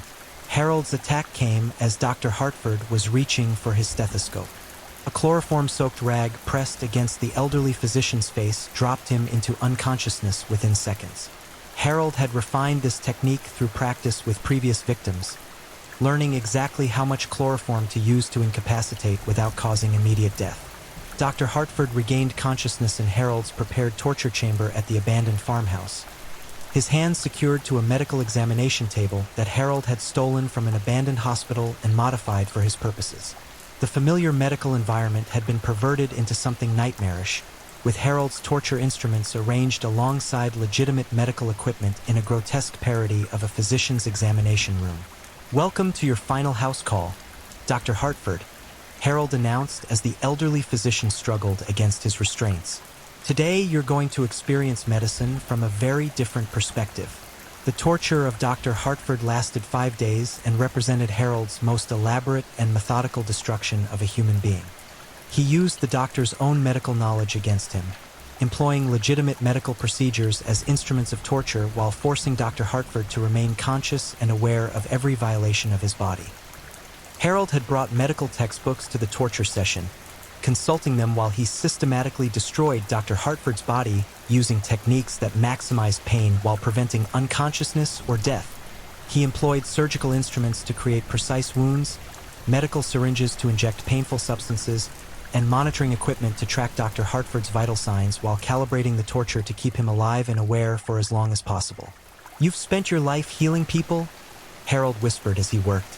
Harold's attack came as Dr. Hartford was reaching for his stethoscope. A chloroform-soaked rag pressed against the elderly physician's face dropped him into unconsciousness within seconds. Harold had refined this technique through practice with previous victims, learning exactly how much chloroform to use to incapacitate without causing immediate death. Dr. Hartford regained consciousness in Harold's prepared torture chamber at the abandoned farmhouse, his hands secured to a medical examination table that Harold had stolen from an abandoned hospital and modified for his purposes. The familiar medical environment had been perverted into something nightmarish, with Harold's torture instruments arranged alongside legitimate medical equipment in a grotesque parody of a physician's examination room. "Welcome to your final house call, Dr. Hartford," Harold announced as the elderly physician struggled against his restraints. "Today you're going to experience medicine from a very different perspective." The torture of Dr. Hartford lasted 5 days and represented Harold's most elaborate and methodical destruction of a human being. He used the doctor's own medical knowledge against him, employing legitimate medical procedures as instruments of torture while forcing Dr. Hartford to remain conscious and aware of every violation of his body. Harold had brought medical textbooks to the torture session, consulting them while he systematically destroyed Dr. Hartford's body using techniques that maximized pain while preventing unconsciousness or death. He employed surgical instruments to create precise wounds, medical syringes to inject painful substances, and monitoring equipment to track Dr. Hartford's vital signs while calibrating the torture to keep him alive and aware for as long as possible. "You've spent your life healing people?" Harold whispered as he worked,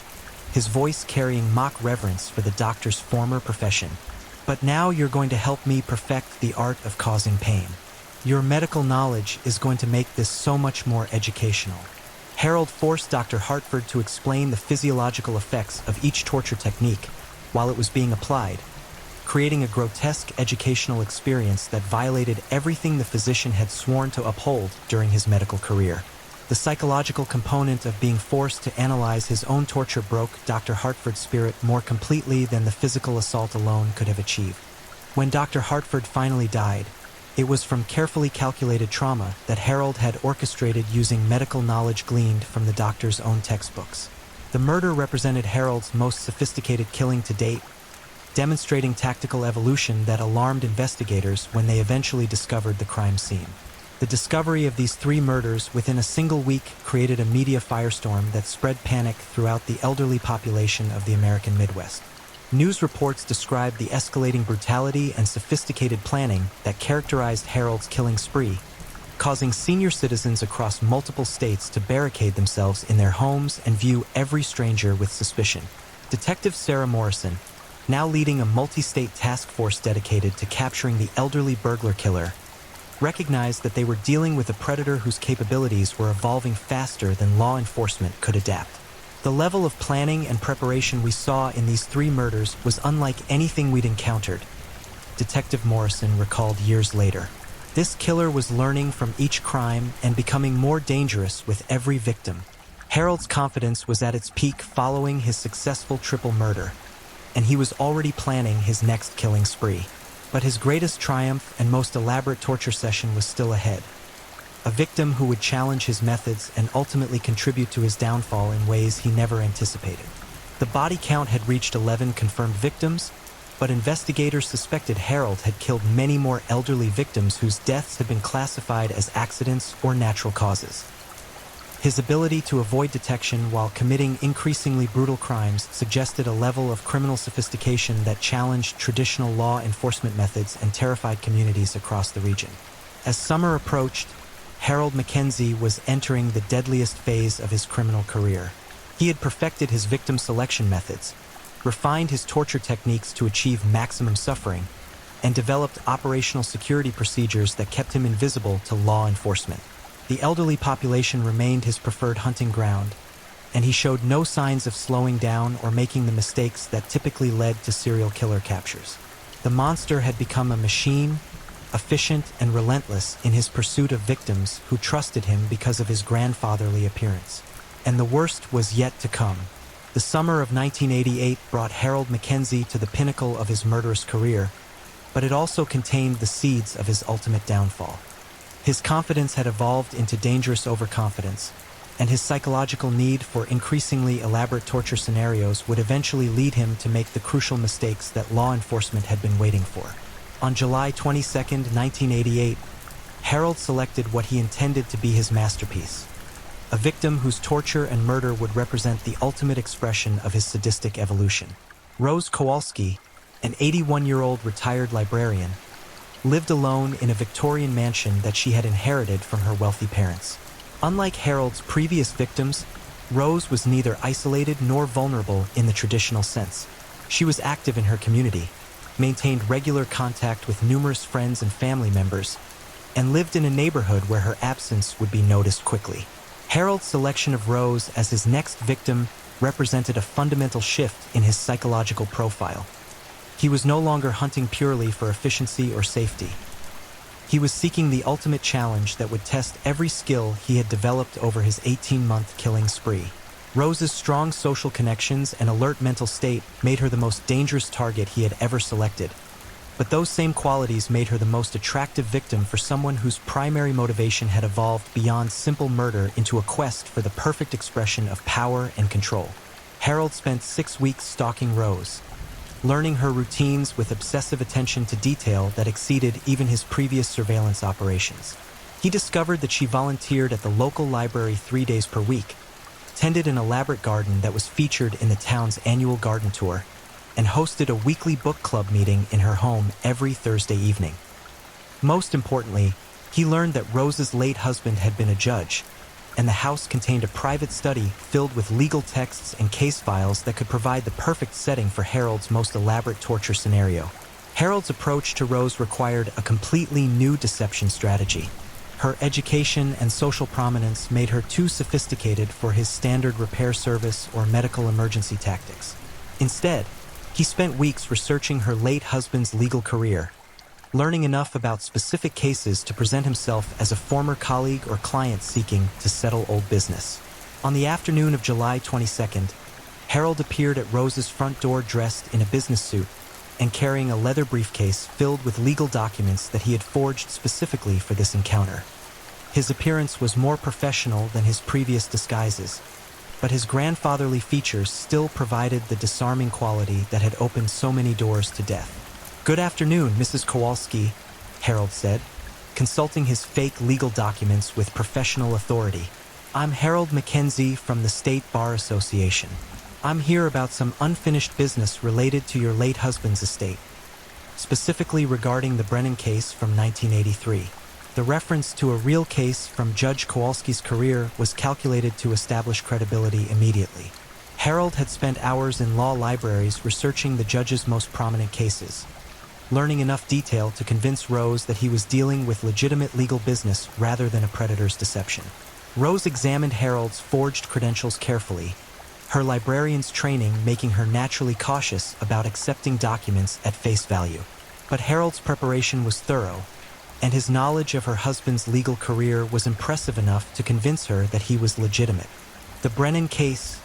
his voice carrying mock reverence for the doctor's former profession. "But now you're going to help me perfect the art of causing pain. Your medical knowledge is going to make this so much more educational." Harold forced Dr. Hartford to explain the physiological effects of each torture technique while it was being applied, creating a grotesque educational experience that violated everything the physician had sworn to uphold during his medical career. The psychological component of being forced to analyze his own torture broke Dr. Hartford's spirit more completely than the physical assault alone could have achieved. When Dr. Hartford finally died, it was from carefully calculated trauma that Harold had orchestrated using medical knowledge gleaned from the doctor's own textbooks. The murder represented Harold's most sophisticated killing to date, demonstrating tactical evolution that alarmed investigators when they eventually discovered the crime scene. The discovery of these 3 murders within a single week created a media firestorm that spread panic throughout the elderly population of the American Midwest. News reports described the escalating brutality and sophisticated planning that characterized Harold's killing spree, causing senior citizens across multiple states to barricade themselves in their homes and view every stranger with suspicion. Detective Sarah Morrison, now leading a multi-state task force dedicated to capturing the elderly burglar killer, recognized that they were dealing with a predator whose capabilities were evolving faster than law enforcement could adapt. The level of planning and preparation we saw in these 3 murders was unlike anything we'd encountered, Detective Morrison recalled years later. This killer was learning from each crime and becoming more dangerous with every victim. Harold's confidence was at its peak following his successful triple murder, and he was already planning his next killing spree. But his greatest triumph and most elaborate torture session was still ahead. a victim who would challenge his methods and ultimately contribute to his downfall in ways he never anticipated. The body count had reached 11 confirmed victims, but investigators suspected Harold had killed many more elderly victims whose deaths had been classified as accidents or natural causes. His ability to avoid detection while committing increasingly brutal crimes suggested a level of criminal sophistication that challenged traditional law enforcement methods and terrified communities across the region. As summer approached, Harold Mackenzie was entering the deadliest phase of his criminal career. He had perfected his victim selection methods, refined his torture techniques to achieve maximum suffering, and developed operational security procedures that kept him invisible to law enforcement. The elderly population remained his preferred hunting ground, and he showed no signs of slowing down or making the mistakes that typically led to serial killer captures. The monster had become a machine, efficient and relentless in his pursuit of victims who trusted him because of his grandfatherly appearance. And the worst was yet to come. The summer of 1988 brought Harold Mackenzie to the pinnacle of his murderous career, but it also contained the seeds of his ultimate downfall. His confidence had evolved into dangerous overconfidence, and his psychological need for increasingly elaborate torture scenarios would eventually lead him to make the crucial mistakes that law enforcement had been waiting for. On July 22, 1988, Harold selected what he intended to be his masterpiece, a victim whose torture and murder would represent the ultimate expression of his sadistic evolution. Rose Kowalski, an 81-year-old retired librarian, lived alone in a Victorian mansion that she had inherited from her wealthy parents. Unlike Harold's previous victims, Rose was neither isolated nor vulnerable in the traditional sense. She was active in her community, maintained regular contact with numerous friends and family members, and lived in a neighborhood where her absence would be noticed quickly. Harold's selection of Rose as his next victim represented a fundamental shift in his psychological profile. He was no longer hunting purely for efficiency or safety. He was seeking the ultimate challenge that would test every skill he had developed over his 18-month killing spree. Rose's strong social connections and alert mental state made her the most dangerous target he had ever selected. But those same qualities made her the most attractive victim for someone whose primary motivation had evolved beyond simple murder into a quest for the perfect expression of power and control. Harold spent 6 weeks stalking Rose, learning her routines with obsessive attention to detail that exceeded even his previous surveillance operations. He discovered that she volunteered at the local library 3 days per week, tended an elaborate garden that was featured in the town's annual garden tour, and hosted a weekly book club meeting in her home every Thursday evening. Most importantly, he learned that Rose's late husband had been a judge, and the house contained a private study filled with legal texts and case files that could provide the perfect setting for Harold's most elaborate torture scenario. Harold's approach to Rose required a completely new deception strategy. Her education and social prominence made her too sophisticated for his standard repair service or medical emergency tactics. Instead, he spent weeks researching her late husband's legal career, learning enough about specific cases to present himself as a former colleague or client seeking to settle old business. On the afternoon of July 22nd, Harold appeared at Rose's front door dressed in a business suit and carrying a leather briefcase filled with legal documents that he had forged specifically for this encounter. His appearance was more professional than his previous disguises, but his grandfatherly features still provided the disarming quality that had opened so many doors to death. "Good afternoon, Mrs. Kowalski," Harold said, consulting his fake legal documents with professional authority. "I'm Harold Mackenzie from the State Bar Association. I'm here about some unfinished business related to your late husband's estate, specifically regarding the Brennan case from 1983. The reference to a real case from Judge Kowalski's career was calculated to establish credibility immediately. Harold had spent hours in law libraries researching the judge's most prominent cases, learning enough detail to convince Rose that he was dealing with legitimate legal business rather than a predator's deception. Rose examined Harold's forged credentials carefully, her librarian's training making her naturally cautious about accepting documents at face value. But Harold's preparation was thorough, and his knowledge of her husband's legal career was impressive enough to convince her that he was legitimate. "The Brennan case,"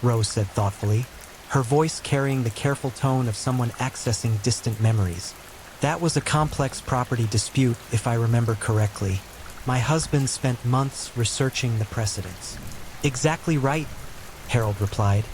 Rose said thoughtfully, her voice carrying the careful tone of someone accessing distant memories. "That was a complex property dispute, if I remember correctly. My husband spent months researching the precedents. Exactly right, Harold replied,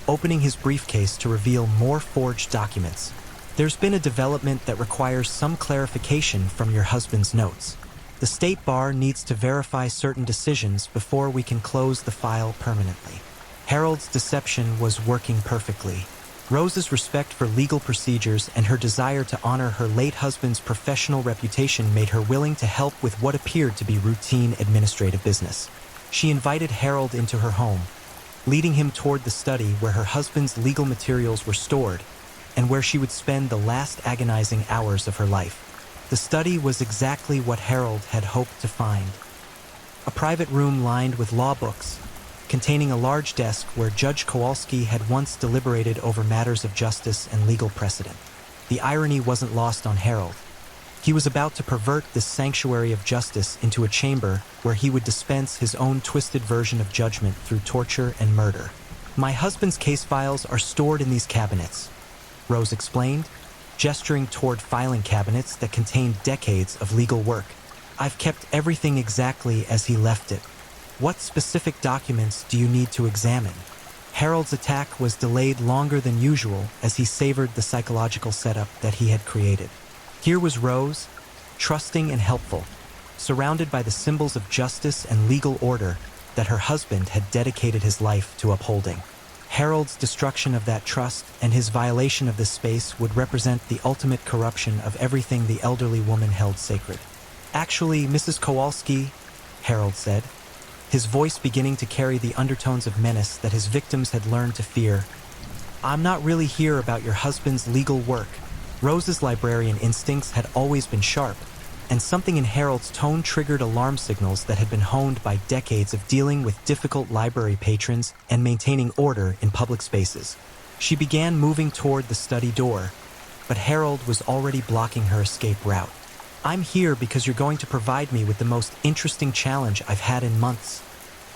opening his briefcase to reveal more forged documents. There's been a development that requires some clarification from your husband's notes. The State Bar needs to verify certain decisions before we can close the file permanently. Harold's deception was working perfectly. Rose's respect for legal procedures and her desire to honor her late husband's professional reputation made her willing to help with what appeared to be routine administrative business. She invited Harold into her home, leading him toward the study where her husband's legal materials were stored and where she would spend the last agonizing hours of her life. The study was exactly what Harold had hoped to find. A private room lined with law books, containing a large desk where Judge Kowalski had once deliberated over matters of justice and legal precedent. The irony wasn't lost on Harold. He was about to pervert this sanctuary of justice into a chamber where he would dispense his own twisted version of judgment through torture and murder. My husband's case files are stored in these cabinets, Rose explained, gesturing toward filing cabinets that contained decades of legal work. I've kept everything exactly as he left it. What specific documents do you need to examine? Harold's attack was delayed longer than usual as he savored the psychological setup that he had created. Here was Rose, trusting and helpful, surrounded by the symbols of justice and legal order that her husband had dedicated his life to upholding. Harold's destruction of that trust and his violation of this space would represent the ultimate corruption of everything the elderly woman held sacred. Actually, Mrs. Kowalski, Harold said, his voice beginning to carry the undertones of menace that his victims had learned to fear. I'm not really here about your husband's legal work. Rose's librarian instincts had always been sharp, and something in Harold's tone triggered alarm signals that had been honed by decades of dealing with difficult library patrons and maintaining order in public spaces. She began moving toward the study door, but Harold was already blocking her escape route. I'm here because you're going to provide me with the most interesting challenge I've had in months,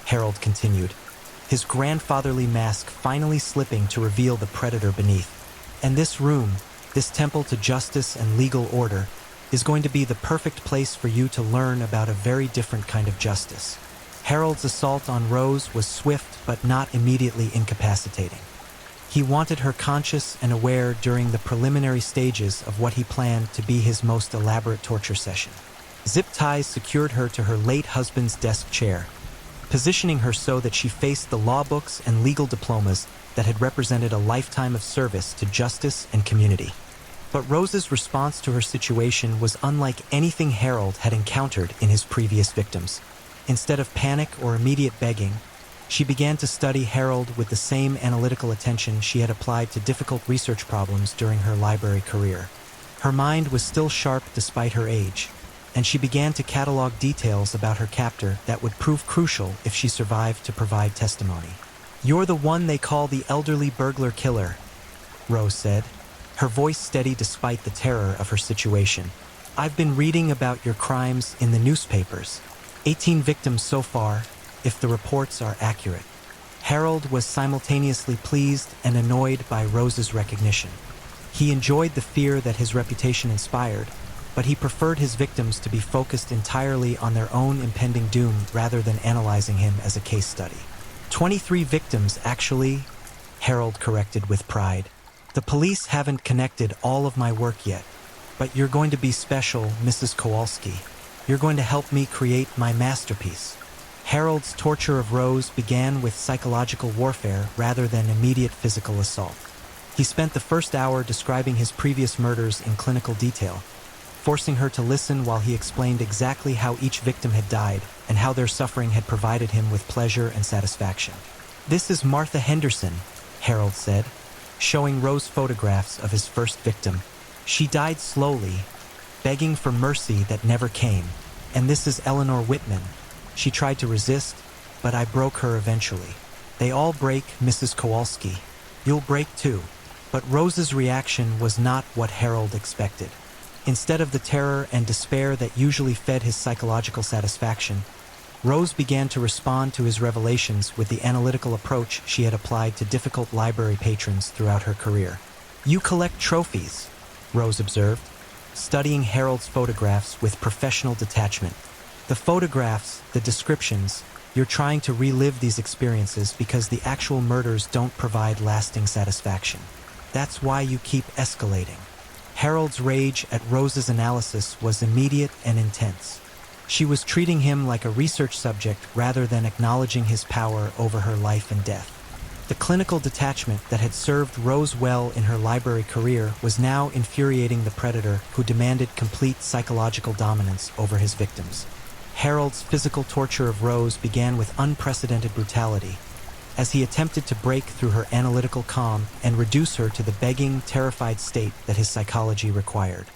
Harold continued, his grandfatherly mask finally slipping to reveal the predator beneath. And this room, this temple to justice and legal order, is going to be the perfect place for you to learn about a very different kind of justice. Harold's assault on Rose was swift but not immediately incapacitating. He wanted her conscious and aware during the preliminary stages of what he planned to be his most elaborate torture session. Zip ties secured her to her late husband's desk chair, positioning her so that she faced the law books and legal diplomas that had represented a lifetime of service to justice and community. But Rose's response to her situation was unlike anything Harold had encountered in his previous victims. Instead of panic or immediate begging, she began to study Harold with the same analytical attention she had applied to difficult research problems during her library career. Her mind was still sharp despite her age, and she began to catalog details about her captor that would prove crucial if she survived to provide testimony. "You're the one they call the elderly burglar killer," Rose said, her voice steady despite the terror of her situation. "I've been reading about your crimes in the newspapers. 18 victims so far, if the reports are accurate." Harold was simultaneously pleased and annoyed by Rose's recognition. He enjoyed the fear that his reputation inspired, but he preferred his victims to be focused entirely on their own impending doom rather than analyzing him as a case study. 23 victims, actually, Harold corrected with pride. "The police haven't connected all of my work yet, but you're going to be special, Mrs. Kowalski. You're going to help me create my masterpiece." Harold's torture of Rose began with psychological warfare rather than immediate physical assault. He spent the first hour describing his previous murders in clinical detail, forcing her to listen while he explained exactly how each victim had died and how their suffering had provided him with pleasure and satisfaction. "This is Martha Henderson," Harold said, showing Rose photographs of his first victim. "She died slowly, begging for mercy that never came. And this is Eleanor Whitman. She tried to resist, but I broke her eventually. They all break, Mrs. Kowalski. You'll break too." But Rose's reaction was not what Harold expected. Instead of the terror and despair that usually fed his psychological satisfaction, Rose began to respond to his revelations with the analytical approach she had applied to difficult library patrons throughout her career. "You collect trophies," Rose observed, studying Harold's photographs with professional detachment. The photographs, the descriptions, you're trying to relive these experiences because the actual murders don't provide lasting satisfaction. That's why you keep escalating. Harold's rage at Rose's analysis was immediate and intense. She was treating him like a research subject rather than acknowledging his power over her life and death. The clinical detachment that had served Rose well in her library career was now infuriating the predator who demanded complete psychological dominance over his victims. Harold's physical torture of Rose began with unprecedented brutality, as he attempted to break through her analytical calm and reduce her to the begging, terrified state that his psychology required.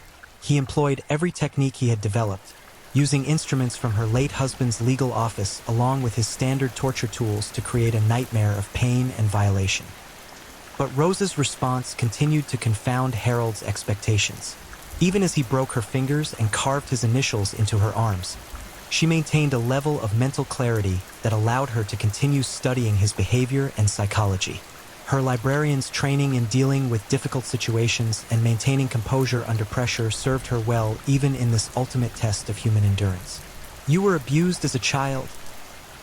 He employed every technique he had developed, using instruments from her late husband's legal office along with his standard torture tools to create a nightmare of pain and violation. But Rose's response continued to confound Harold's expectations. Even as he broke her fingers and carved his initials into her arms, she maintained a level of mental clarity that allowed her to continue studying his behavior and psychology. Her librarian's training in dealing with difficult situations and maintaining composure under pressure served her well even in this ultimate test of human endurance. "You were abused as a child,"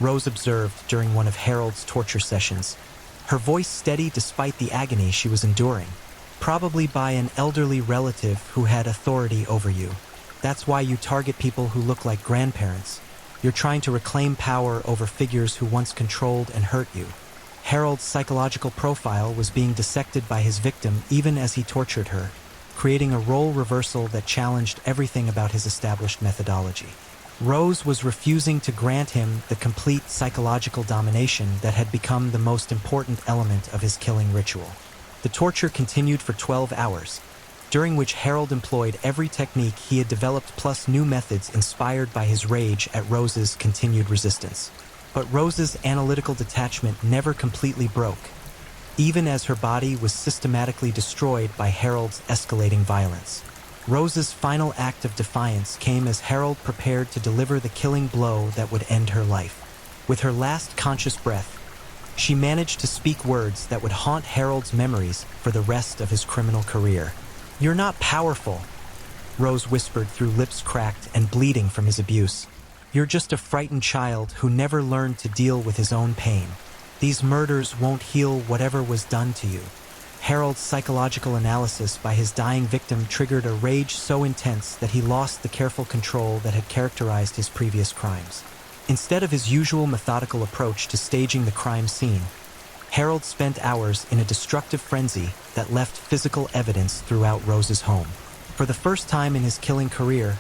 Rose observed during one of Harold's torture sessions, her voice steady despite the agony she was enduring. "Probably by an elderly relative who had authority over you. That's why you target people who look like grandparents. You're trying to reclaim power over figures who once controlled and hurt you." Harold's psychological profile was being dissected by his victim even as he tortured her, creating a role reversal that challenged everything about his established methodology. Rose was refusing to grant him the complete psychological domination that had become the most important element of his killing ritual. The torture continued for 12 hours, during which Harold employed every technique he had developed plus new methods inspired by his rage at Rose's continued resistance. But Rose's analytical detachment never completely broke, even as her body was systematically destroyed by Harold's escalating violence. Rose's final act of defiance came as Harold prepared to deliver the killing blow that would end her life. With her last conscious breath, she managed to speak words that would haunt Harold's memories for the rest of his criminal career. "You're not powerful," Rose whispered through lips cracked and bleeding from his abuse. "You're just a frightened child who never learned to deal with his own pain. These murders won't heal whatever was done to you." Harold's psychological analysis by his dying victim triggered a rage so intense that he lost the careful control that had characterized his previous crimes. Instead of his usual methodical approach to staging the crime scene, Harold spent hours in a destructive frenzy that left physical evidence throughout Rose's home. For the first time in his killing career,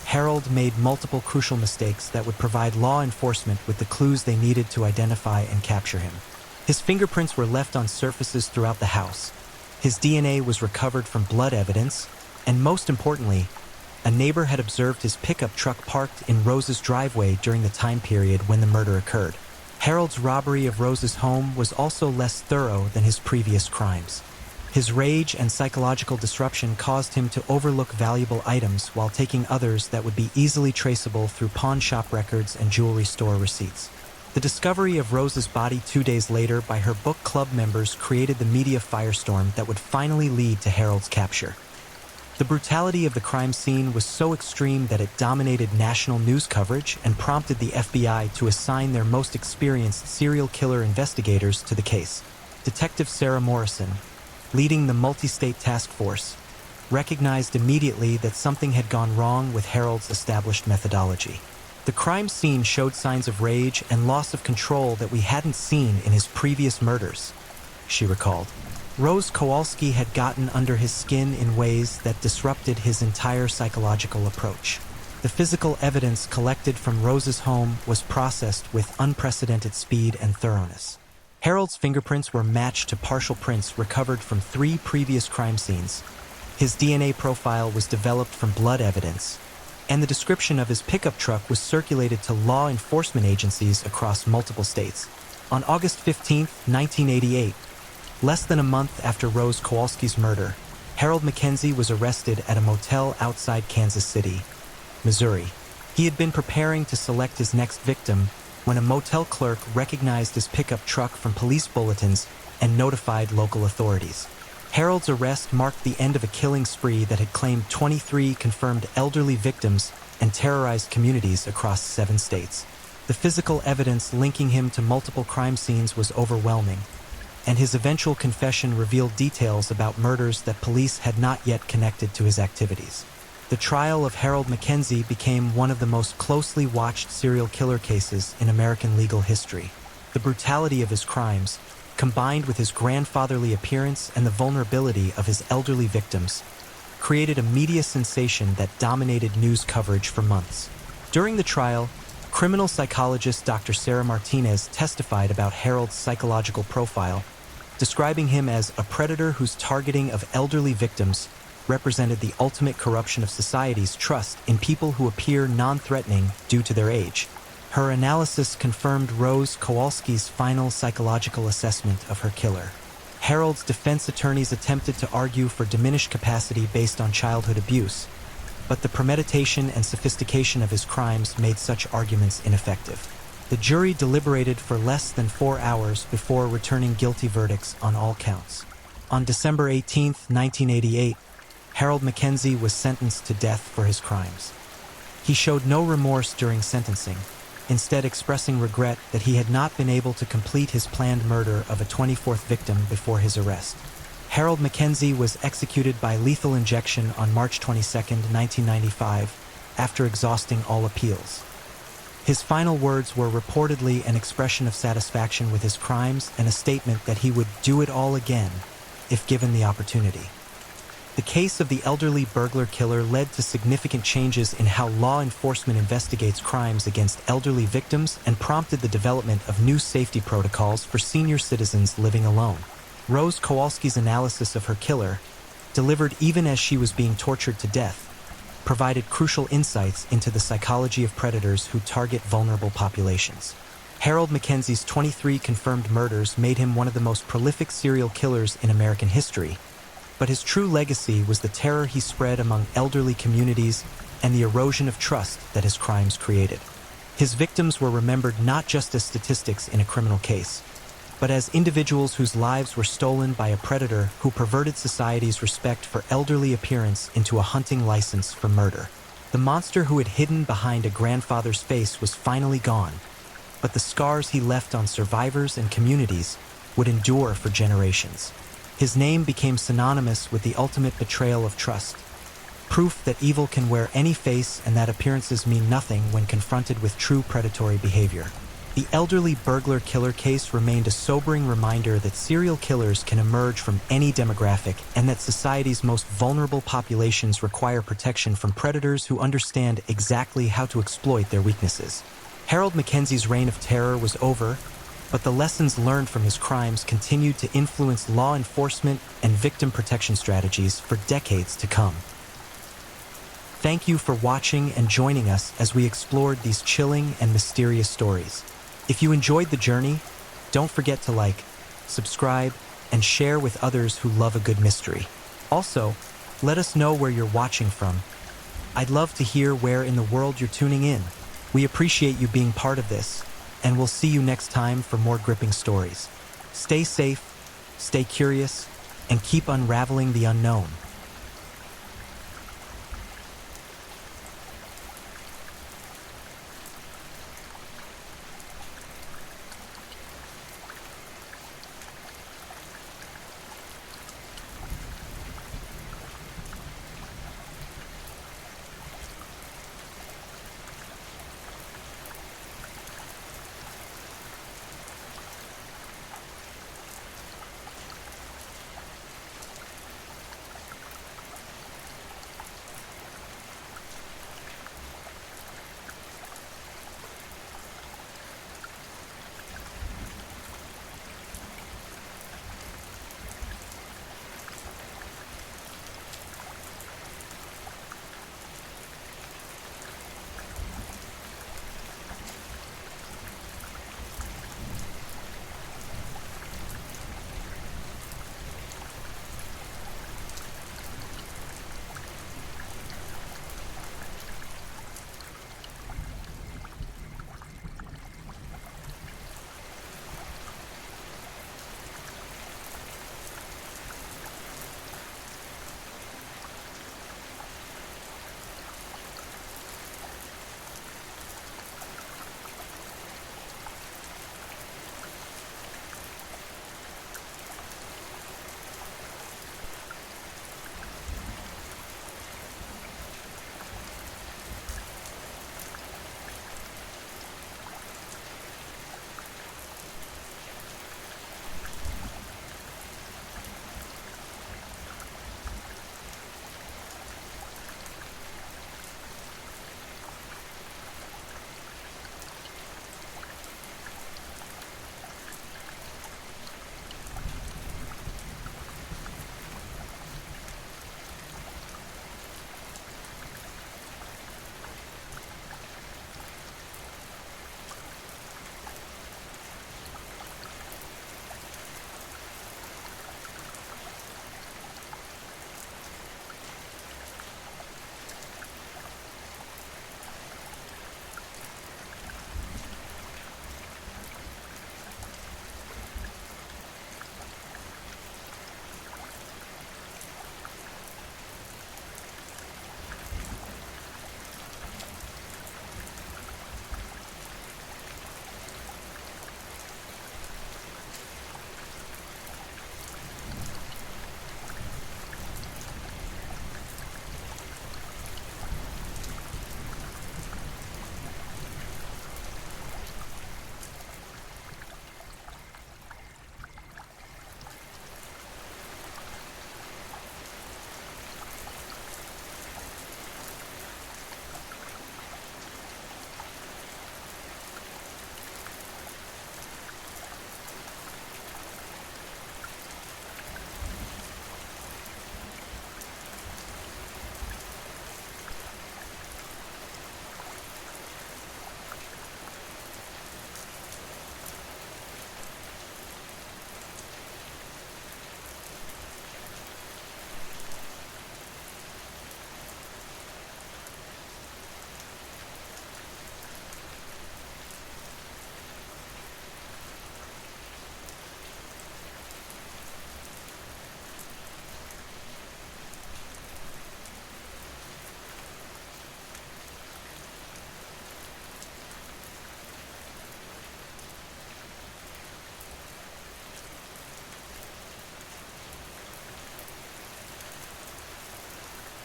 Harold made multiple crucial mistakes that would provide law enforcement with the clues they needed to identify and capture him. His fingerprints were left on surfaces throughout the house. His DNA was recovered from blood evidence, and most importantly, a neighbor had observed his pickup truck parked in Rose's driveway during the time period when the murder occurred. Harold's robbery of Rose's home was also less thorough than his previous crimes. His rage and psychological disruption caused him to overlook valuable items while taking others that would be easily traceable through pawn shop records and jewelry store receipts. The discovery of Rose's body 2 days later by her book club members created the media firestorm that would finally lead to Harold's capture. The brutality of the crime scene was so extreme that it dominated national news coverage and prompted the FBI to assign their most experienced serial killer investigators to the case. Detective Sarah Morrison, leading the multi-state task force, recognized immediately that something had gone wrong with Harold's established methodology. The crime scene showed signs of rage and loss of control that we hadn't seen in his previous murders, she recalled. Rose Kowalski had gotten under his skin in ways that disrupted his entire psychological approach. The physical evidence collected from Rose's home was processed with unprecedented speed and thoroughness. Harold's fingerprints were matched to partial prints recovered from 3 previous crime scenes. His DNA profile was developed from blood evidence, and the description of his pickup truck was circulated to law enforcement agencies across multiple states. On August 15, 1988, less than a month after Rose Kowalski's murder, Harold Mackenzie was arrested at a motel outside Kansas City, Missouri. He had been preparing to select his next victim when a motel clerk recognized his pickup truck from police bulletins and notified local authorities. Harold's arrest marked the end of a killing spree that had claimed 23 confirmed elderly victims and terrorized communities across 7 states. The physical evidence linking him to multiple crime scenes was overwhelming, and his eventual confession revealed details about murders that police had not yet connected to his activities. The trial of Harold Mackenzie became one of the most closely watched serial killer cases in American legal history. The brutality of his crimes, combined with his grandfatherly appearance and the vulnerability of his elderly victims, created a media sensation that dominated news coverage for months. During the trial, criminal psychologist Dr. Sarah Martinez testified about Harold's psychological profile, describing him as a predator whose targeting of elderly victims represented the ultimate corruption of society's trust in people who appear non-threatening due to their age. Her analysis confirmed Rose Kowalski's final psychological assessment of her killer. Harold's defense attorneys attempted to argue for diminished capacity based on childhood abuse, but the premeditation and sophistication of his crimes made such arguments ineffective. The jury deliberated for less than 4 hours before returning guilty verdicts on all counts. On December 18, 1988, Harold Mackenzie was sentenced to death for his crimes. He showed no remorse during sentencing, instead expressing regret that he had not been able to complete his planned murder of a 24th victim before his arrest. Harold Mackenzie was executed by lethal injection on March 22, 1995, after exhausting all appeals. His final words were reportedly an expression of satisfaction with his crimes and a statement that he would do it all again if given the opportunity. The case of the elderly burglar killer led to significant changes in how law enforcement investigates crimes against elderly victims and prompted the development of new safety protocols for senior citizens living alone. Rose Kowalski's analysis of her killer, delivered even as she was being tortured to death, provided crucial insights into the psychology of predators who target vulnerable populations. Harold Mackenzie's 23 confirmed murders made him one of the most prolific serial killers in American history, but his true legacy was the terror he spread among elderly communities and the erosion of trust that his crimes created. His victims were remembered not just as statistics in a criminal case, but as individuals whose lives were stolen by a predator who perverted society's respect for elderly appearance into a hunting license for murder. The monster who had hidden behind a grandfather's face was finally gone, but the scars he left on survivors and communities would endure for generations. His name became synonymous with the ultimate betrayal of trust, proof that evil can wear any face and that appearances mean nothing when confronted with true predatory behavior. The elderly burglar killer case remained a sobering reminder that serial killers can emerge from any demographic and that society's most vulnerable populations require protection from predators who understand exactly how to exploit their weaknesses. Harold Mackenzie's reign of terror was over, but the lessons learned from his crimes continued to influence law enforcement and victim protection strategies for decades to come. Thank you for watching and joining us as we explored these chilling and mysterious stories. If you enjoyed the journey, don't forget to like, subscribe, and share with others who love a good mystery. Also, let us know where you're watching from. I'd love to hear where in the world you're tuning in. We appreciate you being part of this, and we'll see you next time for more gripping stories. Stay safe, stay curious, and keep unraveling the unknown.